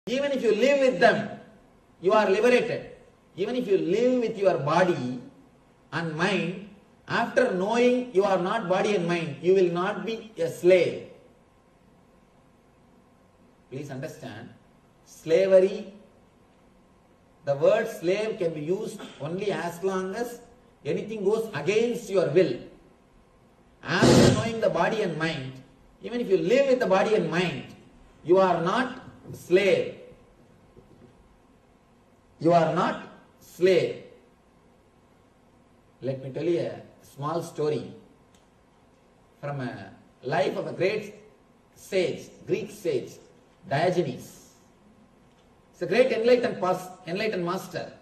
Even if you live with them, you are liberated. Even if you live with your body and mind, after knowing you are not body and mind, you will not be a slave. Please understand, slavery, the word slave can be used only as long as anything goes against your will. After knowing the body and mind, even if you live with the body and mind, you are not slave. You are not slave. Let me tell you a small story from a life of a great sage, Greek sage, Diogenes. It's a great enlightened master.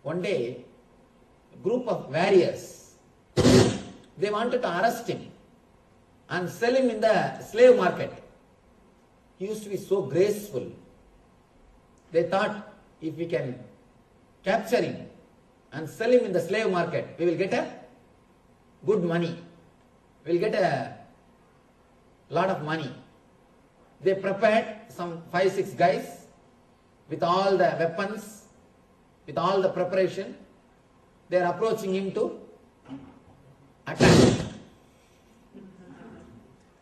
One day, a group of warriors, they wanted to arrest him and sell him in the slave market. He used to be so graceful. They thought, if we can capture him and sell him in the slave market, we will get a good money. We will get a lot of money. They prepared some 5-6 guys with all the weapons, with all the preparation. They are approaching him to attack.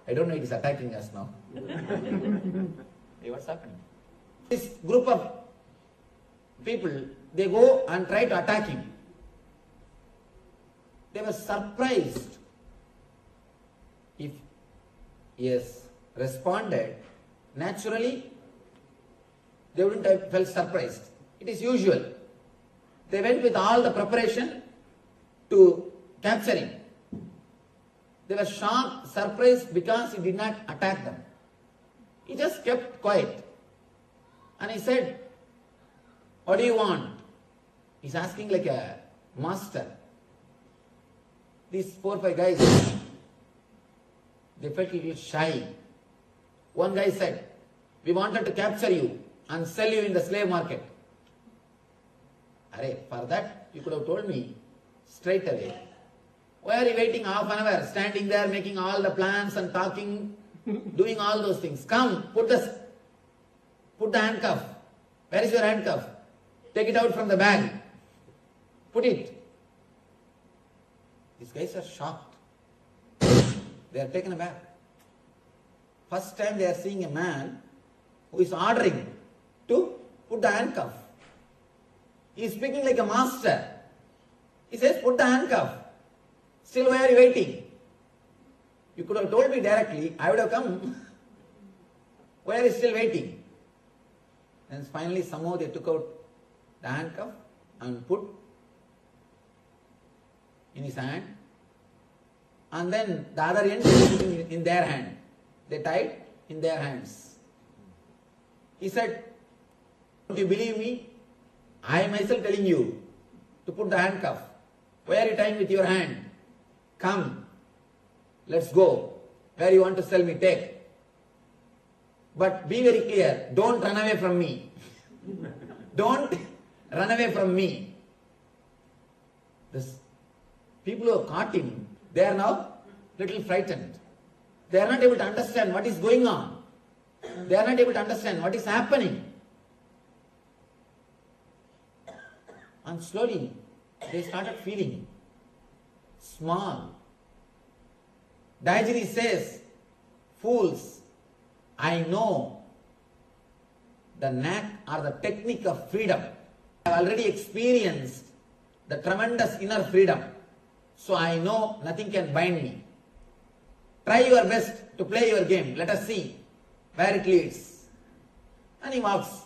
I don't know, it is attacking us now. Hey, what's happening? This group of people, they go and try to attack him. They were surprised. If he has responded, naturally, they wouldn't have felt surprised. It is usual. They went with all the preparation to capture him. They were shocked, surprised because he did not attack them. He just kept quiet. And he said, "What do you want?" He's asking like a master. These 4 or 5 guys, they felt a little shy. One guy said, "We wanted to capture you and sell you in the slave market." Arey, for that, you could have told me straight away. Why are you waiting half an hour, standing there, making all the plans and talking, doing all those things? Come, put the handcuff. Where is your handcuff? Take it out from the bag. Put it. These guys are shocked. They are taken aback. First time they are seeing a man who is ordering to put the handcuff. He is speaking like a master. He says, "Put the handcuff." Still, why are you waiting? You could have told me directly, I would have come. Why are you still waiting? And finally, somehow they took out the handcuff and put in his hand. And then the other end in their hand. They tied in their hands. He said, "Don't you believe me? I am myself telling you to put the handcuff. Why are you tying with your hand? Come, let's go. Where you want to sell me, take. But be very clear, don't run away from me. Don't run away from me." This people who have caught him, they are now little frightened. They are not able to understand what is going on. They are not able to understand what is happening. And slowly, they started feeling small. Diogenes says, "Fools, I know the knack or the technique of freedom. I have already experienced the tremendous inner freedom. So I know nothing can bind me. Try your best to play your game. Let us see where it leads." And he walks.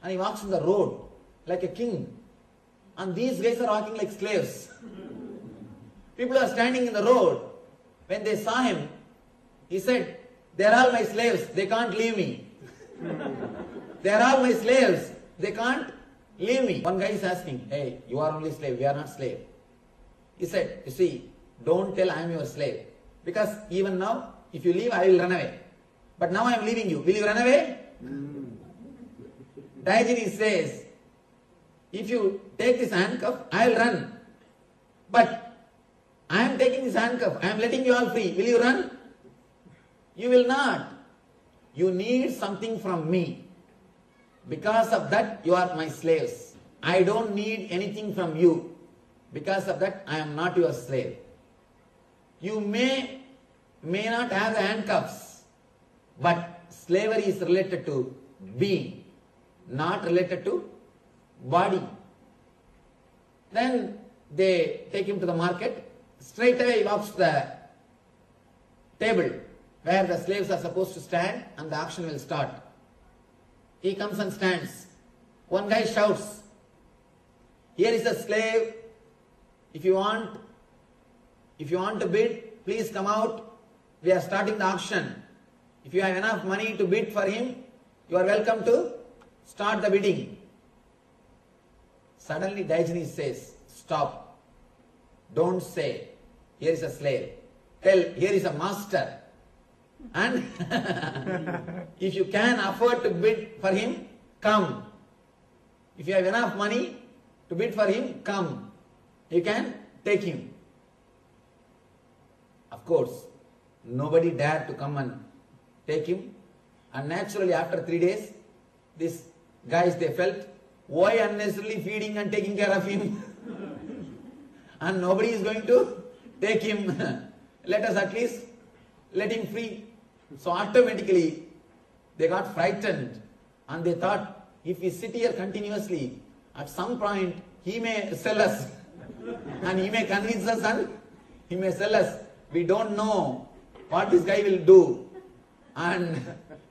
And he walks on the road like a king. And these guys are walking like slaves. People are standing in the road. When they saw him, he said, "They are all my slaves. They can't leave me. They are all my slaves. They can't leave me." One guy is asking, "Hey, you are only slave. We are not slave." He said, "You see, don't tell I am your slave. Because even now, if you leave, I will run away. But now I am leaving you. Will you run away?" Diogenes says, "If you take this handcuff, I will run. But I am taking this handcuff. I am letting you all free. Will you run? You will not. You need something from me. Because of that, you are my slaves. I don't need anything from you. Because of that, I am not your slave. You may not have the handcuffs, but slavery is related to being, not related to body." Then they take him to the market. Straight away he walks to the table where the slaves are supposed to stand and the auction will start. He comes and stands. One guy shouts, "Here is a slave. If you want to bid, please come out. We are starting the auction. If you have enough money to bid for him, you are welcome to start the bidding." Suddenly Diogenes says, "Stop. Don't say, 'Here is a slave.' Tell, 'Here is a master.' And if you can afford to bid for him, come. If you have enough money to bid for him, come. You can take him." Of course, nobody dared to come and take him. And naturally, after 3 days, these guys, they felt, why unnecessarily feeding and taking care of him? And nobody is going to take him. Let us at least let him free. So automatically, they got frightened and they thought, if we sit here continuously, at some point, he may sell us and he may convince us and he may sell us. We don't know what this guy will do and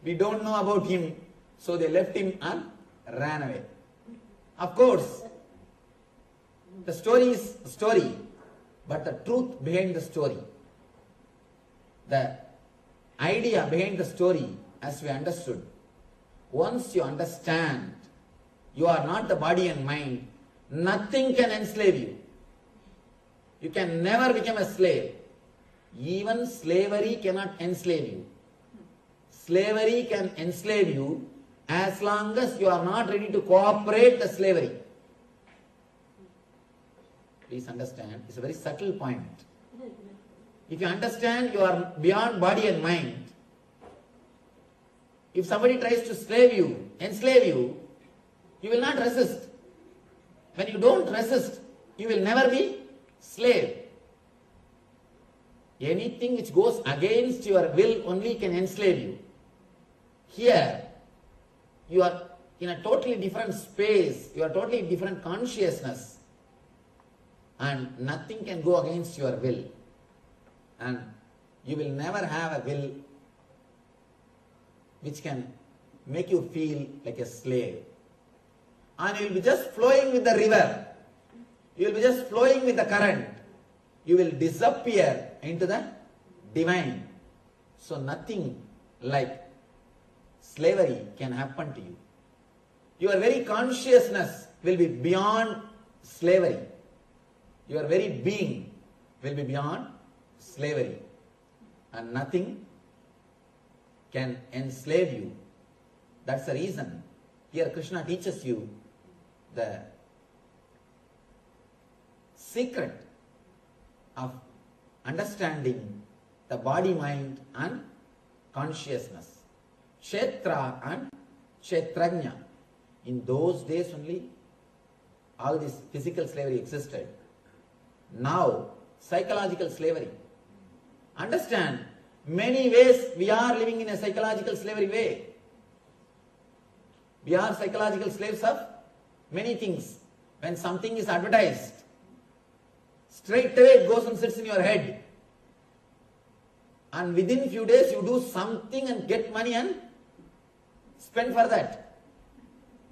we don't know about him. So they left him and ran away. Of course, the story is a story, but the truth behind the story, the idea behind the story, as we understood, once you understand you are not the body and mind, nothing can enslave you. You can never become a slave. Even slavery cannot enslave you. Slavery can enslave you as long as you are not ready to cooperate the slavery. Please understand, it's a very subtle point. If you understand you are beyond body and mind, if somebody tries to enslave you, you will not resist. When you don't resist, you will never be slave. Anything which goes against your will only can enslave you. Here, you are in a totally different space, you are totally different consciousness, and nothing can go against your will. And you will never have a will which can make you feel like a slave. And you will be just flowing with the river. You will be just flowing with the current. You will disappear into the divine. So nothing like slavery can happen to you. Your very consciousness will be beyond slavery. Your very being will be beyond slavery. And nothing can enslave you. That's the reason here Krishna teaches you the secret of understanding the body, mind and consciousness. Kshetra and Kshetrajna. In those days only all this physical slavery existed. Now psychological slavery. Understand, many ways we are living in a psychological slavery way. We are psychological slaves of many things. When something is advertised, straight away it goes and sits in your head. And within few days you do something and get money and spend for that.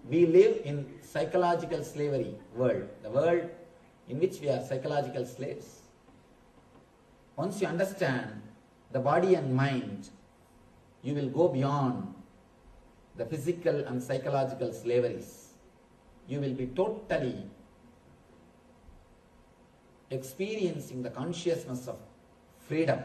We live in psychological slavery world. The world in which we are psychological slaves. Once you understand the body and mind, you will go beyond the physical and psychological slaveries. You will be totally experiencing the consciousness of freedom.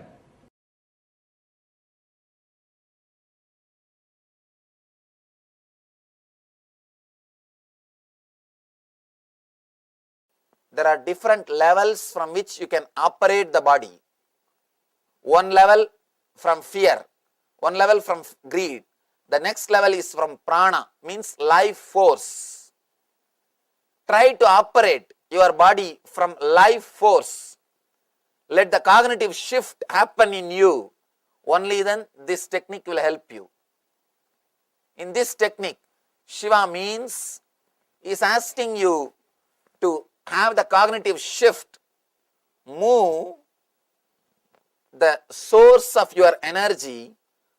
There are different levels from which you can operate the body. One level from fear, one level from greed. The next level is from prana, means life force. Try to operate your body from life force. Let the cognitive shift happen in you. Only then this technique will help you. In this technique, Shiva means is asking you to have the cognitive shift, move the source of your energy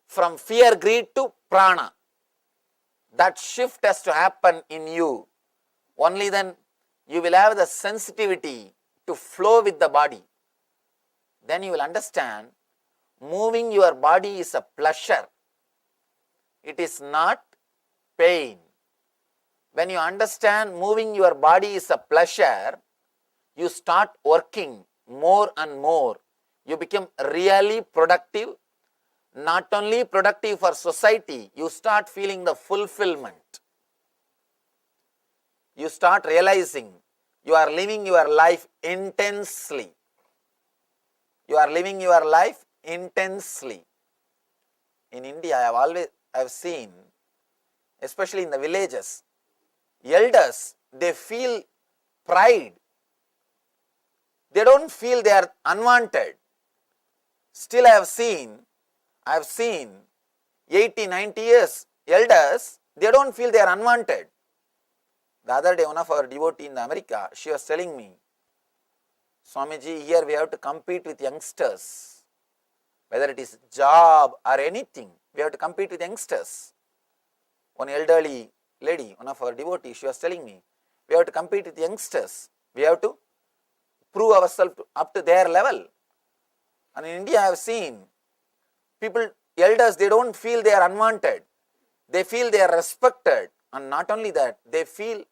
from fear, greed to prana. That shift has to happen in you. Only then you will have the sensitivity to flow with the body. Then you will understand moving your body is a pleasure. It is not pain. When you understand moving your body is a pleasure, you start working more and more. You become really productive. Not only productive for society, you start feeling the fulfillment. You start realizing you are living your life intensely. You are living your life intensely. In India, I have seen, especially in the villages, elders, they feel pride. They don't feel they are unwanted. Still I have seen 80, 90 years elders, they don't feel they are unwanted. The other day, one of our devotees in America, she was telling me, Swamiji, here we have to compete with youngsters. Whether it is job or anything, we have to compete with youngsters. One elderly lady, one of our devotees, she was telling me, we have to compete with youngsters. We have to prove ourselves up to their level. And in India, I have seen people, elders, they don't feel they are unwanted. They feel they are respected. And not only that, they feel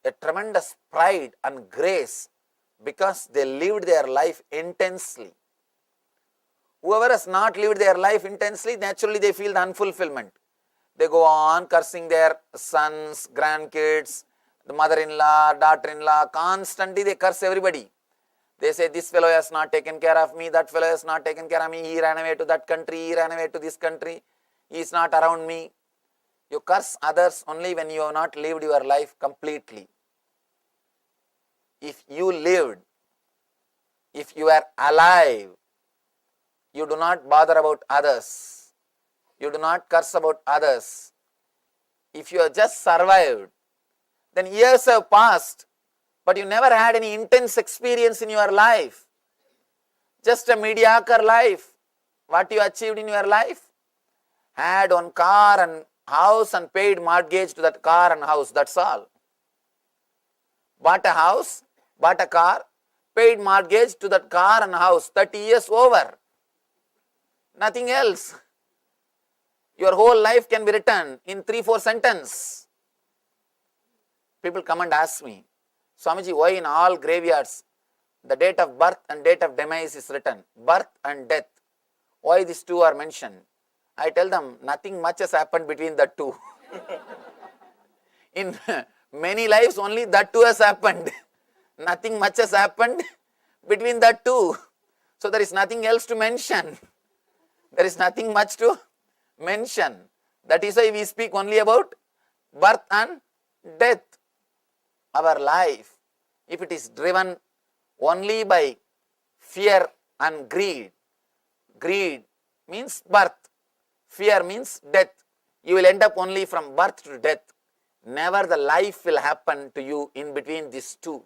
a tremendous pride and grace because they lived their life intensely. Whoever has not lived their life intensely, naturally they feel the unfulfillment. They go on cursing their sons, grandkids, the mother-in-law, daughter-in-law, constantly they curse everybody. They say, this fellow has not taken care of me, that fellow has not taken care of me, he ran away to that country, he ran away to this country, he is not around me. You curse others only when you have not lived your life completely. If you lived, if you are alive, you do not bother about others. You do not curse about others. If you have just survived, then years have passed, but you never had any intense experience in your life. Just a mediocre life. What you achieved in your life? Had one car and house and paid mortgage to that car and house, that's all. Bought a house, bought a car, paid mortgage to that car and house, 30 years over. Nothing else. Your whole life can be written in 3-4 sentences. People come and ask me, Swamiji, why in all graveyards the date of birth and date of demise is written? Birth and death. Why these two are mentioned? I tell them, nothing much has happened between the two. In many lives, only that two has happened. Nothing much has happened between the two. So there is nothing else to mention. There is nothing much to mention. That is why we speak only about birth and death. Our life, if it is driven only by fear and greed, greed means birth, fear means death. You will end up only from birth to death. Never the life will happen to you in between these two.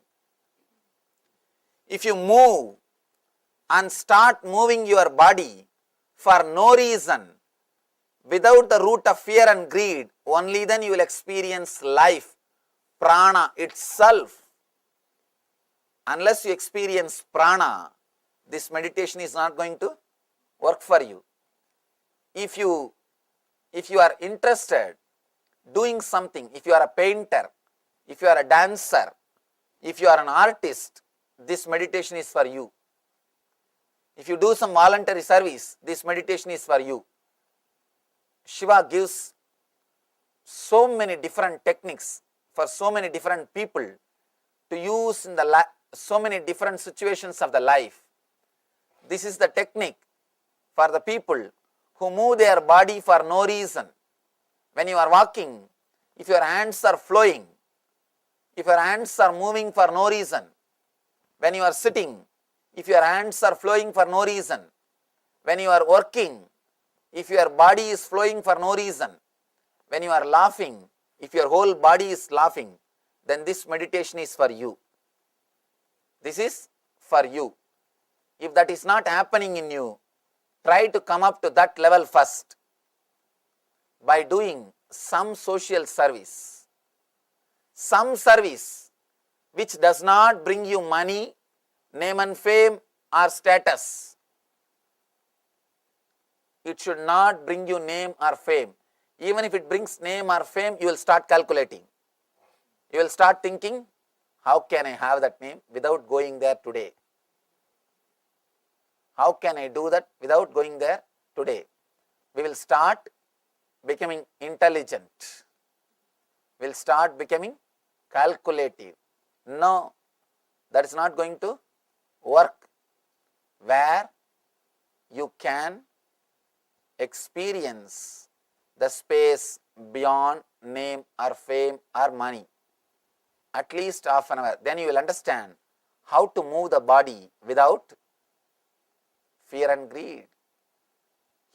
If you move and start moving your body for no reason, without the root of fear and greed, only then you will experience life, prana itself. Unless you experience prana, this meditation is not going to work for you. If you are interested doing something, if you are a painter, if you are a dancer, if you are an artist, this meditation is for you. If you do some voluntary service, this meditation is for you. Shiva gives so many different techniques for so many different people to use in so many different situations of the life. This is the technique for the people who move their body for no reason. When you are walking, if your hands are flowing, if your hands are moving for no reason, when you are sitting, if your hands are flowing for no reason, when you are working, if your body is flowing for no reason, when you are laughing, if your whole body is laughing, then this meditation is for you. This is for you. If that is not happening in you, try to come up to that level first by doing some social service. Some service which does not bring you money, name and fame or status. It should not bring you name or fame. Even if it brings name or fame, you will start calculating. You will start thinking, how can I have that name without going there today? How can I do that without going there today? We will start becoming intelligent. We will start becoming calculative. No, that is not going to work. Where you can experience the space beyond name or fame or money. At least half an hour. Then you will understand how to move the body without fear and greed.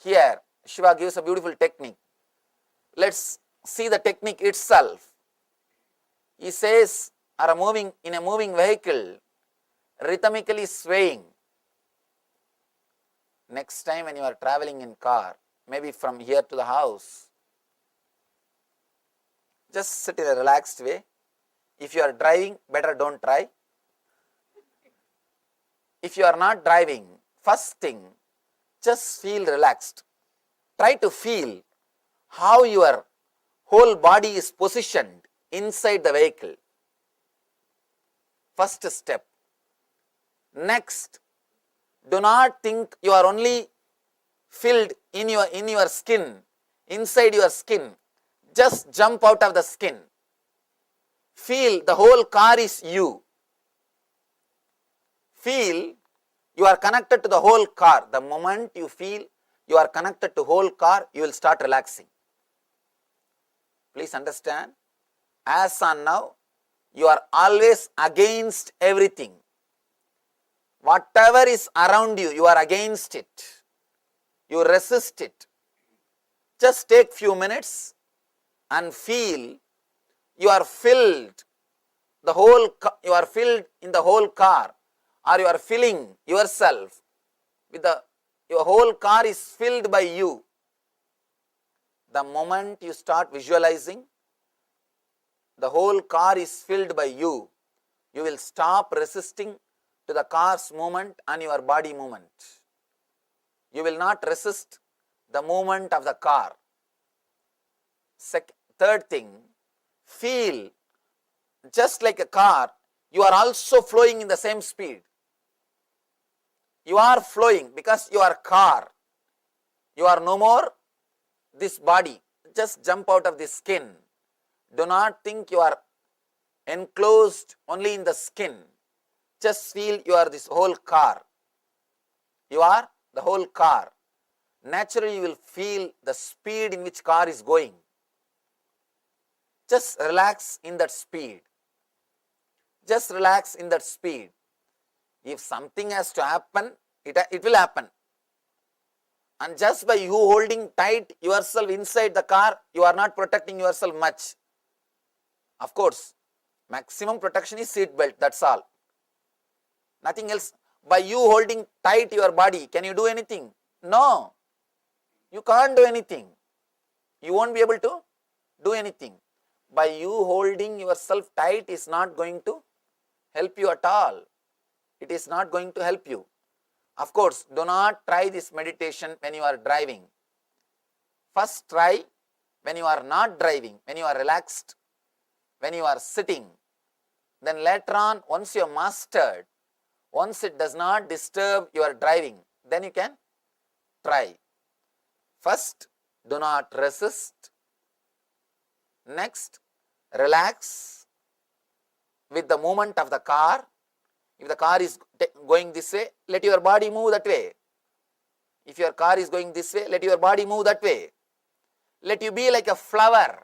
Here, Shiva gives a beautiful technique. Let's see the technique itself. He says, are moving in a moving vehicle, rhythmically swaying. Next time when you are traveling in car, maybe from here to the house, just sit in a relaxed way. If you are driving, better don't try. If you are not driving, first thing, just feel relaxed. Try to feel how your whole body is positioned inside the vehicle. First step. Next, do not think you are only filled in your skin, inside your skin. Just jump out of the skin. Feel the whole car is you. Feel you are connected to the whole car. The moment you feel you are connected to whole car, you will start relaxing. Please understand, as on now, you are always against everything. Whatever is around you, you are against it. You resist it. Just take few minutes and feel you are filled. You are filled in the whole car, or you are filling yourself with your whole car is filled by you. The moment you start visualizing the whole car is filled by you, you will stop resisting to the car's movement and your body movement. You will not resist the movement of the car. Third thing, feel just like a car, you are also flowing in the same speed. You are flowing because you are car. You are no more this body. Just jump out of the skin. Do not think you are enclosed only in the skin. Just feel you are this whole car. You are the whole car. Naturally, you will feel the speed in which car is going. Just relax in that speed. Just relax in that speed. If something has to happen, it will happen. And just by you holding tight yourself inside the car, you are not protecting yourself much. Of course, maximum protection is seat belt, that's all. Nothing else. By you holding tight your body, can you do anything? No. You can't do anything. You won't be able to do anything. By you holding yourself tight is not going to help you at all. It is not going to help you. Of course, do not try this meditation when you are driving. First try when you are not driving, when you are relaxed, when you are sitting. Then later on, once you have mastered, once it does not disturb your driving, then you can try. First, do not resist. Next, relax with the movement of the car. If the car is going this way, let your body move that way. If your car is going this way, let your body move that way. Let you be like a flower.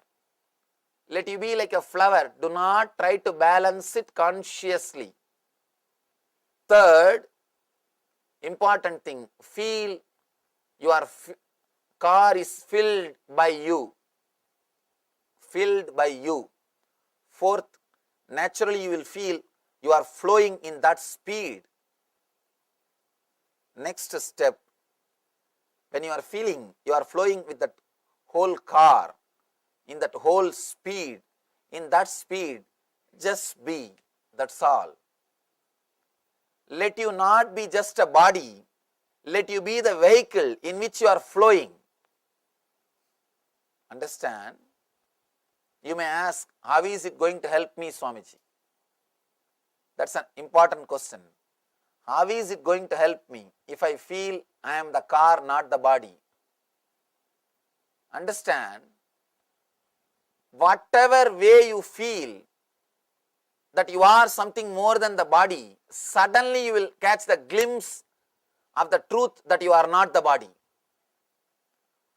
Let you be like a flower. Do not try to balance it consciously. Third, important thing, feel your car is filled by you. Filled by you. Fourth, naturally you will feel you are flowing in that speed. Next step, when you are feeling you are flowing with that whole car, in that whole speed, in that speed, just be, that's all. Let you not be just a body, let you be the vehicle in which you are flowing. Understand? You may ask, how is it going to help me, Swamiji? That's an important question. How is it going to help me if I feel I am the car, not the body? Understand, whatever way you feel that you are something more than the body, suddenly you will catch the glimpse of the truth that you are not the body.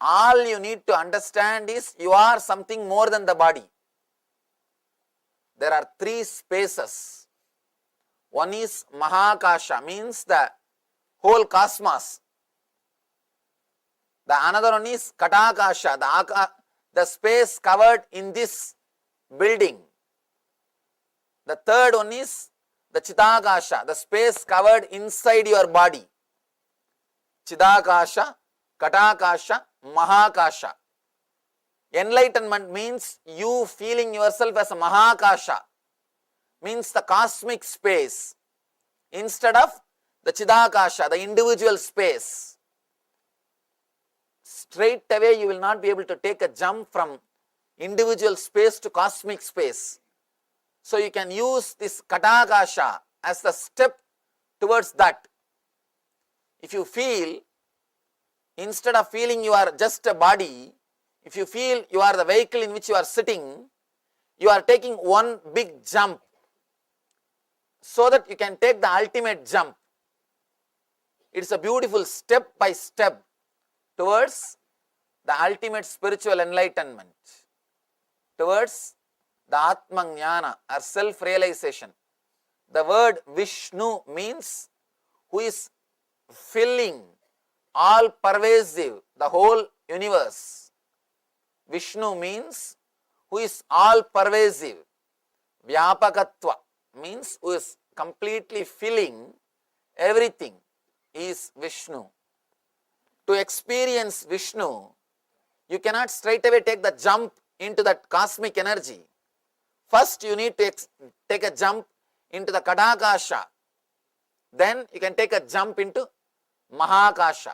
All you need to understand is you are something more than the body. There are three spaces. One is Mahakasha, means the whole cosmos. The another one is Katakasha, the space covered in this building. The third one is the Chidakasha, the space covered inside your body. Chidakasha, Katakasha, Mahakasha. Enlightenment means you feeling yourself as a Mahakasha, means the cosmic space, instead of the Chidakasha, the individual space. Straight away you will not be able to take a jump from individual space to cosmic space. So you can use this Katakasha as the step towards that. If you feel, instead of feeling you are just a body, if you feel you are the vehicle in which you are sitting, you are taking one big jump so that you can take the ultimate jump. It is a beautiful step by step towards the ultimate spiritual enlightenment, towards the Atma Jnana or self-realization. The word Vishnu means who is filling, all pervasive, the whole universe. Vishnu means who is all pervasive. Vyapakatva means who is completely filling everything, is Vishnu. To experience Vishnu, you cannot straight away take the jump into that cosmic energy. First you need to take a jump into the Kadakasha. Then you can take a jump into Mahakasha.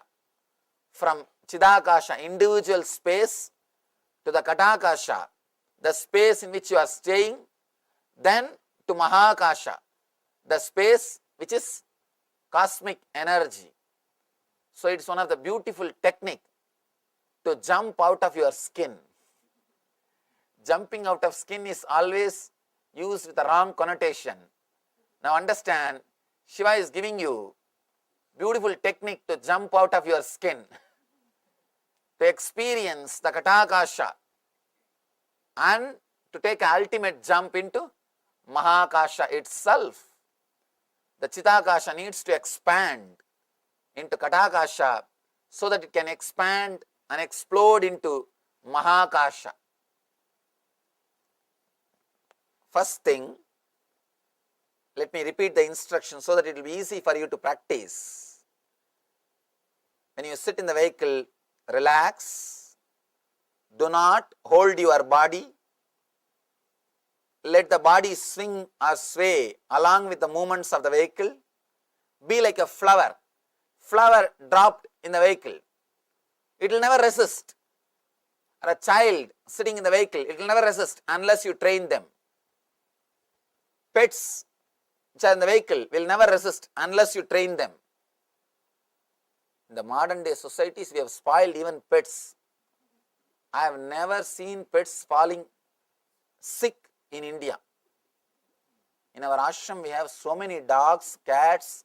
From Chidakasha, individual space, to the Katakasha, the space in which you are staying, then to Mahakasha, the space which is cosmic energy. So it is one of the beautiful technique to jump out of your skin. Jumping out of skin is always used with a wrong connotation. Now understand, Shiva is giving you beautiful technique to jump out of your skin, to experience the Katakasha and to take an ultimate jump into Mahakasha itself. The Chidakasha needs to expand into Katakasha so that it can expand and explode into Mahakasha. First thing, let me repeat the instructions so that it will be easy for you to practice. When you sit in the vehicle, relax. Do not hold your body. Let the body swing or sway along with the movements of the vehicle. Be like a flower. Flower dropped in the vehicle. It will never resist. Or a child sitting in the vehicle, it will never resist unless you train them. Pets which are in the vehicle will never resist unless you train them. In the modern day societies, we have spoiled even pets. I have never seen pets falling sick in India. In our ashram, we have so many dogs, cats,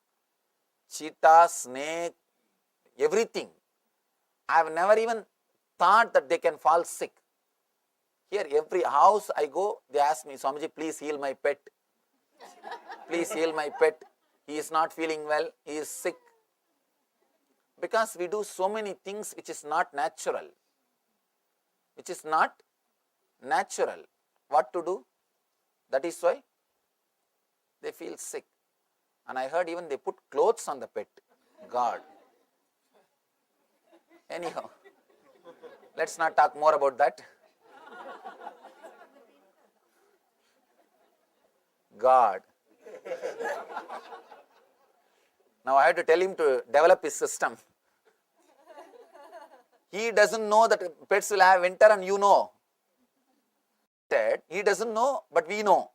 cheetahs, snake, everything. I have never even thought that they can fall sick. Here, every house I go, they ask me, Swamiji, please heal my pet. Please heal my pet. He is not feeling well. He is sick. Because we do so many things which is not natural. Which is not natural. What to do? That is why they feel sick. And I heard even they put clothes on the pet. God. Anyhow, let's not talk more about that. God. Now I have to tell him to develop his system. He doesn't know that pets will have winter and you know. He doesn't know, but we know.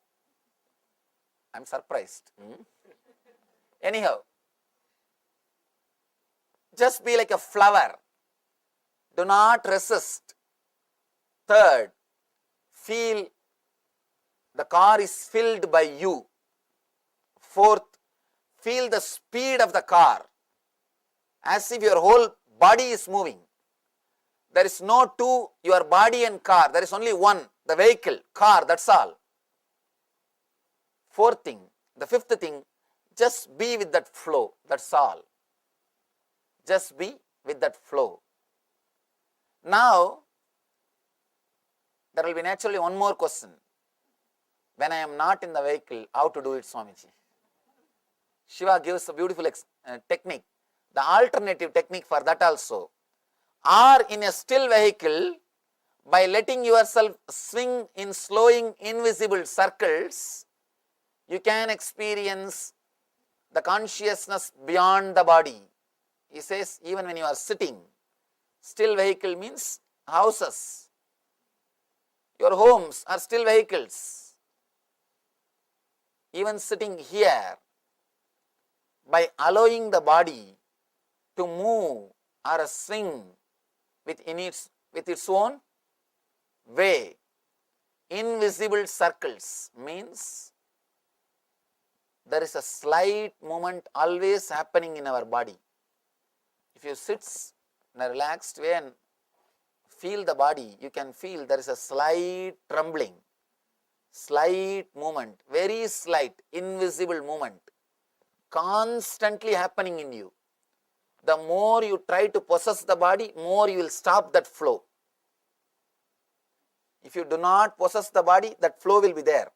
I'm surprised. Anyhow, just be like a flower. Do not resist. Third, feel the car is filled by you. Fourth, feel the speed of the car as if your whole body is moving. There is no two, your body and car. There is only one, the vehicle, car, that's all. Fourth thing, the fifth thing, just be with that flow, that's all. Just be with that flow. Now, there will be naturally one more question. When I am not in the vehicle, how to do it, Swamiji? Shiva gives a beautiful technique, the alternative technique for that also. Or in a still vehicle, by letting yourself swing in slowing invisible circles, you can experience the consciousness beyond the body. He says, even when you are sitting, still vehicle means houses. Your homes are still vehicles. Even sitting here, by allowing the body to move or swing with its own way, invisible circles means there is a slight movement always happening in our body. If you sit in a relaxed way and feel the body, you can feel there is a slight trembling, slight movement, very slight, invisible movement, constantly happening in you. The more you try to possess the body, more you will stop that flow. If you do not possess the body, that flow will be there.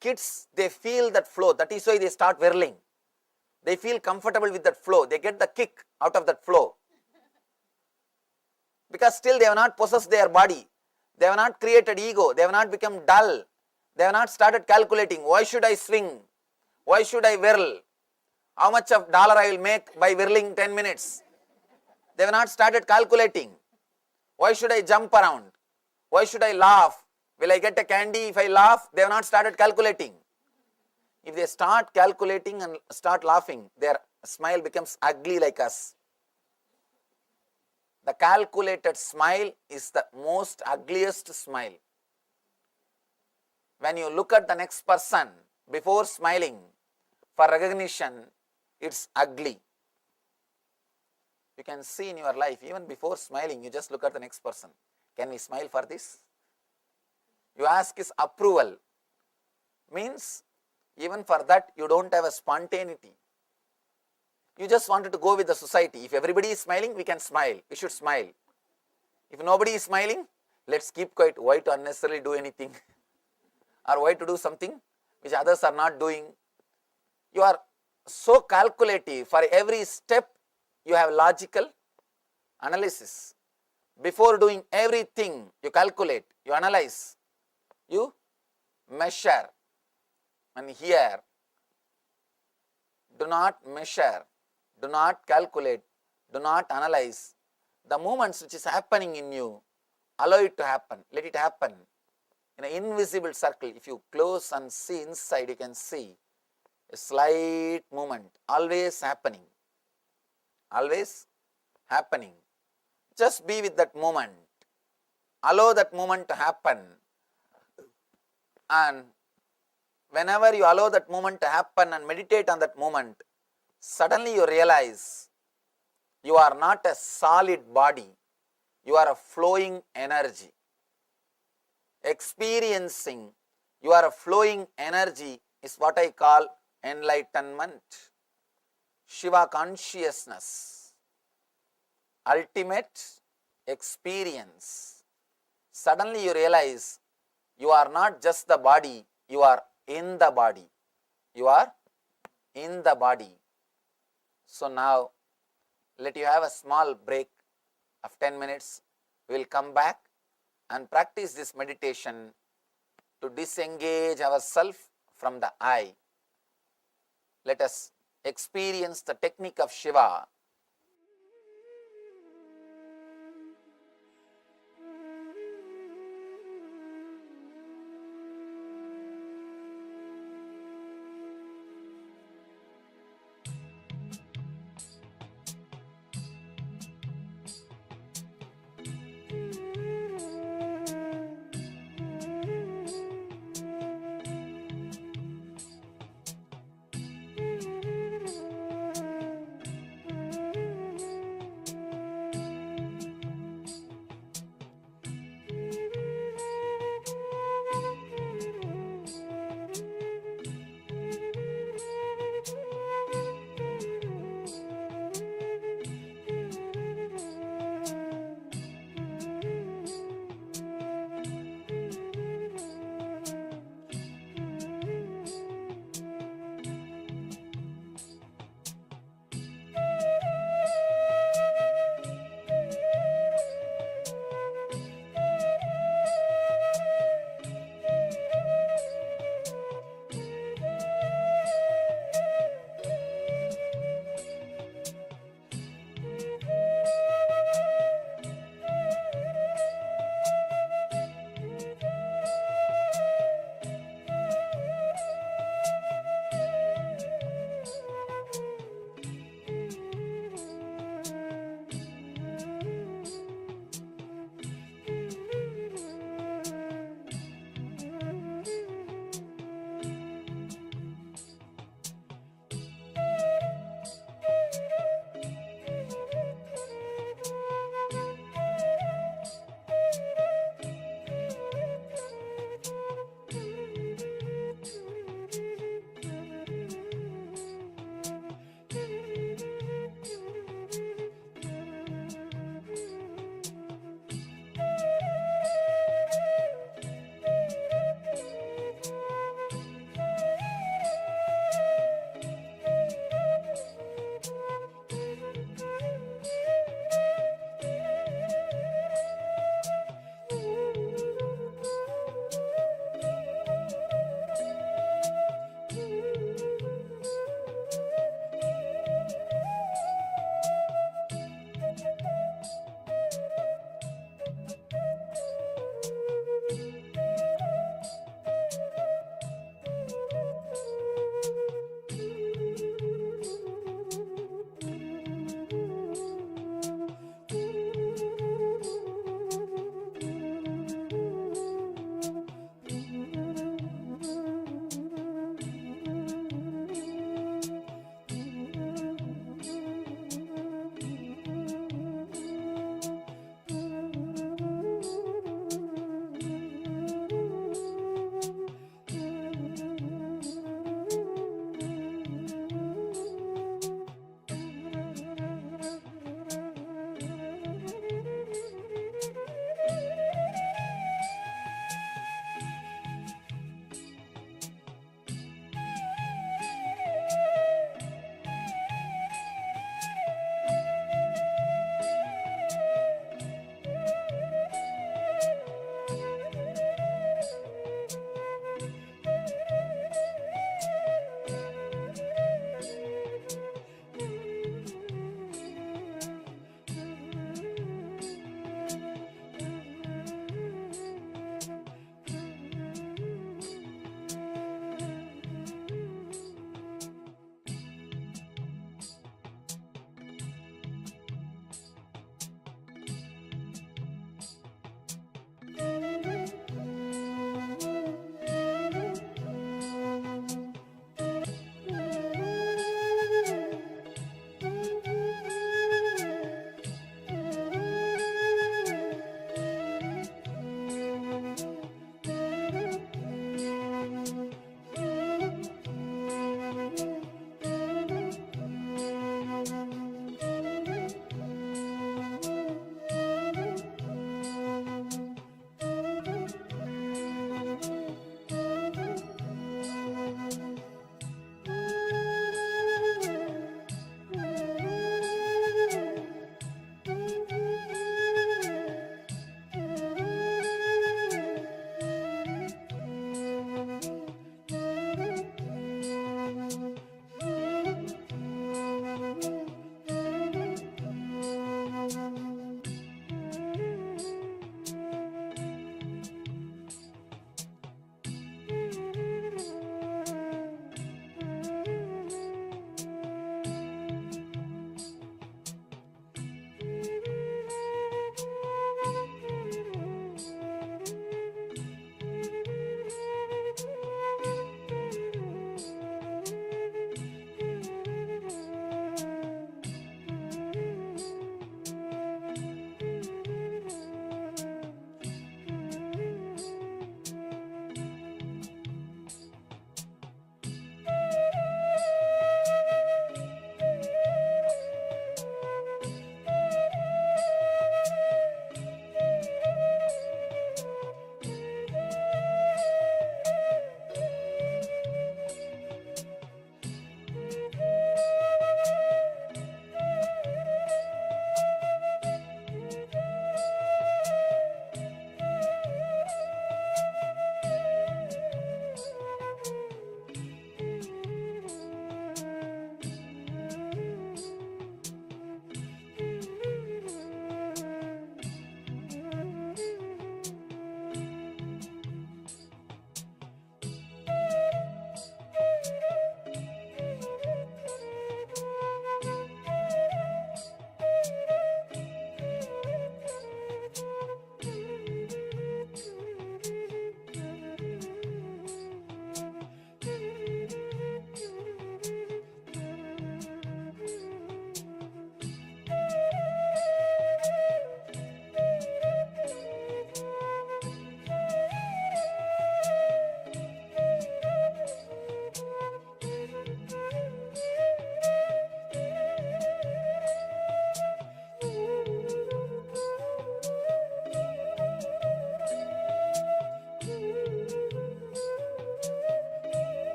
Kids, they feel that flow. That is why they start whirling. They feel comfortable with that flow. They get the kick out of that flow. Because still they have not possessed their body. They have not created ego. They have not become dull. They have not started calculating. Why should I swing? Why should I whirl? How much of dollar I will make by whirling 10 minutes? They have not started calculating. Why should I jump around? Why should I laugh? Will I get a candy if I laugh? They have not started calculating. If they start calculating and start laughing, their smile becomes ugly like us. The calculated smile is the most ugliest smile. When you look at the next person before smiling for recognition, it's ugly. You can see in your life, even before smiling, you just look at the next person. Can we smile for this? You ask his approval. Means, even for that, you don't have a spontaneity. You just wanted to go with the society. If everybody is smiling, we can smile. We should smile. If nobody is smiling, let's keep quiet. Why to unnecessarily do anything? Or why to do something which others are not doing? You are so calculative. For every step, you have logical analysis. Before doing everything, you calculate, you analyze, you measure. And here, do not measure, do not calculate, do not analyze. The movements which is happening in you, allow it to happen, let it happen. In an invisible circle, if you close and see inside, you can see a slight movement, always happening, always happening. Just be with that moment, allow that moment to happen, and whenever you allow that moment to happen and meditate on that moment, suddenly you realize you are not a solid body, you are a flowing energy. Experiencing you are a flowing energy is what I call enlightenment, Shiva consciousness, ultimate experience. Suddenly you realize you are not just the body, you are in the body. You are in the body. So now, let you have a small break of 10 minutes. We will come back and practice this meditation to disengage ourselves from the I. Let us experience the technique of Shiva.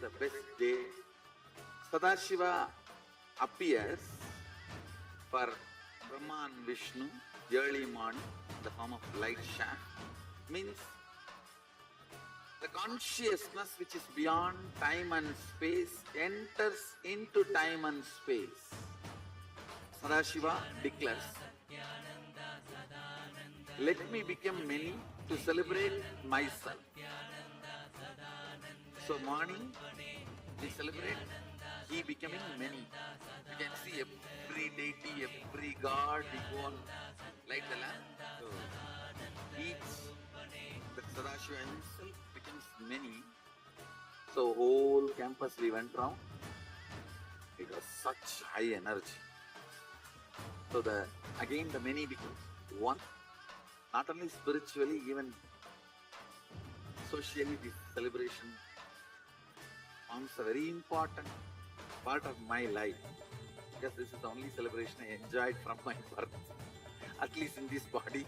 the best day. Sadashiva appears for Brahma and Vishnu early morning in the form of light shaft. Means the consciousness which is beyond time and space enters into time and space. Sadashiva declares, let me become many to celebrate myself. So morning, we celebrate he becoming many. You can see every deity, every god, we go and light the lamp. So each, the Sadashiva himself becomes many. So whole campus we went round. It was such high energy. So again the many becomes one. Not only spiritually, even socially, this celebration forms a very important part of my life, because this is the only celebration I enjoyed from my birth, at least in this body.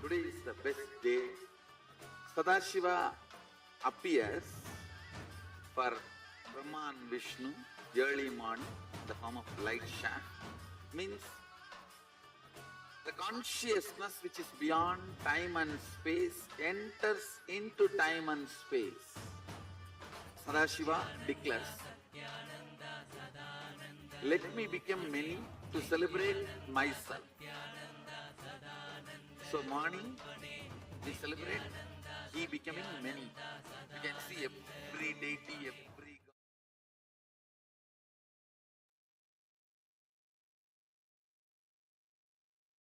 Today is the best day. Sadashiva appears for Brahma and Vishnu early morning in the form of light shaft. Means the consciousness which is beyond time and space enters into time and space. Sadashiva declares, let me become many to celebrate myself. So morning, we celebrate he becoming many. You can see every deity, every god.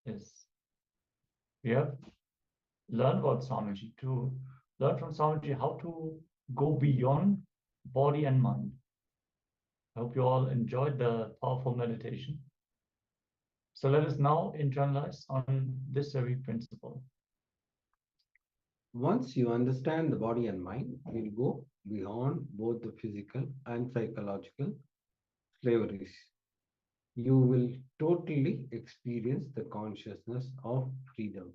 Yes. We have learned about Swamiji to learn from Swamiji how to go beyond body and mind. I hope you all enjoyed the powerful meditation. So let us now internalize on this very principle. Once you understand the body and mind, we'll go beyond both the physical and psychological slaveries. You will totally experience the consciousness of freedom.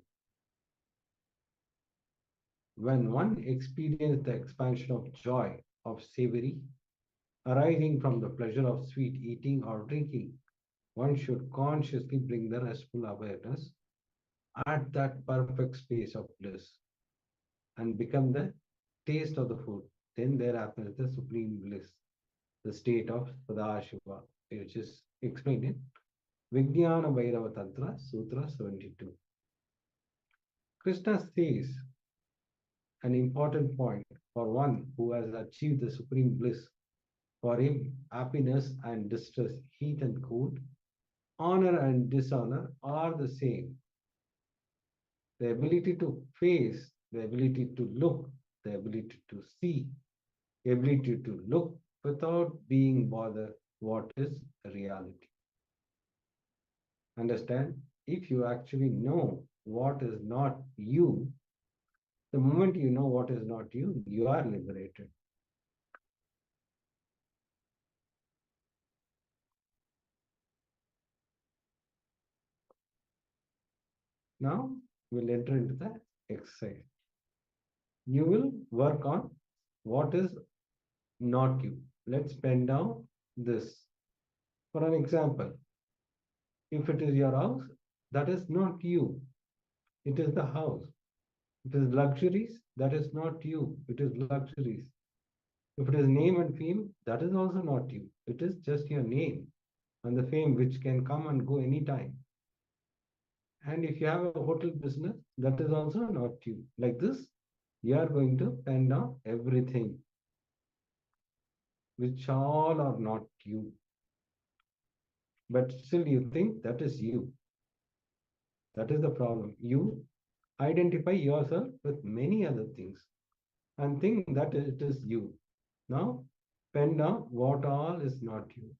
When one experiences the expansion of joy, of savory, arising from the pleasure of sweet eating or drinking, one should consciously bring the restful awareness at that perfect space of bliss and become the taste of the food. Then there happens the supreme bliss, the state of Sadashiva, which is explained in Vijnana Bhairava Tantra, Sutra 72. Krishna says an important point for one who has achieved the supreme bliss. For him, happiness and distress, heat and cold, honor and dishonor are the same. The ability to face, the ability to look, the ability to see, ability to look without being bothered what is reality. Understand? If you actually know what is not you, the moment you know what is not you, you are liberated. Now we'll enter into the exercise. You will work on what is not you. Let's pen down this. For an example, if it is your house, that is not you. It is the house. If it is luxuries, that is not you. It is luxuries. If it is name and fame, that is also not you. It is just your name and the fame which can come and go anytime. And if you have a hotel business, that is also not you. Like this, you are going to pen down everything which all are not you. But still you think that is you. That is the problem. You identify yourself with many other things and think that it is you. Now, pen down what all is not you.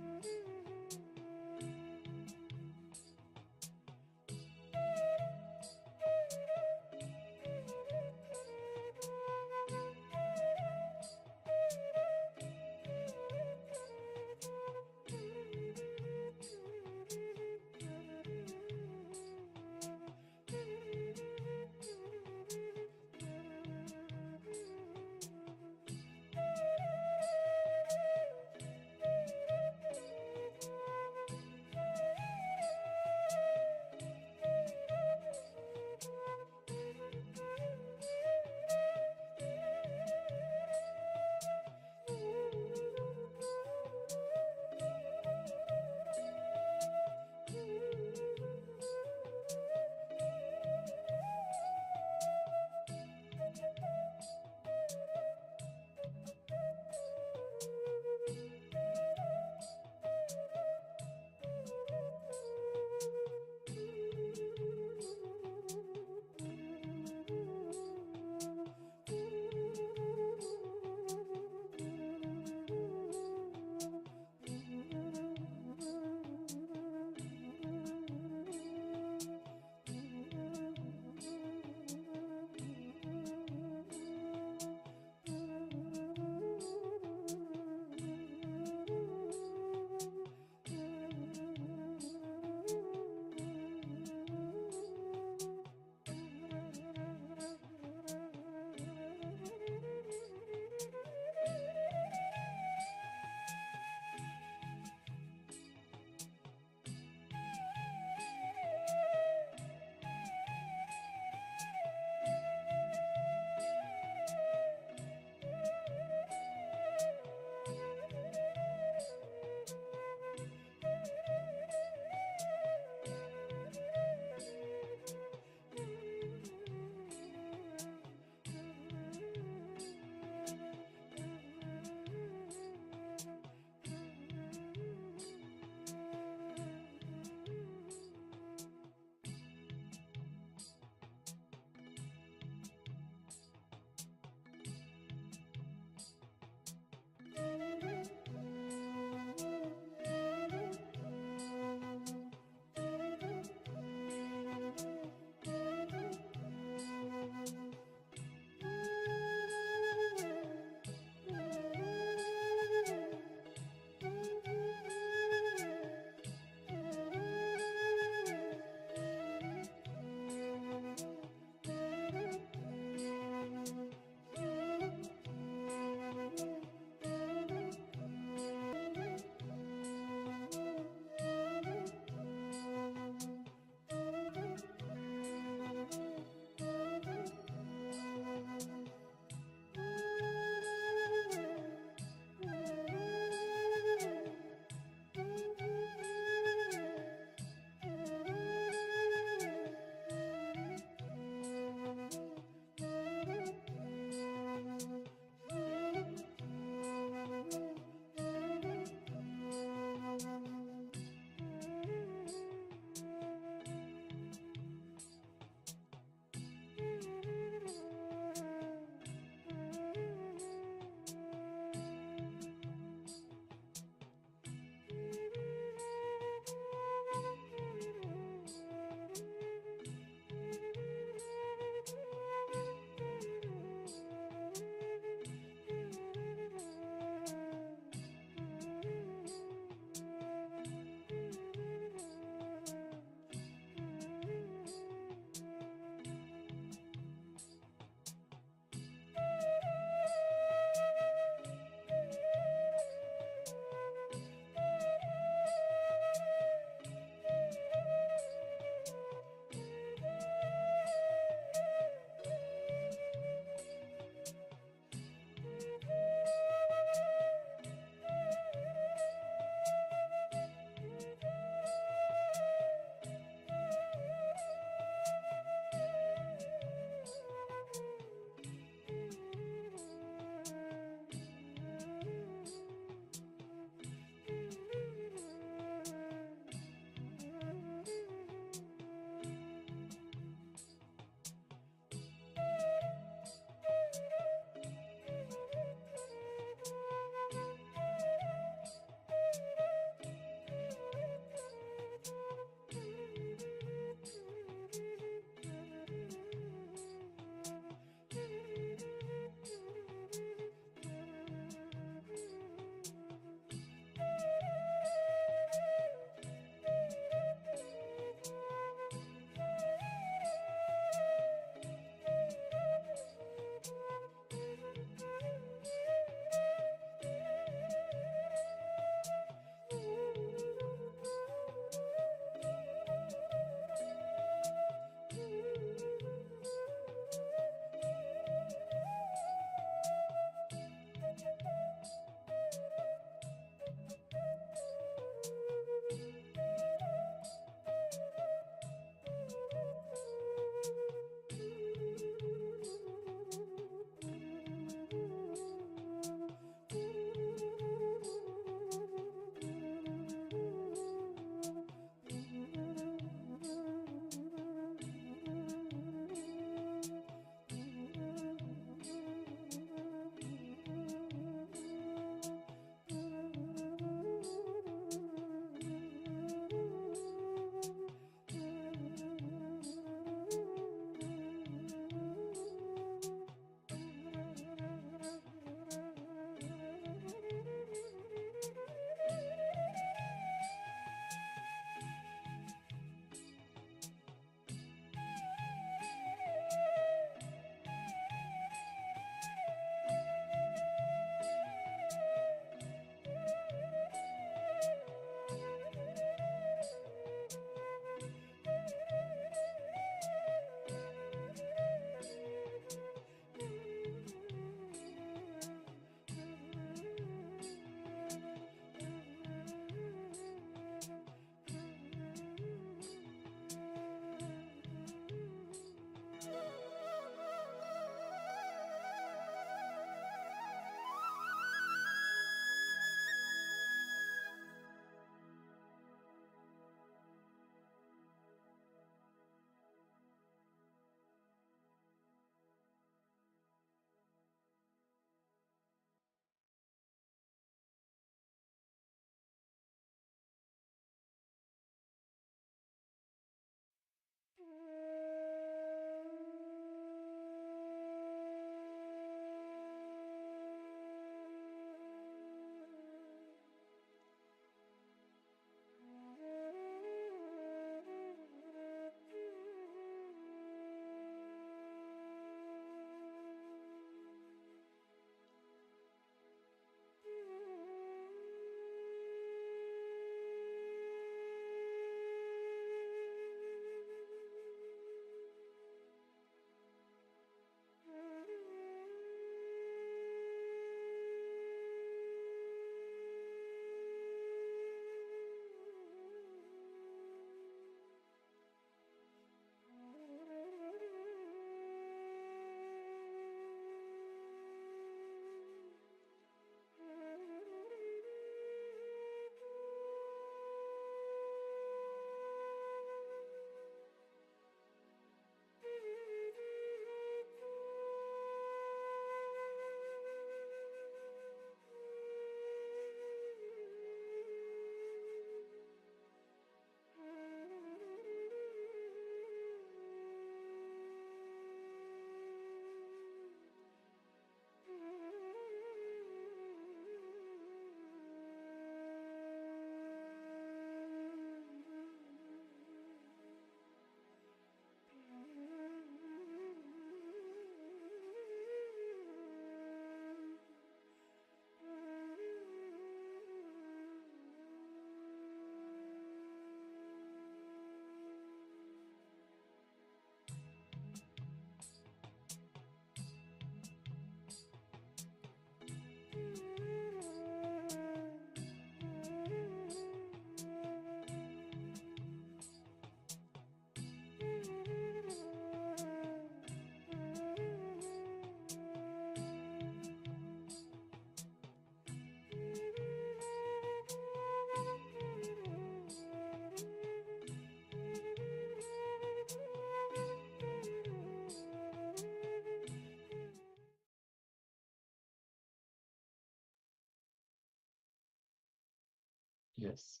Yes.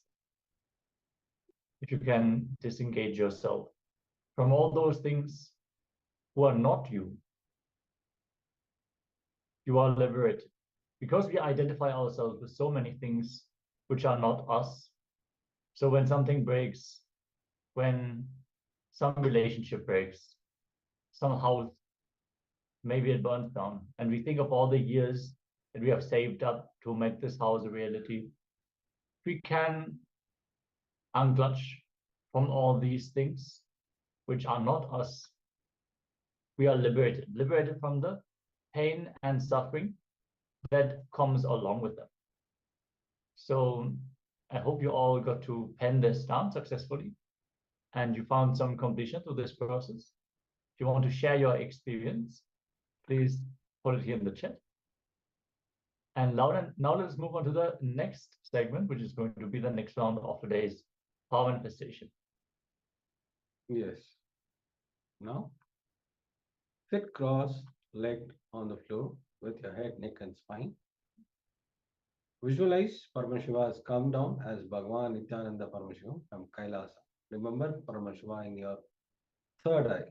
If you can disengage yourself from all those things who are not you, you are liberated. Because we identify ourselves with so many things which are not us. So when something breaks, when some relationship breaks, some house, maybe it burns down, and we think of all the years that we have saved up to make this house a reality, we can unclutch from all these things which are not us. We are liberated from the pain and suffering that comes along with them. So I hope you all got to pen this down successfully and you found some completion to this process. If you want to share your experience, please put it here in the chat. And now let's move on to the next segment, which is going to be the next round of today's power manifestation. Yes. Now, sit cross-legged on the floor with your head, neck, and spine. Visualize Paramashiva has come down as Bhagavan Nithyananda Paramashivoham from Kailasa. Remember Paramashiva in your third eye.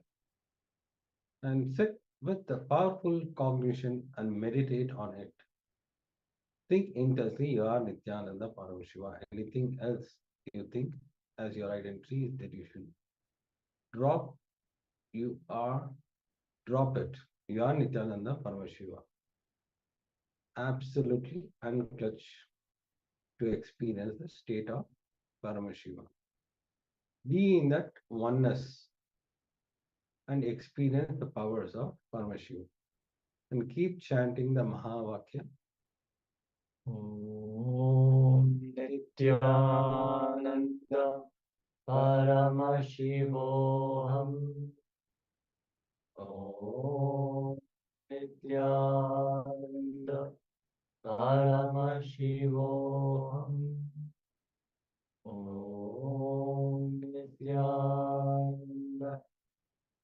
And sit with the powerful cognition and meditate on it. Think intensely, you are Nithyananda Paramashiva. Anything else you think as your identity is that you should drop. Drop it. You are Nithyananda Paramashiva. Absolutely unclutch to experience the state of Paramashiva. Be in that oneness and experience the powers of Paramashiva. And keep chanting the Mahavakya. Om Nithyananda Paramashivoham. Om Nithyananda Paramashivoham. Om Nithyananda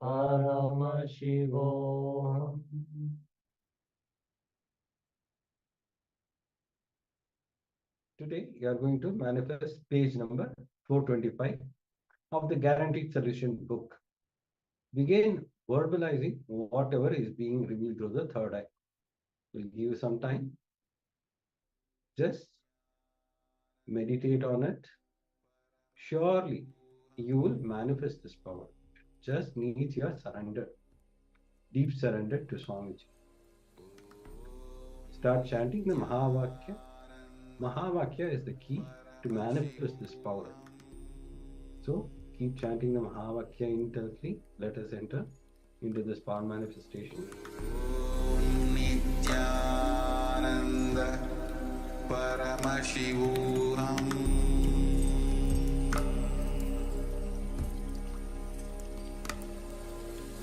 Paramashivoham. Today, you are going to manifest page number 425 of the Guaranteed Solution book. Begin verbalizing whatever is being revealed through the third eye. We'll give you some time. Just meditate on it. Surely, you will manifest this power. Just needs your surrender. Deep surrender to Swamiji. Start chanting the Mahavakya. Mahavakya is the key to manifest this power. So, keep chanting the Mahavakya intensely. Let us enter into this power manifestation. Nithyananda Paramashivoham.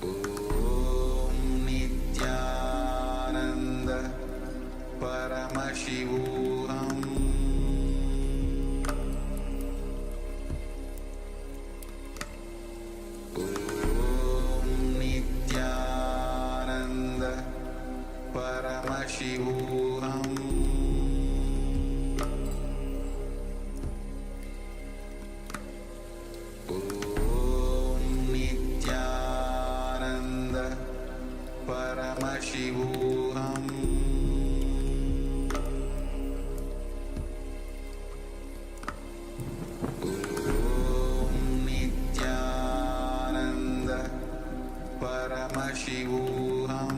Om Nithyananda Paramashivoham. Paramashivoham. Om Nithyananda Paramashivoham. Om Nithyananda Paramashivoham.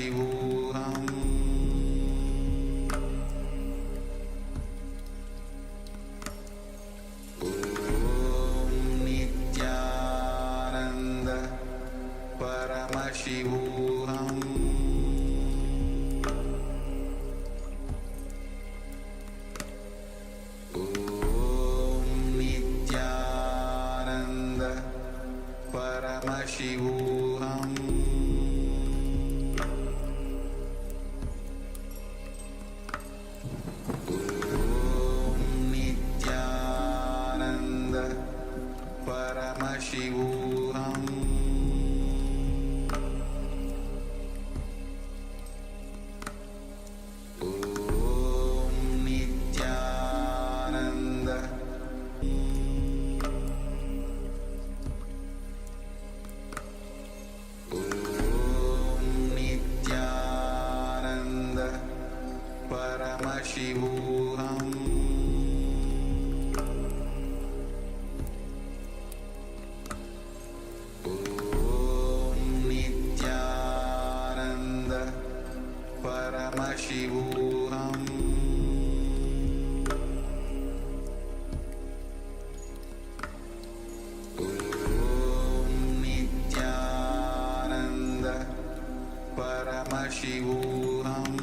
Paramashivoham Om Nithyananda Paramashivoham Om Nithyananda Paramashivoham Om Nithyananda Paramashivoham Om Nithyananda Om Nithyananda Paramashivoham Om Nithyananda Paramashivoham Om Nithyananda Paramashivoham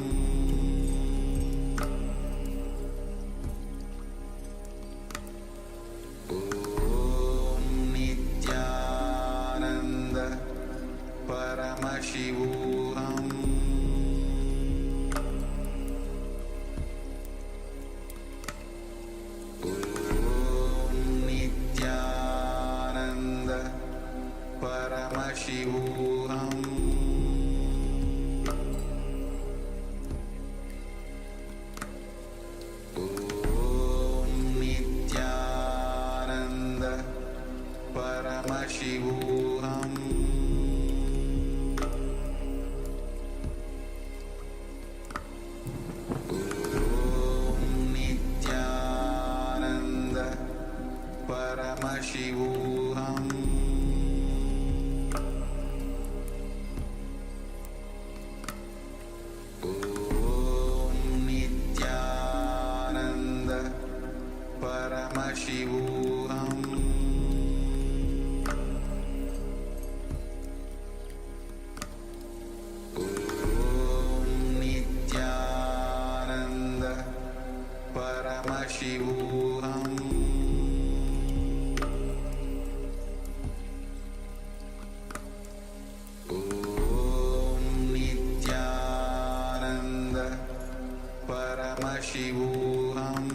Om Nithyananda Paramashivoham Om Nithyananda Paramashivoham Om Nithyananda Paramashivoham Om Nithyananda Paramashivoham Om Nithyananda Paramashivoham Om Nithyananda Paramashivoham Om Nithyananda Paramashivoham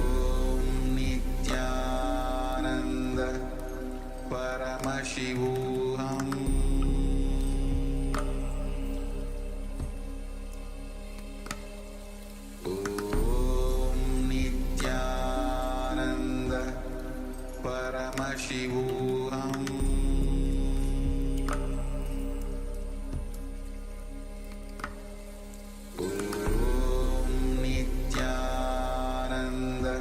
Om Nithyananda Paramashivoham Om Nithyananda Paramashivoham Om Nithyananda Paramashivoham Om Nithyananda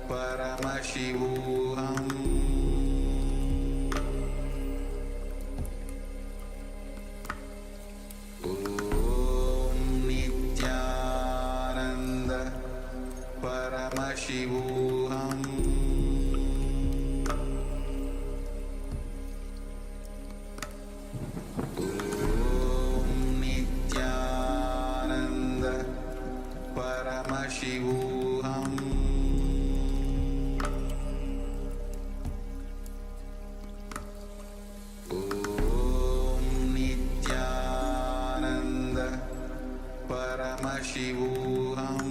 Paramashivoham Om Nithyananda Paramashivoham Om Nithyananda Paramashivoham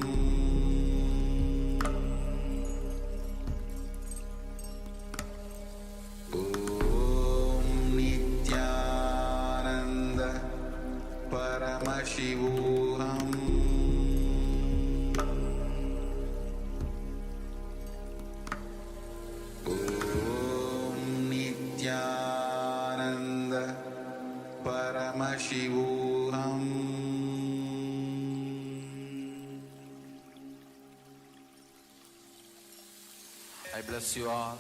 Om Nithyananda Paramashivoham Om Nithyananda Paramashivoham I bless you all.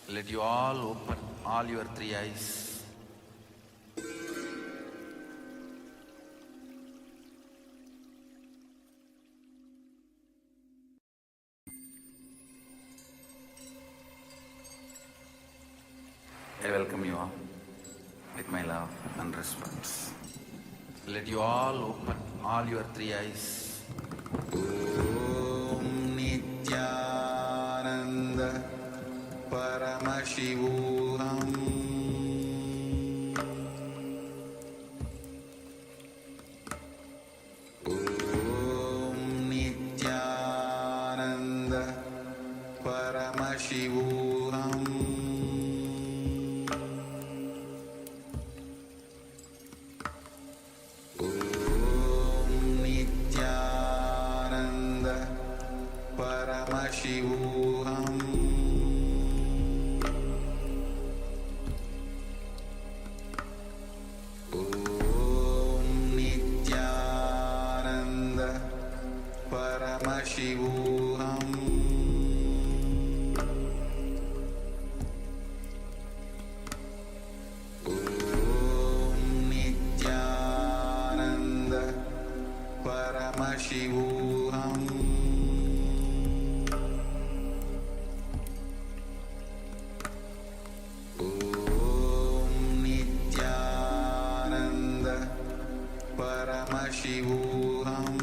Let you all open all your three eyes. I welcome you all with my love and respect. Let you all open all your three eyes. Om Nithyananda Paramashivoham. Om Nithyananda Paramashivoham. Om Nithyananda Paramashivoham. Om Nithyananda Paramashivoham. Om Nithyananda Paramashivoham. Om Nithyananda Paramashivoham.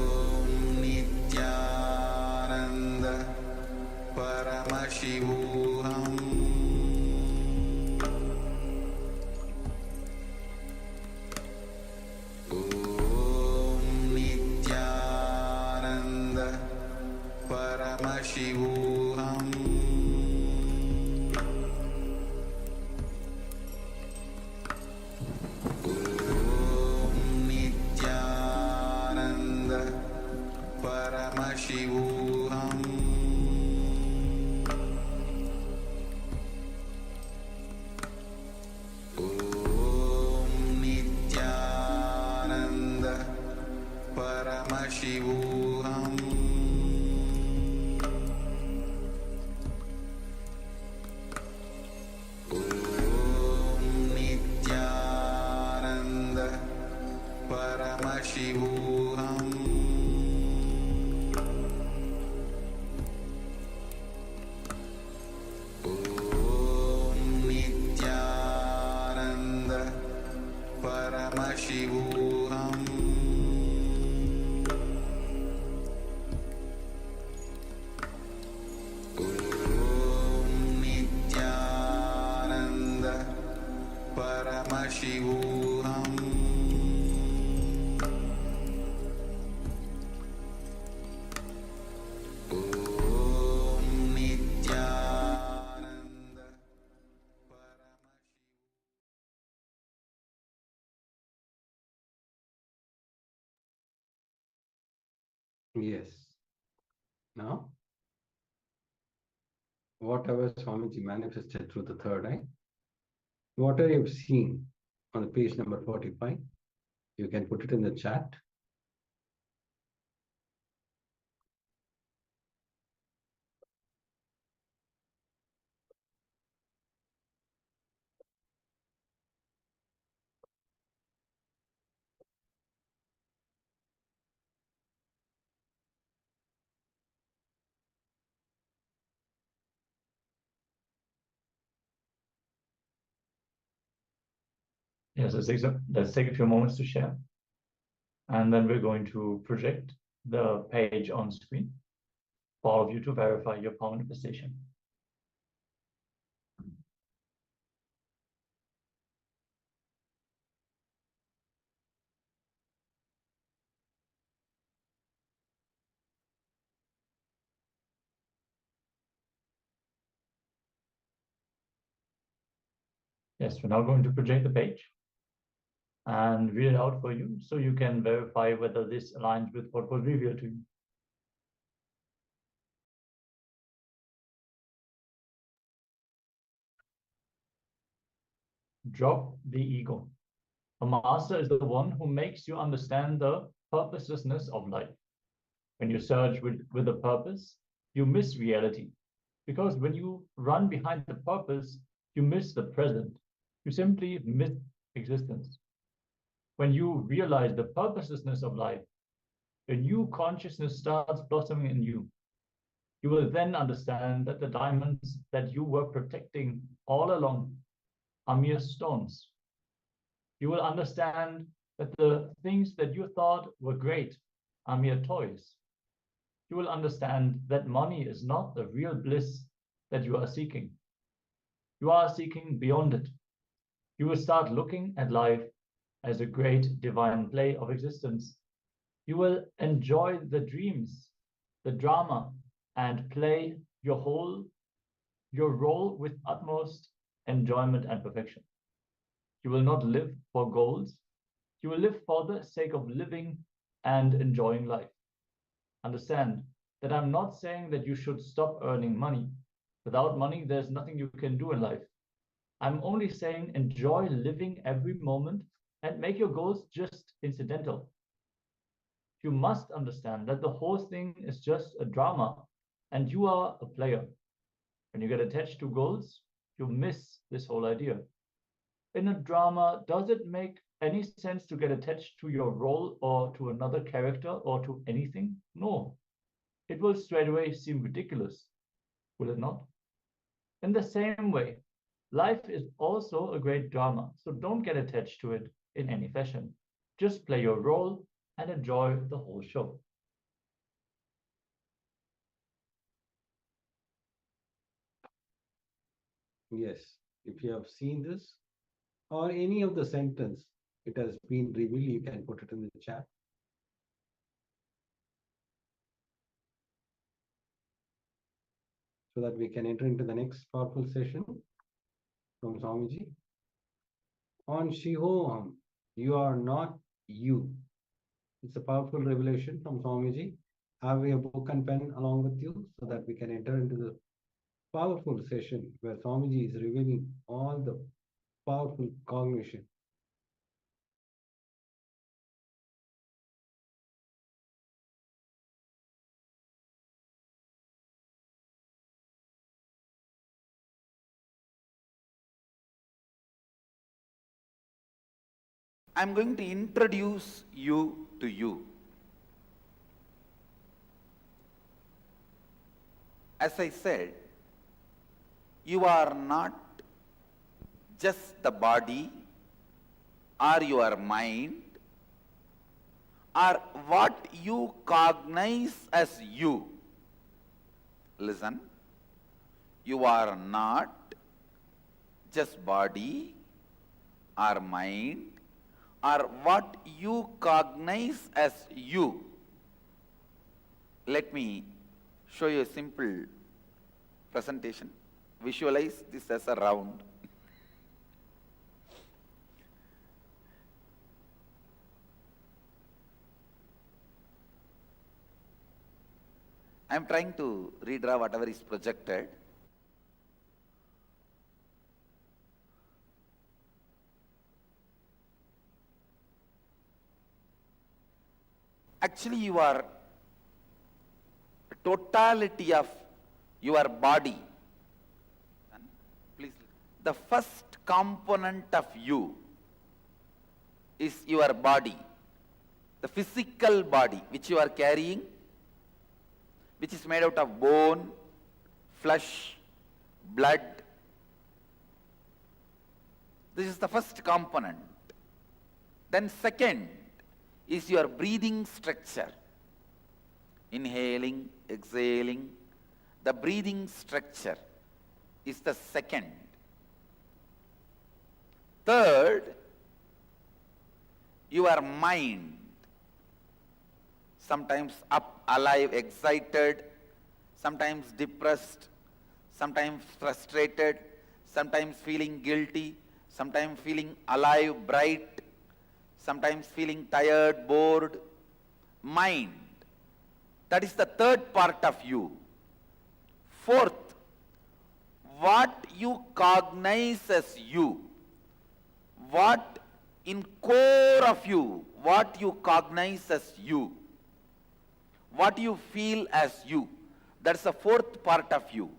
Om Nithyananda Paramashivoham. Om Nithyananda Paramashivoham. Om Nithyananda Paramashivoham. Om Nithyananda Paramashivoham. Om Nithyananda Paramashivoham. Om Nithyananda Paramashivoham. Om Nithyananda Paramashivoham. Om Nithyananda Yes. Now, whatever Swamiji manifested through the third eye, whatever you've seen on the page number 45, you can put it in the chat. Yes, let's take a few moments to share. And then we're going to project the page on screen for all of you to verify your power manifestation. Yes, we're now going to project the page and read it out for you so you can verify whether this aligns with what was revealed to you. Drop the ego. A master is the one who makes you understand the purposelessness of life. When you search with a purpose, you miss reality. Because when you run behind the purpose, you miss the present. You simply miss existence. When you realize the purposelessness of life, a new consciousness starts blossoming in you. You will then understand that the diamonds that you were protecting all along are mere stones. You will understand that the things that you thought were great are mere toys. You will understand that money is not the real bliss that you are seeking. You are seeking beyond it. You will start looking at life as a great divine play of existence. You will enjoy the dreams, the drama, and play your role with utmost enjoyment and perfection. You will not live for goals. You will live for the sake of living and enjoying life. Understand that I'm not saying that you should stop earning money. Without money, there's nothing you can do in life. I'm only saying enjoy living every moment and make your goals just incidental. You must understand that the whole thing is just a drama and you are a player. When you get attached to goals, you miss this whole idea. In a drama, does it make any sense to get attached to your role or to another character or to anything? No. It will straight away seem ridiculous, will it not? In the same way, life is also a great drama, so don't get attached to it in any fashion. Just play your role and enjoy the whole show. Yes, if you have seen this or any of the sentence, it has been revealed, you can put it in the chat. So that we can enter into the next powerful session from Swamiji. On Shivoham, you are not you. It's a powerful revelation from Swamiji. Have a book and pen along with you so that we can enter into the powerful session where Swamiji is revealing all the powerful cognition. I'm going to introduce you to you. As I said, you are not just the body or your mind or what you cognize as you. Listen, you are not just body or mind or what you cognize as you. Let me show you a simple presentation. Visualize this as a round. I am trying to redraw whatever is projected. Actually, you are totality of your body. Please, the first component of you is your body, the physical body which you are carrying, which is made out of bone, flesh, blood. This is the first component. Then second is your breathing structure. Inhaling, exhaling, the breathing structure is the second. Third, your mind. Sometimes up, alive, excited, sometimes depressed, sometimes frustrated, sometimes feeling guilty, sometimes feeling alive, bright, sometimes feeling tired, bored. Mind. That is the third part of you. Fourth, what you cognize as you, what in core of you, what you cognize as you, what you feel as you, that's the fourth part of you.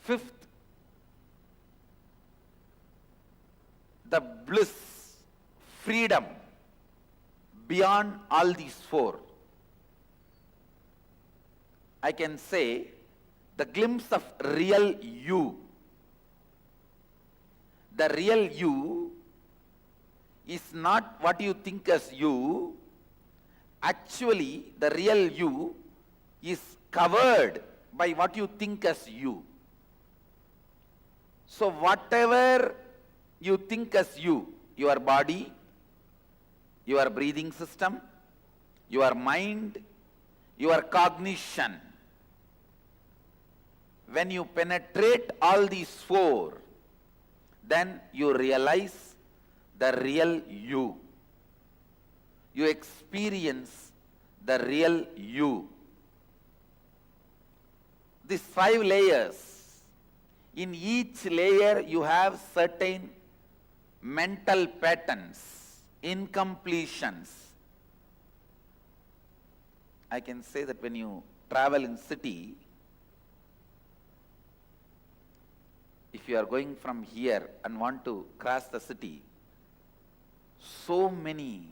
Fifth, the bliss, freedom beyond all these four. I can say the glimpse of real you. The real you is not what you think as you. Actually, the real you is covered by what you think as you. So whatever you think as you, your body, your breathing system, your mind, your cognition, when you penetrate all these four, then you realize the real you. You experience the real you. These 5 layers, in each layer you have certain mental patterns, incompletions. I can say that when you travel in city, if you are going from here and want to cross the city, so many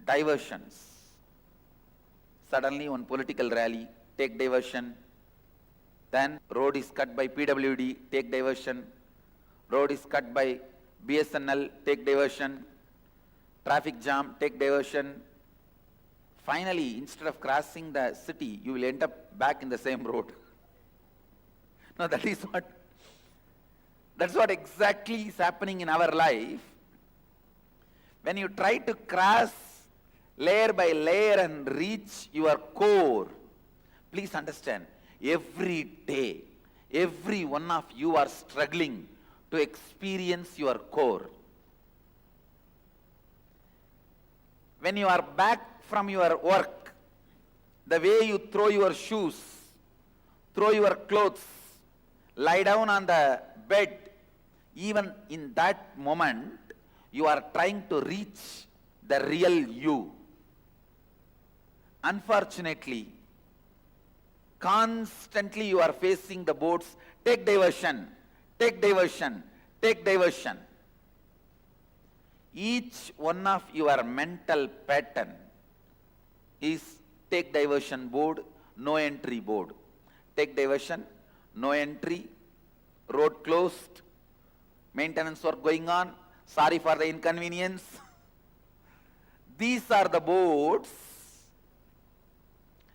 diversions. Suddenly one political rally, take diversion. Then road is cut by PWD, take diversion. Road is cut by BSNL, take diversion. Traffic jam, take diversion. Finally, instead of crossing the city, you will end up back in the same road. No, that's what exactly is happening in our life. When you try to cross layer by layer and reach your core, please understand, every day, every one of you are struggling to experience your core. When you are back from your work, the way you throw your shoes, throw your clothes, lie down on the bed, even in that moment, you are trying to reach the real you. Unfortunately, constantly you are facing the boats, take diversion, take diversion, take diversion. Each one of your mental pattern is take diversion board, no entry board. Take diversion, no entry, road closed, maintenance work going on, sorry for the inconvenience. These are the boards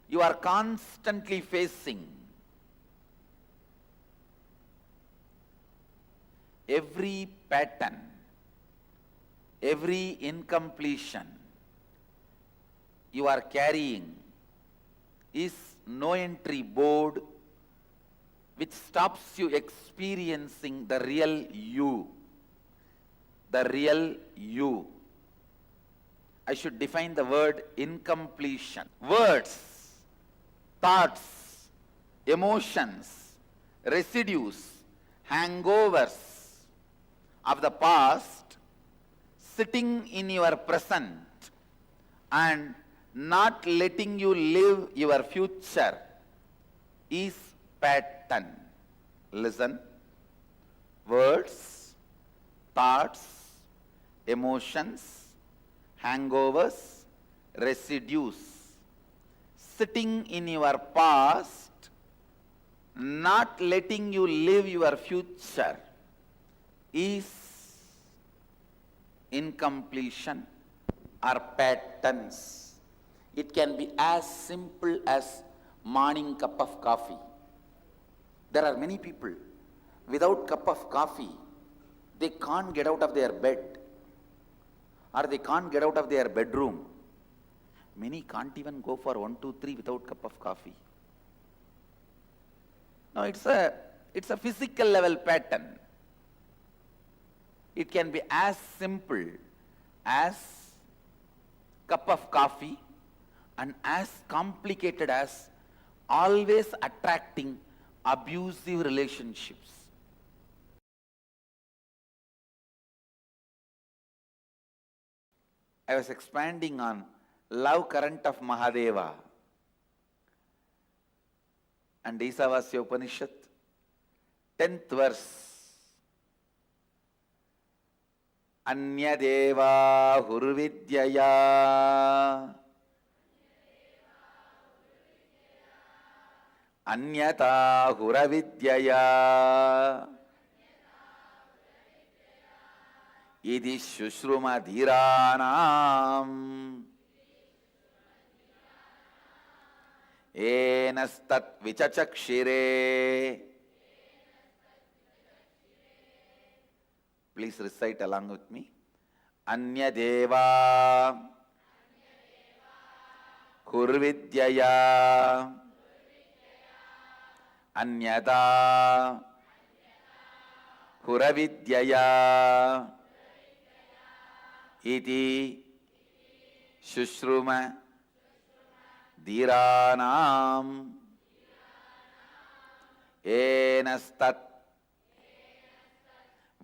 you are constantly facing. Every pattern, every incompletion you are carrying is no entry board which stops you experiencing the real you. The real you. I should define the word incompletion. Words, thoughts, emotions, residues, hangovers of the past sitting in your present and not letting you live your future is pattern. Listen. Words, thoughts, emotions, hangovers, residues sitting in your past, not letting you live your future is incompletion or patterns. It can be as simple as morning cup of coffee. There are many people, without cup of coffee, they can't get out of their bed or they can't get out of their bedroom. Many can't even go for 1, 2, 3 without cup of coffee. No, it's a physical level pattern. It can be as simple as cup of coffee and as complicated as always attracting abusive relationships. I was expanding on love current of Mahadeva. And Isavasya Upanishad, 10th verse. Anyadeva hurvidyaya Anyata huravidyaya Idi shushruma dhiranam Enastat vichachakshire. Please recite along with me. Anyadeva hurvidyaya Anyata huravidyaya Iti shushruma dhiranam enastat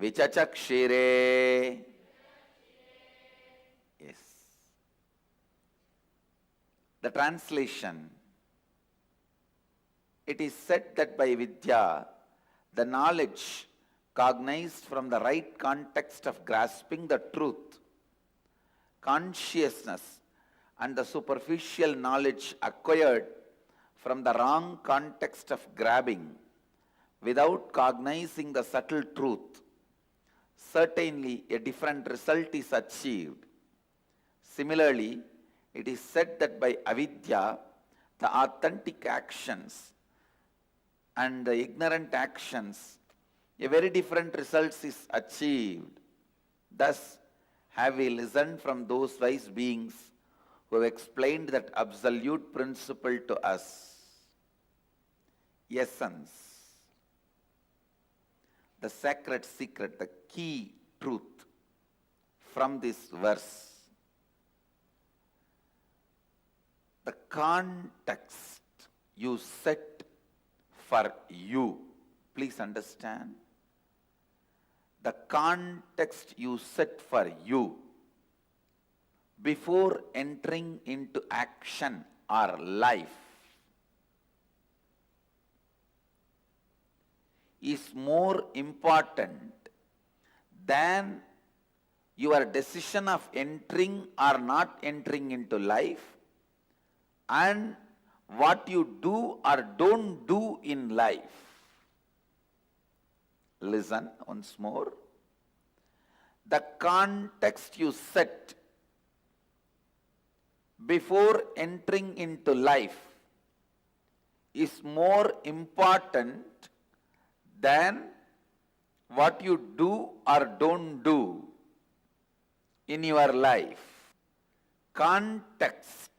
vichachakshire. Yes. The translation. It is said that by Vidya, the knowledge cognized from the right context of grasping the truth, consciousness, and the superficial knowledge acquired from the wrong context of grabbing without cognizing the subtle truth, certainly a different result is achieved. Similarly, it is said that by avidya, the authentic actions and the ignorant actions, a very different result is achieved. Thus, have we listened from those wise beings who have explained that absolute principle to us. Essence, the sacred secret, the key truth from this verse. The context you set for you. Please understand. The context you set for you before entering into action or life is more important than your decision of entering or not entering into life and what you do or don't do in life. Listen once more. The context you set before entering into life is more important than what you do or don't do in your life. Context.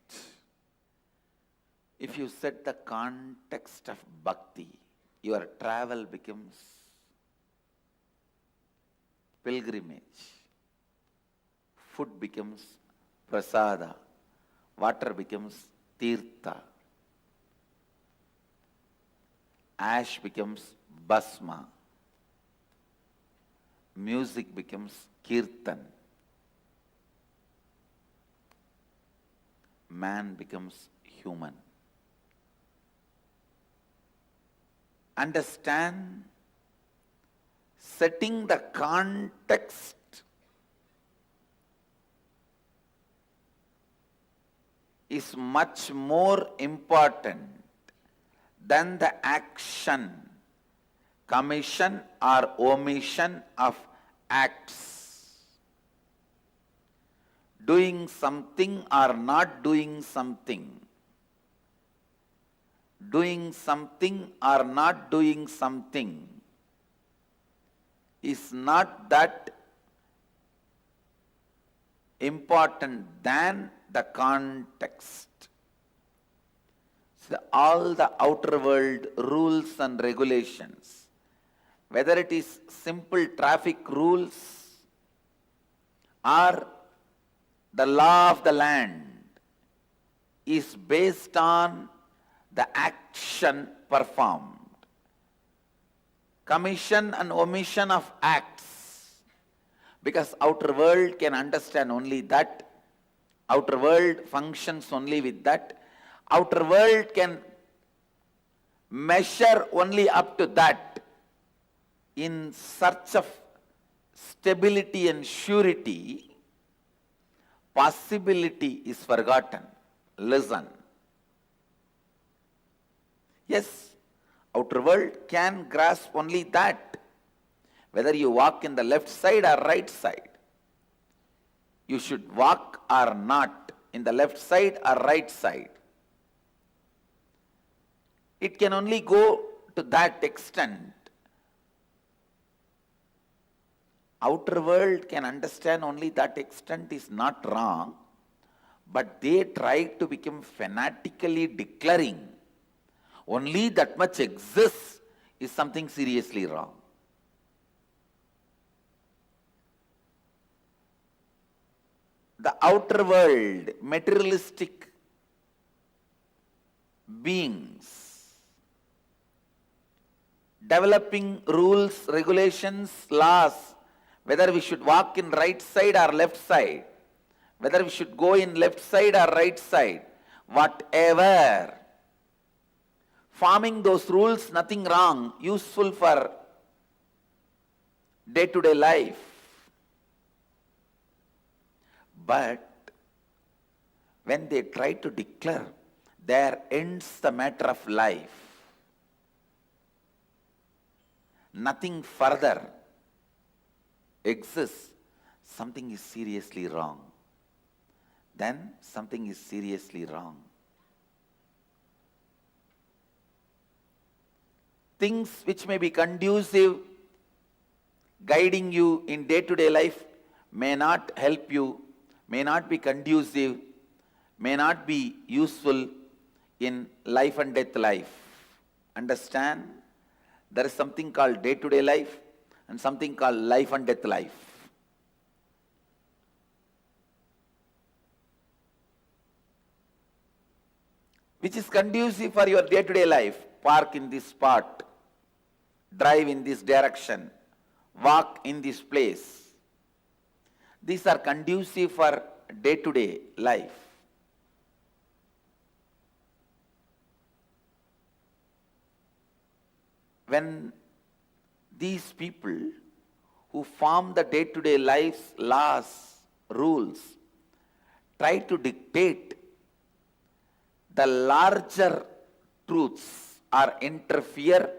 If you set the context of bhakti, your travel becomes pilgrimage. Food becomes prasada. Water becomes tirtha. Ash becomes basma. Music becomes kirtan. Man becomes human. Understand, setting the context is much more important than the action, commission or omission of acts. Doing something or not doing something. Doing something or not doing something is not that important than the context. So all the outer world rules and regulations, whether it is simple traffic rules or the law of the land, is based on the action performed. Commission and omission of acts, because outer world can understand only that Outer world functions only with that. Outer world can measure only up to that. In search of stability and surety, possibility is forgotten. Listen. Yes, outer world can grasp only that. Whether you walk in the left side or right side, you should walk or not in the left side or right side. It can only go to that extent. Outer world can understand only that extent is not wrong, but they try to become fanatically declaring only that much exists is something seriously wrong. The outer world, materialistic beings, developing rules, regulations, laws, whether we should walk in right side or left side, whether we should go in left side or right side, whatever. Forming those rules, nothing wrong, useful for day-to-day life. But when they try to declare, there ends the matter of life. Nothing further exists. Something is seriously wrong. Then something is seriously wrong. Things which may be conducive, guiding you in day-to-day life, may not help you, may not be conducive, may not be useful in life and death life. Understand? There is something called day-to-day life and something called life and death life. Which is conducive for your day-to-day life. Park in this spot, drive in this direction, walk in this place. These are conducive for day-to-day life. When these people who form the day-to-day life's laws, rules, try to dictate the larger truths or interfere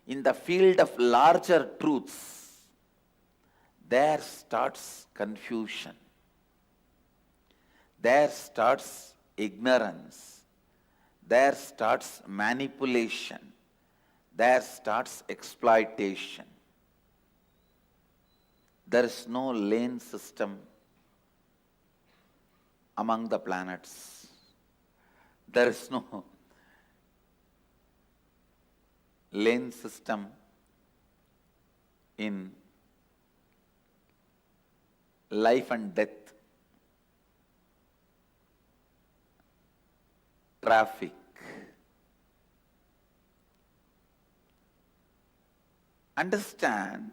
in the field of larger truths, there starts confusion. There starts ignorance. There starts manipulation. There starts exploitation. There is no lane system among the planets. There is no lane system in life and death, traffic. Understand,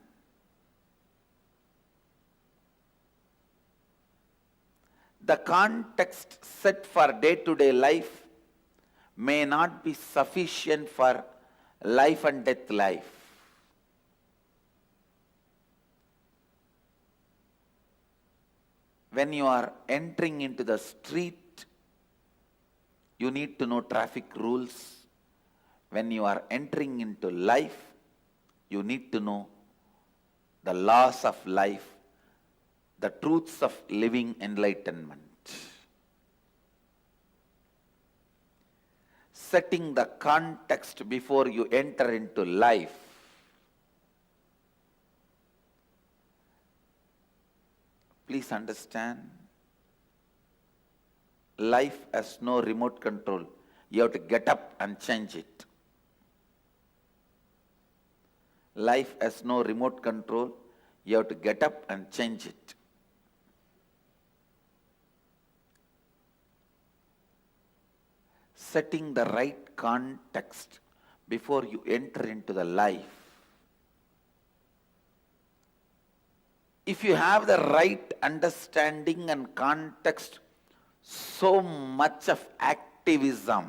the context set for day-to-day life may not be sufficient for life and death life. When you are entering into the street, you need to know traffic rules. When you are entering into life, you need to know the laws of life, the truths of living enlightenment. Setting the context before you enter into life. Please understand, life has no remote control. You have to get up and change it. Life has no remote control. You have to get up and change it. Setting the right context before you enter into the life. If you have the right understanding and context so much of activism.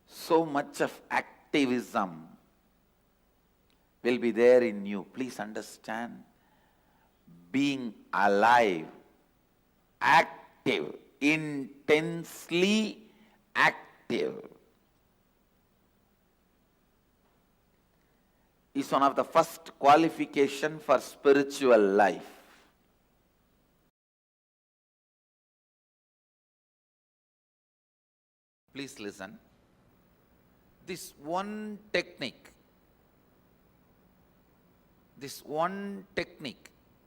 So much of activism will be there in you. Please understand, being alive, active, intensely active is one of the first qualification for spiritual life. Please listen. This one technique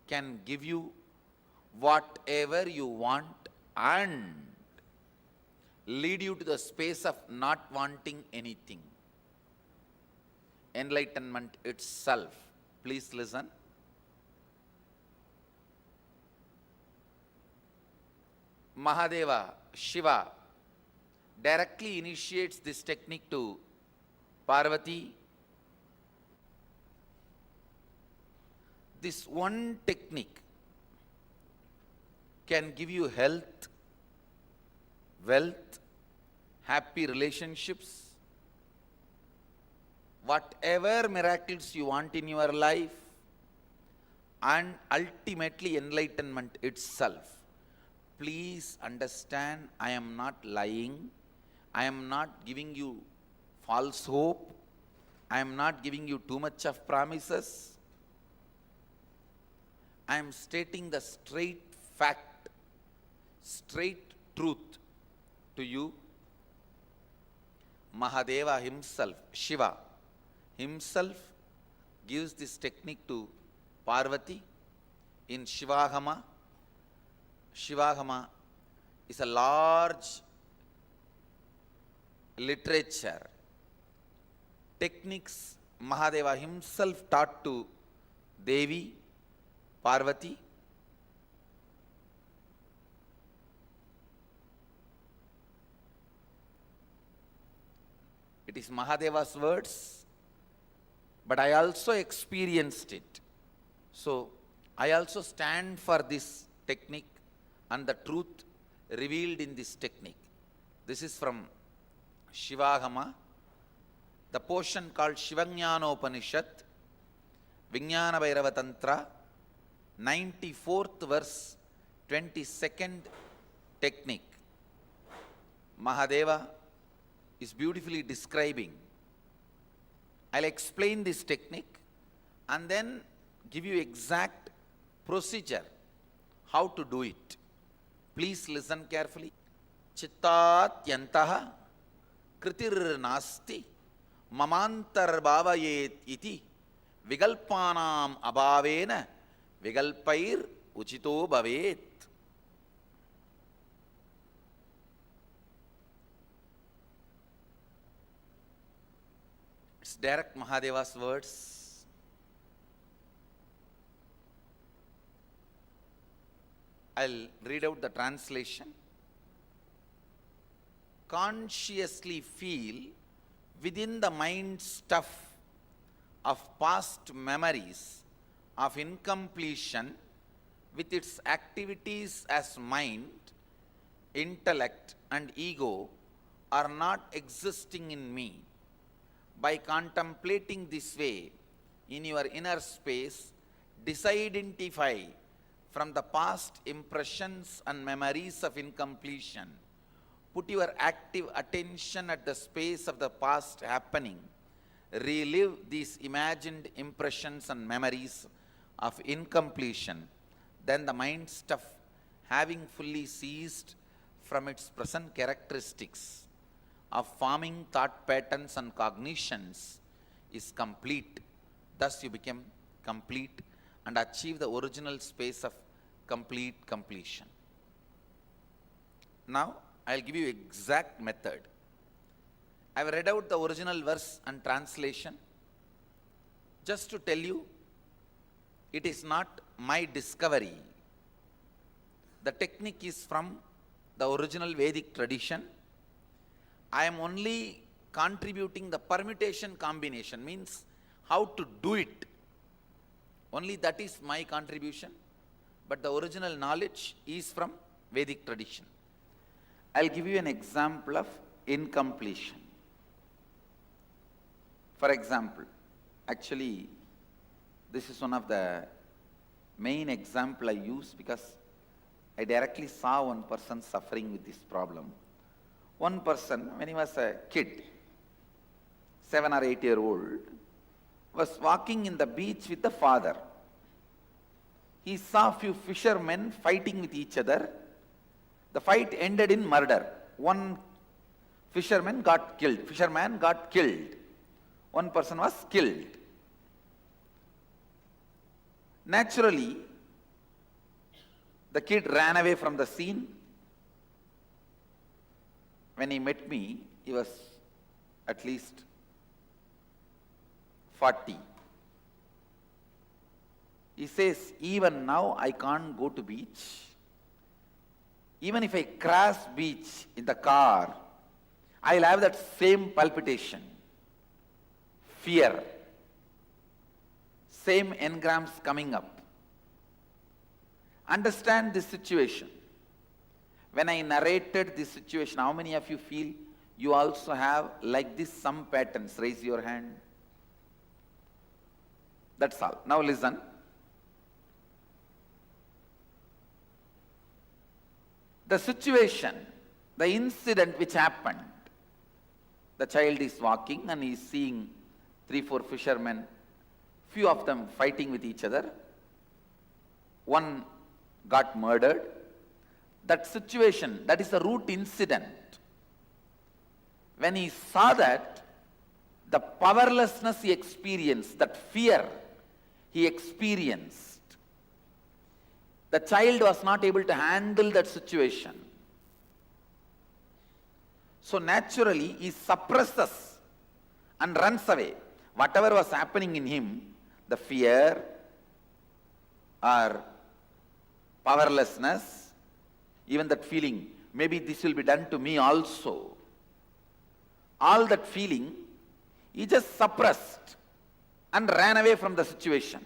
can give you whatever you want and lead you to the space of not wanting anything. Enlightenment itself. Please listen. Mahadeva, Shiva, directly initiates this technique to Parvati. This one technique can give you health, wealth, happy relationships, whatever miracles you want in your life, and ultimately enlightenment itself. Please understand, I am not lying. I am not giving you false hope. I am not giving you too much of promises. I am stating the straight fact, straight truth to you. Mahadeva himself, Shiva himself, gives this technique to Parvati in Shivoham. Shivoham is a large literature. Techniques Mahadeva himself taught to Devi, Parvati. It is Mahadeva's words, but I also experienced it. So I also stand for this technique and the truth revealed in this technique. This is from Shivoham, the portion called Shivajnanopanishad, Vijnana Bhairava Tantra, 94th verse, 22nd technique. Mahadeva is beautifully describing. I'll explain this technique and then give you exact procedure how to do it. Please listen carefully. Chittat yantaha kritir nasti mamantar bhavayet iti vigalpanam abhavena vigalpair uchito bhavet. It's direct Mahadeva's words. I'll read out the translation. Consciously feel within the mind stuff of past memories of incompletion with its activities as mind, intellect and ego are not existing in me. By contemplating this way in your inner space, disidentify from the past impressions and memories of incompletion. Put your active attention at the space of the past happening. Relive these imagined impressions and memories of incompletion. Then the mind stuff, having fully ceased from its present characteristics of forming thought patterns and cognitions, is complete. Thus you become complete and achieve the original space of complete completion. Now I'll give you exact method. I've read out the original verse and translation just to tell you it is not my discovery. The technique is from the original Vedic tradition. I am only contributing the permutation combination, means how to do it. Only that is my contribution. but the original knowledge is from Vedic tradition. I'll give you an example of incompletion. For example, actually, this is one of the main example I use because I directly saw one person suffering with this problem. One person, when he was a kid, 7 or 8 year old, was walking in the beach with the father. He saw few fishermen fighting with each other. The fight ended in murder. One fisherman got killed. One person was killed. Naturally, the kid ran away from the scene. When he met me, he was at least 40. He says, even now I can't go to beach. Even if I cross beach in the car, I'll have that same palpitation, fear, same engrams coming up. Understand this situation. When I narrated this situation, how many of you feel you also have like this some patterns? Raise your hand. That's all. Now listen. The situation, the incident which happened, the child is walking and he is seeing 3-4 fishermen, few of them fighting with each other. One got murdered. That situation, that is the root incident. When he saw that, the powerlessness he experienced, that fear he experienced, the child was not able to handle that situation. So naturally, he suppresses and runs away. Whatever was happening in him, the fear or powerlessness, even that feeling, maybe this will be done to me also. All that feeling, he just suppressed and ran away from the situation.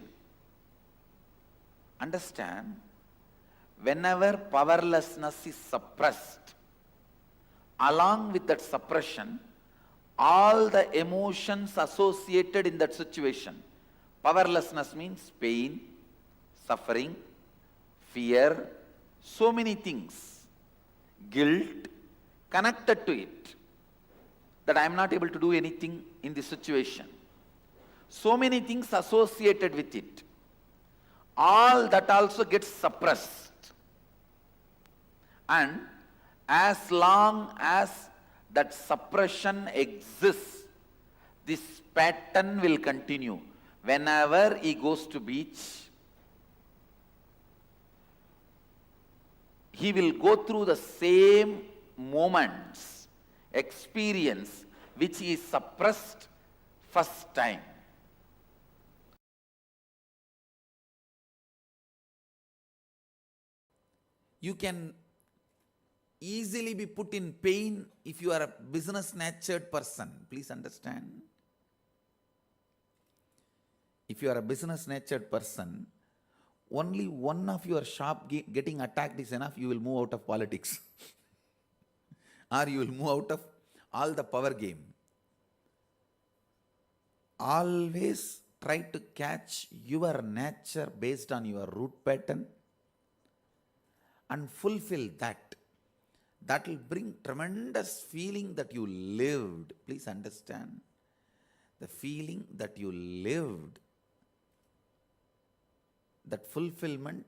Understand? Whenever powerlessness is suppressed, along with that suppression, all the emotions associated in that situation, powerlessness means pain, suffering, fear, so many things, guilt connected to it, that I am not able to do anything in this situation. So many things associated with it. All that also gets suppressed. And as long as that suppression exists, this pattern will continue. Whenever he goes to beach, he will go through the same moments, experience, which he suppressed first time. You can easily be put in pain if you are a business-natured person. Please understand. If you are a business-natured person, only one of your shop getting attacked is enough, you will move out of politics. Or you will move out of all the power game. Always try to catch your nature based on your root pattern and fulfill that. That will bring tremendous feeling that you lived. Please understand. The feeling that you lived, that fulfillment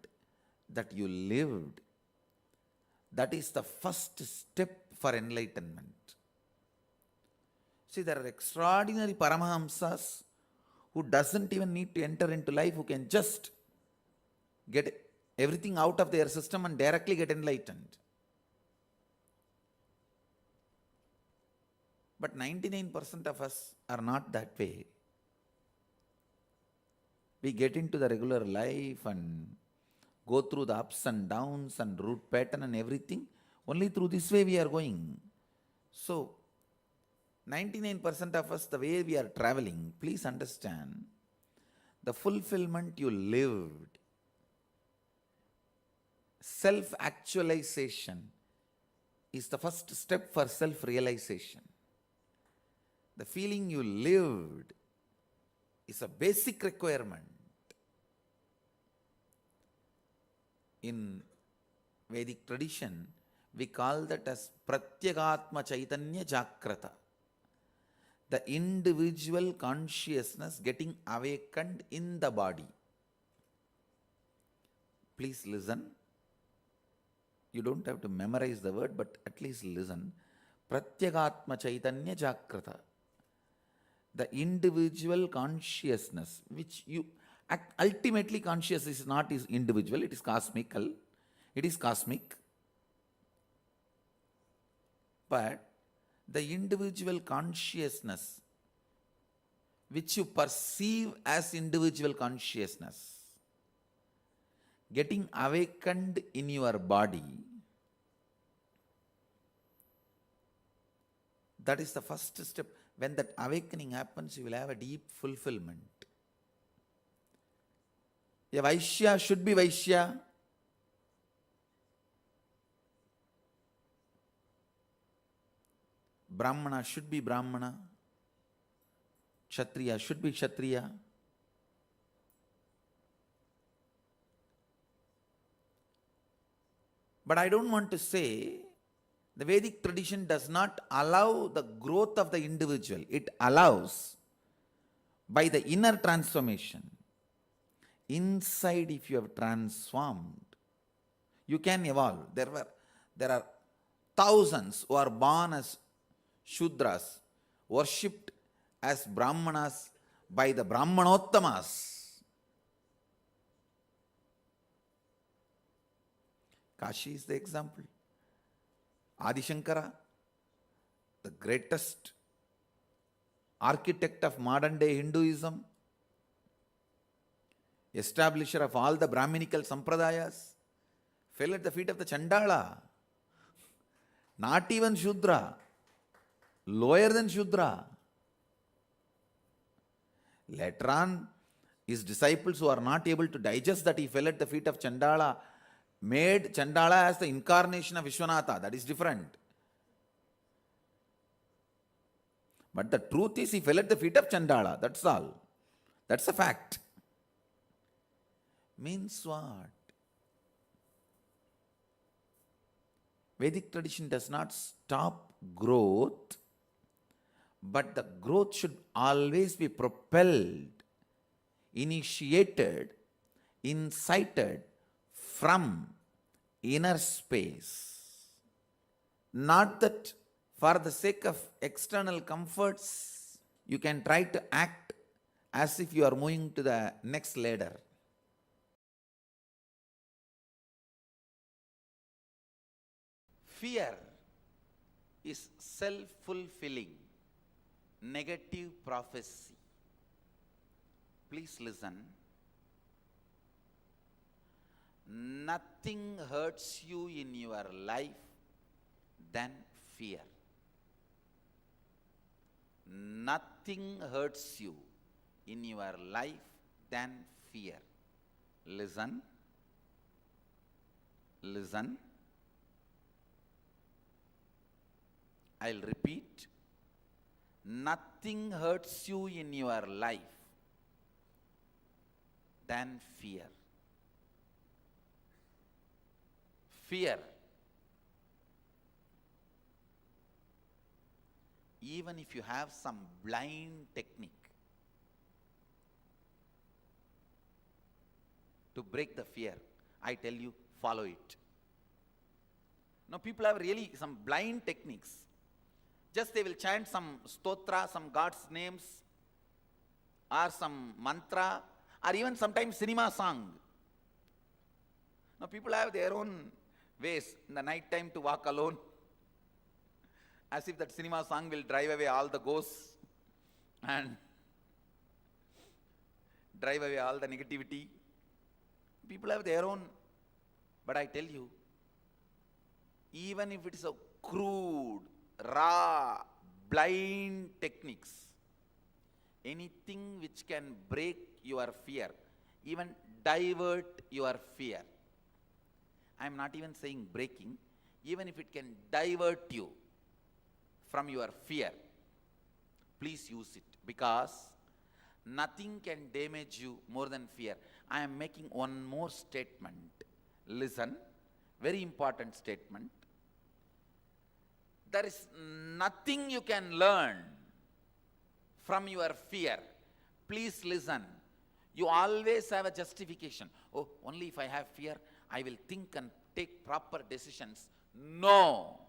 that you lived, that is the first step for enlightenment. See, there are extraordinary Paramahamsas who doesn't even need to enter into life, who can just get everything out of their system and directly get enlightened. But 99% of us are not that way. We get into the regular life and go through the ups and downs and root pattern and everything. Only through this way we are going. So, 99% of us, the way we are traveling, please understand, the fulfillment you lived, Self-actualization is the first step for self-realization. The feeling you lived is a basic requirement. In Vedic tradition, we call that as Pratyagatma Chaitanya Jagrata. The individual consciousness getting awakened in the body. Please listen. You don't have to memorize the word, but at least listen. Pratyagatma Chaitanya Jagrata. The individual consciousness, which you ultimately conscious is not is individual, it is cosmical. It is cosmic. But the individual consciousness, which you perceive as individual consciousness, getting awakened in your body, that is the first step. When that awakening happens, you will have a deep fulfillment. A Vaishya should be Vaishya. Brahmana should be Brahmana. Kshatriya should be Kshatriya. But I don't want to say the Vedic tradition does not allow the growth of the individual. It allows by the inner transformation. Inside, if you have transformed, you can evolve. There are thousands who are born as Shudras, worshipped as Brahmanas by the Brahmanottamas. Kashi is the example. Adi Shankara, the greatest architect of modern day Hinduism, establisher of all the Brahminical Sampradayas, fell at the feet of the Chandala. Not even Shudra, lower than Shudra. Later on, his disciples who are not able to digest that he fell at the feet of Chandala, made Chandala as the incarnation of Vishwanatha. That is different. But the truth is he fell at the feet of Chandala. That's all. That's a fact. Means what? Vedic tradition does not stop growth, but the growth should always be propelled, initiated, incited from inner space. Not that for the sake of external comforts, you can try to act as if you are moving to the next ladder. Fear is self-fulfilling, negative prophecy. Please listen. Nothing hurts you in your life than fear. Nothing hurts you in your life than fear. Listen. Listen. I'll repeat. Nothing hurts you in your life than fear. Fear. Even if you have some blind technique to break the fear, I tell you, follow it. Now people have really some blind techniques. Just they will chant some stotra, some God's names, or some mantra, or even sometimes cinema song. Now people have their own ways in the night time to walk alone, as if that cinema song will drive away all the ghosts and drive away all the negativity. People have their own, but I tell you, even if it is a crude, raw, blind techniques, anything which can break your fear, even divert your fear, I am not even saying breaking, even if it can divert you from your fear, please use it, because nothing can damage you more than fear. I am making one more statement. Listen, very important statement. There is nothing you can learn from your fear. Please listen. You always have a justification. Oh, only if I have fear, I will think and take proper decisions. No.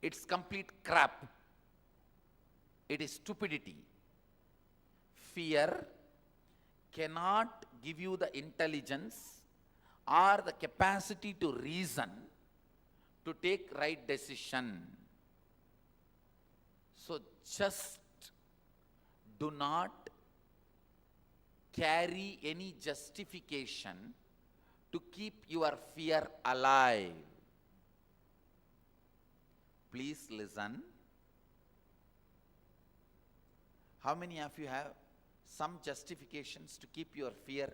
It's complete crap. It is stupidity. Fear cannot give you the intelligence or the capacity to reason to take right decision. So just do not carry any justification to keep your fear alive. Please listen. How many of you have some justifications to keep your fear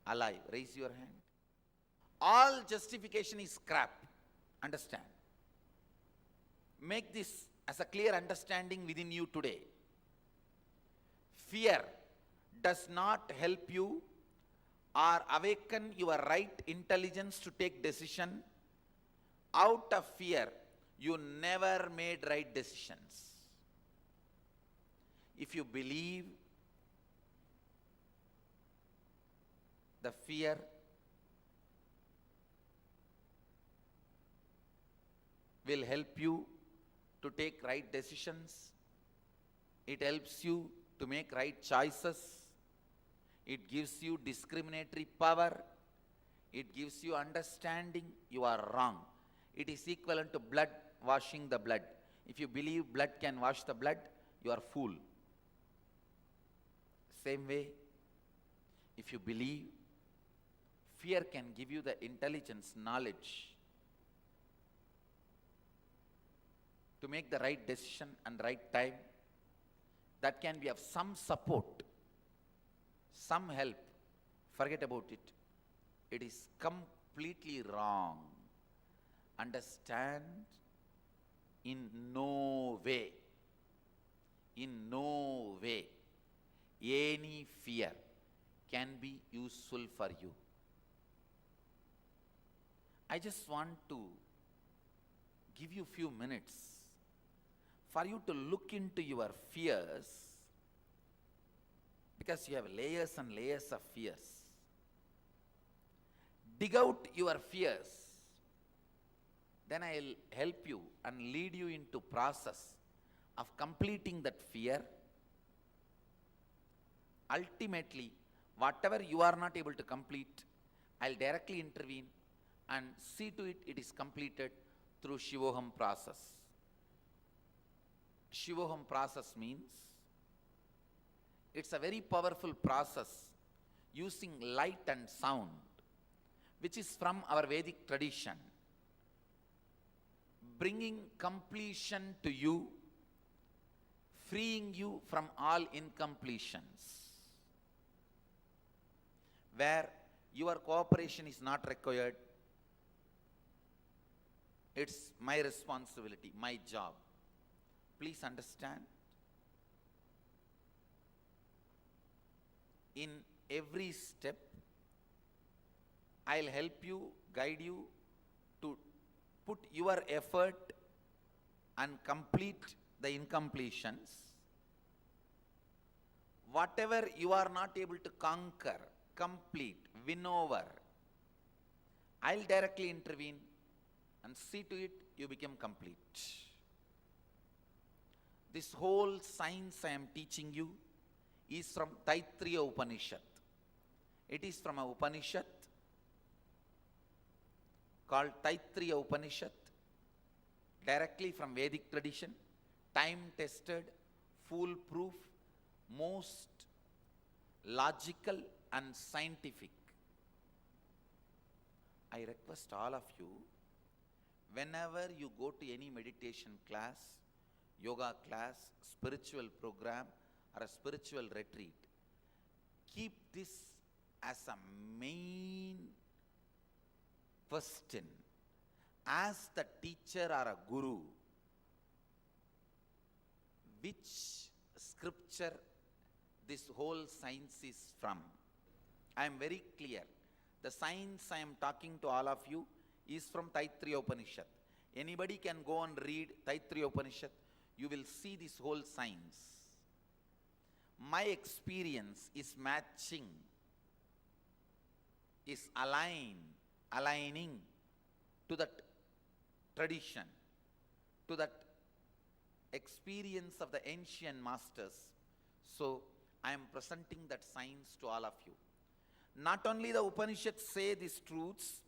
alive? Raise your hand. All justification is crap. Understand. Make this as a clear understanding within you today. Fear does not help you or awaken your right intelligence to take decision. Out of fear, you never made right decisions. If you believe the fear will help you to take right decisions, it helps you to make right choices, it gives you discriminatory power, it gives you understanding, you are wrong. It is equivalent to blood washing the blood. If you believe blood can wash the blood, you are fool. Same way, if you believe fear can give you the intelligence, knowledge to make the right decision and right time, that can be of some support, some help, forget about it. It is completely wrong. Understand? In no way, any fear can be useful for you. I just want to give you a few minutes for you to look into your fears, because you have layers and layers of fears. Dig out your fears. Then I'll help you and lead you into process of completing that fear. Ultimately, whatever you are not able to complete, I'll directly intervene and see to it it is completed through Shivoham process. Shivoham process means it's a very powerful process using light and sound, which is from our Vedic tradition, bringing completion to you, freeing you from all incompletions. Where your cooperation is not required, it's my responsibility, my job. Please understand. In every step, I'll help you, guide you to put your effort and complete the incompletions. Whatever you are not able to conquer, complete, win over, I'll directly intervene and see to it you become complete. This whole science I am teaching you is from Taittiriya Upanishad. It is from a Upanishad called Taittiriya Upanishad, directly from Vedic tradition, time-tested, foolproof, most logical and scientific. I request all of you, whenever you go to any meditation class, yoga class, spiritual program, or a spiritual retreat, keep this as a main question. As the teacher or a guru, which scripture this whole science is from? I am very clear. The science I am talking to all of you is from Taittiriya Upanishad. Anybody can go and read Taittiriya Upanishad. You will see this whole science. My experience is matching, is aligning to that tradition, to that experience of the ancient masters. So I am presenting that science to all of you. Not only the Upanishads say these truths,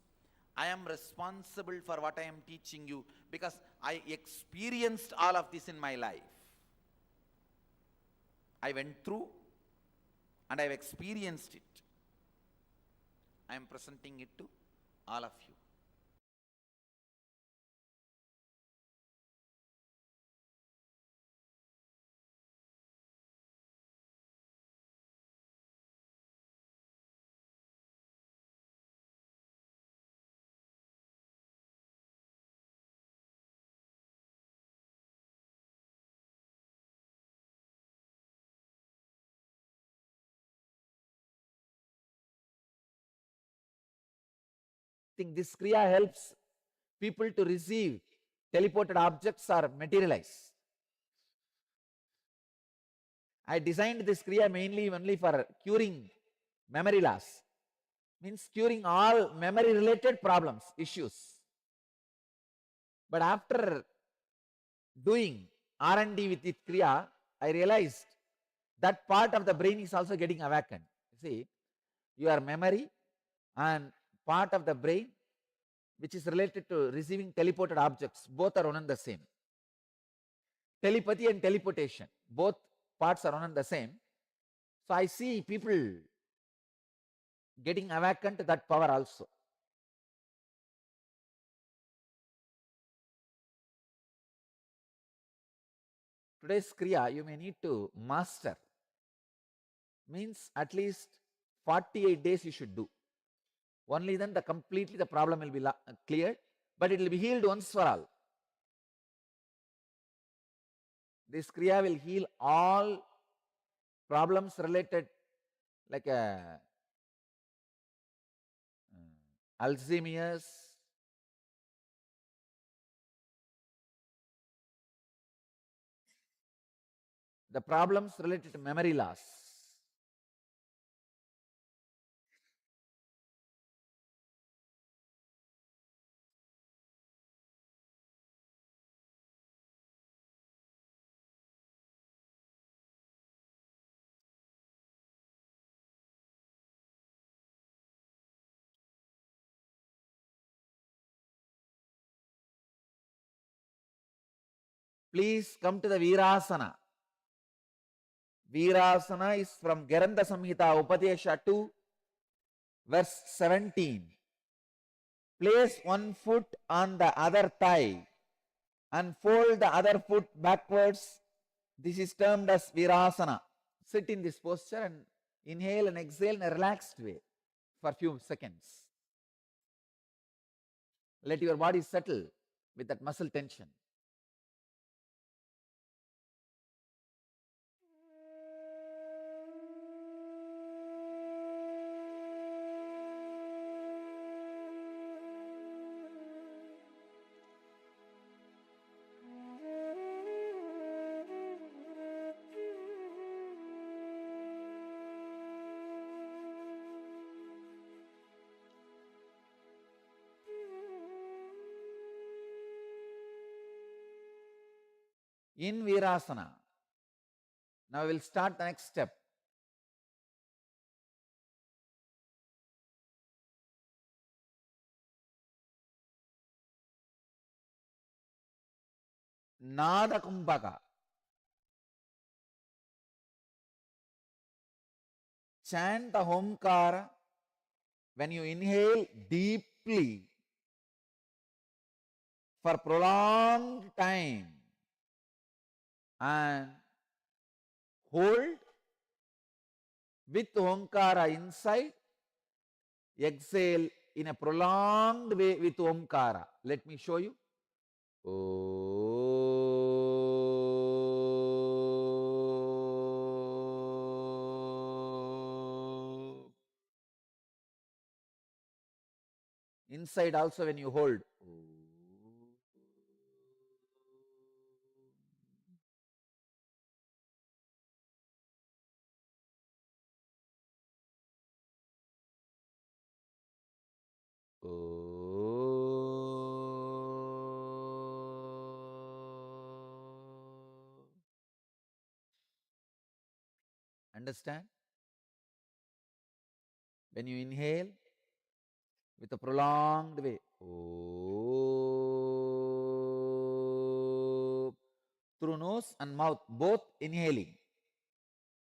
I am responsible for what I am teaching you because I experienced all of this in my life. I went through and I have experienced it. I am presenting it to all of you. Think this Kriya helps people to receive teleported objects or materialize. I designed this Kriya mainly only for curing memory loss. Means curing all memory related problems, issues. But after doing R&D with this Kriya, I realized that part of the brain is also getting awakened. See, your memory and part of the brain which is related to receiving teleported objects, both are one and the same. Telepathy and teleportation, both parts are one and the same. So I see people getting awakened to that power also. Today's Kriya you may need to master. Means at least 48 days you should do. Only then completely the problem will be cleared, but it will be healed once for all. This Kriya will heal all problems related like Alzheimer's, the problems related to memory loss. Please come to the Virasana. Virasana is from Garanda Samhita Upadesha 2, verse 17. Place one foot on the other thigh and fold the other foot backwards. This is termed as Virasana. Sit in this posture and inhale and exhale in a relaxed way for a few seconds. Let your body settle with that muscle tension. In Virasana, now we will start the next step. Nada Kumbhaka. Chant the Homkara when you inhale deeply for prolonged time and hold with Omkara inside, exhale in a prolonged way with Omkara. Let me show you. Oh. Inside also when you hold. Understand? When you inhale with a prolonged way, through nose and mouth, both inhaling.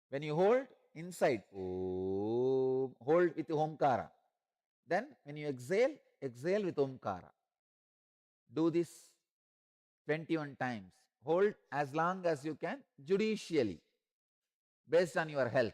When you hold inside, hold with Omkara. Then when you exhale, exhale with Omkara. Do this 21 times. Hold as long as you can, judicially, based on your health.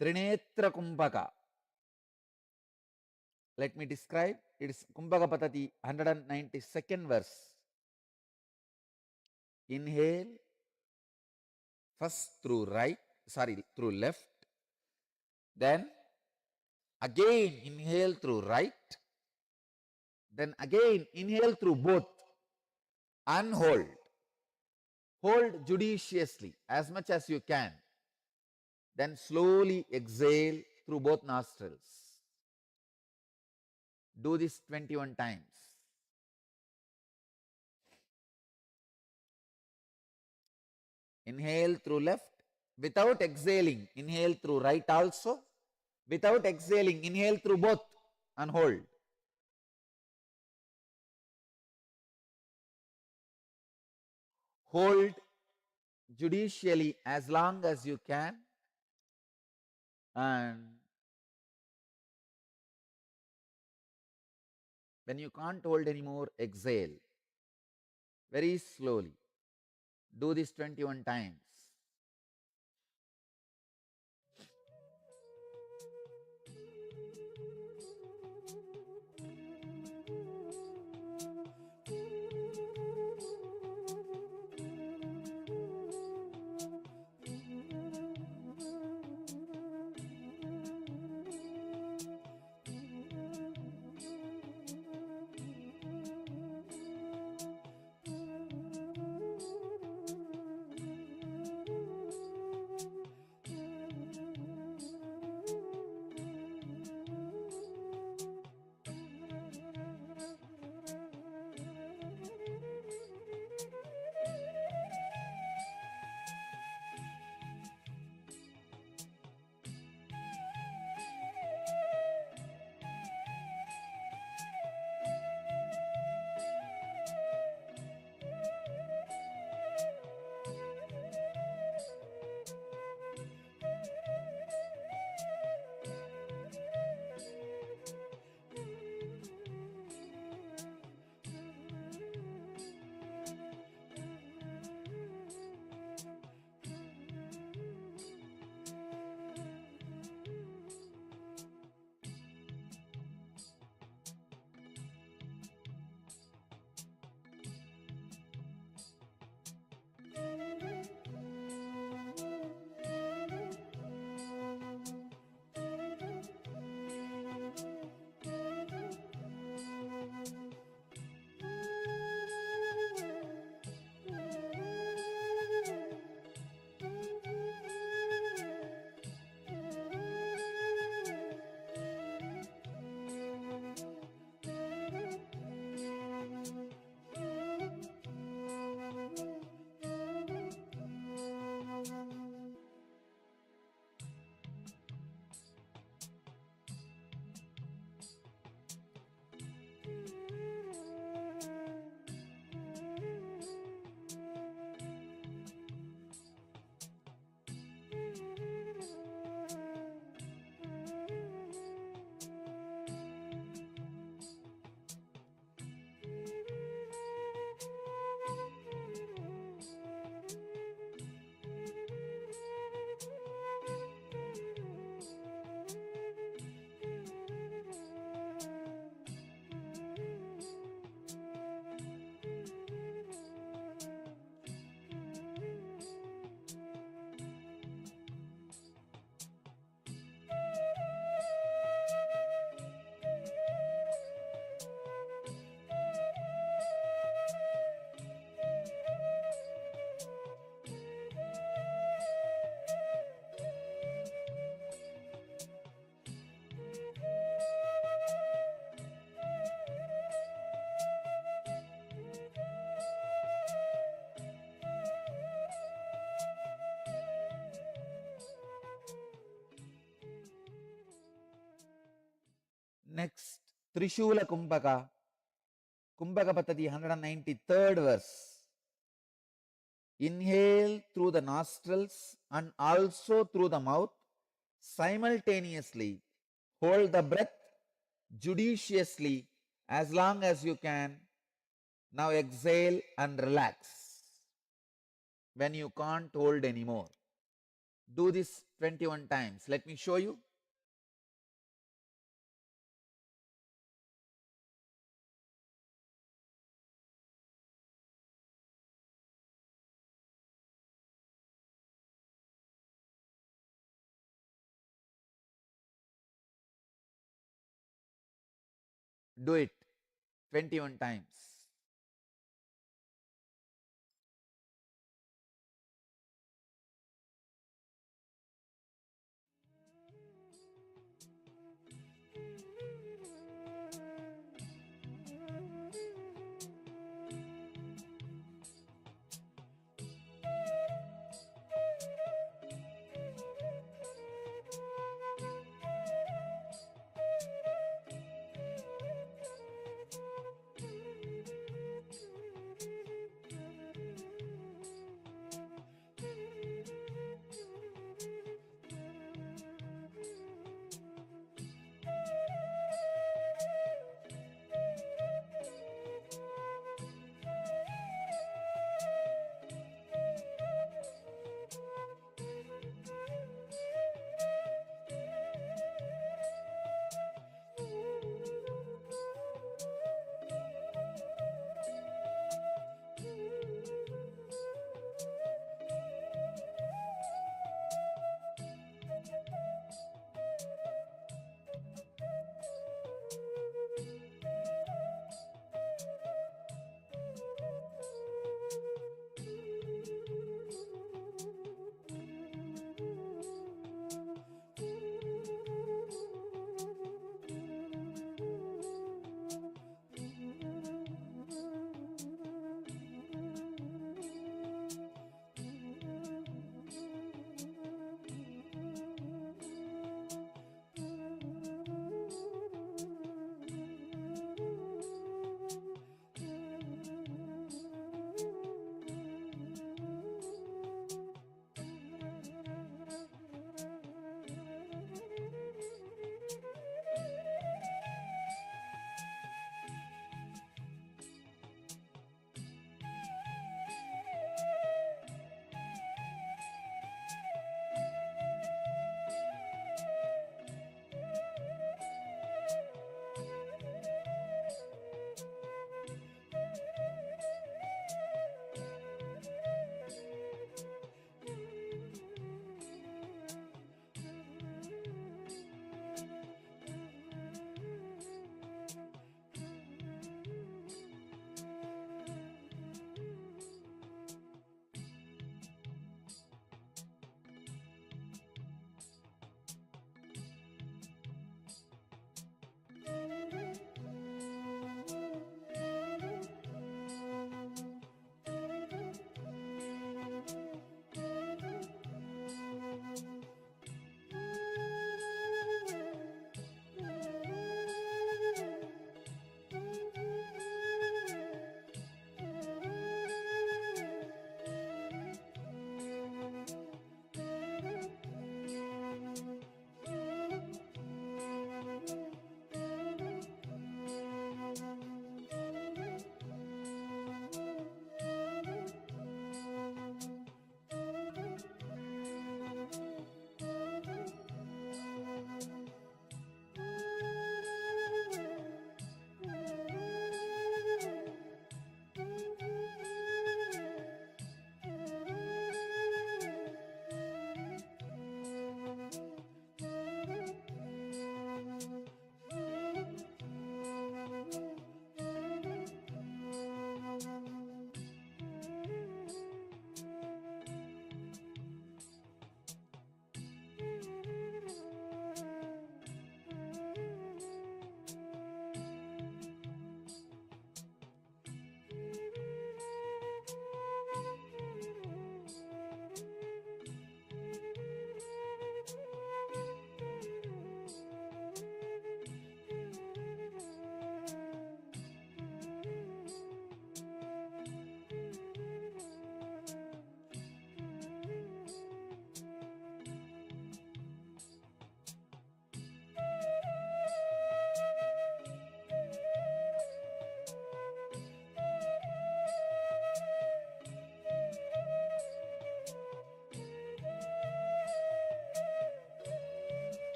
Trinetra Kumbhaka. Let me describe. It is Kumbhaka Patati, 192nd verse. Inhale first through through left. Then again inhale through right. Then again inhale through both. And hold. Hold judiciously as much as you can. Then slowly exhale through both nostrils. Do this 21 times. Inhale through left without exhaling. Inhale through right also. Without exhaling, inhale through both and hold. Hold judicially as long as you can, and when you can't hold anymore, exhale very slowly. Do this 21 times. Next, Trishula Kumbhaka, Kumbhaka Patati, 193rd verse. Inhale through the nostrils and also through the mouth. Simultaneously, hold the breath judiciously as long as you can. Now exhale and relax when you can't hold anymore. Do this 21 times. Let me show you. Do it 21 times.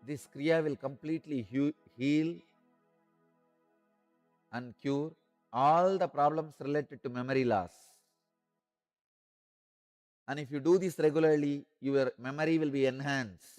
this Kriya will completely heal and cure all the problems related to memory loss. And if you do this regularly, your memory will be enhanced.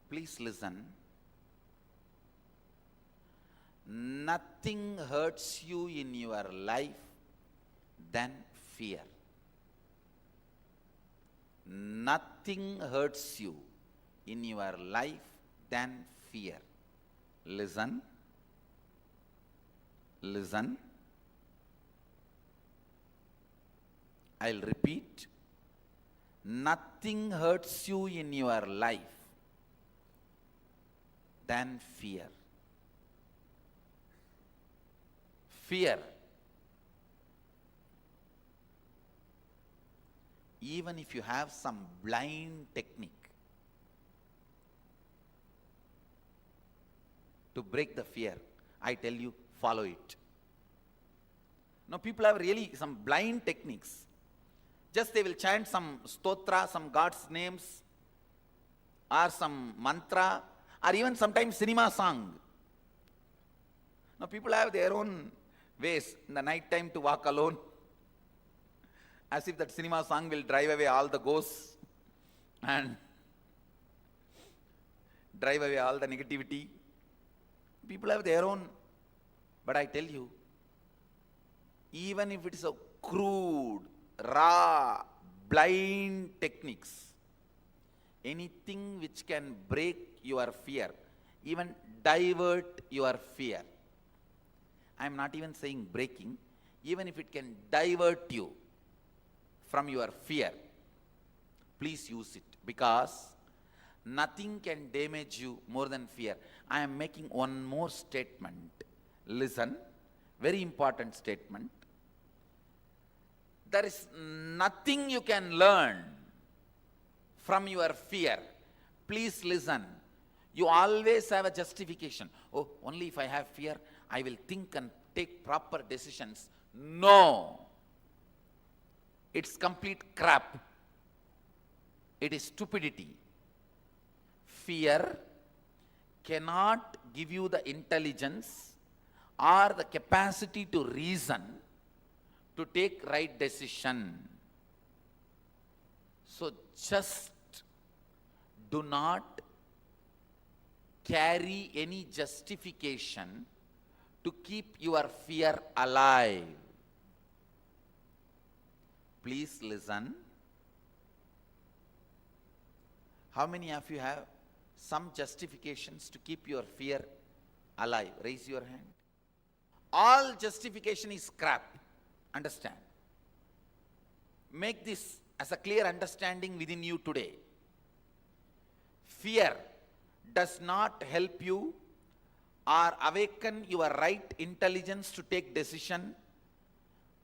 Please listen. Nothing hurts you in your life than fear. Nothing hurts you in your life than fear. Listen. Listen. I'll repeat. Nothing hurts you in your life than fear. Fear. Even if you have some blind technique to break the fear, I tell you, follow it. Now people have really some blind techniques. Just they will chant some stotra, some God's names, or some mantra, or even sometimes cinema song. Now people have their own ways in the night time to walk alone, as if that cinema song will drive away all the ghosts and drive away all the negativity. People have their own, but I tell you, even if it is a crude, raw, blind techniques, anything which can break your fear, even divert your fear. I am not even saying breaking, even if it can divert you from your fear, please use it, because nothing can damage you more than fear. I am making one more statement. Listen, very important statement. There is nothing you can learn from your fear. Please listen. You always have a justification. Oh, only if I have fear, I will think and take proper decisions. No. It's complete crap. It is stupidity. Fear cannot give you the intelligence or the capacity to reason to take right decision. So just do not carry any justification to keep your fear alive. Please listen. How many of you have some justifications to keep your fear alive? Raise your hand. All justification is crap. Understand. Make this as a clear understanding within you today. Fear does not help you or awaken your right intelligence to take decision.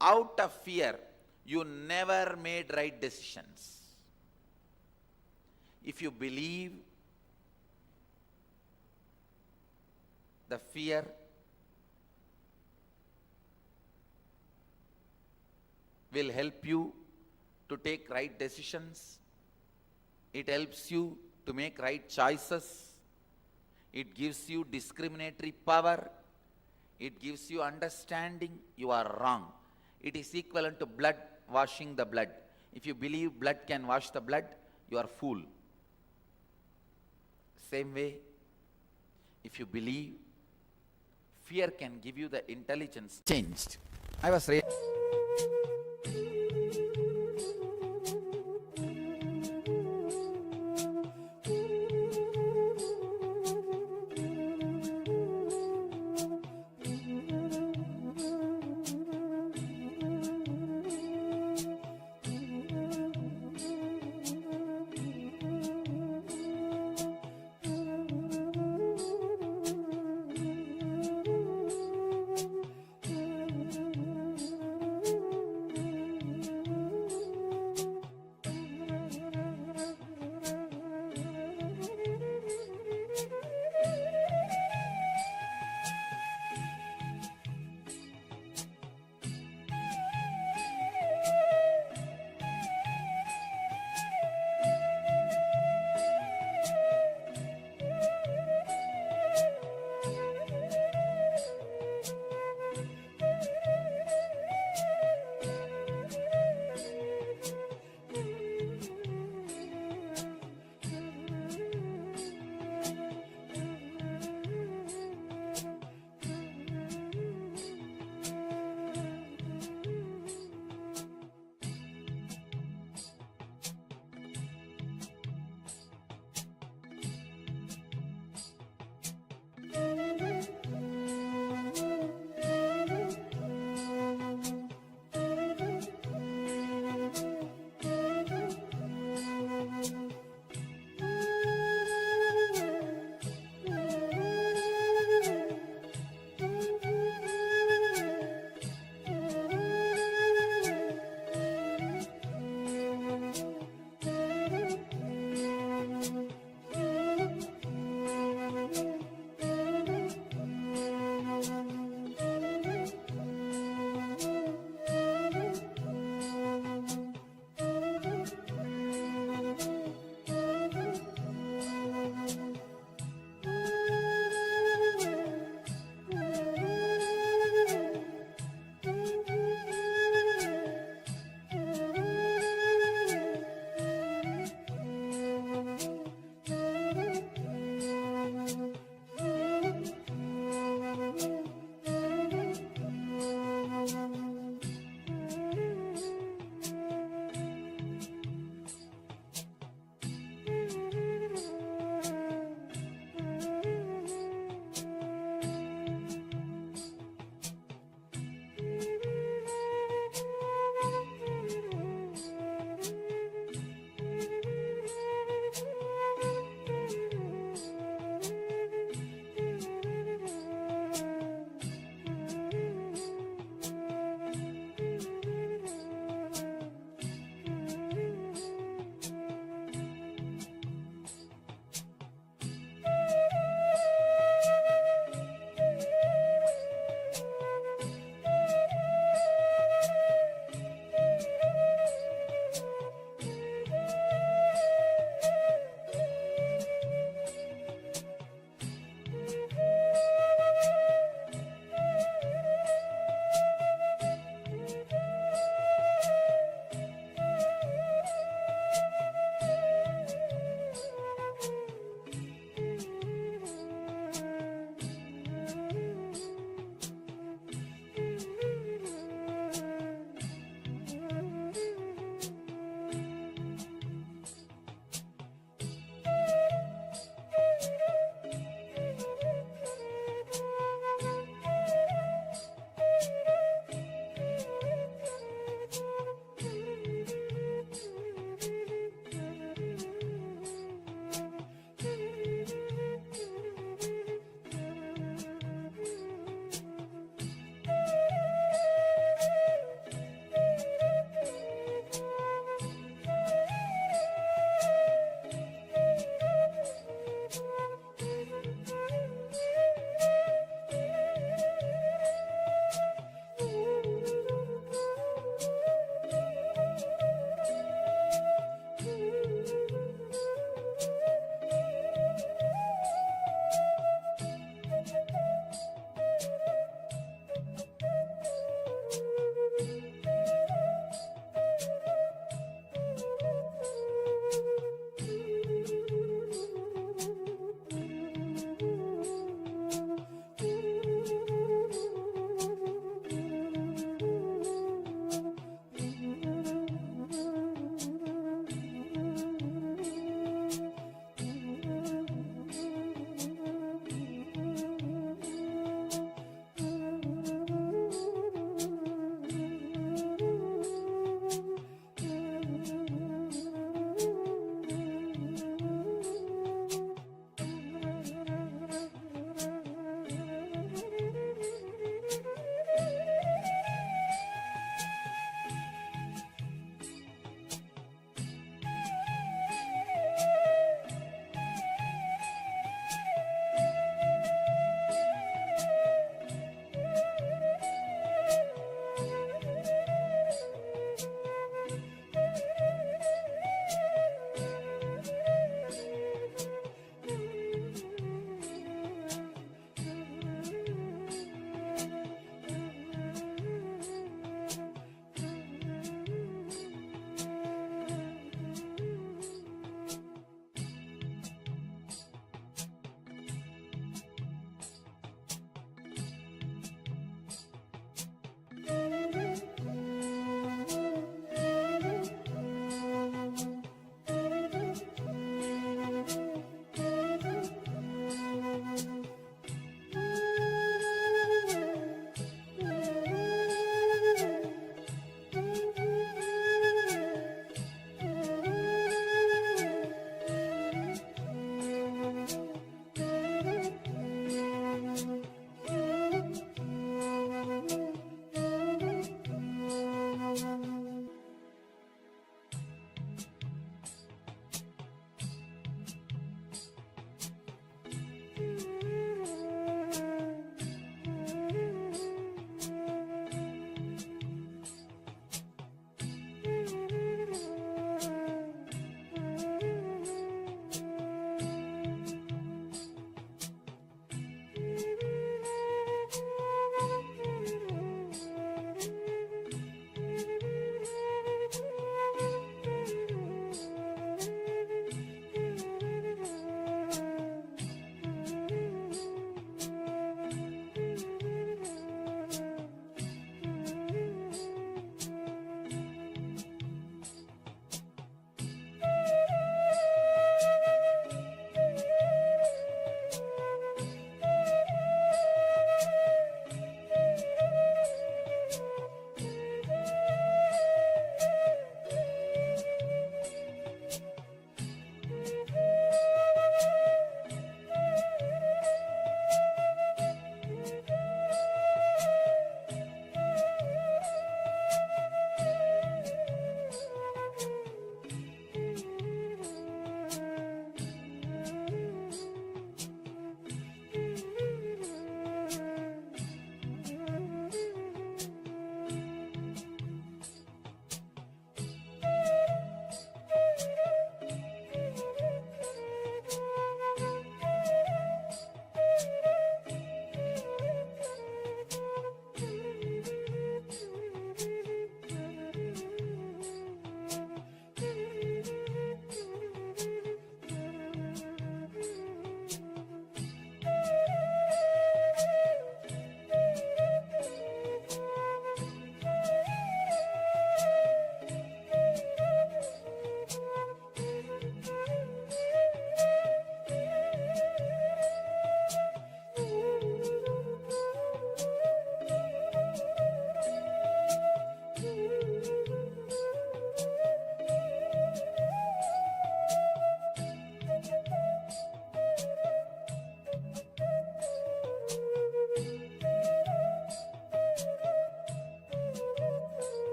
Out of fear, you never made right decisions. If you believe the fear will help you to take right decisions, it helps you to make right choices, it gives you discriminatory power, it gives you understanding, you are wrong. It is equivalent to blood washing the blood. If you believe blood can wash the blood, you are fool. same way, if you believe, fear can give you the intelligence changed. I was raised.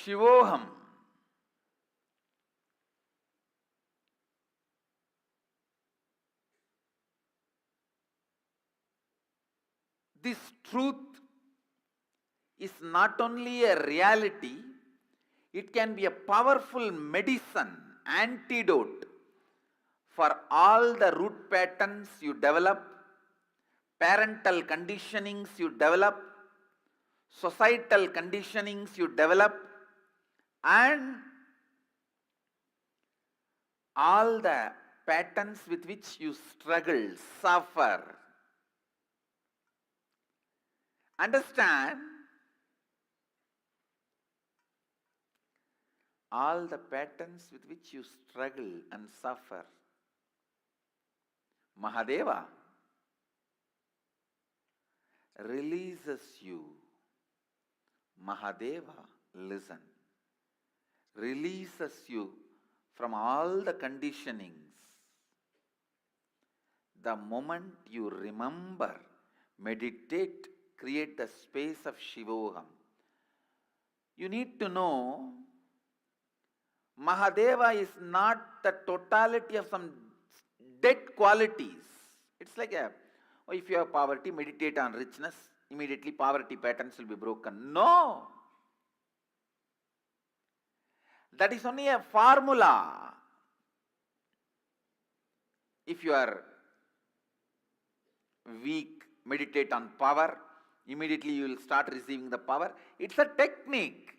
Shivoham. This truth is not only a reality, it can be a powerful medicine, antidote for all the root patterns you develop, parental conditionings you develop, societal conditionings you develop, and all the patterns with which you struggle, suffer. Understand? All the patterns with which you struggle and suffer. Mahadeva releases you. Mahadeva, listen, releases you from all the conditionings. The moment you remember, meditate, create the space of Shivoham. You need to know, Mahadeva is not the totality of some dead qualities. It's like if you have poverty, meditate on richness, immediately poverty patterns will be broken. No! That is only a formula. If you are weak, meditate on power, immediately you will start receiving the power. It's a technique.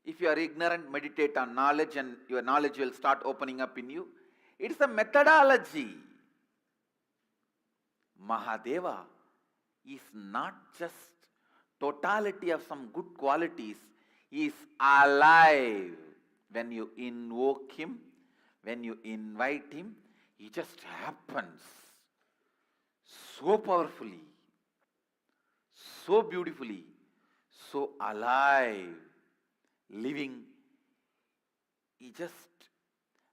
If you are ignorant, meditate on knowledge and your knowledge will start opening up in you. It's a methodology. Mahadeva is not just totality of some good qualities. He is alive. When you invoke him, when you invite him, he just happens so powerfully, so beautifully, so alive, living. He just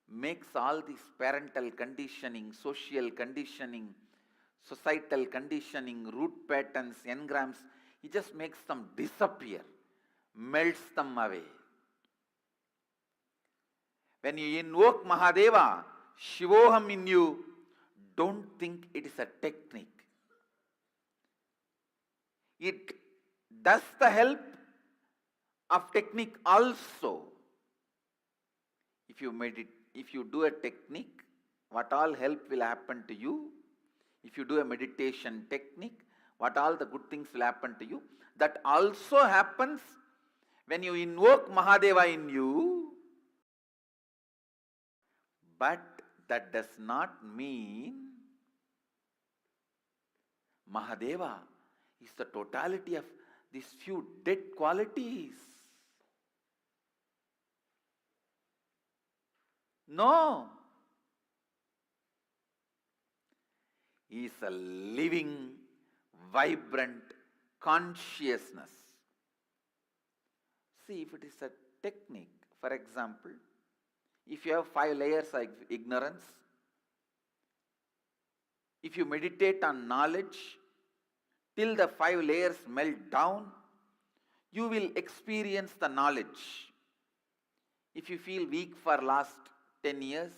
makes all this parental conditioning, social conditioning, societal conditioning, root patterns, engrams, he just makes them disappear, melts them away. When you invoke Mahadeva, Shivoham in you, don't think it is a technique. It does the help of technique also. If you do a technique, what all help will happen to you? If you do a meditation technique, what all the good things will happen to you? That also happens when you invoke Mahadeva in you. But that does not mean Mahadeva is the totality of these few dead qualities. No. He is a living, vibrant consciousness. See, if it is a technique, for example, if you have 5 layers of ignorance, if you meditate on knowledge till the 5 layers melt down, you will experience the knowledge. If you feel weak for last 10 years,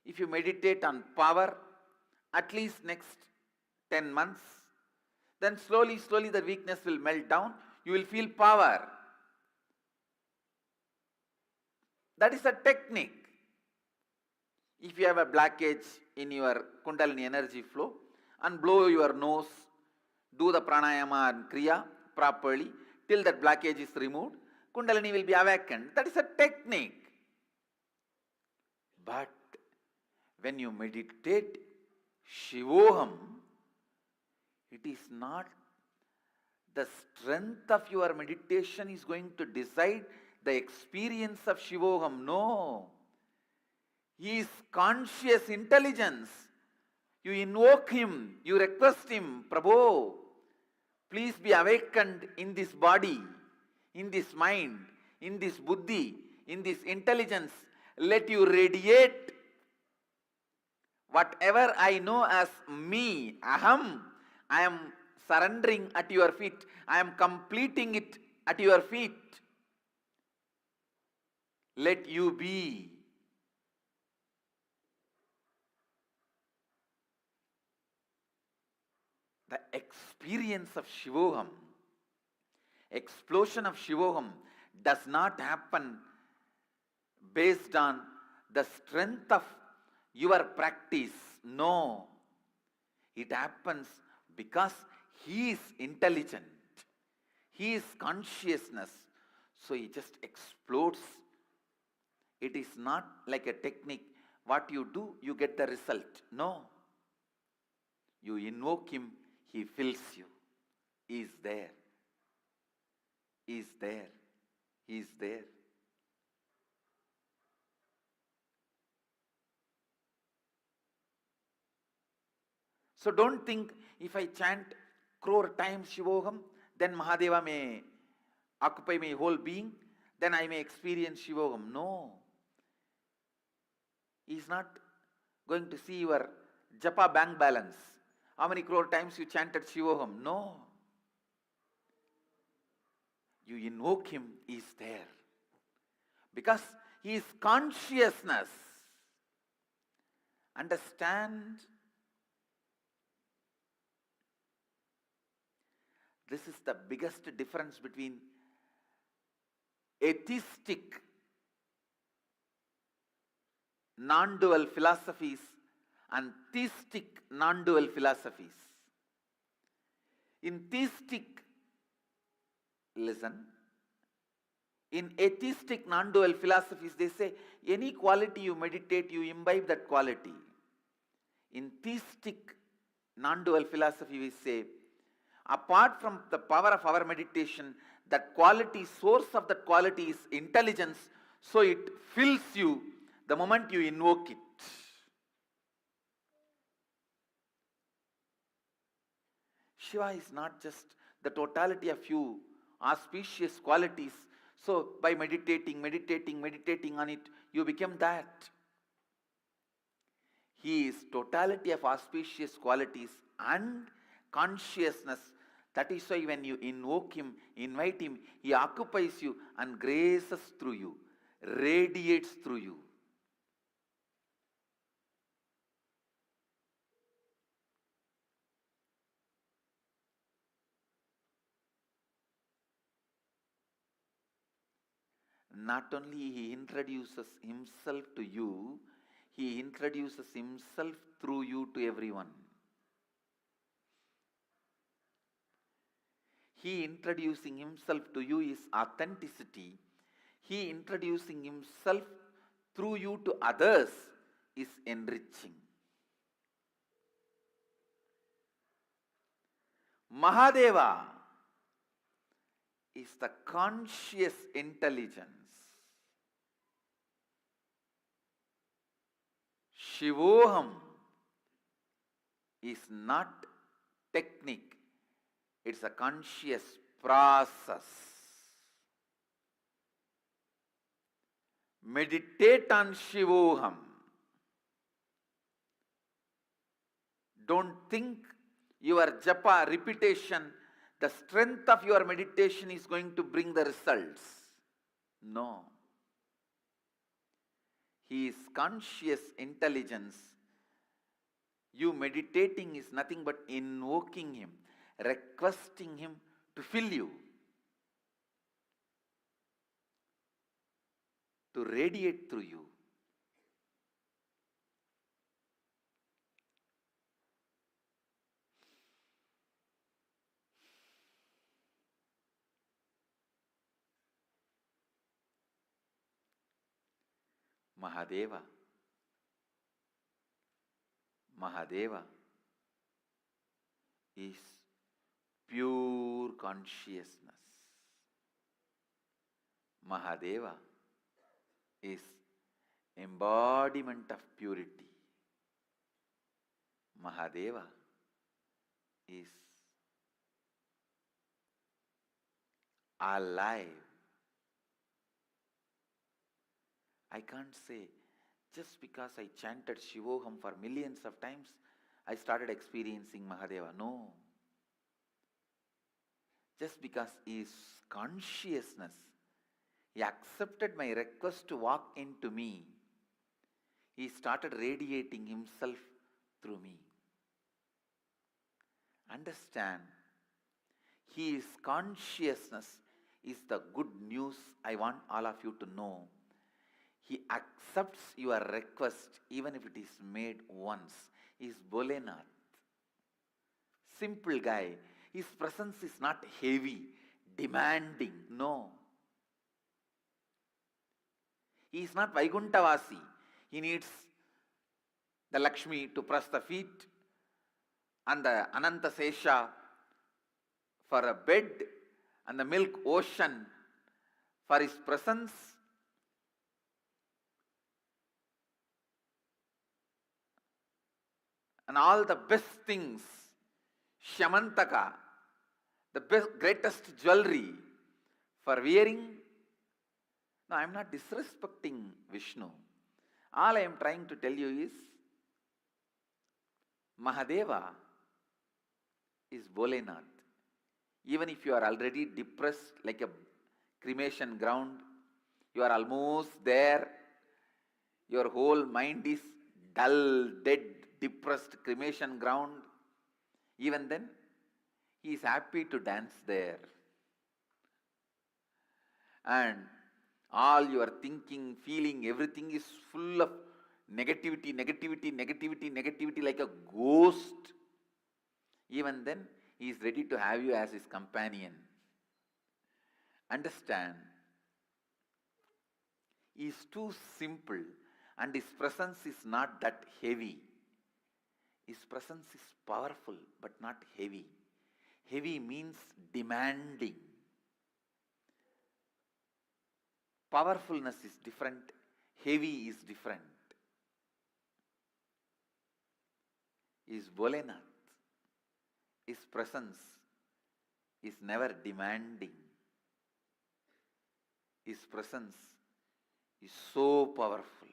if you meditate on power at least next 10 months, then slowly the weakness will melt down. You will feel power. That is a technique. If you have a blockage in your Kundalini energy flow, and blow your nose, do the pranayama and kriya properly till that blockage is removed, Kundalini will be awakened. That is a technique. But when you meditate Shivoham, it is not the strength of your meditation is going to decide the experience of Shivoham. No. He is conscious intelligence. You invoke him, you request him, Prabhu, please be awakened in this body, in this mind, in this buddhi, in this intelligence. Let you radiate whatever I know as me, aham. I am surrendering at your feet. I am completing it at your feet. Let you be. The experience of Shivoham, explosion of Shivoham, does not happen based on the strength of your practice. No. It happens because he is intelligent. He is consciousness. So he just explodes. It is not like a technique. What you do, you get the result. No. You invoke him, he fills you. He is there. He is there. He is there. So don't think if I chant crore times Shivoham, then Mahadeva may occupy my whole being, then I may experience Shivoham. No. He is not going to see your japa bank balance. How many crore times you chanted Shivoham? No. You invoke him, he is there. Because he is consciousness. Understand? This is the biggest difference between atheistic non-dual philosophies and theistic non-dual philosophies. In theistic, listen, in atheistic non-dual philosophies, they say any quality you meditate, you imbibe that quality. In theistic non-dual philosophy, we say, apart from the power of our meditation, that quality, source of that quality is intelligence, so it fills you the moment you invoke it. Shiva is not just the totality of few auspicious qualities. So by meditating on it, you become that. He is totality of auspicious qualities and consciousness. That is why when you invoke him, invite him, he occupies you and graces through you, radiates through you. Not only he introduces himself to you, he introduces himself through you to everyone. He introducing himself to you is authenticity. He introducing himself through you to others is enriching. Mahadeva is the conscious intelligence. Shivoham is not technique, it's a conscious process. Meditate on Shivoham. Don't think your japa repetition, the strength of your meditation is going to bring the results. No. He is conscious intelligence. You meditating is nothing but invoking him, requesting him to fill you, to radiate through you. Mahadeva. Mahadeva is pure consciousness. Mahadeva is embodiment of purity. Mahadeva is alive. I can't say just because I chanted Shivoham for millions of times, I started experiencing Mahadeva. No. just because he is consciousness, he accepted my request to walk into me. He started radiating himself through me. Understand, he is consciousness is the good news I want all of you to know. He accepts your request even if it is made once. He is Bholenath. Simple guy. His presence is not heavy, demanding. No. He is not Vaikuntavasi. He needs the Lakshmi to press the feet and the Ananta Sesha for a bed and the milk ocean for his presence. And all the best things, Shamantaka, the best, greatest jewelry for wearing. No, I am not disrespecting Vishnu. All I am trying to tell you is, Mahadeva is Bholenath. Even if you are already depressed like a cremation ground, you are almost there, your whole mind is dull, dead, depressed cremation ground, even then, he is happy to dance there. And all your thinking, feeling, everything is full of negativity, negativity, negativity, negativity like a ghost. Even then, he is ready to have you as his companion. Understand? He is too simple and his presence is not that heavy. His presence is powerful but not heavy. Heavy means demanding. Powerfulness is different. Heavy is different. He is Bholenath. His presence is never demanding. His presence is so powerful,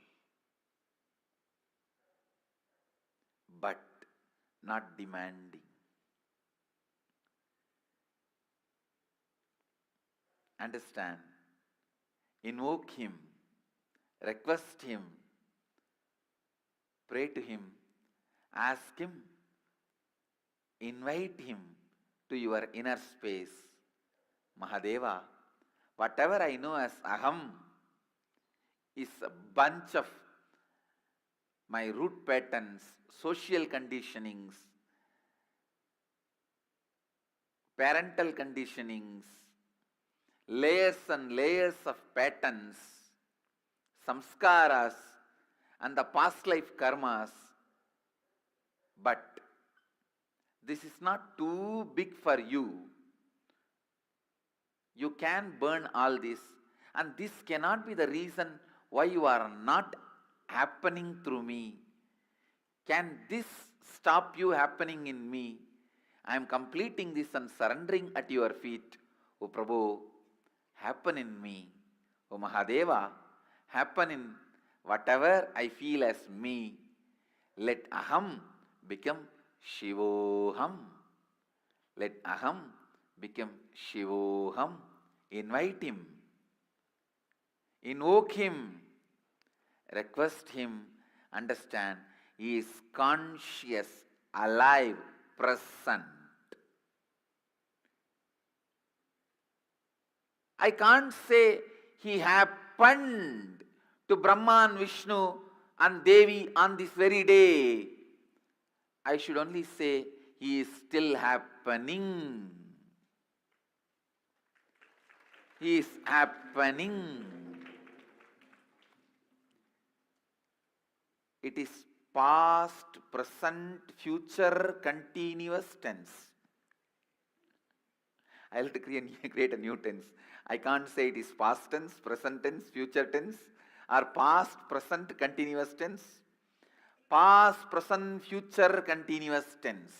but not demanding. Understand? Invoke him, request him, pray to him, ask him, invite him to your inner space. Mahadeva, whatever I know as Aham is a bunch of my root patterns, social conditionings, parental conditionings, layers and layers of patterns, samskaras, and the past life karmas. But this is not too big for you. You can burn all this, and this cannot be the reason why you are not happening through me. Can this stop you happening in me? I am completing this and surrendering at your feet. O Prabhu, happen in me. O Mahadeva, happen in whatever I feel as me. Let Aham become Shivoham. Let Aham become Shivoham. Invite him. Invoke him. Request him. Understand, he is conscious, alive, present. I can't say he happened to Brahma and Vishnu and Devi on this very day. I should only say he is still happening. He is happening. It is past, present, future, continuous tense. I will create a new tense. I can't say it is past tense, present tense, future tense, or past, present, continuous tense. Past, present, future, continuous tense.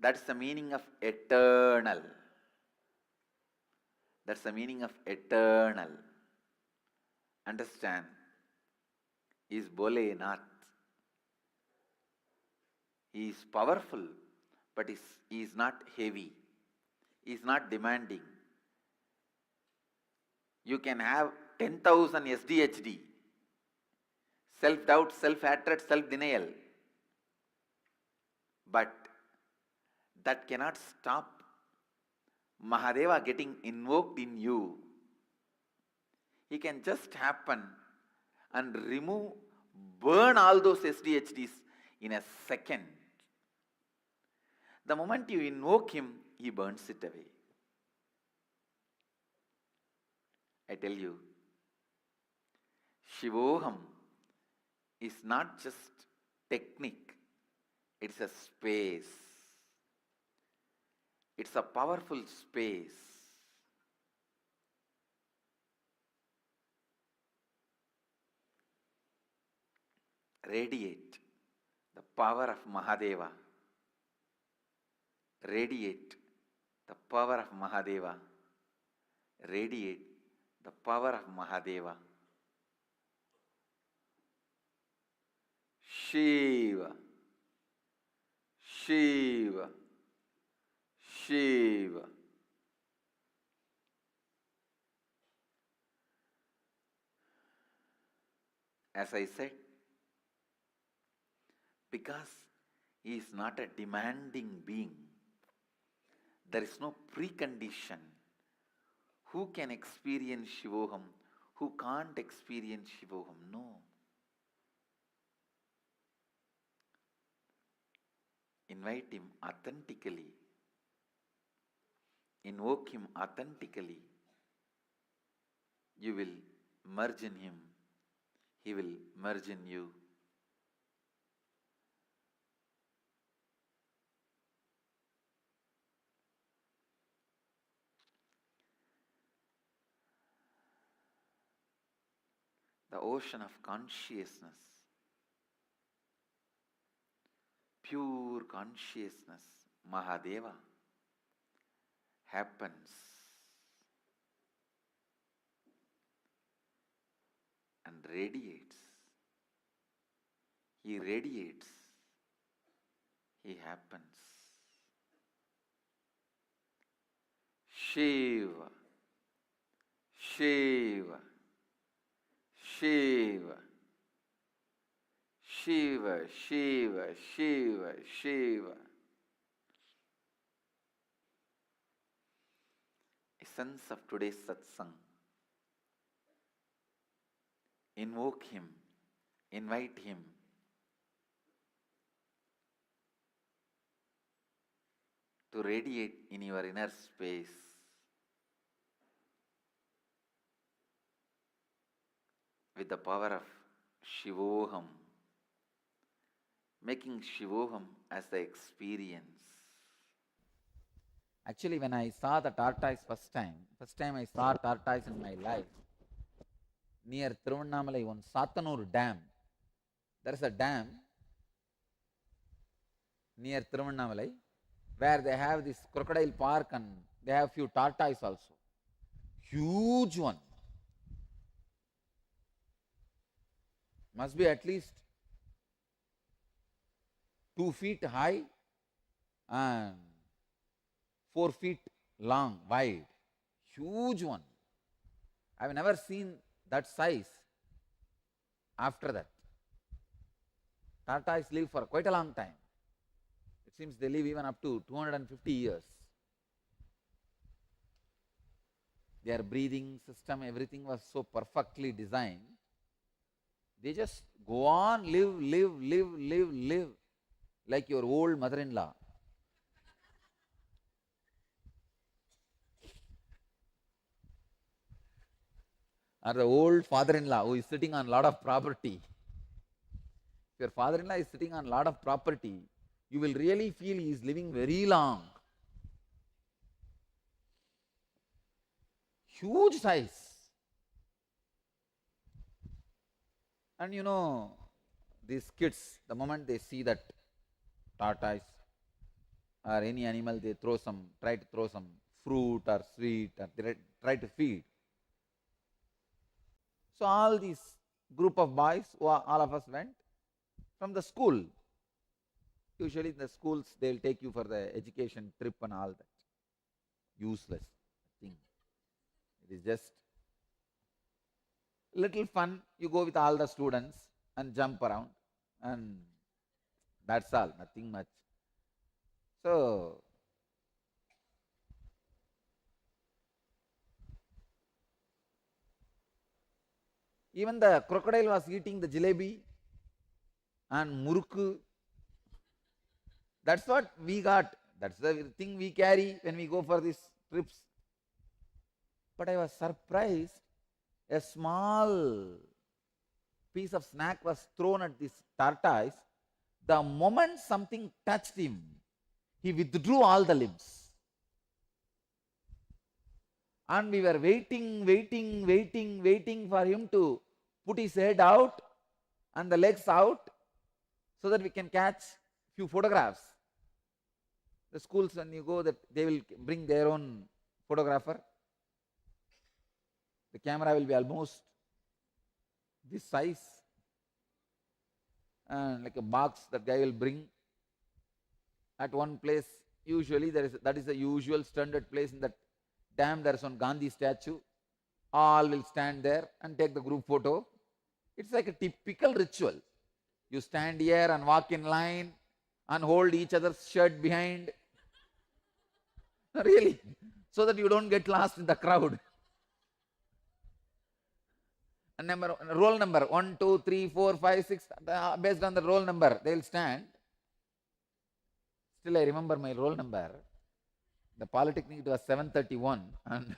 That's the meaning of eternal. That's the meaning of eternal. Understand? He is Bholenath. He is powerful, but he is not heavy. is not demanding. You can have 10,000 SDHD, self-doubt, self-hatred, self-denial, but that cannot stop Mahadeva getting invoked in you. He can just happen and remove, burn all those SDHDs in a second. The moment you invoke him, he burns it away. I tell you, Shivoham is not just technique, it's a space. It's a powerful space. Radiate the power of Mahadeva. Radiate the power of Mahadeva. Radiate the power of Mahadeva. Shiva, Shiva, Shiva. As I said, because he is not a demanding being, there is no precondition. Who can experience Shivoham? Who can't experience Shivoham? No. Invite him authentically. Invoke him authentically. You will merge in him. He will merge in you. The ocean of consciousness, pure consciousness, Mahadeva, happens and radiates. He radiates. He happens. Shiva, Shiva, Shiva, Shiva, Shiva, Shiva, Shiva. Essence of today's satsang. Invoke him, invite him. To radiate in your inner space. With the power of Shivoham, making Shivoham as the experience. Actually, when I saw the tortoise first time I saw tortoise in my life, near Thiruvannamalai on Satanur Dam. There is a dam near Thiruvannamalai where they have this crocodile park and they have few tortoise also. Huge one. Must be at least 2 feet high and 4 feet long, wide. Huge one. I have never seen that size after that. Tortoise live for quite a long time. It seems they live even up to 250 years. Their breathing system, everything was so perfectly designed. They just go on, live, like your old mother-in-law. Or the old father-in-law who is sitting on a lot of property. If your father-in-law is sitting on a lot of property, you will really feel he is living very long. Huge size. And you know, these kids, the moment they see that tortoise or any animal, they try to throw some fruit or sweet, or they try to feed. So all these group of boys, all of us went from the school. Usually in the schools, they will take you for the education trip and all that. useless thing. It is just little fun. You go with all the students and jump around, and that's all, nothing much. So, even the crocodile was eating the jalebi and murukku. That's what we got. That's the thing we carry when we go for these trips. But I was surprised. A small piece of snack was thrown at this tortoise. The moment something touched him, he withdrew all the limbs. And we were waiting for him to put his head out and the legs out so that we can catch few photographs. The schools, when you go, that they will bring their own photographer. The camera will be almost this size, and like a box that guy will bring. At one place, usually that is the usual standard place in that dam. There is one Gandhi statue. All will stand there and take the group photo. It's like a typical ritual. You stand here and walk in line and hold each other's shirt behind. Really, so that you don't get lost in the crowd. And roll number 1, 2, 3, 4, 5, 6. Based on the roll number, they will stand. Still, I remember my roll number. The polytechnic, it was 731, and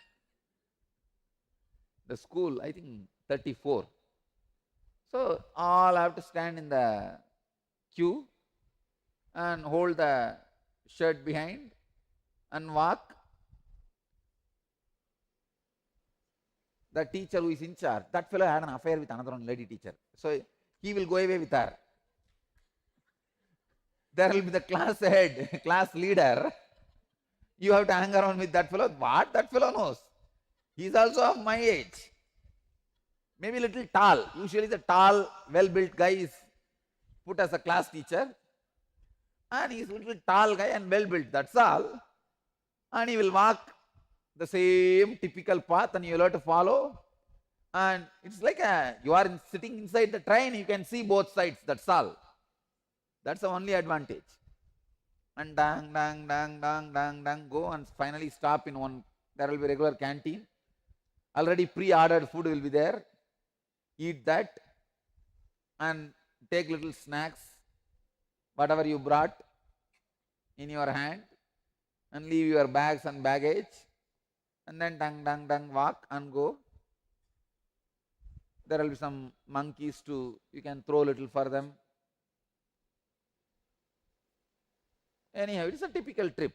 the school, I think 34. So all have to stand in the queue and hold the shirt behind and walk. The teacher who is in charge, that fellow had an affair with another lady teacher. So he will go away with her. There will be the class head, class leader. You have to hang around with that fellow. What that fellow knows? He is also of my age. Maybe a little tall. Usually the tall, well-built guy is put as a class teacher. And he is a little tall guy and well-built, that's all. And he will walk the same typical path and you will have to follow. And it's like you are sitting inside the train, you can see both sides, that's all. That's the only advantage. And dang, go and finally stop in one. There will be regular canteen. Already pre-ordered food will be there. Eat that and take little snacks, whatever you brought in your hand, and leave your bags and baggage, and then walk and go. There will be some monkeys too. You can throw a little for them. Anyhow, it is a typical trip.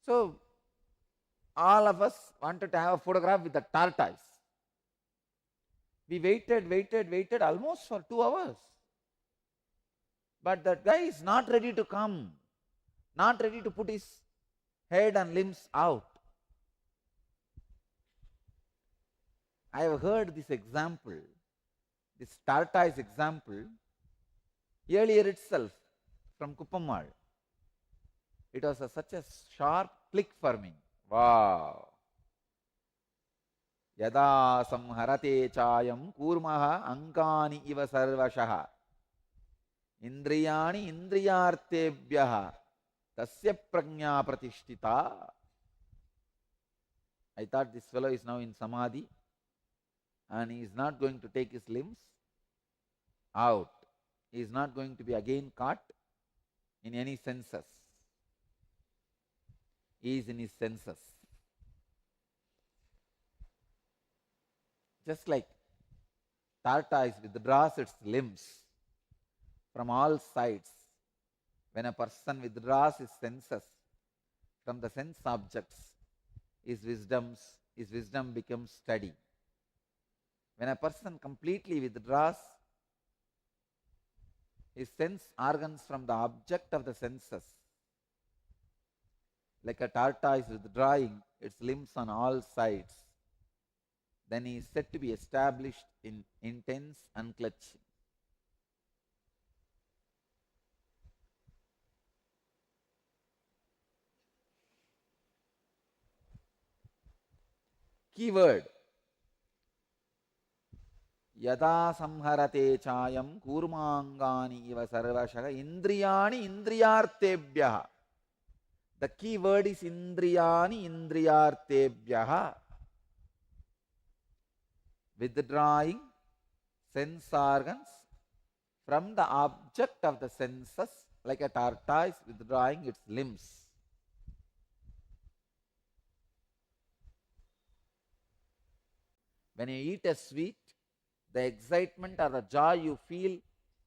So all of us wanted to have a photograph with the tortoise. We waited almost for 2 hours. But that guy is not ready to come, not ready to put his head and limbs out. I have heard this example, this tortoise example, earlier itself from Kuppamal. It was such a sharp click for me. Wow. Yada samharate chayam kurmaha ankani iva sarvashaha indriyani indriyartebhyaha tasya prajna pratishtita. I thought this fellow is now in Samadhi and he is not going to take his limbs out. He is not going to be again caught in any senses. He is in his senses. Just like tortoise withdraws its limbs from all sides, when a person withdraws his senses from the sense objects, his wisdom becomes steady. When a person completely withdraws his sense organs from the object of the senses, like a tortoise withdrawing its limbs on all sides, then he is said to be established in intense unclutching. Keyword. Yada samharate chayam kurmangani iva sarvashaga indriyani indriyartebhyaha. The key word is indriyani indriyartebhyaha. Withdrawing sense organs from the object of the senses, like a tortoise withdrawing its limbs. When you eat a sweet, the excitement or the joy you feel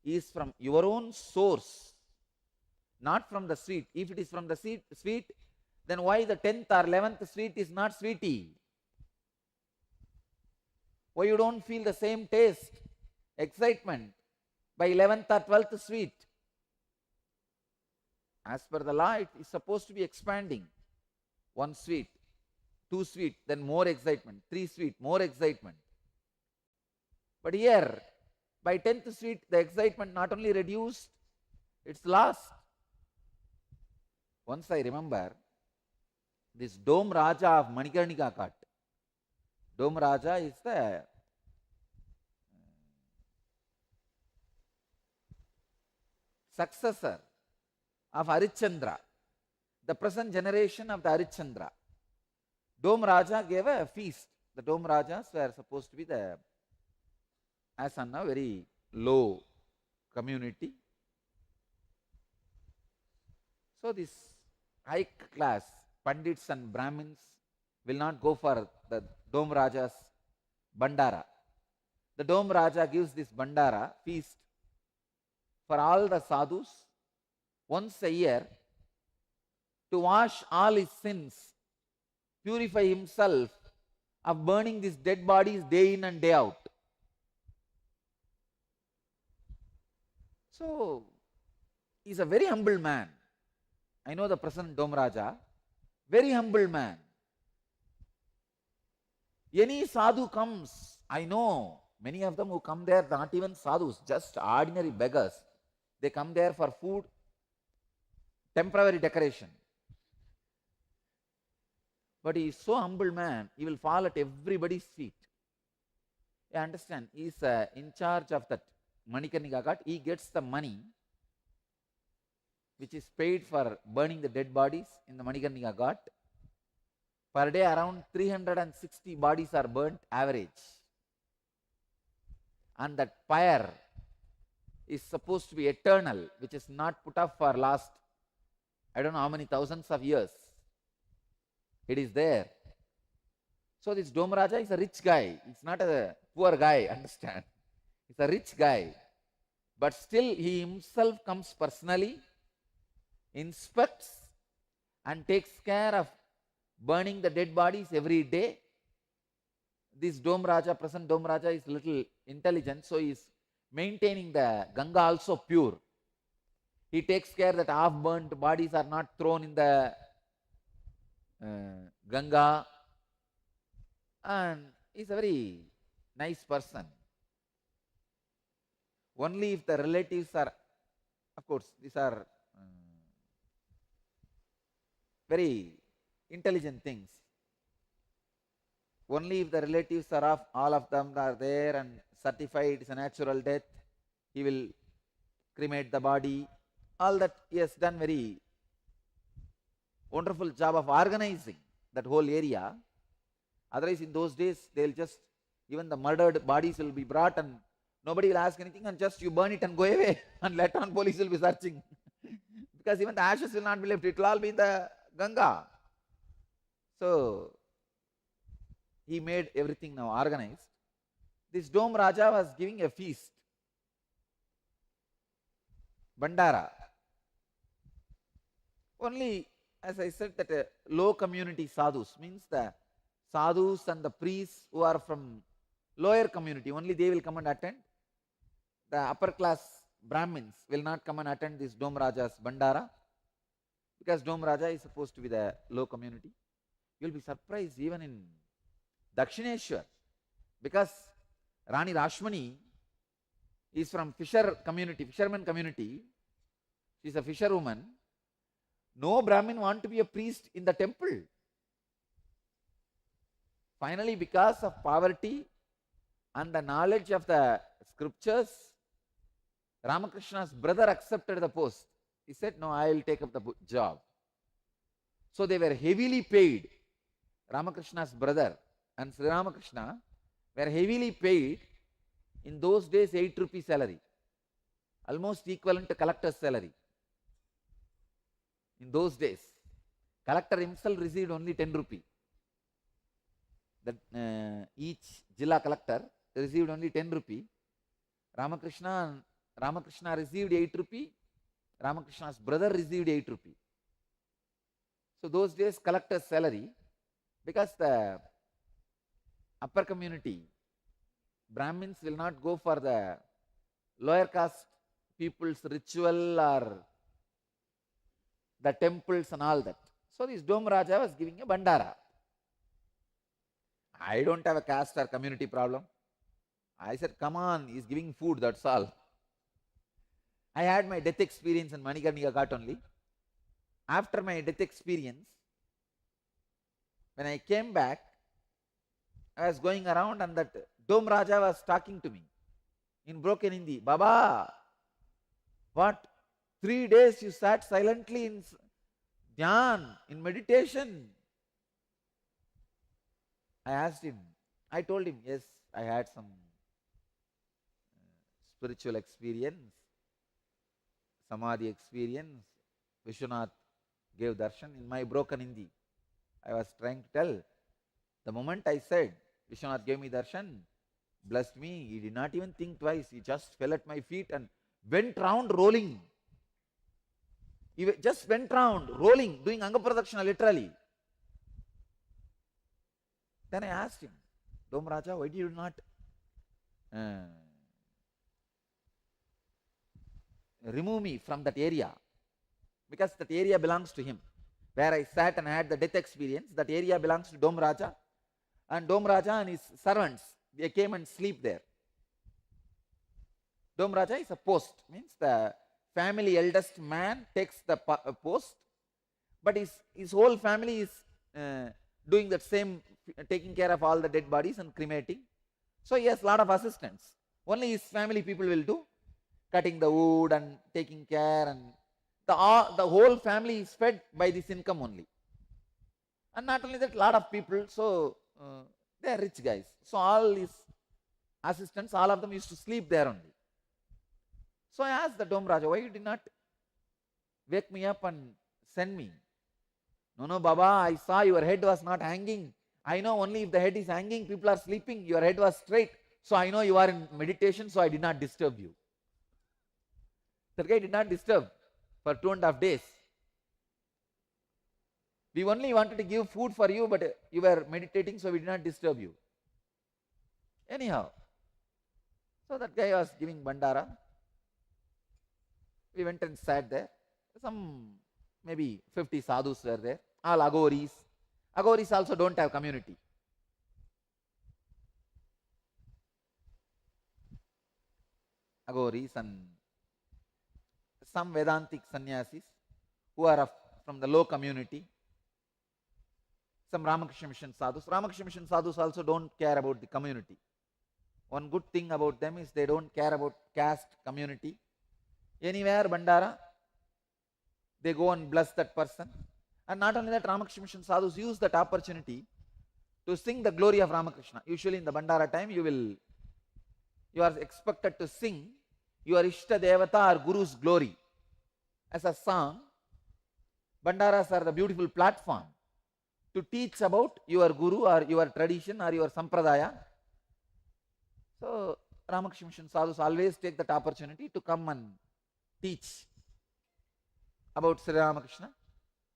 is from your own source, not from the sweet. If it is from the sweet, then why the 10th or 11th sweet is not sweetie? Why you don't feel the same taste, excitement by 11th or 12th sweet? As per the law, it is supposed to be expanding. 1 sweet, 2 sweet, then more excitement, 3 sweet, more excitement. But here, by 10th sweet, the excitement not only reduced, it's lost. Once I remember, this Dome Raja of Manikarnika Ghat. Dome Raja is the successor of Harichandra, the present generation of the Harichandra. Dome Raja gave a feast. The Dome Rajas were supposed to be the, as on now, very low community. So this high class Pandits and Brahmins will not go for the Dome Raja's Bandara. The Dome Raja gives this Bandara feast for all the sadhus once a year to wash all his sins, purify himself of burning these dead bodies day in and day out. So, he is a very humble man. I know the present Dome Raja, very humble man. Any sadhu comes, I know many of them who come there, not even sadhus, just ordinary beggars. They come there for food, temporary decoration. But he is so humble man, he will fall at everybody's feet. You understand? He is in charge of that Manikarnika Ghat. He gets the money which is paid for burning the dead bodies in the Manikarnika Ghat. Per day around 360 bodies are burnt average. And that fire is supposed to be eternal, which is not put up for last, I don't know how many thousands of years. It is there. So this Dome Raja is a rich guy. It's not a poor guy, understand? He's a rich guy. But still he himself comes personally, inspects and takes care of burning the dead bodies every day. This Dome Raja, present Dome Raja, is little intelligent, so he is maintaining the Ganga also pure. He takes care that half-burnt bodies are not thrown in the Ganga, and he is a very nice person. Only if the relatives are, of course, these are very intelligent things. Only if the relatives are of, all of them are there and certified it's a natural death, he will cremate the body. All that he has done very wonderful job of organizing that whole area. Otherwise in those days they'll just, even the murdered bodies will be brought and nobody will ask anything, and just you burn it and go away and later on police will be searching. Because even the ashes will not be left, it will all be in the Ganga. So he made everything now organized. This Dome Raja was giving a feast, Bandara. Only, as I said, that low community sadhus, means the sadhus and the priests who are from lower community, only they will come and attend. The upper class Brahmins will not come and attend this Dome Raja's Bandara, because Dome Raja is supposed to be the low community. You will be surprised even in Dakshineshwar, because Rani Rashmani is from fisherman community. She is a fisherwoman. No Brahmin want to be a priest in the temple. Finally, because of poverty and the knowledge of the scriptures, Ramakrishna's brother accepted the post. He said, no, I will take up the job. So they were heavily paid. Ramakrishna's brother and Sri Ramakrishna were heavily paid. In those days, 8 rupee salary, almost equivalent to collector's salary. In those days, collector himself received only 10 rupee. Each Jilla collector received only 10 rupee. Ramakrishna received 8 rupee. Ramakrishna's brother received 8 rupee. So those days, collector's salary, because the upper community, Brahmins will not go for the lower caste people's ritual or the temples and all that. So this Dome Raja was giving a bandara. I don't have a caste or community problem. I said, come on, he's giving food, that's all. I had my death experience in Manikarnika Ghat only. After my death experience, when I came back, I was going around and that Dome Raja was talking to me in broken Hindi. Baba, what? 3 days you sat silently in dhyan, in meditation. I asked him, I told him, yes, I had some spiritual experience, Samadhi experience. Vishwanath gave darshan in my broken Hindi. I was trying to tell. The moment I said, Vishwanath gave me darshan, blessed me, he did not even think twice. He just fell at my feet and went round rolling. He just went round rolling, doing Anga Pradakshina literally. Then I asked him, Dome Raja, why did you not remove me from that area? Because that area belongs to him. Where I sat and had the death experience, that area belongs to Dome Raja. And Dome Raja and his servants, they came and sleep there. Dome Raja is a post, means the family eldest man takes the post, but his whole family is doing that same, taking care of all the dead bodies and cremating. So he has a lot of assistants. Only his family people will do, cutting the wood and taking care, and the whole family is fed by this income only. And not only that, a lot of people, so they are rich guys. So all his assistants, all of them used to sleep there only. So I asked the Dome Raja, why you did not wake me up and send me? No, Baba, I saw your head was not hanging. I know only if the head is hanging, people are sleeping. Your head was straight. So I know you are in meditation, so I did not disturb you. That guy did not disturb for 2.5 days. We only wanted to give food for you, but you were meditating, so we did not disturb you. Anyhow, so that guy was giving bandara. We went and sat there. Some maybe 50 sadhus were there, all agoris. Agoris also don't have community. Agoris and some Vedantic sannyasis who are from the low community. Some Ramakrishna Mission sadhus. Ramakrishna Mission sadhus also don't care about the community. One good thing about them is they don't care about caste, community. Anywhere bandara, they go and bless that person. And not only that, Ramakrishna Mission sadhus use that opportunity to sing the glory of Ramakrishna. Usually in the bandara time, you are expected to sing your Ishta Devata or Guru's glory as a song. Bandaras are the beautiful platform to teach about your Guru or your tradition or your Sampradaya. So Ramakrishna Mission sadhus always take that opportunity to come and teach about Sri Ramakrishna,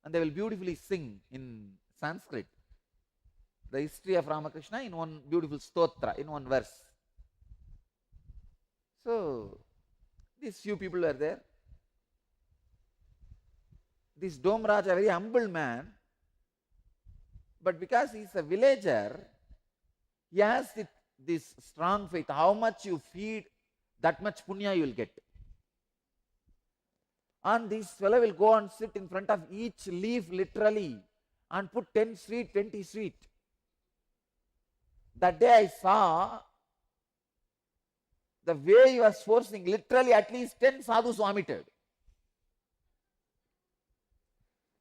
and they will beautifully sing in Sanskrit the history of Ramakrishna in one beautiful stotra, in one verse. So these few people were there. This Dome Raja, a very humble man, but because he is a villager, he has this strong faith. How much you feed, that much punya you will get. And this fellow will go and sit in front of each leaf literally and put 10 sweet, 20 sweet. That day I saw the way he was forcing, literally at least 10 sadhus vomited.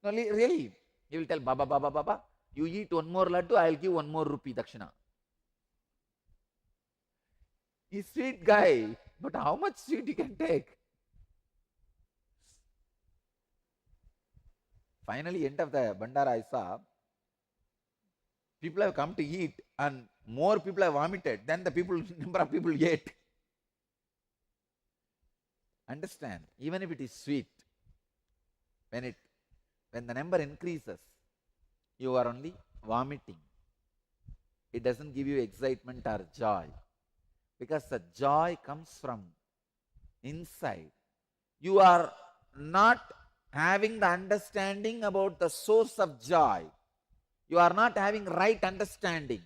No, really, he will tell, Baba, Baba, Baba, you eat one more laddu, I will give 1 more rupee dakshina. He's sweet guy, but how much sweet he can take? Finally, end of the Bandara I saw, people have come to eat and more people have vomited than the number of people ate. Understand, even if it is sweet, when the number increases, you are only vomiting. It doesn't give you excitement or joy, because the joy comes from inside. You are not having the understanding about the source of joy. You are not having right understanding.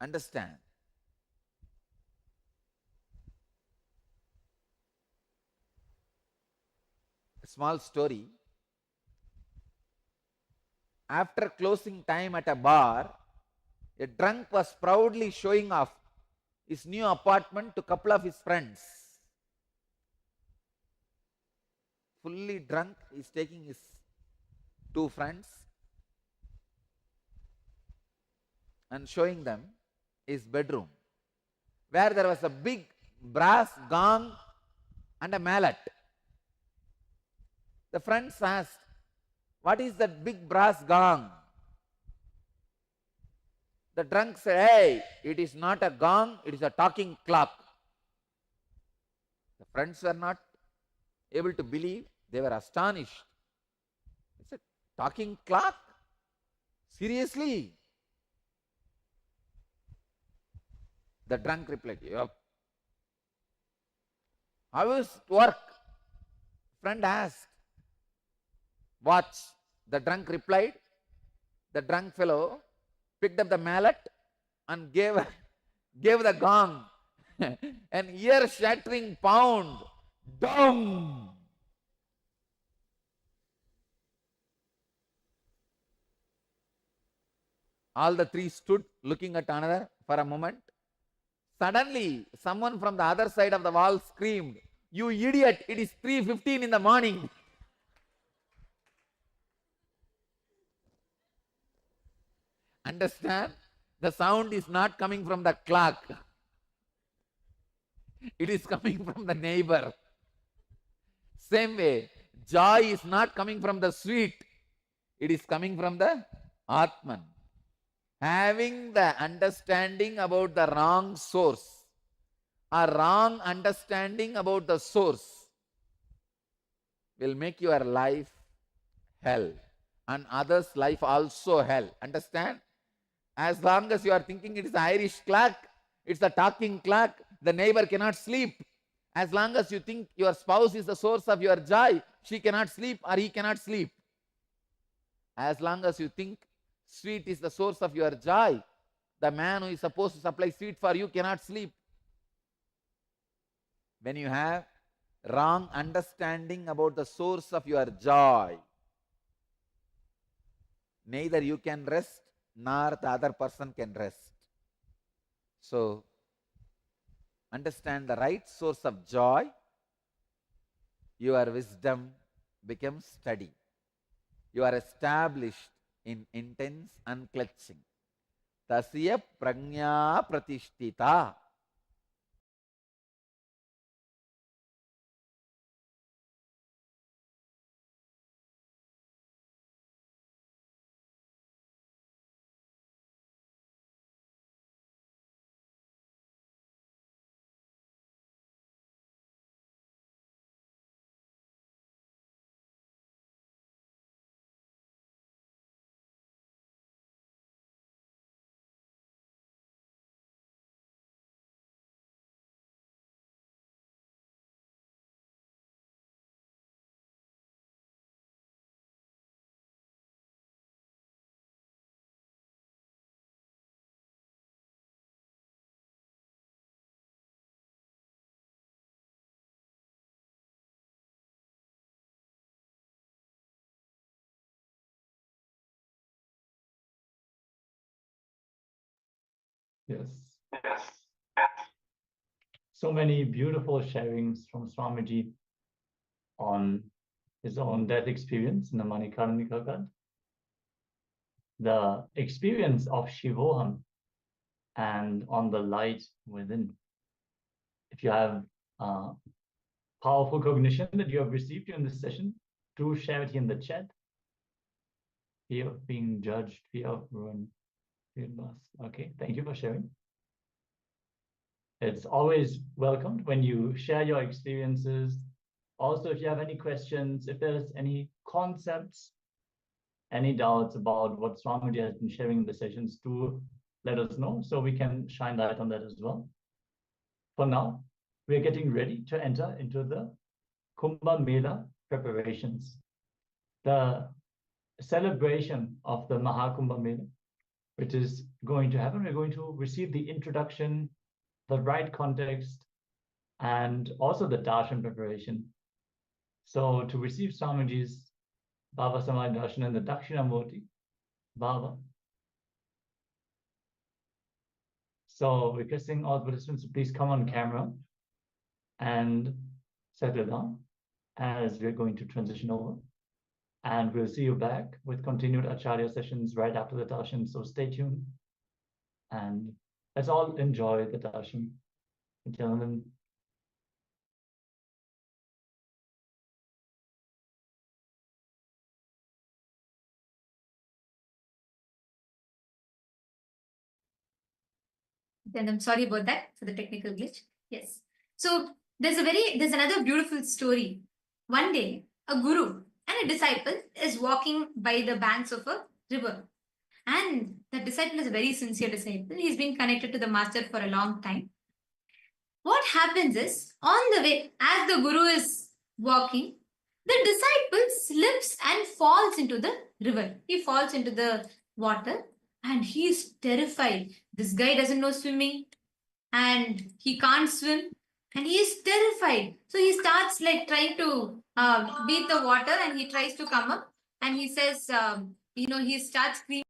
Understand? A small story. After closing time at a bar, a drunk was proudly showing off his new apartment to a couple of his friends. Fully drunk, he is taking his 2 friends and showing them his bedroom, where there was a big brass gong and a mallet. The friends asked, what is that big brass gong? The drunk said, hey, it is not a gong, it is a talking clock. The friends were not able to believe, they were astonished. He said, talking clock? Seriously? The drunk replied, yep. How is it work? Friend asked. Watch. The drunk replied. The drunk fellow picked up the mallet and gave the gong an ear-shattering pound. Dong! All the 3 stood looking at another for a moment. Suddenly, someone from the other side of the wall screamed, you idiot, it is 3:15 in the morning. Understand? The sound is not coming from the clock. It is coming from the neighbor. Same way, joy is not coming from the sweet. It is coming from the Atman. Having the understanding about the wrong source, a wrong understanding about the source, will make your life hell and others' life also hell. Understand? As long as you are thinking it is the Irish clock, it's the talking clock, the neighbor cannot sleep. As long as you think your spouse is the source of your joy, she cannot sleep or he cannot sleep. As long as you think sweet is the source of your joy, the man who is supposed to supply sweet for you cannot sleep. When you have wrong understanding about the source of your joy, neither you can rest nor the other person can rest. So, understand the right source of joy, your wisdom becomes steady. You are established in intense unclutching. Tasya prajna pratishtita. Yes. So many beautiful sharings from Swamiji on his own death experience in the Manikarnika Ghat. The experience of Shivoham and on the light within. If you have powerful cognition that you have received during this session, do share it in the chat. Fear of being judged, fear of ruin, fear of loss. Okay, thank you for sharing. It's always welcomed when you share your experiences. Also, if you have any questions, if there's any concepts, any doubts about what Swamiji has been sharing in the sessions, do let us know so we can shine light on that as well. For now, we're getting ready to enter into the Kumbh Mela preparations. The celebration of the Mahakumbh Mela, which is going to happen. We're going to receive the introduction, the right context, and also the darshan preparation. So to receive Swamiji's Baba Samadhi darshan and the Dakshinamurti, Baba. So requesting all participants to please come on camera and settle down as we're going to transition over. And we'll see you back with continued Acharya sessions right after the darshan. So stay tuned and let's all enjoy the darshan. Nithyananda. Then I'm sorry about that for the technical glitch. Yes. So there's another beautiful story. One day, a guru and a disciple is walking by the banks of a river. And the disciple is a very sincere disciple. He's been connected to the master for a long time. What happens is, on the way, as the guru is walking, the disciple slips and falls into the river. He falls into the water and he's terrified. This guy doesn't know swimming and he can't swim and he is terrified. So he starts like trying to beat the water and he tries to come up and he says, he starts screaming.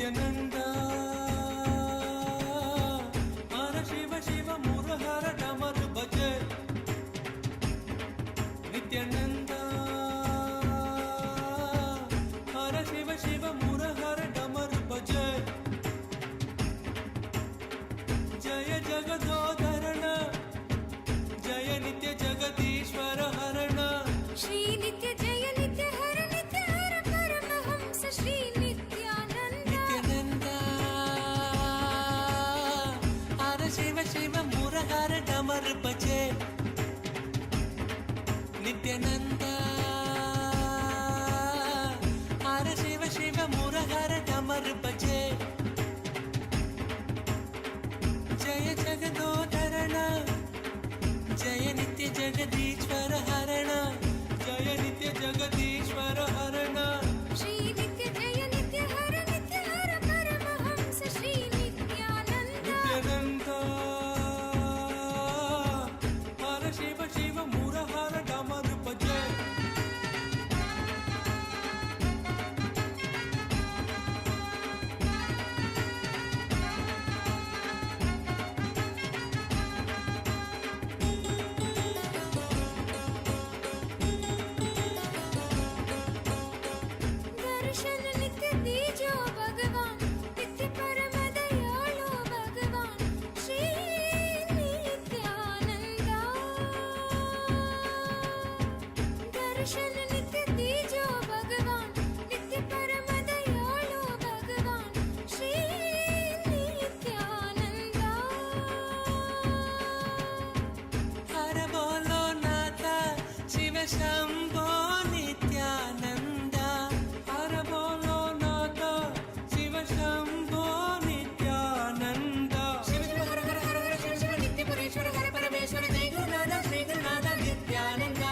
Nithyananda Hara Shiva Shiva Murahara Damar Bhaje Nithyananda Hara Shiva Shiva Murahara Damar Bhaje Jaya Jagadodharana Jaya Nitya Jagadishwara Harana Shri Nitya Jaya Nitya Hara Nitya Hara Paramahamsa Shri Nithyananda Nithyananda Hara Shiva Shiva Murahara Damar Bhaje Nithyananda Hara Shiva Shiva Murahara Damar Bhaje Jaya Jagadodharana Jaya Nitya Jagadishwara Harana Jaya Nitya Jagadishwara Harana Shri Nitya Jaya Nitya Hara Nitya Hara Paramahamsa Shri Nithyananda Nithyananda Hara Shiva Shiva Murahara Damar Bhaje Darshan Nitya Dijo Bhagavan Nitya Paramadayalu Bhagavan Shri Nithyananda Darshan Nitya Dijo Bhagavan Nitya Paramadayalu Bhagavan Shri Nithyananda Hara Bolo Nata Shiva Shambho Nithyananda Hara Bolo Nata Shiva Shambho Nithyananda Shiva Shiva Hara Hara Hara Hara Shiva Shiva Nitya Pureshwara Hara Parameshwara Jai Gurunatha Sri Gurunatha Nithyananda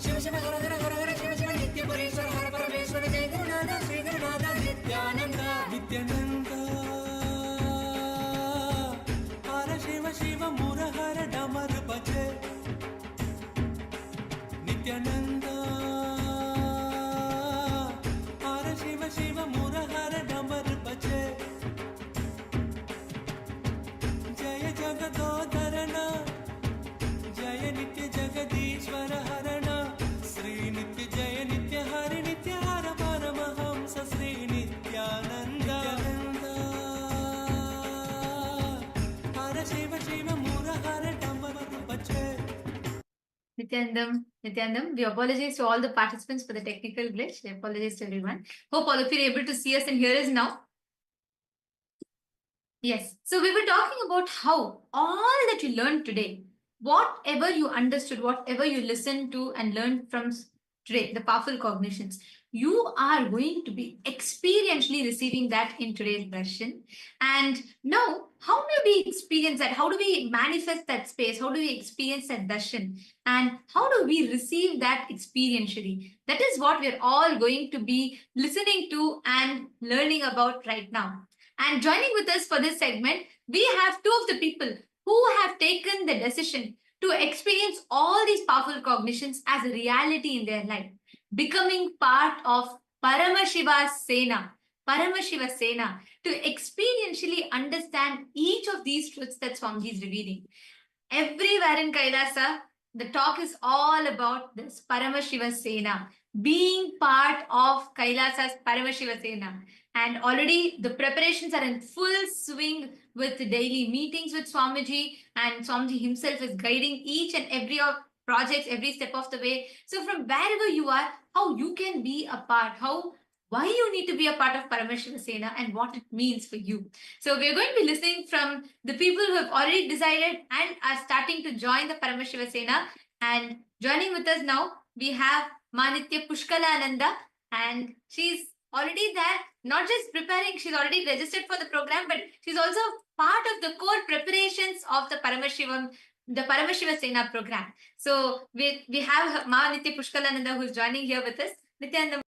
Shiva Shiva Hara Hara Hara Hara Shiva Shiva Nitya Pureshwara Hara Parameshwara Jai Gurunatha Sri Gurunatha Nithyananda Nithyananda Hara Shiva Shiva Murahara Damar Bhaje Nithyananda Hara Shiva Shiva Murahara Damar Bhaje Jaya Jagadodharana Jaya Nitya Jagadishwara Harana Sri Nitya Jaya Nitya Hari Nitya Hara Paramahamsa Sri Nithyananda Hara Shiva Shiva Murahara Damar Bhaje Nithyanandam, we apologize to all the participants for the technical glitch. We apologize to everyone. Hope all of you are able to see us and hear us now. Yes. So we were talking about how all that you learned today, whatever you understood, whatever you listened to and learned from today, the powerful cognitions, you are going to be experientially receiving that in today's version. And now, how do we experience that? How do we manifest that space? How do we experience that darshan? And how do we receive that experientially? That is what we're all going to be listening to and learning about right now. And joining with us for this segment, we have two of the people who have taken the decision to experience all these powerful cognitions as a reality in their life, becoming part of Paramashiva Sena, to experientially understand each of these truths that Swamiji is revealing. Everywhere in Kailasa, the talk is all about this Paramashiva Sena, being part of Kailasa's Paramashiva Sena. And already the preparations are in full swing with daily meetings with Swamiji, and Swamiji himself is guiding each and every of projects every step of the way. So from wherever you are, how you can be a part, why you need to be a part of Paramashiva Sena and what it means for you. So we're going to be listening from the people who have already decided and are starting to join the Paramashiva Sena. And joining with us now, we have Manitya Pushkalananda, and she's already there, not just preparing, she's already registered for the program, but she's also part of the core preparations of the Paramashiva Sena program. So we have Manitya Pushkalananda who's joining here with us. Nithyananda,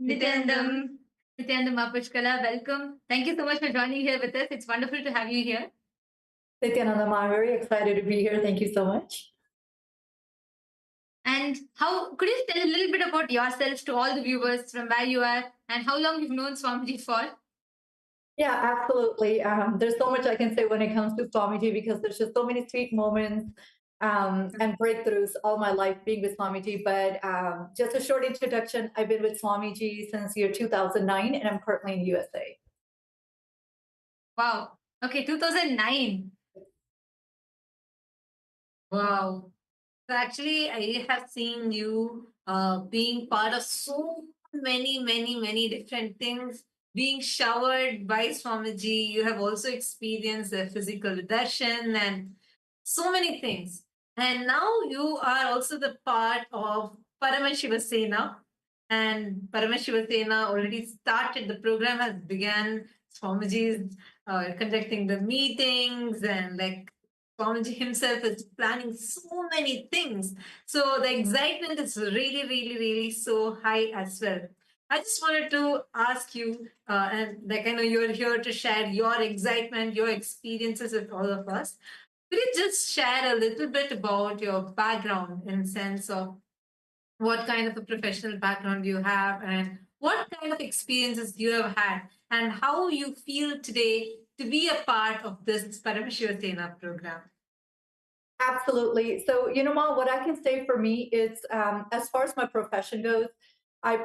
Nithyanandam. Nithyanandam Mapuchkala, welcome. Thank you so much for joining here with us. It's wonderful to have you here. Nithyananda, I'm very excited to be here. Thank you so much. And could you tell a little bit about yourself to all the viewers from where you are and how long you've known Swamiji for? Yeah, absolutely. There's so much I can say when it comes to Swamiji because there's just so many sweet moments and breakthroughs all my life being with Swamiji. But just a short introduction, I've been with Swamiji since year 2009 and I'm currently in the USA. Wow. Okay, 2009. Wow. So actually, I have seen you being part of so many different things, being showered by Swamiji. You have also experienced the physical darshan and so many things. And now you are also the part of Paramashivoham. And Paramashivoham already started, the program has begun. Swamiji is conducting the meetings and like Swamiji himself is planning so many things. So the excitement is really so high as well. I just wanted to ask you, and like I know you're here to share your excitement, your experiences with all of us. Could you just share a little bit about your background in sense of what kind of a professional background you have and what kind of experiences you have had and how you feel today to be a part of this Paramashivoham program? Absolutely. So, you know, Ma, what I can say for me is, as far as my profession goes, I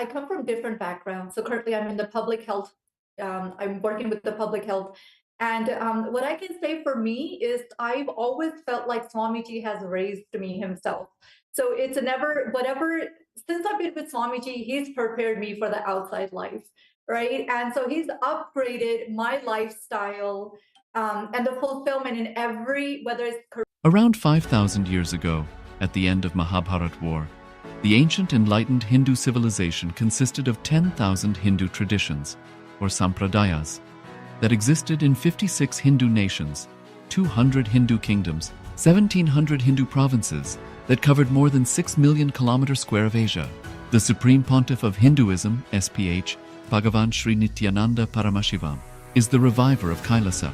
come from different backgrounds. So currently I'm in the public health, I'm working with the public health. And what I can say for me is I've always felt like Swamiji has raised me himself. So it's since I've been with Swamiji, he's prepared me for the outside life, right? And so he's upgraded my lifestyle and the fulfillment in whether it's... Around 5,000 years ago, at the end of Mahabharat War, the ancient enlightened Hindu civilization consisted of 10,000 Hindu traditions, or sampradayas, that existed in 56 Hindu nations, 200 Hindu kingdoms, 1,700 Hindu provinces that covered more than 6 million kilometers square of Asia. The Supreme Pontiff of Hinduism, SPH, Bhagavan Sri Nithyananda Paramashivoham, is the reviver of Kailasa,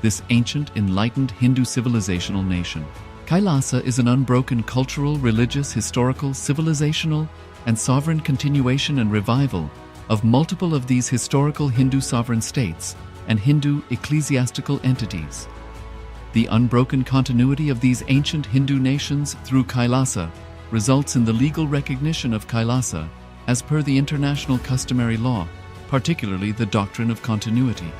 this ancient enlightened Hindu civilizational nation. Kailasa is an unbroken cultural, religious, historical, civilizational, and sovereign continuation and revival of multiple of these historical Hindu sovereign states and Hindu ecclesiastical entities. The unbroken continuity of these ancient Hindu nations through Kailasa results in the legal recognition of Kailasa as per the international customary law, particularly the doctrine of continuity.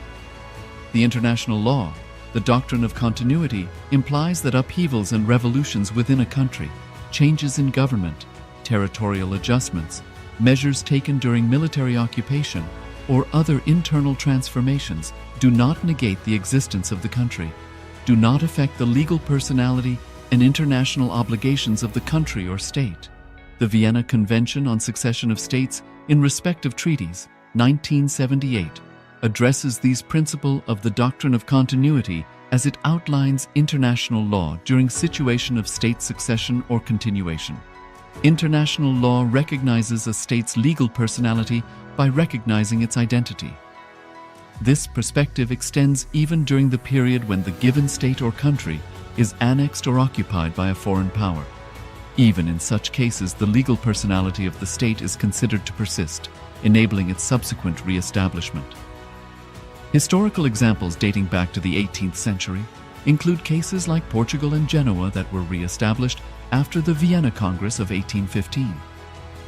The international law, the doctrine of continuity, implies that upheavals and revolutions within a country, changes in government, territorial adjustments, measures taken during military occupation, or other internal transformations do not negate the existence of the country, do not affect the legal personality and international obligations of the country or state. The Vienna Convention on Succession of States in respect of treaties, 1978, addresses these principles of the doctrine of continuity as it outlines international law during situation of state succession or continuation. International law recognizes a state's legal personality by recognizing its identity. This perspective extends even during the period when the given state or country is annexed or occupied by a foreign power. Even in such cases, the legal personality of the state is considered to persist, enabling its subsequent re-establishment. Historical examples dating back to the 18th century include cases like Portugal and Genoa that were re-established after the Vienna Congress of 1815.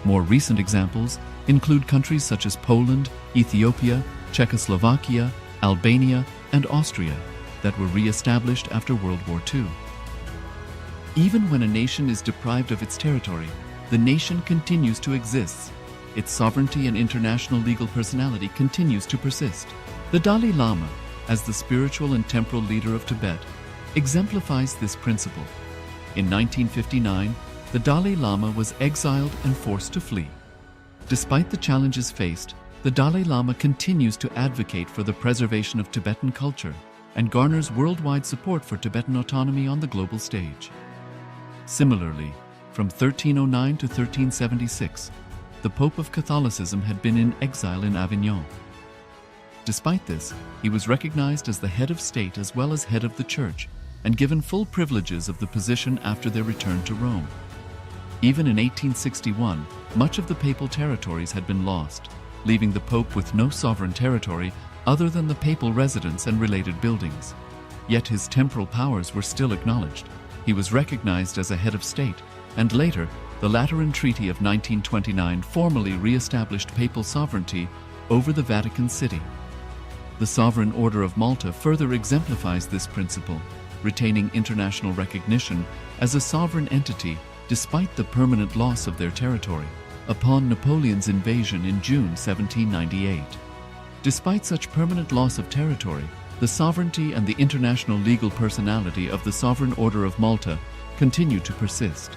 More recent examples include countries such as Poland, Ethiopia, Czechoslovakia, Albania, and Austria that were re-established after World War II. Even when a nation is deprived of its territory, the nation continues to exist. Its sovereignty and international legal personality continues to persist. The Dalai Lama, as the spiritual and temporal leader of Tibet, exemplifies this principle. In 1959, the Dalai Lama was exiled and forced to flee. Despite the challenges faced, the Dalai Lama continues to advocate for the preservation of Tibetan culture and garners worldwide support for Tibetan autonomy on the global stage. Similarly, from 1309 to 1376, the Pope of Catholicism had been in exile in Avignon. Despite this, he was recognized as the head of state as well as head of the Church, and given full privileges of the position after their return to Rome. Even in 1861, much of the papal territories had been lost, leaving the Pope with no sovereign territory other than the papal residence and related buildings. Yet his temporal powers were still acknowledged. He was recognized as a head of state, and later, the Lateran Treaty of 1929 formally re-established papal sovereignty over the Vatican City. The Sovereign Order of Malta further exemplifies this principle, retaining international recognition as a sovereign entity despite the permanent loss of their territory upon Napoleon's invasion in June 1798. Despite such permanent loss of territory, the sovereignty and the international legal personality of the Sovereign Order of Malta continue to persist.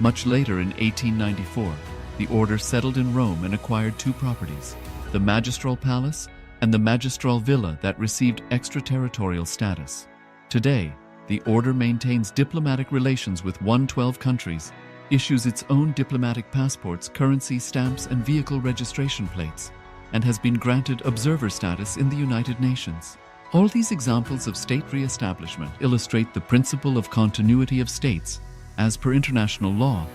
Much later in 1894, the order settled in Rome and acquired two properties, the Magistral Palace and the Magistral Villa that received extraterritorial status. Today, the order maintains diplomatic relations with 112 countries, issues its own diplomatic passports, currency stamps, and vehicle registration plates, and has been granted observer status in the United Nations. All these examples of state re-establishment illustrate the principle of continuity of states, as per international law,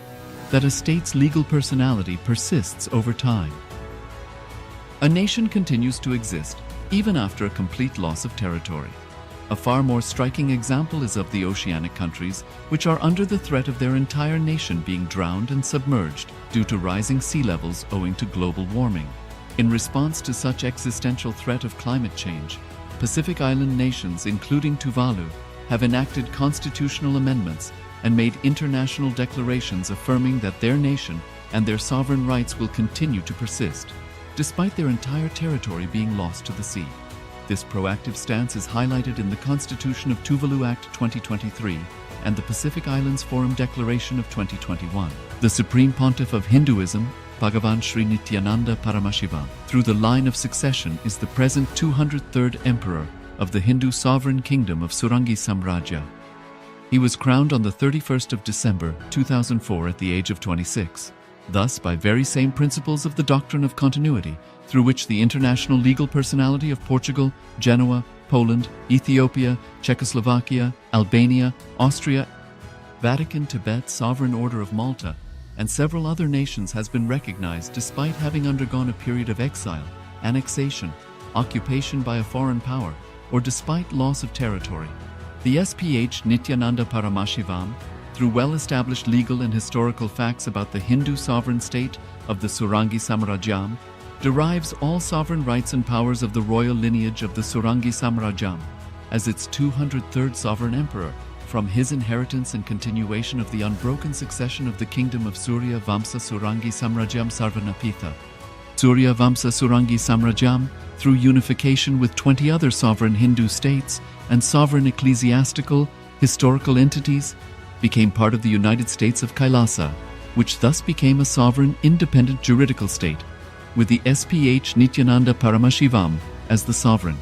that a state's legal personality persists over time. A nation continues to exist even after a complete loss of territory. A far more striking example is of the oceanic countries, which are under the threat of their entire nation being drowned and submerged due to rising sea levels owing to global warming. In response to such existential threat of climate change, Pacific Island nations, including Tuvalu, have enacted constitutional amendments and made international declarations affirming that their nation and their sovereign rights will continue to persist, despite their entire territory being lost to the sea. This proactive stance is highlighted in the Constitution of Tuvalu Act 2023 and the Pacific Islands Forum Declaration of 2021. The Supreme Pontiff of Hinduism, Bhagavan Sri Nithyananda Paramashivoham, through the line of succession is the present 203rd Emperor of the Hindu Sovereign Kingdom of Surangi Samrajya. He was crowned on the 31st of December 2004 at the age of 26. Thus, by very same principles of the doctrine of continuity, through which the international legal personality of Portugal, Genoa, Poland, Ethiopia, Czechoslovakia, Albania, Austria, Vatican, Tibet, Sovereign Order of Malta, and several other nations has been recognized despite having undergone a period of exile, annexation, occupation by a foreign power, or despite loss of territory. The SPH Nithyananda Paramashivoham, through well-established legal and historical facts about the Hindu sovereign state of the Surangi Samrajyam, derives all sovereign rights and powers of the royal lineage of the Surangi Samrajyam as its 203rd sovereign emperor from his inheritance and continuation of the unbroken succession of the kingdom of Surya Vamsa Surangi Samrajyam Sarvanapitha. Surya Vamsa Surangi Samrajyam, through unification with 20 other sovereign Hindu states and sovereign ecclesiastical, historical entities, became part of the United States of Kailasa, which thus became a sovereign, independent juridical state, with the SPH Nithyananda Paramashivoham as the sovereign.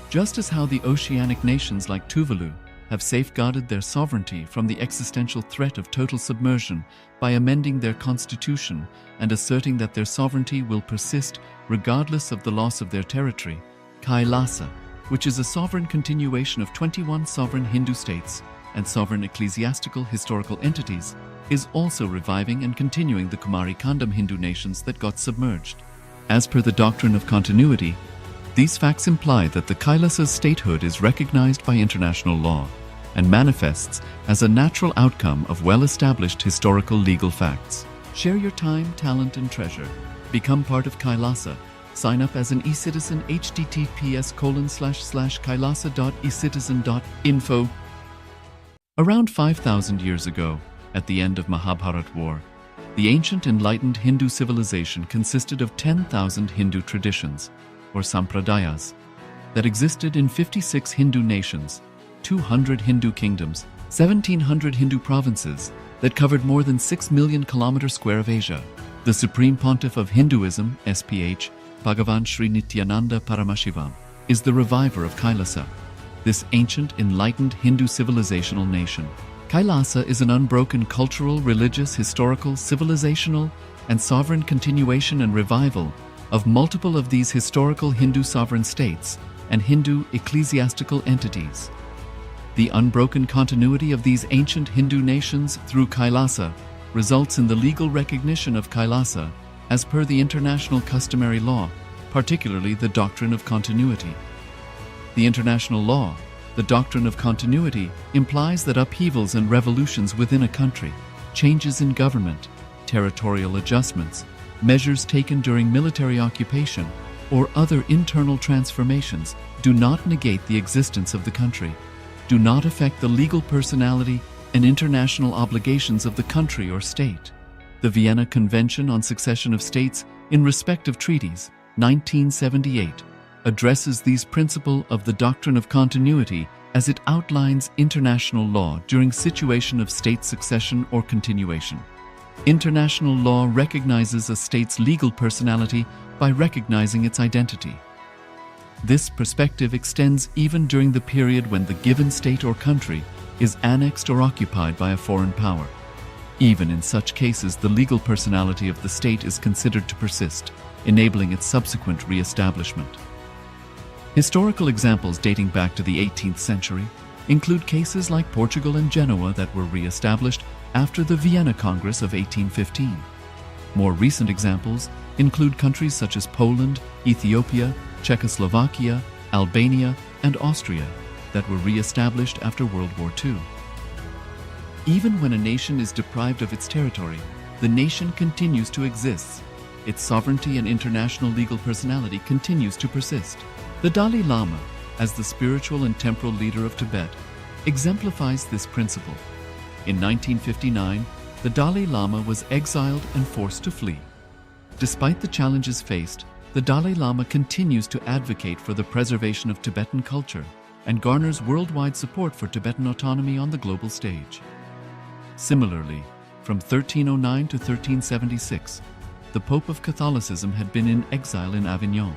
Just as how the oceanic nations like Tuvalu have safeguarded their sovereignty from the existential threat of total submersion by amending their constitution and asserting that their sovereignty will persist regardless of the loss of their territory, Kailasa, which is a sovereign continuation of 21 sovereign Hindu states and sovereign ecclesiastical historical entities, is also reviving and continuing the Kumari Kandam Hindu nations that got submerged. As per the doctrine of continuity, these facts imply that the Kailasa's statehood is recognized by international law and manifests as a natural outcome of well-established historical legal facts. Share your time, talent, and treasure. Become part of Kailasa. Sign up as an eCitizen https://kailasa.ecitizen.info. Around 5,000 years ago, at the end of Mahabharat War, the ancient enlightened Hindu civilization consisted of 10,000 Hindu traditions, or sampradayas, that existed in 56 Hindu nations, 200 Hindu kingdoms, 1,700 Hindu provinces that covered more than 6 million kilometers square of Asia. The Supreme Pontiff of Hinduism, SPH, Bhagavan Sri Nithyananda Paramashivoham, is the reviver of Kailasa, this ancient enlightened Hindu civilizational nation. Kailasa is an unbroken cultural, religious, historical, civilizational, and sovereign continuation and revival of multiple of these historical Hindu sovereign states and Hindu ecclesiastical entities. The unbroken continuity of these ancient Hindu nations through Kailasa results in the legal recognition of Kailasa as per the international customary law, particularly the doctrine of continuity. The international law, the doctrine of continuity, implies that upheavals and revolutions within a country, changes in government, territorial adjustments, measures taken during military occupation, or other internal transformations do not negate the existence of the country, do not affect the legal personality and international obligations of the country or state. The Vienna Convention on Succession of States in respect of treaties, 1978, addresses these principles of the doctrine of continuity as it outlines international law during situation of state succession or continuation. International law recognizes a state's legal personality by recognizing its identity. This perspective extends even during the period when the given state or country is annexed or occupied by a foreign power. Even in such cases, the legal personality of the state is considered to persist, enabling its subsequent re-establishment. Historical examples dating back to the 18th century include cases like Portugal and Genoa that were re-established after the Vienna Congress of 1815. More recent examples include countries such as Poland, Ethiopia, Czechoslovakia, Albania, and Austria that were re-established after World War II. Even when a nation is deprived of its territory, the nation continues to exist. Its sovereignty and international legal personality continues to persist. The Dalai Lama, as the spiritual and temporal leader of Tibet, exemplifies this principle. In 1959, the Dalai Lama was exiled and forced to flee. Despite the challenges faced, the Dalai Lama continues to advocate for the preservation of Tibetan culture and garners worldwide support for Tibetan autonomy on the global stage. Similarly, from 1309 to 1376, the Pope of Catholicism had been in exile in Avignon.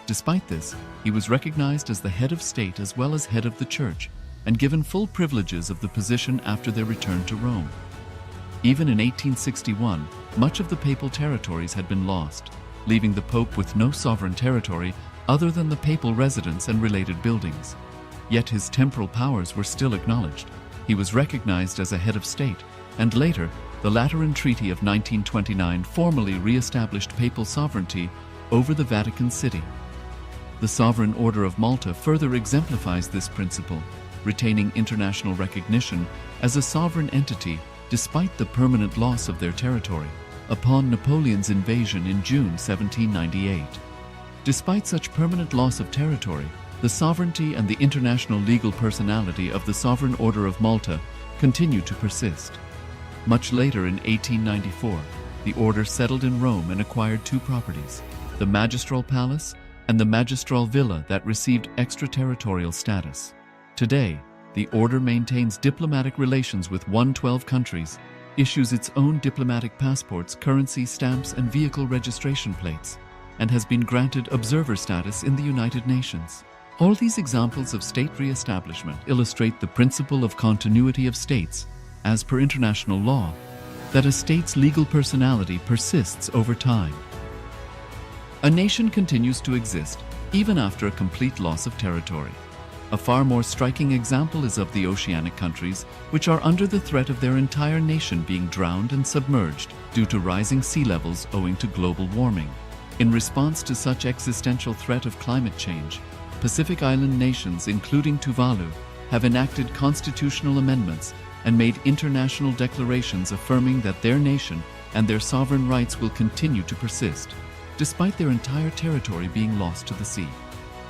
Despite this, he was recognized as the head of state as well as head of the church and given full privileges of the position after their return to Rome. Even in 1861, much of the papal territories had been lost, leaving the Pope with no sovereign territory other than the papal residence and related buildings. Yet his temporal powers were still acknowledged. He was recognized as a head of state, and later, the Lateran Treaty of 1929 formally re-established papal sovereignty over the Vatican City. The Sovereign Order of Malta further exemplifies this principle, retaining international recognition as a sovereign entity despite the permanent loss of their territory upon Napoleon's invasion in June 1798. Despite such permanent loss of territory, the sovereignty and the international legal personality of the Sovereign Order of Malta continue to persist. Much later in 1894, the order settled in Rome and acquired two properties, the Magistral Palace and the Magistral Villa that received extraterritorial status. Today, the order maintains diplomatic relations with 112 countries, issues its own diplomatic passports, currency, stamps, and vehicle registration plates, and has been granted observer status in the United Nations. All these examples of state re-establishment illustrate the principle of continuity of states, as per international law, that a state's legal personality persists over time. A nation continues to exist even after a complete loss of territory. A far more striking example is of the oceanic countries, which are under the threat of their entire nation being drowned and submerged due to rising sea levels owing to global warming. In response to such existential threat of climate change, Pacific Island nations, including Tuvalu, have enacted constitutional amendments and made international declarations affirming that their nation and their sovereign rights will continue to persist, despite their entire territory being lost to the sea.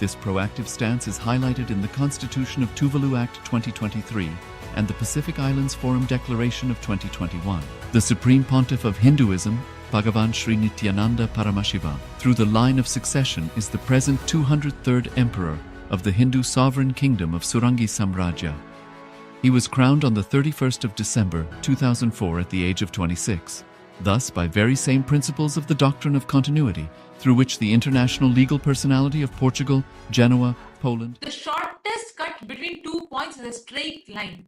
This proactive stance is highlighted in the Constitution of Tuvalu Act 2023 and the Pacific Islands Forum Declaration of 2021. The Supreme Pontiff of Hinduism, Bhagavan Sri Nithyananda Paramashivoham, through the line of succession, is the present 203rd Emperor of the Hindu Sovereign Kingdom of Surangi Samrajya. He was crowned on the 31st of December 2004 at the age of 26. Thus, by very same principles of the doctrine of continuity, through which the international legal personality of Portugal, Genoa, Poland. The shortest cut between 2 points is a straight line.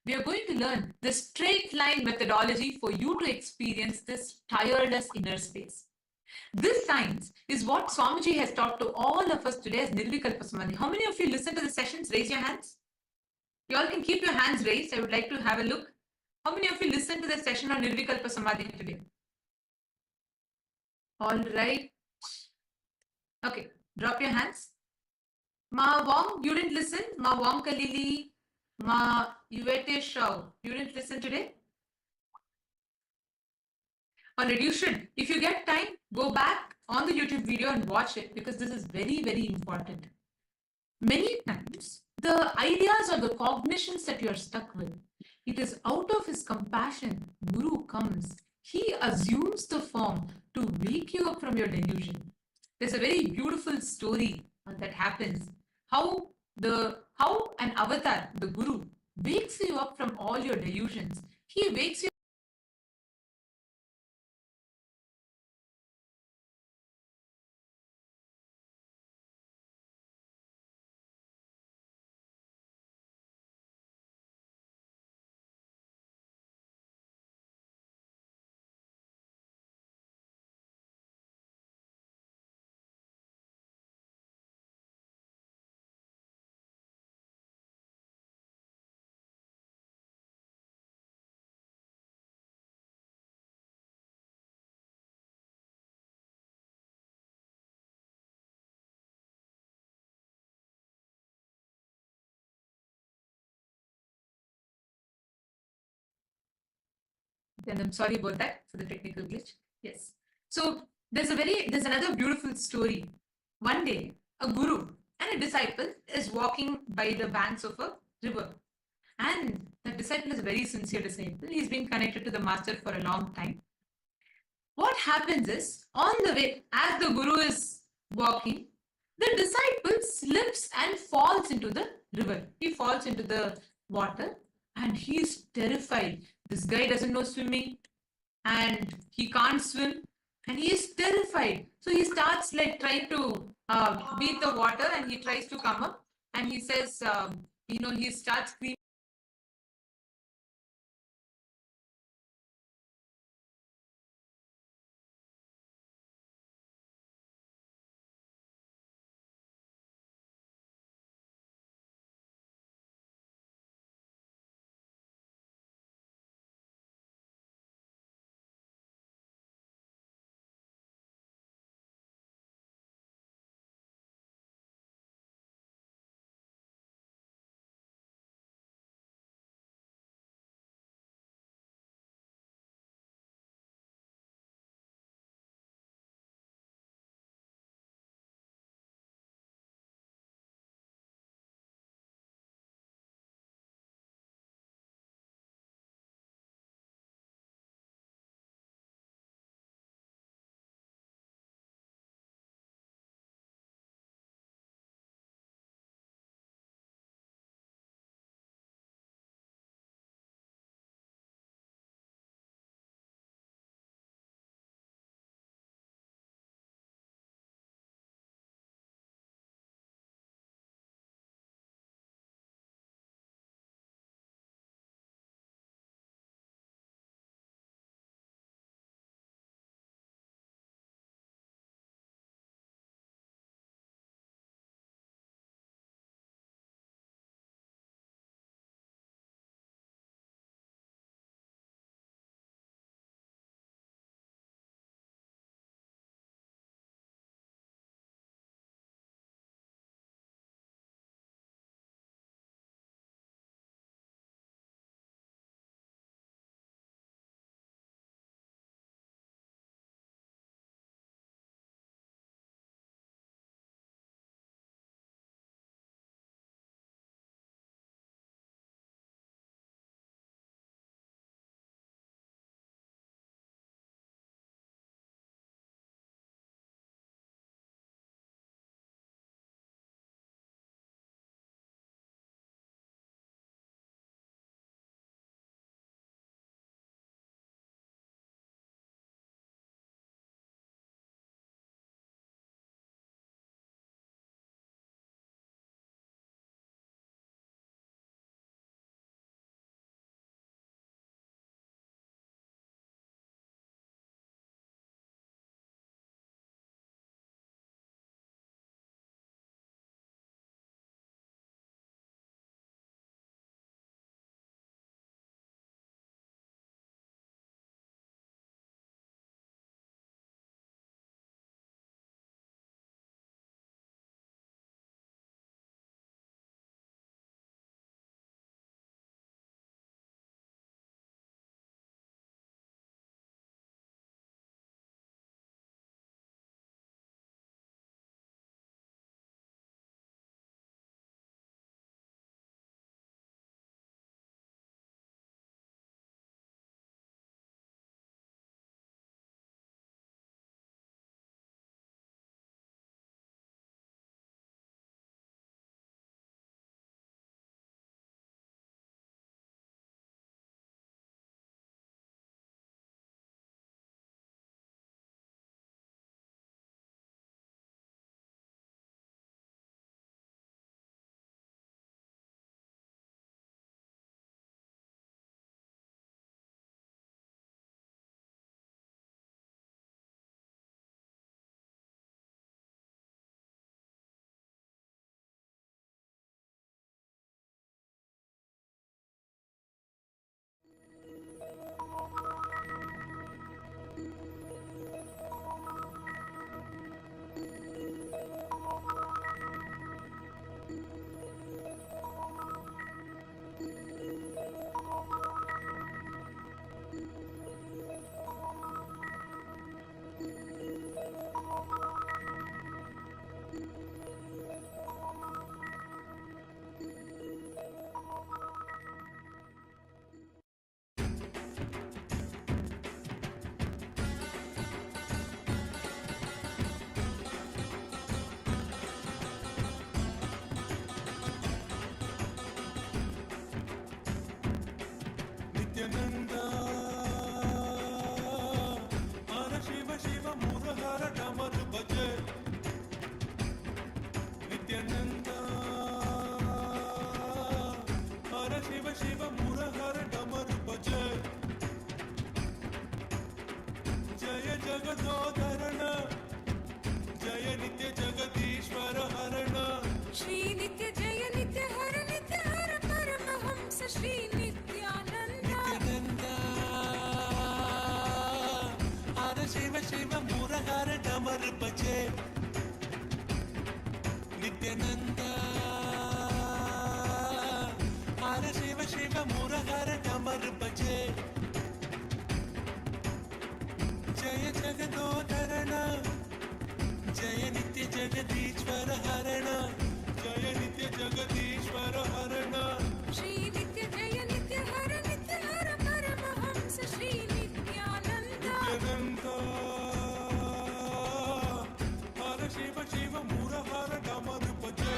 we are going to learn the straight line methodology for you to experience this tireless inner space. This science is what Swamiji has taught to all of us today as Nirvikalpa Samadhi. How many of you listen to the sessions? Raise your hands. You all can keep your hands raised. I would like to have a look. How many of you listened to the session on Nirvikalpa Samadhi today? All right. Okay, drop your hands. Ma Wong, you didn't listen? Ma Wong Kalili, Ma Yuvete Shao, you didn't listen today? Alright, you should. If you get time, go back on the YouTube video and watch it because this is very, very important. Many times, the ideas or the cognitions that you are stuck with, it is out of his compassion, Guru comes. He assumes the form to wake you up from your delusion. There's a very beautiful story that happens. How an avatar, the Guru, wakes you up from all your delusions. He wakes you and I'm sorry about that for the technical glitch. Yes. So there's another beautiful story. One day, a guru and a disciple is walking by the banks of a river. And the disciple is a very sincere disciple. He's been connected to the master for a long time. What happens is, on the way, as the guru is walking, the disciple slips and falls into the river. He falls into the water and he's terrified. This guy doesn't know swimming and he can't swim and he is terrified. So he starts like trying to beat the water and he tries to come up and he says, he starts screaming. Nithyananda Hara Shiva Shiva Murahara Damar Bhaje Nithyananda Hara Shiva Shiva Murahara Damar Bhaje Jaya Jagadodharana Jaya Nitya Jagadishwara Harana Shri Nitya Jaya Nitya Hara Paramahamsa Shri Nithyananda Hara Shiva Shiva Murahara Damar Bhaje Nithyananda Hara Shiva Shiva Murahara Damar Bhaje Jaya Jagadodharana Jaya Nitya Jagadishwara Harana Jaya Nitya Jagadishwara Harana Shri Nitya Jaya Nitya Hara Paramahamsa Shri Nithyananda Hara Shiva Shiva Murahara Damar Bhaje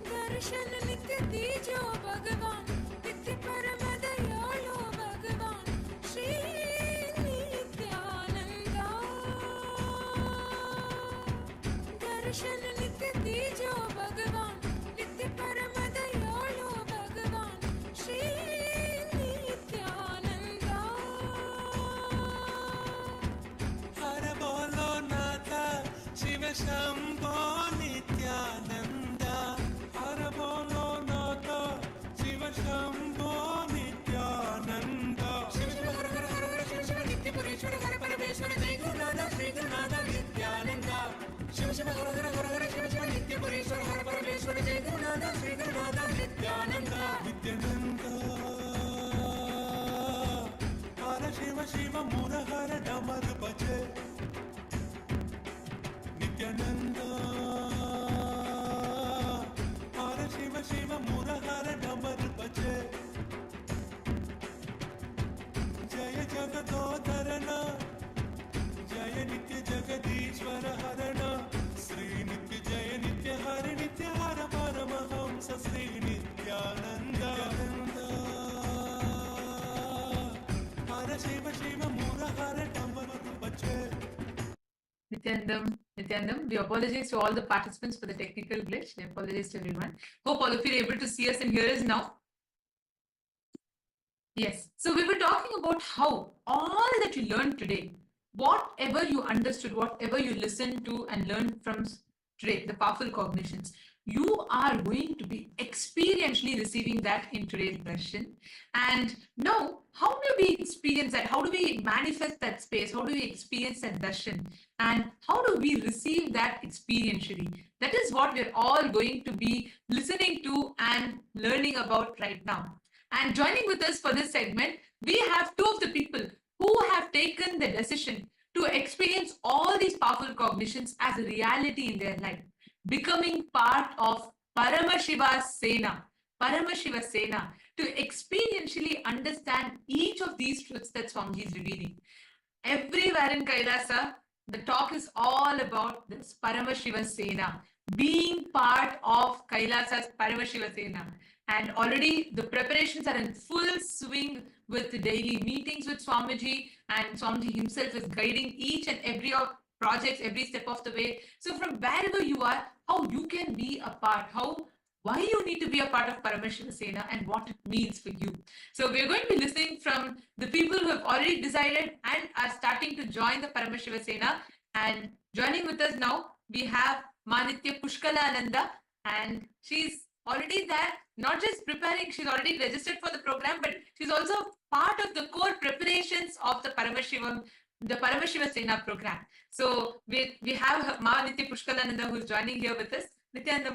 Darshan Nitya Dijo Bhagavan Nitya Paramadayalo Bhagavan Shri Nithyananda Darshan Nitya Dijo Bhagavan Nitya Paramadayalo Bhagavan Shri Nithyananda Hara Bolo Natha Shiva Shambho Nithyananda Hara Bolo Natha Shiva Shambho Nithyananda Shiva Shiva Hara Hara Hara Hara Shiva Shiva Nitya Pureshwara Hara Parameshwara Jai Gurunatha Sri Gurunatha Nithyananda Shiva Shiva Hara Hara Hara Hara Shiva Shiva Nitya Pureshwara Hara Parameshwara Jai Gurunatha Sri Gurunatha Nithyananda Nithyananda Hara Shiva Shiva Murahara Damar Bhaje Nithyananda Hara Shiva Shiva Murahara Damar Bhaje Jaya Jagadodharana Jaya Nitya Jagadishwara Harana Sri Nitya Jaya Nitya Hara Nitya Hara Paramahamsa Sri Nithyananda Hara Shiva Shiva Murahara Damar Bhaje Nithyanandam, we apologize to all the participants for the technical glitch. We apologize to everyone. Hope all of you are able to see us and hear us now. Yes. So we were talking about how all that you learned today, whatever you understood, whatever you listened to and learned from today, the powerful cognitions, you are going to be experientially receiving that in today's version. And now, how do we experience that? How do we manifest that space? How do we experience that darshan? And how do we receive that experientially? That is what we're all going to be listening to and learning about right now. And joining with us for this segment, we have two of the people who have taken the decision to experience all these powerful cognitions as a reality in their life, becoming part of Paramashiva Sena, to experientially understand each of these truths that Swamiji is revealing. Everywhere in Kailasa, the talk is all about this Paramashiva Sena, being part of Kailasa's Paramashiva Sena. And already the preparations are in full swing with the daily meetings with Swamiji, and Swamiji himself is guiding each and every of projects every step of the way. So from wherever you are, how you can be a part, why you need to be a part of Paramashiva Sena and what it means for you. So we're going to be listening from the people who have already decided and are starting to join the Paramashiva Sena. And joining with us now, we have Manitya Pushkalananda, and she's already there, not just preparing, she's already registered for the program, but she's also part of the core preparations of the Paramashiva Sena program. So we have Manitya Pushkalananda who's joining here with us. Nithyananda,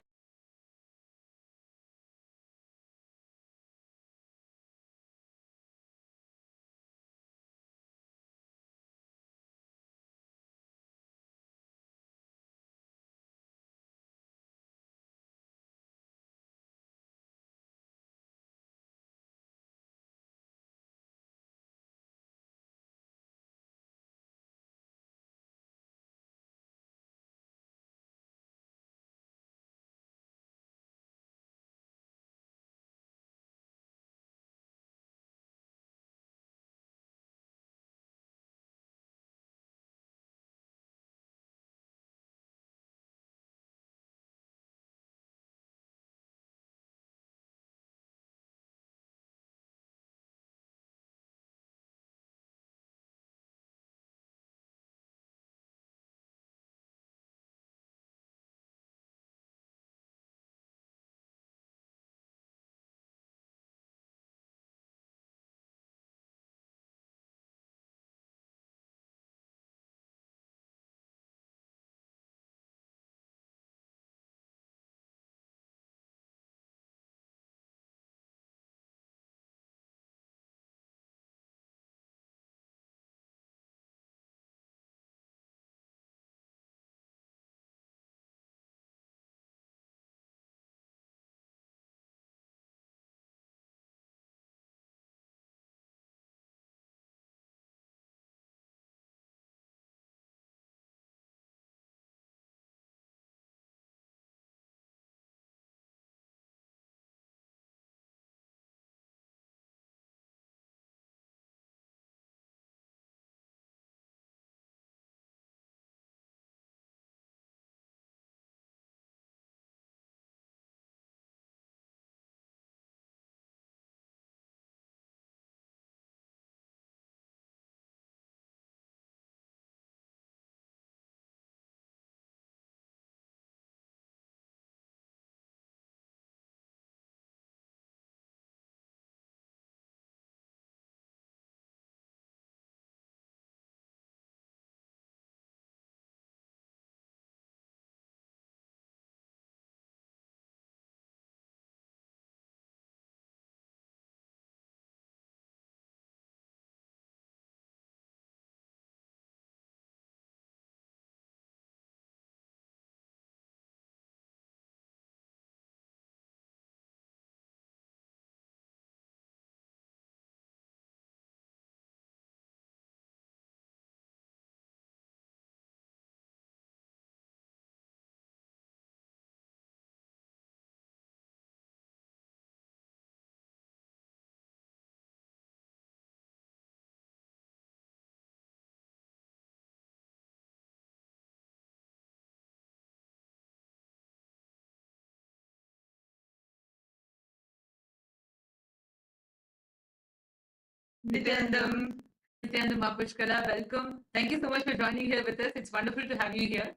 Nithyanandam, Nithyanandam Mapushkala, welcome. Thank you so much for joining here with us. It's wonderful to have you here.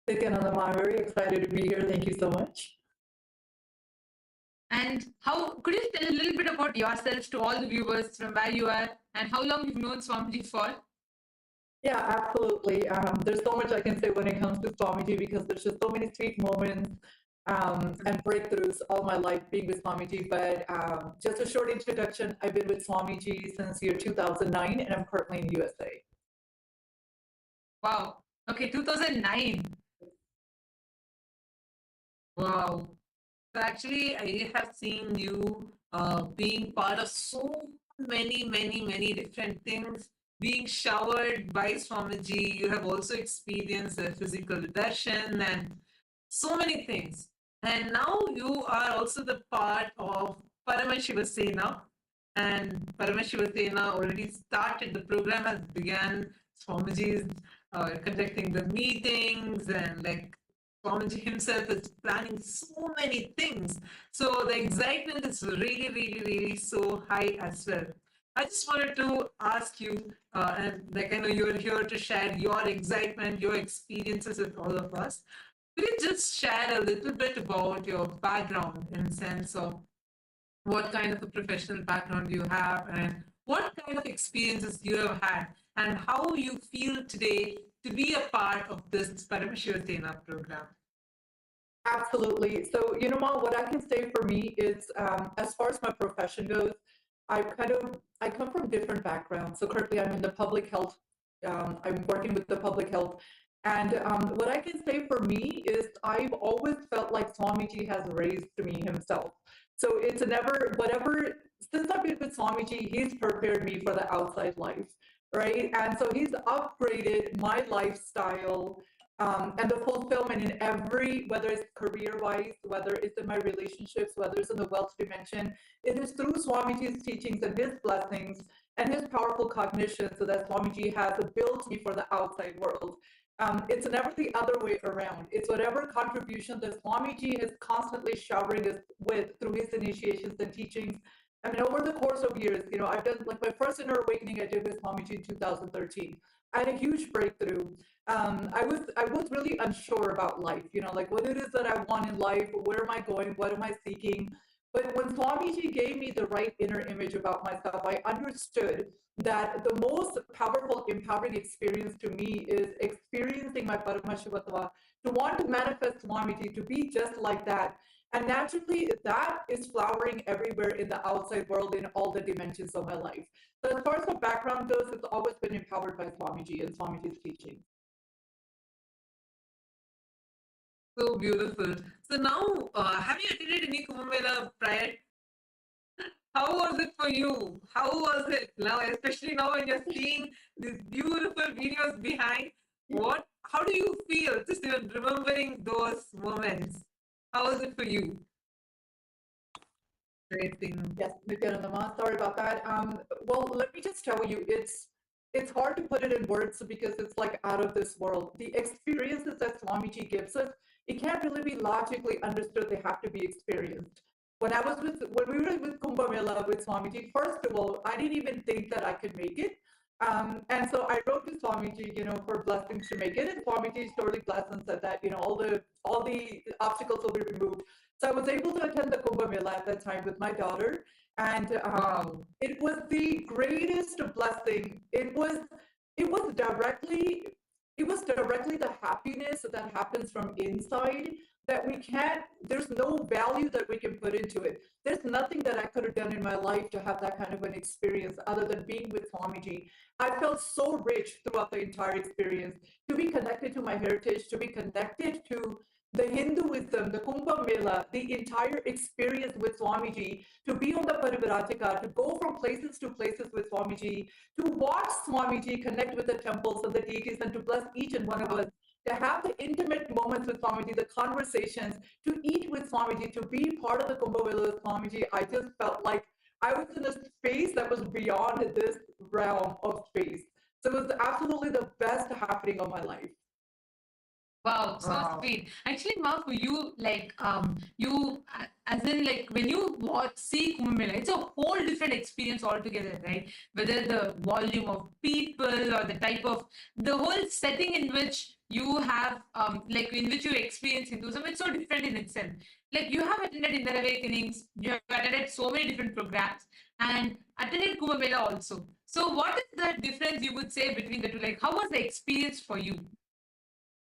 Nithyananda, I'm very excited to be here. Thank you so much. And how could you tell a little bit about yourself to all the viewers from where you are and how long you've known Swamiji for? Yeah, absolutely. There's so much I can say when it comes to Swamiji because there's just so many sweet moments and breakthroughs all my life being with Swamiji. But just a short introduction, I've been with Swamiji since year 2009 and I'm currently in USA. Wow. Okay, 2009. Wow. So actually, I have seen you being part of so many different things, being showered by Swamiji. You have also experienced the physical darshan and so many things. And now you are also the part of Paramashivoham, and Paramashivoham already started. The program has began. Swamiji is conducting the meetings, and like Swamiji himself is planning so many things. So the excitement is really so high as well. I just wanted to ask you, and like I know you're here to share your excitement, your experiences with all of us. Could you just share a little bit about your background in the sense of what kind of a professional background you have and what kind of experiences you have had and how you feel today to be a part of this Paramashivoham program? Absolutely. So, you know, Ma, what I can say for me is, as far as my profession goes, I come from different backgrounds. So currently I'm in the public health, I'm working with the public health. And what I can say for me is I've always felt like Swamiji has raised me himself. So it's never, whatever, since I've been with Swamiji, he's prepared me for the outside life, right? And so he's upgraded my lifestyle and the fulfillment in every, whether it's career-wise, whether it's in my relationships, whether it's in the wealth dimension, it is through Swamiji's teachings and his blessings and his powerful cognition so that Swamiji has built me for the outside world. It's never the other way around. It's whatever contribution that Swamiji is constantly showering us with through his initiations and teachings. I mean, over the course of years, you know, I've done, like, my first inner awakening I did with Swamiji in 2013. I had a huge breakthrough. I was really unsure about life, you know, like what it is that I want in life, where am I going, what am I seeking? But when Swamiji gave me the right inner image about myself, I understood that the most powerful, empowering experience to me is experiencing my Paramashivoham, to want to manifest Swamiji, to be just like that. And naturally, that is flowering everywhere in the outside world in all the dimensions of my life. So as far as the background goes, it's always been empowered by Swamiji and Swamiji's teaching. So beautiful. So now, have you attended any Kumbh Mela prior? How was it for you? How was it now, especially now when you're seeing these beautiful videos behind? How do you feel just even remembering those moments? How was it for you? Great thing. Yes, Nithyananda, sorry about that. Well, let me just tell you, it's hard to put it in words because it's like out of this world. The experiences that Swamiji gives us, it can't really be logically understood. They have to be experienced. When we were with Kumbh Mela with Swamiji, first of all, I didn't even think that I could make it. And so I wrote to Swamiji, you know, for blessings to make it. And Swamiji totally blessed and said that, you know, all the obstacles will be removed. So I was able to attend the Kumbh Mela at that time with my daughter. And it was the greatest blessing. It was directly the happiness that happens from inside that there's no value that we can put into it. There's nothing that I could have done in my life to have that kind of an experience other than being with Swamiji. I felt so rich throughout the entire experience to be connected to my heritage, to be connected to the Hinduism, the Kumbh Mela, the entire experience with Swamiji, to be on the Parivrajika, to go from places to places with Swamiji, to watch Swamiji connect with the temples and the deities and to bless each and one of us, to have the intimate moments with Swamiji, the conversations, to eat with Swamiji, to be part of the Kumbh Mela with Swamiji. I just felt like I was in a space that was beyond this realm of space. So it was absolutely the best happening of my life. Wow, so sweet. Actually, Ma, for you, like, as in, like, when you see Kumbh Mela, it's a whole different experience altogether, right? Whether the volume of people or the type of, the whole setting in which you have, like, in which you experience Hinduism, it's so different in itself. Like, you have attended Inner Awakenings, you have attended so many different programs, and attended Kumbh Mela also. So, what is the difference you would say between the two? Like, how was the experience for you?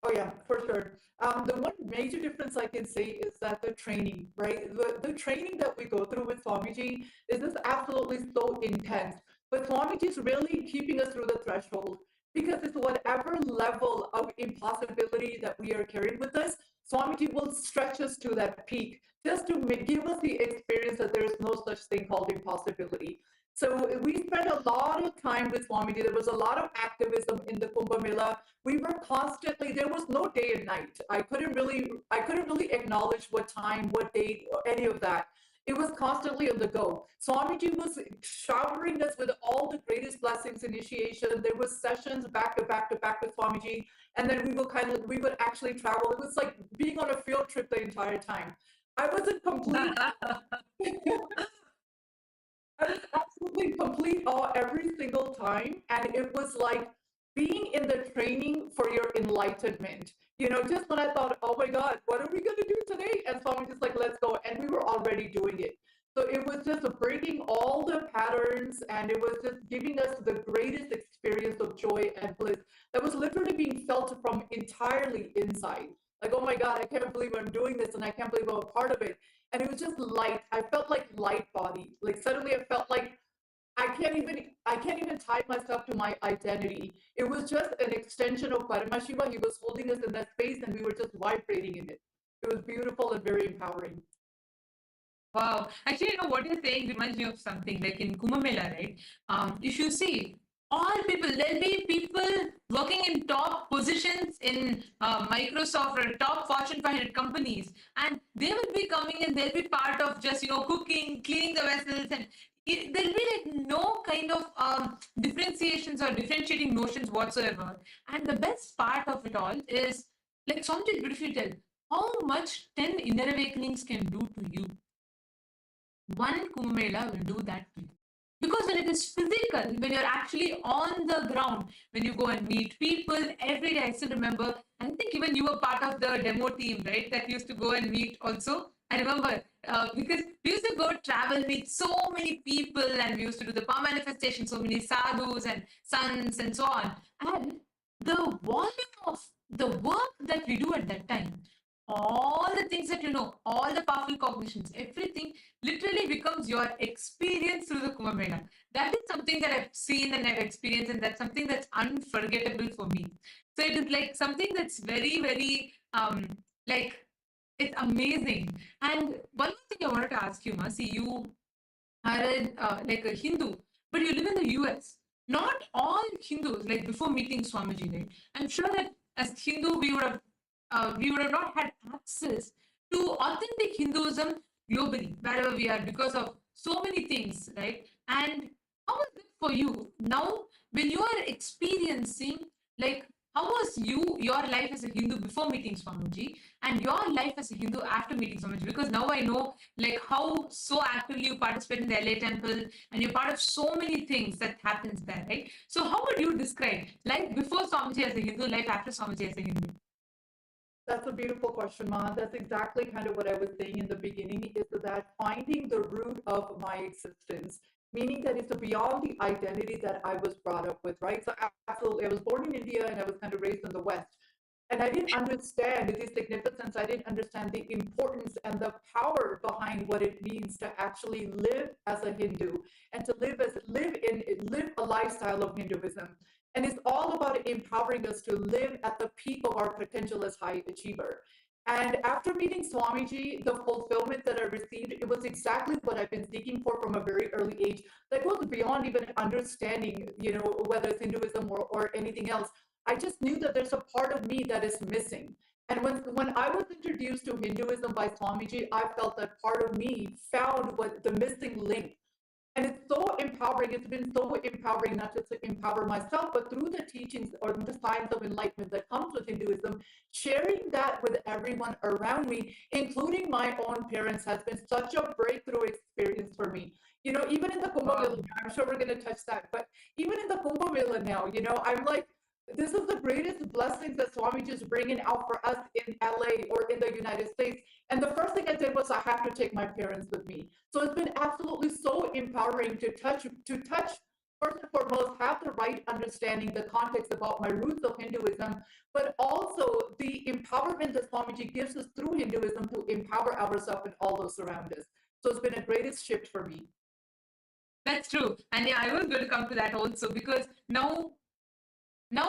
Oh yeah, for sure. The one major difference I can say is that the training, right? The training that we go through with Swamiji is just absolutely so intense. But Swamiji is really keeping us through the threshold because it's whatever level of impossibility that we are carrying with us, Swamiji will stretch us to that peak just to give us the experience that there is no such thing called impossibility. So we spent a lot of time with Swamiji. There was a lot of activism in the Kumbh Mela. We were constantly, there was no day and night. I couldn't really acknowledge what time, what date, or any of that. It was constantly on the go. Swamiji was showering us with all the greatest blessings, initiation. There was sessions back to back to back with Swamiji. And then we would actually travel. It was like being on a field trip the entire time. I was in complete I was absolutely complete awe every single time. And it was like being in the training for your enlightenment. You know, just when I thought, oh my God, what are we going to do today? And Swami just like, let's go. And we were already doing it. So it was just breaking all the patterns and it was just giving us the greatest experience of joy and bliss that was literally being felt from entirely inside. Like, oh my God, I can't believe I'm doing this and I can't believe I'm a part of it. And it was just light. I felt like light body. Like suddenly I felt like I can't even tie myself to my identity. It was just an extension of Paramashiva. He was holding us in that space and we were just vibrating in it. It was beautiful and very empowering. Wow. Actually, you know, what you're saying reminds me of something like in Kumbh Mela, right? If you see, all people, there'll be people working in top positions in Microsoft or top Fortune 500 companies, and they will be coming and they'll be part of just, you know, cooking, cleaning the vessels, and there'll be like no kind of differentiations or differentiating notions whatsoever. And the best part of it all is, like Swamiji beautifully tell, how much 10 inner awakenings can do to you. One Kumbh Mela will do that to you. Because when it is physical, when you're actually on the ground, when you go and meet people every day, I still remember, I think even you were part of the demo team, right? That used to go and meet also. I remember because we used to go travel, meet so many people, and we used to do the power manifestation, so many sadhus and sons and so on. And the volume of the work that we do at that time, all the things that you know, all the powerful cognitions, everything literally becomes your experience through the Kumbh Mela. That is something that I've seen and I've experienced, and that's something that's unforgettable for me. So it is like something that's very, very like it's amazing. And one more thing I wanted to ask you, Ma, see, you are like a Hindu, but you live in the US. Not all Hindus, like before meeting Swamiji, right? I'm sure that as Hindu, we would have not had access to authentic Hinduism globally, wherever we are, because of so many things, right? And how is it for you now when you are experiencing, like, how was your life as a Hindu before meeting Swamiji and your life as a Hindu after meeting Swamiji? Because now I know, like, how so actively you participate in the LA temple and you're part of so many things that happens there, right? So how would you describe life before Swamiji as a Hindu, life after Swamiji as a Hindu? That's a beautiful question, Ma. That's exactly kind of what I was saying in the beginning, is that finding the root of my existence, meaning that it's beyond the identity that I was brought up with, right? So absolutely, I was born in India and I was kind of raised in the West. And I didn't understand the significance, I didn't understand the importance and the power behind what it means to actually live as a Hindu and to live a lifestyle of Hinduism. And it's all about empowering us to live at the peak of our potential as high achiever. And after meeting Swamiji, the fulfillment that I received, it was exactly what I've been seeking for from a very early age. That goes beyond even understanding, you know, whether it's Hinduism or anything else. I just knew that there's a part of me that is missing. And when I was introduced to Hinduism by Swamiji, I felt that part of me found what the missing link. And it's so empowering empowering. It's been so empowering, not just to empower myself, but through the teachings or the science of enlightenment that comes with Hinduism, sharing that with everyone around me, including my own parents, has been such a breakthrough experience for me. You know, even in the Kumbh Mela, I'm sure we're going to touch that, but even in the Kumbh Mela now, you know, I'm like, this is the greatest blessings that Swamiji is bringing out for us in LA or in the United States. And the first thing I did was I have to take my parents with me. So it's been absolutely so empowering to touch, first and foremost, have the right understanding, the context about my roots of Hinduism, but also the empowerment that Swamiji gives us through Hinduism to empower ourselves and all those around us. So it's been a greatest shift for me. That's true. And yeah, I was going to come to that also, because now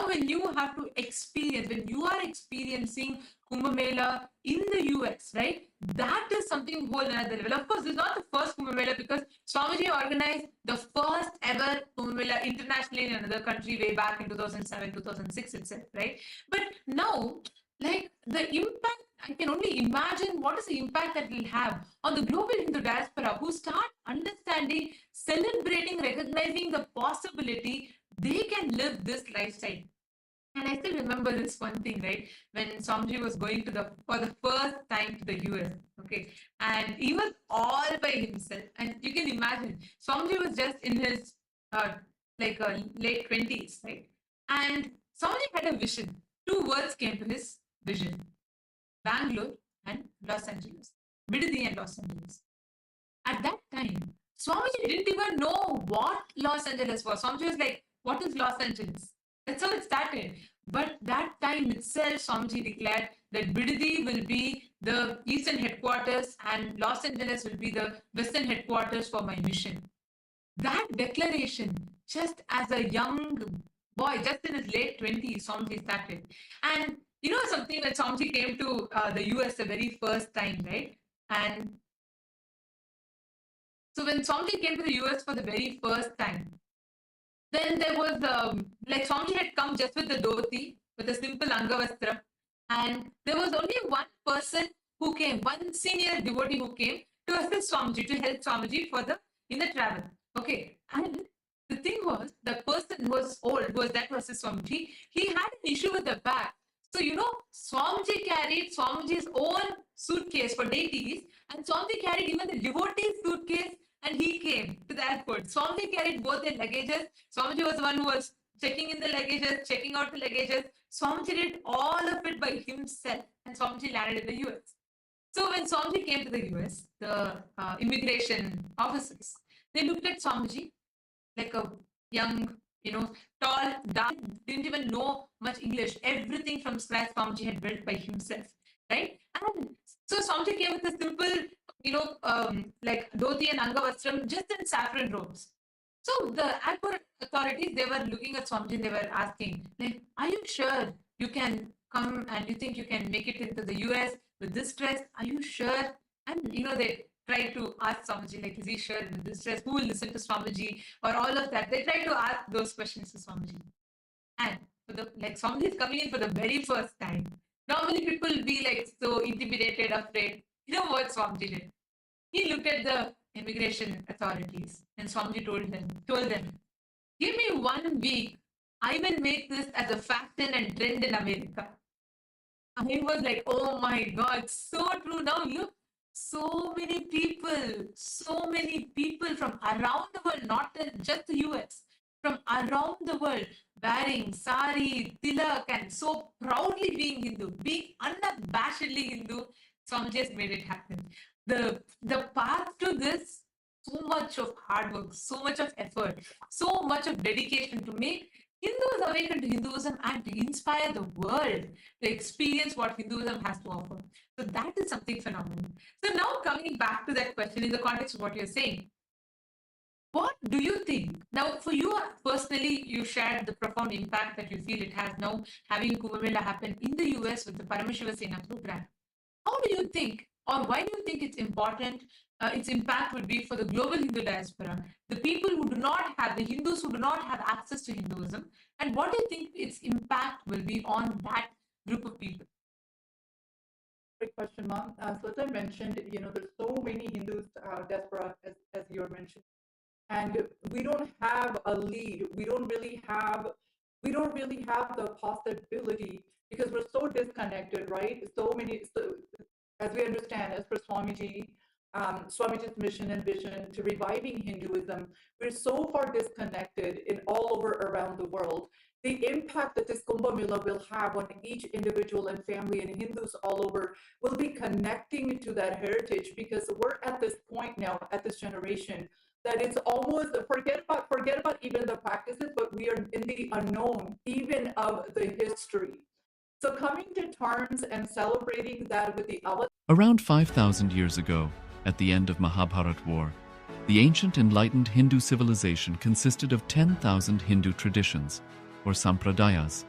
when you have to experience, when you are experiencing Kumbh Mela in the US, right, that is something whole another level. Of course, it's not the first Kumbh Mela, because Swamiji organized the first ever Kumbh Mela internationally in another country way back in 2007, 2006 itself, right? But now, like, the impact, I can only imagine what is the impact that will have on the global Hindu diaspora, who start understanding, celebrating, recognizing the possibility they can live this lifestyle. And I still remember this one thing, right? When Swamiji was going for the first time to the US, okay, and he was all by himself. And you can imagine, Swamiji was just in his late 20s, right? And Swamiji had a vision. Two words came to his vision: Bangalore and Los Angeles, Bidadi and Los Angeles. At that time, Swamiji didn't even know what Los Angeles was. Swamiji was like, what is Los Angeles? That's how it started. But that time itself, Swamiji declared that Bidadi will be the eastern headquarters and Los Angeles will be the western headquarters for my mission. That declaration, just as a young boy, just in his late 20s, Swamiji started. And you know something, when Swamiji came to the US the very first time, right? And so when Swamiji came to the US for the very first time, then there was, like, Swamiji had come just with the dhoti, with a simple Angavastra. And there was only one person who came, one senior devotee who came to assist Swamiji, to help Swamiji in the travel. Okay. And the thing was, the person was old, who was there to assist Swamiji. He had an issue with the back. So, you know, Swamiji carried Swamiji's own suitcase for deities, and Swamiji carried even the devotee's suitcase, and he came to the airport. Swamiji carried both their luggages. Swamiji was the one who was checking in the luggages, checking out the luggages. Swamiji did all of it by himself, and Swamiji landed in the US. So when Swamiji came to the US, the immigration officers, they looked at Swamiji like a young, tall, dark, didn't even know much English. Everything from scratch Swamiji had built by himself, right? And so Swamiji came with a simple, like dhoti and Angavastram, just in saffron robes. So the airport authorities, they were looking at Swamiji, they were asking, like, are you sure you can come and you think you can make it into the US with this dress? Are you sure? And, they tried to ask Swamiji, like, is he sure with this dress? Who will listen to Swamiji? Or all of that. They tried to ask those questions to Swamiji. And Swamiji is coming in for the very first time. Normally people will be like so intimidated, afraid. You know what Swamiji did? He looked at the immigration authorities and Swamiji told them, give me 1 week. I will make this as a fashion and trend in America. And he was like, oh my God, so true. Now look, so many people from around the world, not just the US, from around the world, wearing sari, tilak, and so proudly being Hindu, being unabashedly Hindu. Swamiji has made it happen. The path to this, so much of hard work, so much of effort, so much of dedication to make Hindus awaken to Hinduism and to inspire the world to experience what Hinduism has to offer. So that is something phenomenal. So now coming back to that question in the context of what you're saying, what do you think? Now, for you personally, you shared the profound impact that you feel it has now having Kumbh Mela happen in the US with the Paramashivoham program. How do you think, or why do you think it's important, its impact would be for the global Hindu diaspora, the people who do not have, the Hindus who do not have access to Hinduism, and what do you think its impact will be on that group of people? Great question, Mom. So as I mentioned, there's so many Hindus diaspora, as you were mentioning. and we don't have a lead. We don't really have the possibility, because we're so disconnected, right? So, as we understand, as per Swamiji's mission and vision to reviving Hinduism, we're so far disconnected in all over around the world. The impact that this Kumbh Mela will have on each individual and family and Hindus all over will be connecting to that heritage, because we're at this point now, at this generation, that it's almost forget about even the practices, but we are in the unknown, even of the history. So coming to terms and celebrating that with the Around 5,000 years ago, at the end of Mahabharat War, the ancient enlightened Hindu civilization consisted of 10,000 Hindu traditions, or sampradayas,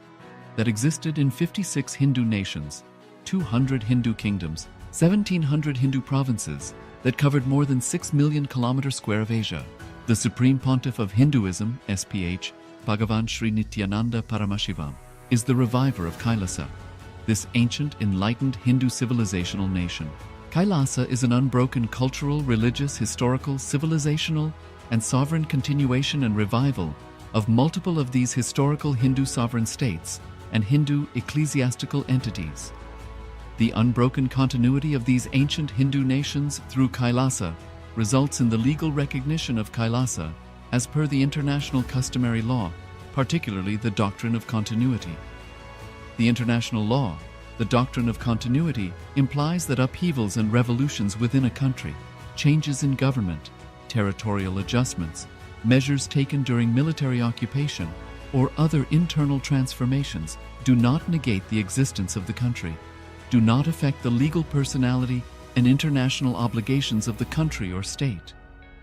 that existed in 56 Hindu nations, 200 Hindu kingdoms, 1,700 Hindu provinces, that covered more than 6 million kilometers square of Asia. The Supreme Pontiff of Hinduism, SPH, Bhagavan Sri Nithyananda Paramashivoham, is the reviver of Kailasa, this ancient enlightened Hindu civilizational nation. Kailasa is an unbroken cultural, religious, historical, civilizational, and sovereign continuation and revival of multiple of these historical Hindu sovereign states and Hindu ecclesiastical entities. The unbroken continuity of these ancient Hindu nations through Kailasa results in the legal recognition of Kailasa as per the international customary law, particularly the doctrine of continuity. The international law, the doctrine of continuity, implies that upheavals and revolutions within a country, changes in government, territorial adjustments, measures taken during military occupation, or other internal transformations do not negate the existence of the country, do not affect the legal personality and international obligations of the country or state.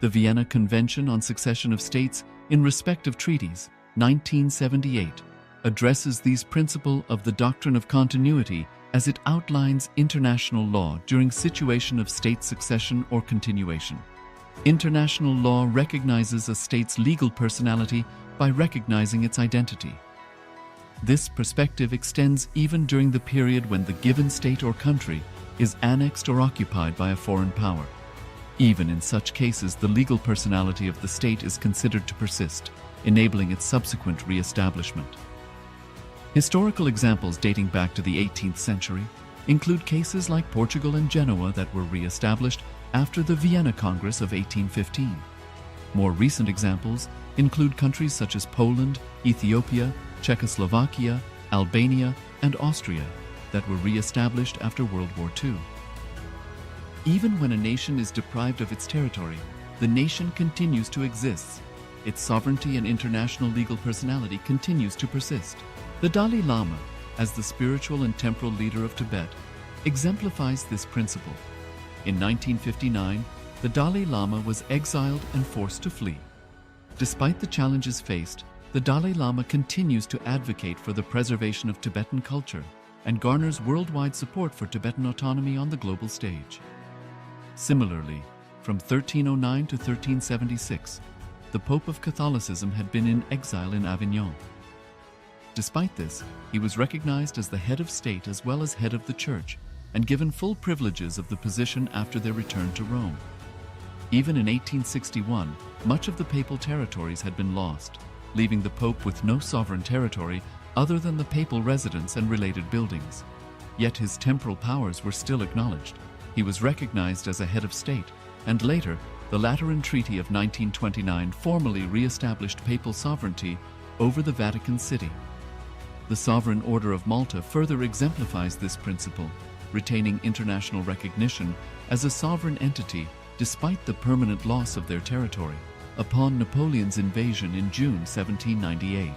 The Vienna Convention on Succession of States in respect of treaties, 1978, addresses these principles of the doctrine of continuity as it outlines international law during situation of state succession or continuation. International law recognizes a state's legal personality by recognizing its identity. This perspective extends even during the period when the given state or country is annexed or occupied by a foreign power. Even in such cases, the legal personality of the state is considered to persist, enabling its subsequent re-establishment. Historical examples dating back to the 18th century include cases like Portugal and Genoa that were re-established after the Vienna Congress of 1815. More recent examples include countries such as Poland, Ethiopia, Czechoslovakia, Albania, and Austria that were re-established after World War II. Even when a nation is deprived of its territory, the nation continues to exist. Its sovereignty and international legal personality continues to persist. The Dalai Lama, as the spiritual and temporal leader of Tibet, exemplifies this principle. In 1959, the Dalai Lama was exiled and forced to flee. Despite the challenges faced, the Dalai Lama continues to advocate for the preservation of Tibetan culture and garners worldwide support for Tibetan autonomy on the global stage. Similarly, from 1309 to 1376, the Pope of Catholicism had been in exile in Avignon. Despite this, he was recognized as the head of state as well as head of the church and given full privileges of the position after their return to Rome. Even in 1861, much of the papal territories had been lost, leaving the Pope with no sovereign territory other than the papal residence and related buildings. Yet his temporal powers were still acknowledged. He was recognized as a head of state, and later, the Lateran Treaty of 1929 formally re-established papal sovereignty over the Vatican City. The Sovereign Order of Malta further exemplifies this principle, retaining international recognition as a sovereign entity despite the permanent loss of their territory upon Napoleon's invasion in June 1798.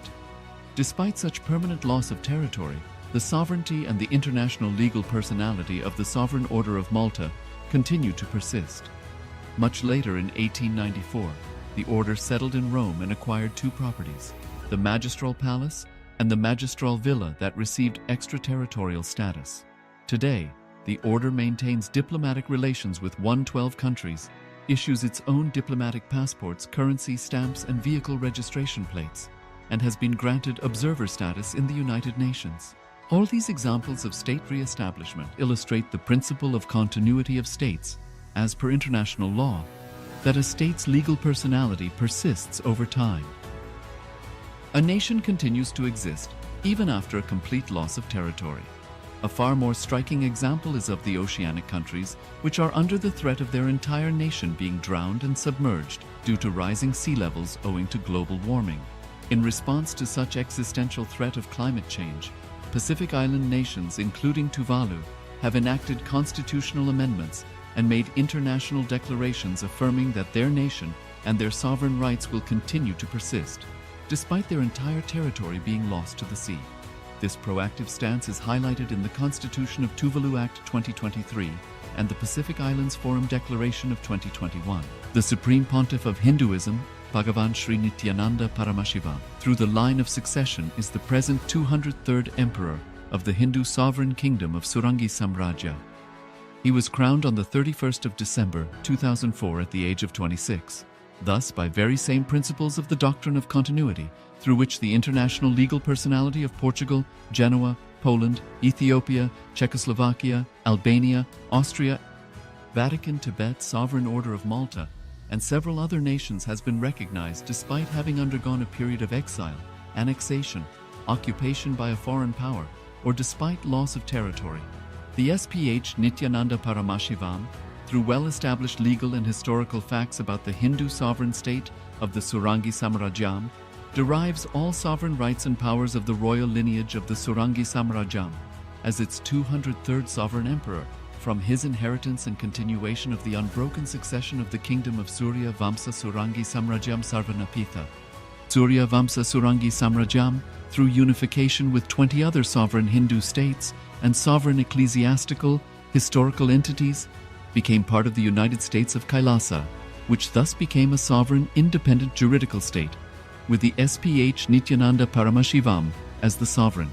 Despite such permanent loss of territory, the sovereignty and the international legal personality of the Sovereign Order of Malta continue to persist. Much later in 1894, the order settled in Rome and acquired two properties, the Magistral Palace and the Magistral Villa that received extraterritorial status. Today, the order maintains diplomatic relations with 112 countries, issues its own diplomatic passports, currency, stamps, and vehicle registration plates, and has been granted observer status in the United Nations. All these examples of state re-establishment illustrate the principle of continuity of states, as per international law, that a state's legal personality persists over time. A nation continues to exist even after a complete loss of territory. A far more striking example is of the oceanic countries, which are under the threat of their entire nation being drowned and submerged due to rising sea levels owing to global warming. In response to such existential threat of climate change, Pacific Island nations, including Tuvalu, have enacted constitutional amendments and made international declarations affirming that their nation and their sovereign rights will continue to persist, despite their entire territory being lost to the sea. This proactive stance is highlighted in the Constitution of Tuvalu Act 2023 and the Pacific Islands Forum Declaration of 2021. The Supreme Pontiff of Hinduism, Bhagavan Sri Nithyananda Paramashivoham, through the line of succession, is the present 203rd Emperor of the Hindu Sovereign Kingdom of Surangi Samrajya. He was crowned on the 31st of December 2004 at the age of 26. Thus, by very same principles of the doctrine of continuity, through which the international legal personality of Portugal, Genoa, Poland, Ethiopia, Czechoslovakia, Albania, Austria, Vatican, Tibet, Sovereign Order of Malta, and several other nations has been recognized despite having undergone a period of exile, annexation, occupation by a foreign power, or despite loss of territory. The SPH Nithyananda Paramashivoham, through well-established legal and historical facts about the Hindu sovereign state of the Surangi Samrajyam, derives all sovereign rights and powers of the royal lineage of the Surangi Samrajyam as its 203rd sovereign emperor from his inheritance and continuation of the unbroken succession of the kingdom of Surya Vamsa Surangi Samrajyam Sarvanapitha. Surya Vamsa Surangi Samrajyam, through unification with 20 other sovereign Hindu states and sovereign ecclesiastical, historical entities, became part of the United States of Kailasa, which thus became a sovereign, independent juridical state, with the SPH Nithyananda Paramashivoham as the sovereign.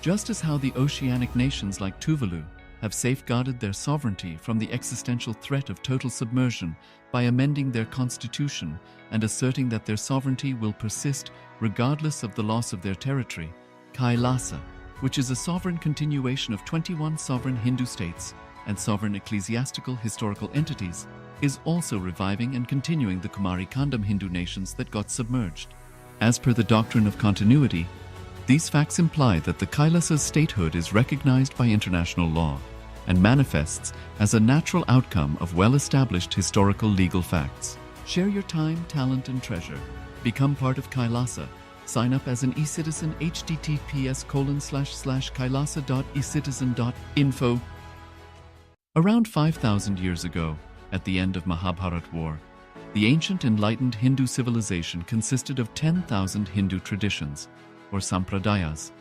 Just as how the oceanic nations like Tuvalu have safeguarded their sovereignty from the existential threat of total submersion by amending their constitution and asserting that their sovereignty will persist regardless of the loss of their territory, Kailasa, which is a sovereign continuation of 21 sovereign Hindu states and sovereign ecclesiastical historical entities, is also reviving and continuing the Kumari Kandam Hindu nations that got submerged. As per the doctrine of continuity, these facts imply that the Kailasa's statehood is recognized by international law and manifests as a natural outcome of well-established historical legal facts. Share your time, talent, and treasure. Become part of Kailasa. Sign up as an eCitizen https://kailasa.ecitizen.info. Around 5,000 years ago, at the end of Mahabharat War, the ancient enlightened Hindu civilization consisted of 10,000 Hindu traditions, or sampradayas,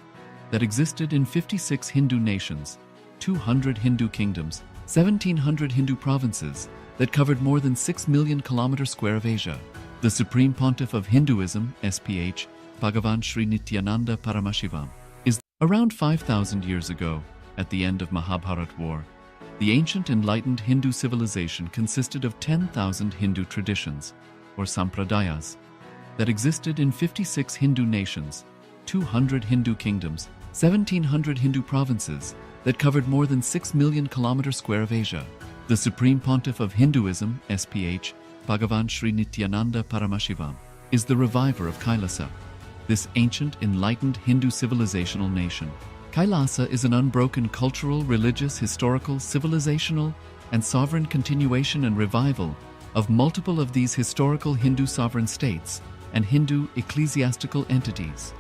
that existed in 56 Hindu nations, 200 Hindu kingdoms, 1,700 Hindu provinces that covered more than 6 million kilometers square of Asia. The Supreme Pontiff of Hinduism, SPH, Bhagavan Sri Nithyananda Paramashivoham, is around 5,000 years ago, at the end of Mahabharat War. The ancient enlightened Hindu civilization consisted of 10,000 Hindu traditions, or sampradayas, that existed in 56 Hindu nations, 200 Hindu kingdoms, 1,700 Hindu provinces that covered more than 6 million kilometers square of Asia. The Supreme Pontiff of Hinduism, SPH, Bhagavan Sri Nithyananda Paramashivoham, is the reviver of Kailasa, this ancient enlightened Hindu civilizational nation. Kailasa is an unbroken cultural, religious, historical, civilizational, and sovereign continuation and revival of multiple of these historical Hindu sovereign states and Hindu ecclesiastical entities.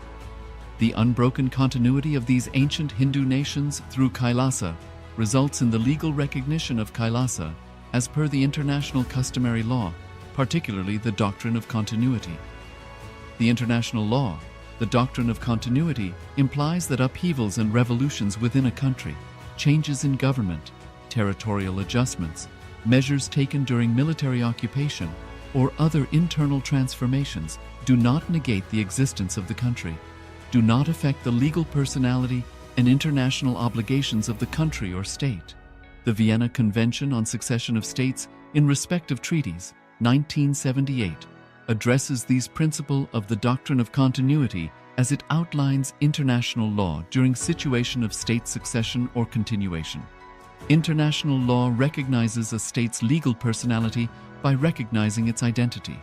The unbroken continuity of these ancient Hindu nations through Kailasa results in the legal recognition of Kailasa as per the international customary law, particularly the doctrine of continuity. The international law, the doctrine of continuity, implies that upheavals and revolutions within a country, changes in government, territorial adjustments, measures taken during military occupation, or other internal transformations do not negate the existence of the country, do not affect the legal personality and international obligations of the country or state. The Vienna Convention on Succession of States in Respect of Treaties, 1978, addresses these principles of the doctrine of continuity as it outlines international law during situation of state succession or continuation. International law recognizes a state's legal personality by recognizing its identity.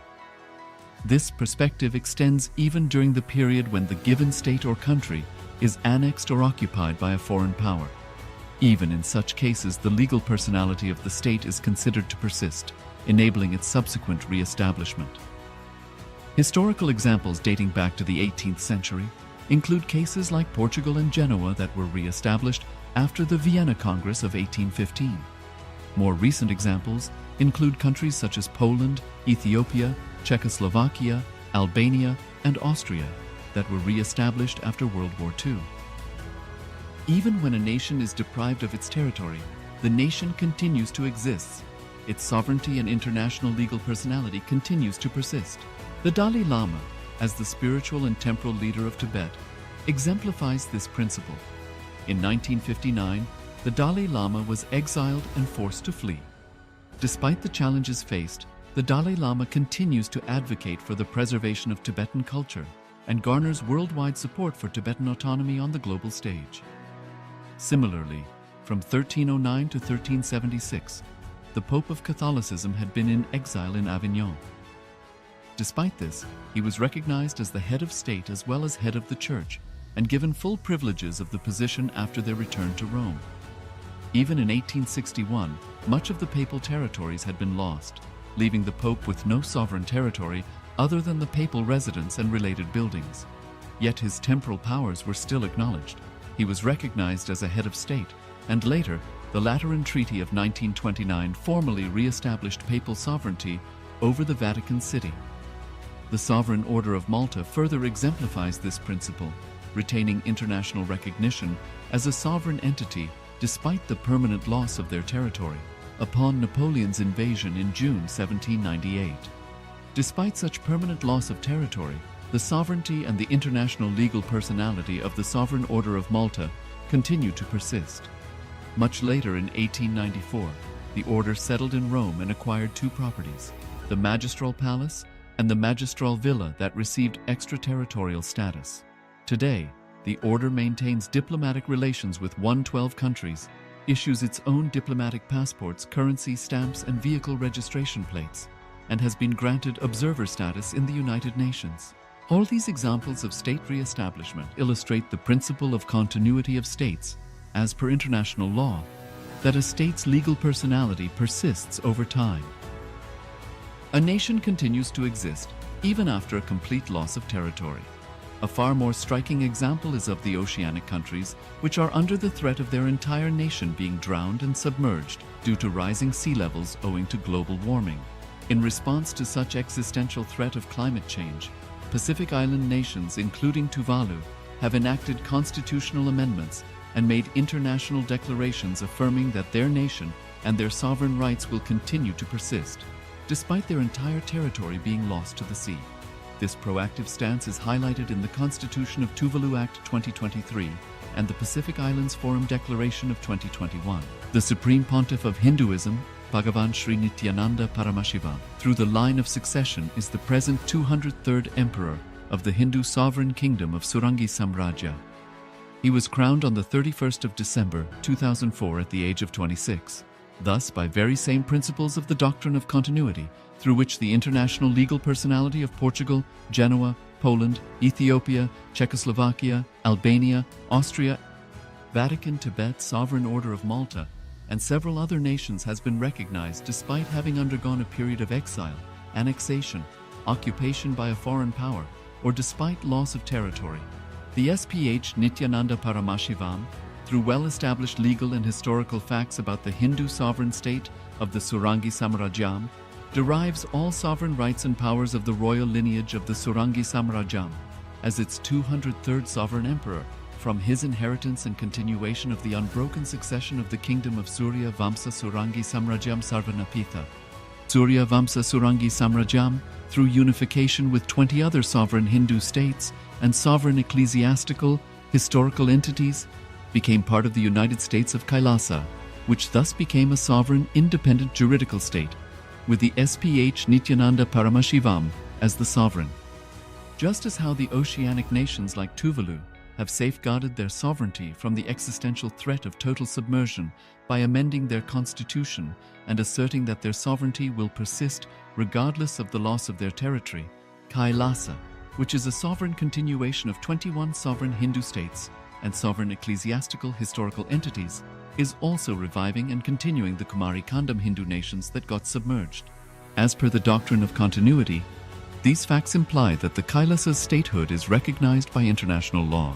This perspective extends even during the period when the given state or country is annexed or occupied by a foreign power. Even in such cases, the legal personality of the state is considered to persist, enabling its subsequent re-establishment. Historical examples dating back to the 18th century include cases like Portugal and Genoa that were re-established after the Vienna Congress of 1815. More recent examples include countries such as Poland, Ethiopia, Czechoslovakia, Albania, and Austria that were re-established after World War II. Even when a nation is deprived of its territory, the nation continues to exist. Its sovereignty and international legal personality continues to persist. The Dalai Lama, as the spiritual and temporal leader of Tibet, exemplifies this principle. In 1959, the Dalai Lama was exiled and forced to flee. Despite the challenges faced, the Dalai Lama continues to advocate for the preservation of Tibetan culture and garners worldwide support for Tibetan autonomy on the global stage. Similarly, from 1309 to 1376, the Pope of Catholicism had been in exile in Avignon. Despite this, he was recognized as the head of state as well as head of the church and given full privileges of the position after their return to Rome. Even in 1861, much of the papal territories had been lost, leaving the Pope with no sovereign territory other than the papal residence and related buildings. Yet his temporal powers were still acknowledged. He was recognized as a head of state, and later, the Lateran Treaty of 1929 formally re-established papal sovereignty over the Vatican City. The Sovereign Order of Malta further exemplifies this principle, retaining international recognition as a sovereign entity despite the permanent loss of their territory upon Napoleon's invasion in June 1798. Despite such permanent loss of territory, the sovereignty and the international legal personality of the Sovereign Order of Malta continue to persist. Much later in 1894, the order settled in Rome and acquired two properties, the Magistral Palace and the Magistral Villa that received extraterritorial status. Today, the order maintains diplomatic relations with 112 countries, issues its own diplomatic passports, currency, stamps, and vehicle registration plates, and has been granted observer status in the United Nations. All these examples of state re-establishment illustrate the principle of continuity of states, as per international law, that a state's legal personality persists over time. A nation continues to exist even after a complete loss of territory. A far more striking example is of the oceanic countries, which are under the threat of their entire nation being drowned and submerged due to rising sea levels owing to global warming. In response to such existential threat of climate change, Pacific Island nations, including Tuvalu, have enacted constitutional amendments and made international declarations affirming that their nation and their sovereign rights will continue to persist, despite their entire territory being lost to the sea. This proactive stance is highlighted in the Constitution of Tuvalu Act 2023 and the Pacific Islands Forum Declaration of 2021. The Supreme Pontiff of Hinduism, Bhagavan Sri Nithyananda Paramashivoham, through the line of succession is the present 203rd Emperor of the Hindu Sovereign Kingdom of Surangi Samrajya. He was crowned on the 31st of December 2004 at the age of 26. Thus, by very same principles of the doctrine of continuity, through which the international legal personality of Portugal, Genoa, Poland, Ethiopia, Czechoslovakia, Albania, Austria, Vatican, Tibet, Sovereign Order of Malta, and several other nations has been recognized despite having undergone a period of exile, annexation, occupation by a foreign power, or despite loss of territory. The SPH Nithyananda Paramashivoham, through well-established legal and historical facts about the Hindu sovereign state of the Surangi Samrajyam, derives all sovereign rights and powers of the royal lineage of the Surangi Samrajyam as its 203rd sovereign emperor, from his inheritance and continuation of the unbroken succession of the kingdom of Surya Vamsa Surangi Samrajyam Sarvanapitha. Surya Vamsa Surangi Samrajyam, through unification with 20 other sovereign Hindu states and sovereign ecclesiastical, historical entities, became part of the United States of Kailasa, which thus became a sovereign, independent juridical state, with the SPH Nithyananda Paramashivoham as the sovereign. Just as how the oceanic nations like Tuvalu have safeguarded their sovereignty from the existential threat of total submersion by amending their constitution and asserting that their sovereignty will persist regardless of the loss of their territory. Kailasa, which is a sovereign continuation of 21 sovereign Hindu states and sovereign ecclesiastical historical entities, is also reviving and continuing the Kumari Kandam Hindu nations that got submerged. As per the doctrine of continuity, these facts imply that the Kailasa's statehood is recognized by international law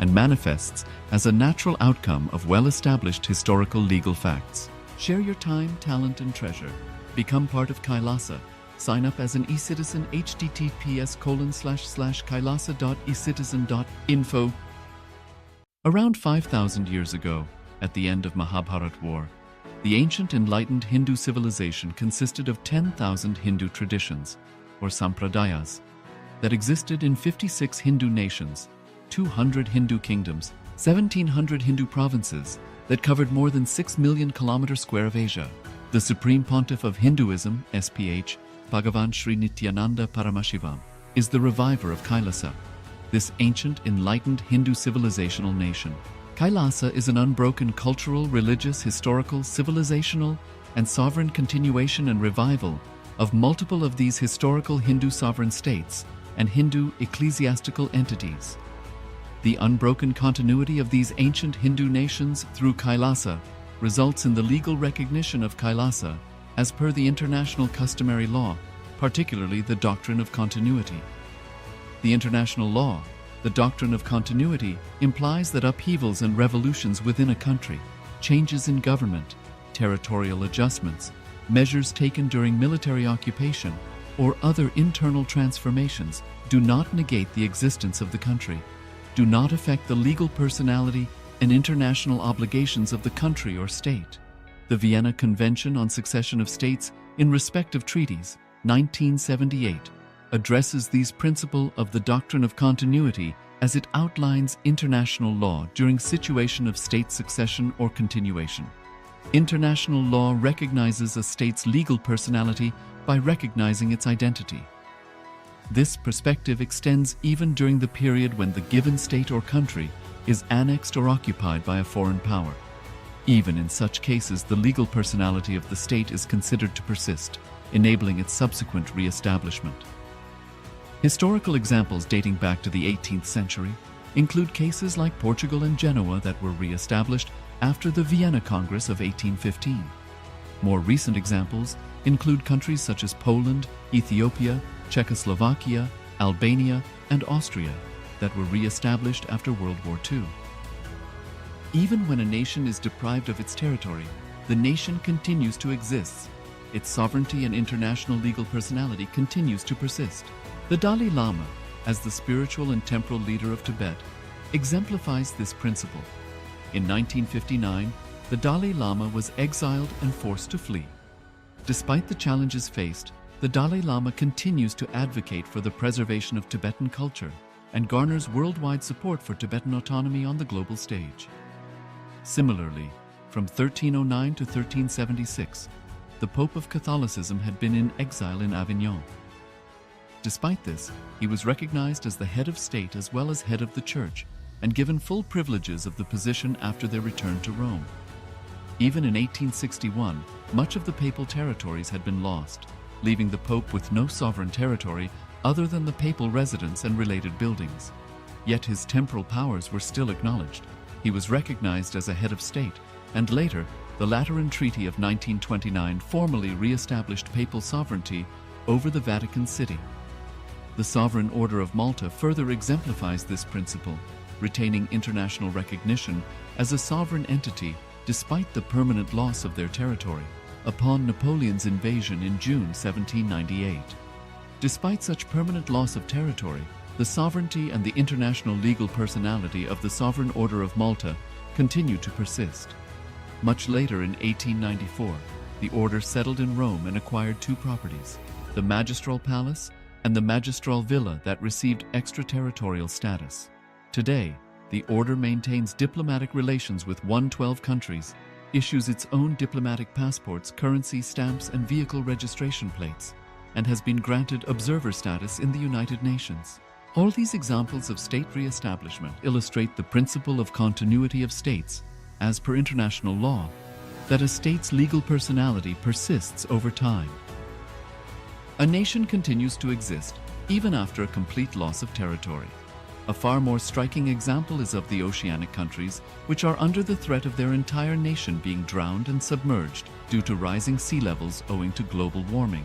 and manifests as a natural outcome of well-established historical legal facts. Share your time, talent, and treasure. Become part of Kailasa. Sign up as an eCitizen https://kailasa.ecitizen.info. Around 5,000 years ago, at the end of Mahabharat War, the ancient enlightened Hindu civilization consisted of 10,000 Hindu traditions, or sampradayas, that existed in 56 Hindu nations, 200 Hindu kingdoms, 1,700 Hindu provinces that covered more than 6 million kilometers square of Asia. The Supreme Pontiff of Hinduism, SPH, Bhagavan Sri Nithyananda Paramashivoham, is the reviver of Kailasa, this ancient enlightened Hindu civilizational nation. Kailasa is an unbroken cultural, religious, historical, civilizational, and sovereign continuation and revival of multiple of these historical Hindu sovereign states and Hindu ecclesiastical entities. The unbroken continuity of these ancient Hindu nations through Kailasa results in the legal recognition of Kailasa as per the international customary law, particularly the doctrine of continuity. The international law, the doctrine of continuity, implies that upheavals and revolutions within a country, changes in government, territorial adjustments, measures taken during military occupation, or other internal transformations do not negate the existence of the country, do not affect the legal personality and international obligations of the country or state. The Vienna Convention on Succession of States in respect of treaties, 1978, addresses these principles of the doctrine of continuity as it outlines international law during situation of state succession or continuation. International law recognizes a state's legal personality by recognizing its identity. This perspective extends even during the period when the given state or country is annexed or occupied by a foreign power. Even in such cases, the legal personality of the state is considered to persist, enabling its subsequent re-establishment. Historical examples dating back to the 18th century include cases like Portugal and Genoa that were re-established after the Vienna Congress of 1815. More recent examples include countries such as Poland, Ethiopia, Czechoslovakia, Albania, and Austria that were re-established after World War II. Even when a nation is deprived of its territory, the nation continues to exist. Its sovereignty and international legal personality continues to persist. The Dalai Lama, as the spiritual and temporal leader of Tibet, exemplifies this principle. In 1959, the Dalai Lama was exiled and forced to flee. Despite the challenges faced, the Dalai Lama continues to advocate for the preservation of Tibetan culture and garners worldwide support for Tibetan autonomy on the global stage. Similarly, from 1309 to 1376, the Pope of Catholicism had been in exile in Avignon. Despite this, he was recognized as the head of state as well as head of the church and given full privileges of the position after their return to Rome. Even in 1861, much of the papal territories had been lost, leaving the Pope with no sovereign territory other than the papal residence and related buildings. Yet his temporal powers were still acknowledged. He was recognized as a head of state, and later, the Lateran Treaty of 1929 formally re-established papal sovereignty over the Vatican City. The Sovereign Order of Malta further exemplifies this principle, retaining international recognition as a sovereign entity despite the permanent loss of their territory upon Napoleon's invasion in June 1798. Despite such permanent loss of territory, the sovereignty and the international legal personality of the Sovereign Order of Malta continue to persist. Much later in 1894, the order settled in Rome and acquired two properties, the Magistral Palace and the Magistral Villa that received extraterritorial status. Today, the order maintains diplomatic relations with 112 countries, issues its own diplomatic passports, currency, stamps, and vehicle registration plates, and has been granted observer status in the United Nations. All these examples of state re-establishment illustrate the principle of continuity of states, as per international law, that a state's legal personality persists over time. A nation continues to exist even after a complete loss of territory. A far more striking example is of the oceanic countries, which are under the threat of their entire nation being drowned and submerged due to rising sea levels owing to global warming.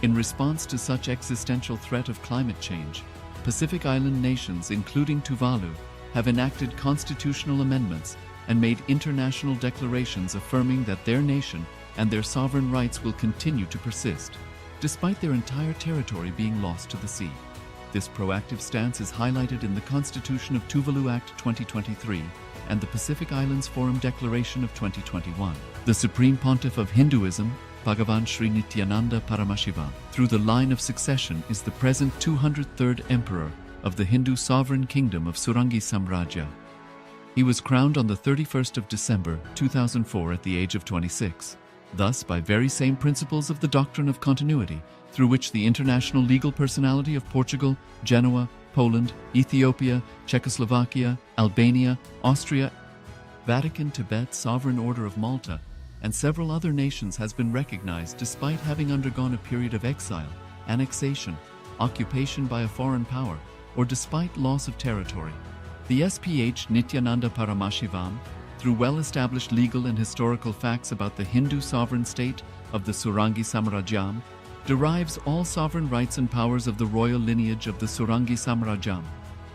In response to such existential threat of climate change, Pacific Island nations, including Tuvalu, have enacted constitutional amendments and made international declarations affirming that their nation and their sovereign rights will continue to persist, despite their entire territory being lost to the sea. This proactive stance is highlighted in the Constitution of Tuvalu Act 2023 and the Pacific Islands Forum Declaration of 2021. The Supreme Pontiff of Hinduism, Bhagavan Sri Nithyananda Paramashivoham, through the line of succession is the present 203rd Emperor of the Hindu Sovereign Kingdom of Surangi Samrajya. He was crowned on the 31st of December 2004 at the age of 26. Thus, by very same principles of the doctrine of continuity, through which the international legal personality of Portugal, Genoa, Poland, Ethiopia, Czechoslovakia, Albania, Austria, Vatican, Tibet, Sovereign Order of Malta, and several other nations has been recognized despite having undergone a period of exile, annexation, occupation by a foreign power, or despite loss of territory. The SPH Nithyananda Paramashivoham, through well-established legal and historical facts about the Hindu sovereign state of the Surangi Samrajyam, derives all sovereign rights and powers of the royal lineage of the Surangi Samrajyam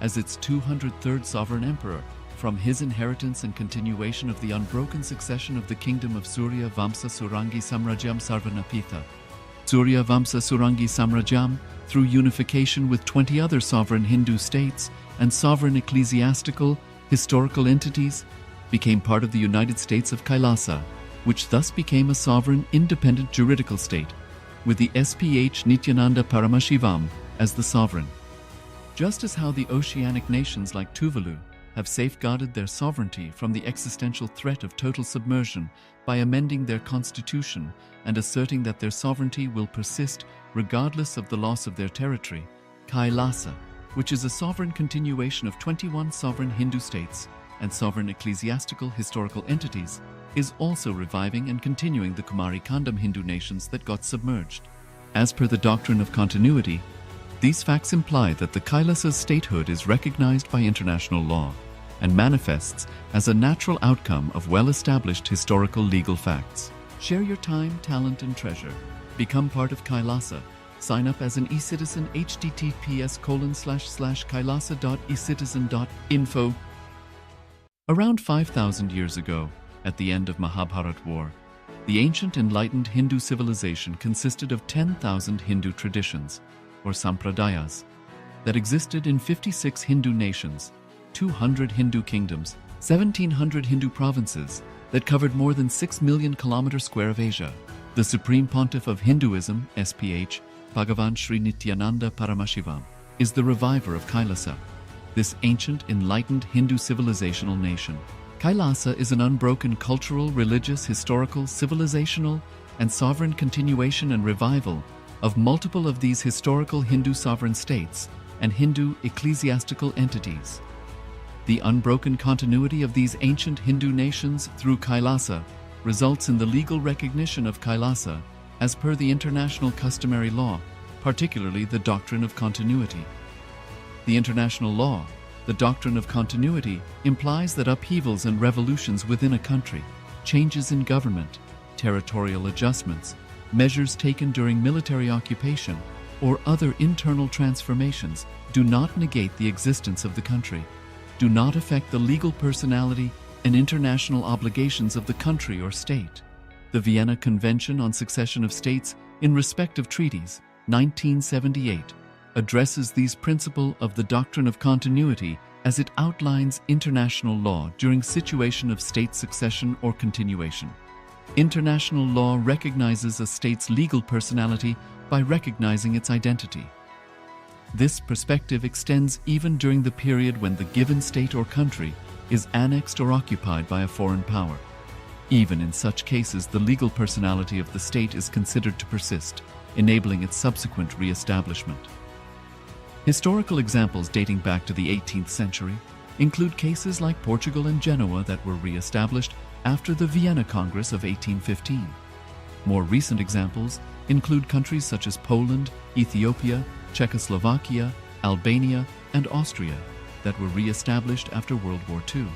as its 203rd sovereign emperor from his inheritance and continuation of the unbroken succession of the kingdom of Surya Vamsa Surangi Samrajyam Sarvanapitha. Surya Vamsa Surangi Samrajyam, through unification with 20 other sovereign Hindu states and sovereign ecclesiastical, historical entities, became part of the United States of Kailasa, which thus became a sovereign, independent juridical state, with the SPH Nithyananda Paramashivoham as the sovereign. Just as how the oceanic nations like Tuvalu have safeguarded their sovereignty from the existential threat of total submersion by amending their constitution and asserting that their sovereignty will persist regardless of the loss of their territory, Kailasa, which is a sovereign continuation of 21 sovereign Hindu states and sovereign ecclesiastical historical entities, is also reviving and continuing the Kumari Kandam Hindu nations that got submerged. As per the doctrine of continuity, these facts imply that the Kailasa's statehood is recognized by international law and manifests as a natural outcome of well-established historical legal facts. Share your time, talent, and treasure. Become part of Kailasa. Sign up as an eCitizen https://kailasa.ecitizen.info. Around 5,000 years ago, at the end of Mahabharat War, the ancient enlightened Hindu civilization consisted of 10,000 Hindu traditions, or sampradayas, that existed in 56 Hindu nations, 200 Hindu kingdoms, 1,700 Hindu provinces that covered more than 6 million kilometers square of Asia. The Supreme Pontiff of Hinduism, SPH, Bhagavan Sri Nithyananda Paramashivoham, is the reviver of Kailasa, this ancient, enlightened Hindu civilizational nation. Kailasa is an unbroken cultural, religious, historical, civilizational, and sovereign continuation and revival of multiple of these historical Hindu sovereign states and Hindu ecclesiastical entities. The unbroken continuity of these ancient Hindu nations through Kailasa results in the legal recognition of Kailasa as per the international customary law, particularly the doctrine of continuity. The international law, the doctrine of continuity, implies that upheavals and revolutions within a country, changes in government, territorial adjustments, measures taken during military occupation, or other internal transformations do not negate the existence of the country, do not affect the legal personality and international obligations of the country or state. The Vienna Convention on Succession of States in respect of treaties, 1978, addresses these principles of the doctrine of continuity as it outlines international law during situation of state succession or continuation. International law recognizes a state's legal personality by recognizing its identity. This perspective extends even during the period when the given state or country is annexed or occupied by a foreign power. Even in such cases, the legal personality of the state is considered to persist, enabling its subsequent re-establishment. Historical examples dating back to the 18th century include cases like Portugal and Genoa that were re-established after the Vienna Congress of 1815. More recent examples include countries such as Poland, Ethiopia, Czechoslovakia, Albania, and Austria that were re-established after World War II.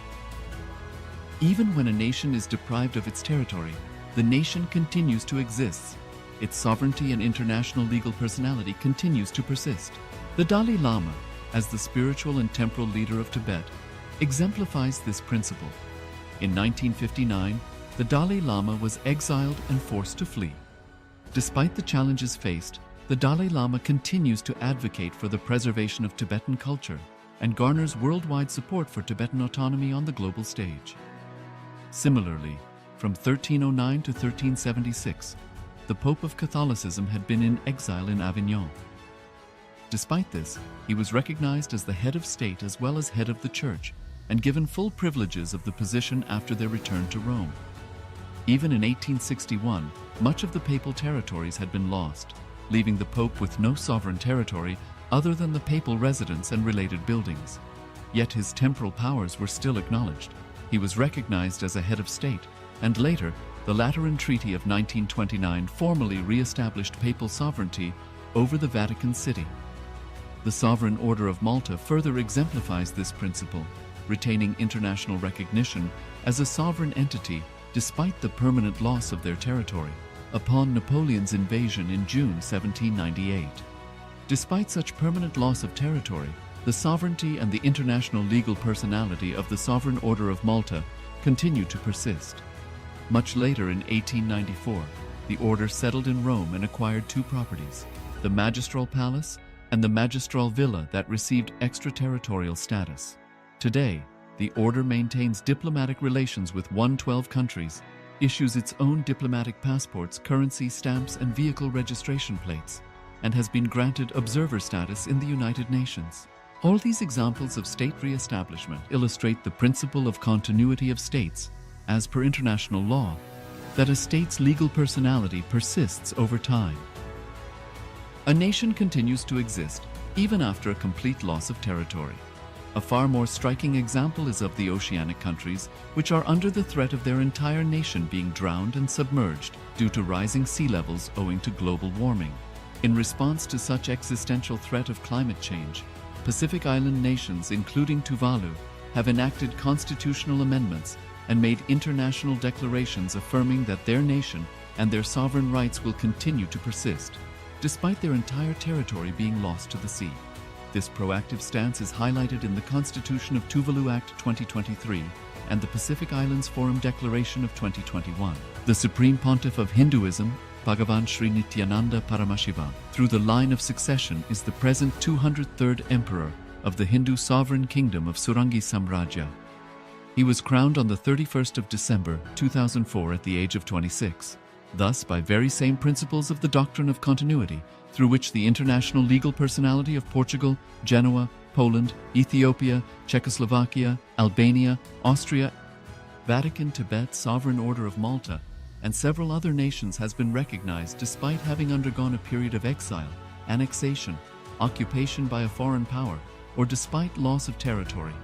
Even when a nation is deprived of its territory, the nation continues to exist. Its sovereignty and international legal personality continues to persist. The Dalai Lama, as the spiritual and temporal leader of Tibet, exemplifies this principle. In 1959, the Dalai Lama was exiled and forced to flee. Despite the challenges faced, the Dalai Lama continues to advocate for the preservation of Tibetan culture and garners worldwide support for Tibetan autonomy on the global stage. Similarly, from 1309 to 1376, the Pope of Catholicism had been in exile in Avignon. Despite this, he was recognized as the head of state as well as head of the church and given full privileges of the position after their return to Rome. Even in 1861, much of the papal territories had been lost, leaving the Pope with no sovereign territory other than the papal residence and related buildings. Yet his temporal powers were still acknowledged. He was recognized as a head of state, and later, the Lateran Treaty of 1929 formally re-established papal sovereignty over the Vatican City. The Sovereign Order of Malta further exemplifies this principle, retaining international recognition as a sovereign entity despite the permanent loss of their territory upon Napoleon's invasion in June 1798. Despite such permanent loss of territory, the sovereignty and the international legal personality of the Sovereign Order of Malta continue to persist. Much later in 1894, the order settled in Rome and acquired two properties, the Magistral Palace and the Magistral Villa that received extraterritorial status. Today, the order maintains diplomatic relations with 112 countries, issues its own diplomatic passports, currency stamps, and vehicle registration plates, and has been granted observer status in the United Nations. All these examples of state re-establishment illustrate the principle of continuity of states, as per international law, that a state's legal personality persists over time. A nation continues to exist even after a complete loss of territory. A far more striking example is of the oceanic countries, which are under the threat of their entire nation being drowned and submerged due to rising sea levels owing to global warming. In response to such existential threat of climate change, Pacific Island nations, including Tuvalu, have enacted constitutional amendments and made international declarations affirming that their nation and their sovereign rights will continue to persist, despite their entire territory being lost to the sea. This proactive stance is highlighted in the Constitution of Tuvalu Act 2023 and the Pacific Islands Forum Declaration of 2021. The Supreme Pontiff of Hinduism, Bhagavan Sri Nithyananda Paramashivoham, through the line of succession is the present 203rd Emperor of the Hindu Sovereign Kingdom of Surangi Samrajya. He was crowned on the 31st of December 2004 at the age of 26. Thus, by very same principles of the doctrine of continuity, through which the international legal personality of Portugal, Genoa, Poland, Ethiopia, Czechoslovakia, Albania, Austria, Vatican, Tibet, Sovereign Order of Malta, and several other nations has been recognized despite having undergone a period of exile, annexation, occupation by a foreign power, or despite loss of territory.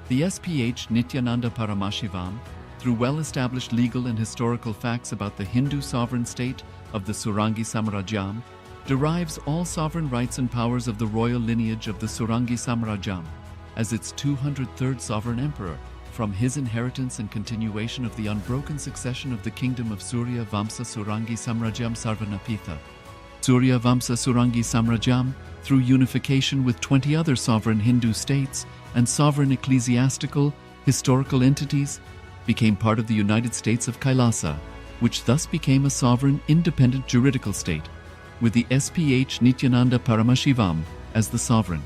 The SPH Nithyananda Paramashivoham, through well-established legal and historical facts about the Hindu sovereign state of the Surangi Samrajyam, derives all sovereign rights and powers of the royal lineage of the Surangi Samrajyam as its 203rd sovereign emperor from his inheritance and continuation of the unbroken succession of the kingdom of Surya Vamsa Surangi Samrajyam Sarvanapitha. Surya Vamsa Surangi Samrajyam, through unification with 20 other sovereign Hindu states and sovereign ecclesiastical, historical entities, became part of the United States of Kailasa, which thus became a sovereign, independent juridical state, with the SPH Nithyananda Paramashivoham as the sovereign.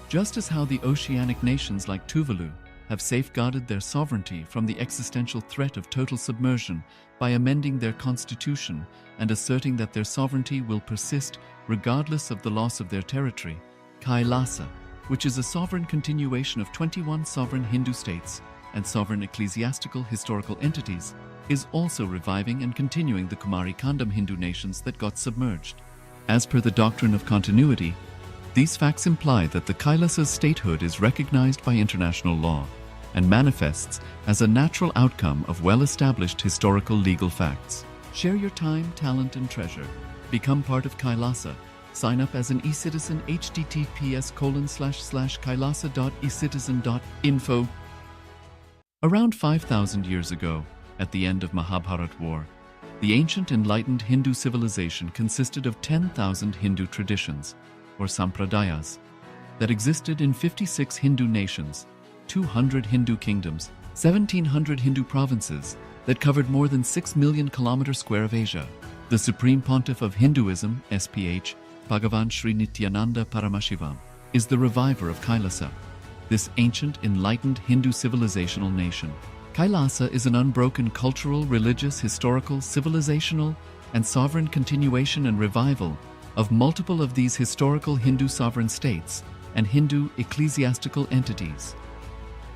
Just as how the oceanic nations like Tuvalu have safeguarded their sovereignty from the existential threat of total submersion by amending their constitution and asserting that their sovereignty will persist regardless of the loss of their territory, Kailasa, which is a sovereign continuation of 21 sovereign Hindu states and sovereign ecclesiastical historical entities, is also reviving and continuing the Kumari Kandam Hindu nations that got submerged. As per the doctrine of continuity, These facts imply that the Kailasa's statehood is recognized by international law and manifests as a natural outcome of well-established historical legal facts. Share your time, talent, and treasure. Become part of Kailasa. Sign up as an eCitizen https://kailasa.ecitizen.info. Around 5,000 years ago, at the end of Mahabharat War, the ancient enlightened Hindu civilization consisted of 10,000 Hindu traditions, or sampradayas, that existed in 56 Hindu nations, 200 Hindu kingdoms, 1,700 Hindu provinces that covered more than 6 million kilometers square of Asia. The Supreme Pontiff of Hinduism, SPH, Bhagavan Sri Nithyananda Paramashivoham, is the reviver of Kailasa, this ancient enlightened Hindu civilizational nation. Kailasa is an unbroken cultural, religious, historical, civilizational, and sovereign continuation and revival of multiple of these historical Hindu sovereign states and Hindu ecclesiastical entities.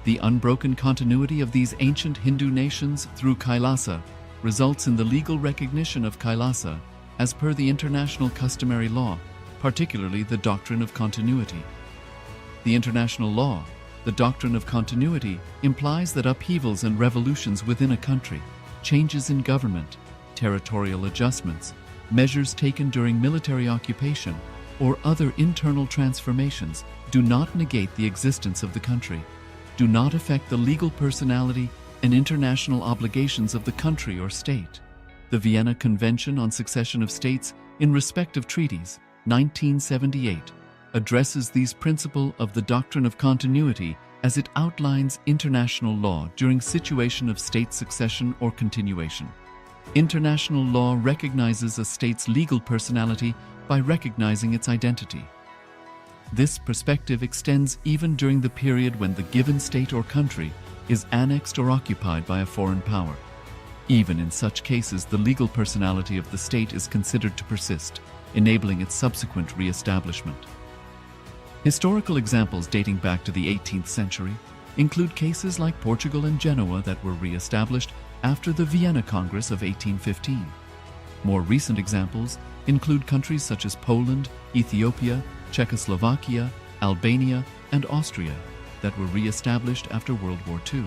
The unbroken continuity of these ancient Hindu nations through Kailasa results in the legal recognition of Kailasa as per the international customary law, particularly the doctrine of continuity. The international law, the doctrine of continuity, implies that upheavals and revolutions within a country, changes in government, territorial adjustments, measures taken during military occupation, or other internal transformations do not negate the existence of the country, do not affect the legal personality and international obligations of the country or state. The Vienna Convention on Succession of States in respect of treaties, 1978, addresses these principles of the doctrine of continuity as it outlines international law during situation of state succession or continuation. International law recognizes a state's legal personality by recognizing its identity. This perspective extends even during the period when the given state or country is annexed or occupied by a foreign power. Even in such cases, the legal personality of the state is considered to persist, enabling its subsequent re-establishment. Historical examples dating back to the 18th century include cases like Portugal and Genoa that were re-established after the Vienna Congress of 1815. More recent examples include countries such as Poland, Ethiopia, Czechoslovakia, Albania, and Austria that were re-established after World War II.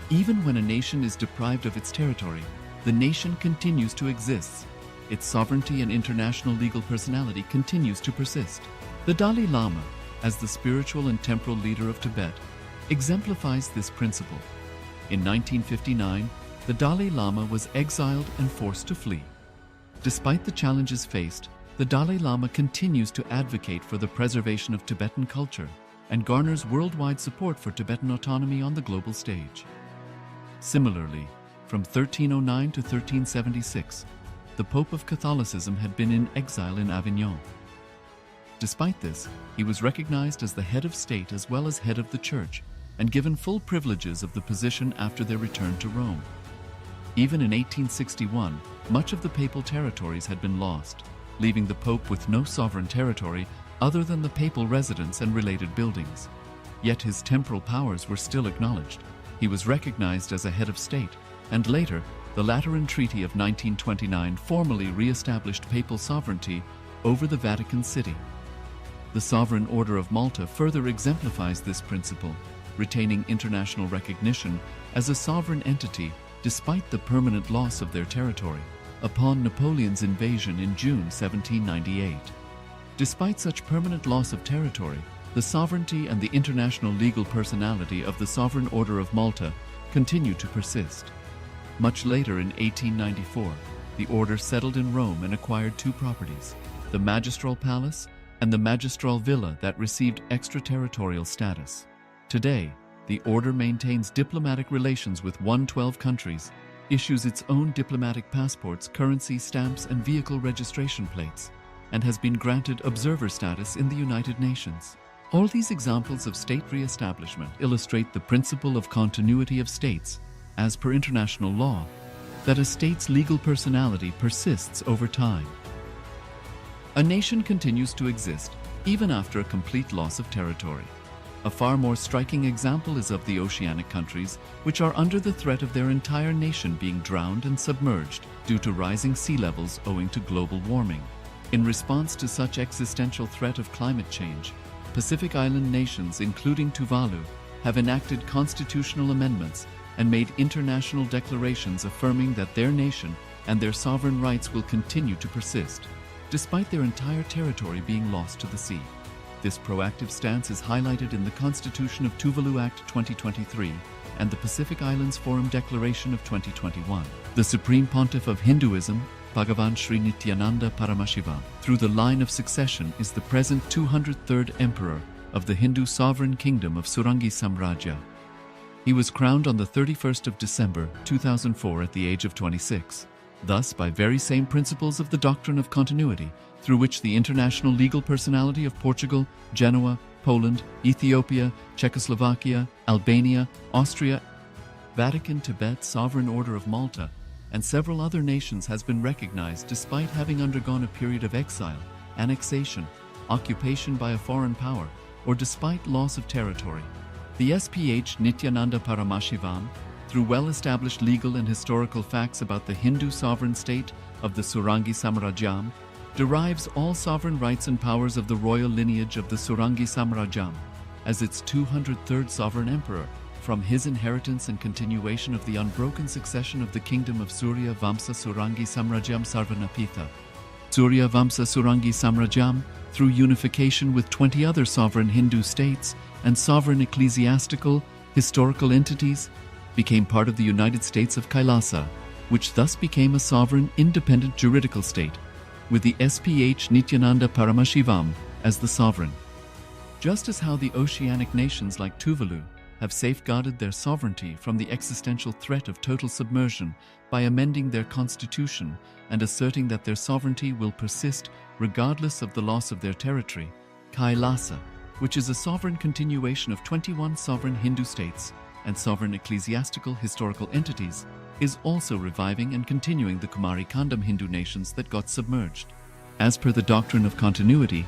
Even when a nation is deprived of its territory, the nation continues to exist. Its sovereignty and international legal personality continues to persist. The Dalai Lama, as the spiritual and temporal leader of Tibet, exemplifies this principle. In 1959, the Dalai Lama was exiled and forced to flee. Despite the challenges faced, the Dalai Lama continues to advocate for the preservation of Tibetan culture and garners worldwide support for Tibetan autonomy on the global stage. Similarly, from 1309 to 1376, the Pope of Catholicism had been in exile in Avignon. Despite this, he was recognized as the head of state as well as head of the church and given full privileges of the position after their return to Rome. Even in 1861, much of the papal territories had been lost, leaving the Pope with no sovereign territory other than the papal residence and related buildings. Yet his temporal powers were still acknowledged. He was recognized as a head of state, and later, the Lateran Treaty of 1929 formally re-established papal sovereignty over the Vatican City. The Sovereign Order of Malta further exemplifies this principle, retaining international recognition as a sovereign entity despite the permanent loss of their territory upon Napoleon's invasion in June 1798. Despite such permanent loss of territory, the sovereignty and the international legal personality of the Sovereign Order of Malta continue to persist. Much later in 1894, the order settled in Rome and acquired two properties, the Magistral Palace and the Magistral Villa that received extraterritorial status. Today, the order maintains diplomatic relations with 112 countries, issues its own diplomatic passports, currency, stamps, and vehicle registration plates, and has been granted observer status in the United Nations. All these examples of state re-establishment illustrate the principle of continuity of states, as per international law, that a state's legal personality persists over time. A nation continues to exist even after a complete loss of territory. A far more striking example is of the oceanic countries, which are under the threat of their entire nation being drowned and submerged due to rising sea levels owing to global warming. In response to such existential threat of climate change, Pacific Island nations, including Tuvalu, have enacted constitutional amendments and made international declarations affirming that their nation and their sovereign rights will continue to persist, despite their entire territory being lost to the sea. This proactive stance is highlighted in the Constitution of Tuvalu Act 2023 and the Pacific Islands Forum Declaration of 2021. The Supreme Pontiff of Hinduism, Bhagavan Sri Nithyananda Paramashivoham, through the line of succession is the present 203rd Emperor of the Hindu Sovereign Kingdom of Surangi Samrajya. He was crowned on the 31st of December 2004 at the age of 26. Thus, by very same principles of the doctrine of continuity, through which the international legal personality of Portugal, Genoa, Poland, Ethiopia, Czechoslovakia, Albania, Austria, Vatican, Tibet, Sovereign Order of Malta, and several other nations has been recognized despite having undergone a period of exile, annexation, occupation by a foreign power, or despite loss of territory. The SPH Nithyananda Paramashivoham, through well-established legal and historical facts about the Hindu sovereign state of the Surangi Samrajyam, derives all sovereign rights and powers of the royal lineage of the Surangi Samrajyam as its 203rd sovereign emperor, from his inheritance and continuation of the unbroken succession of the kingdom of Surya Vamsa Surangi Samrajyam Sarvanapitha. Surya Vamsa Surangi Samrajyam, through unification with 20 other sovereign Hindu states and sovereign ecclesiastical, historical entities, became part of the United States of Kailasa, which thus became a sovereign independent juridical state, with the SPH Nithyananda Paramashivoham as the sovereign. Just as how the oceanic nations like Tuvalu have safeguarded their sovereignty from the existential threat of total submersion by amending their constitution and asserting that their sovereignty will persist regardless of the loss of their territory, Kailasa, which is a sovereign continuation of 21 sovereign Hindu states and sovereign ecclesiastical historical entities, is also reviving and continuing the Kumari Kandam Hindu nations that got submerged. As per the doctrine of continuity,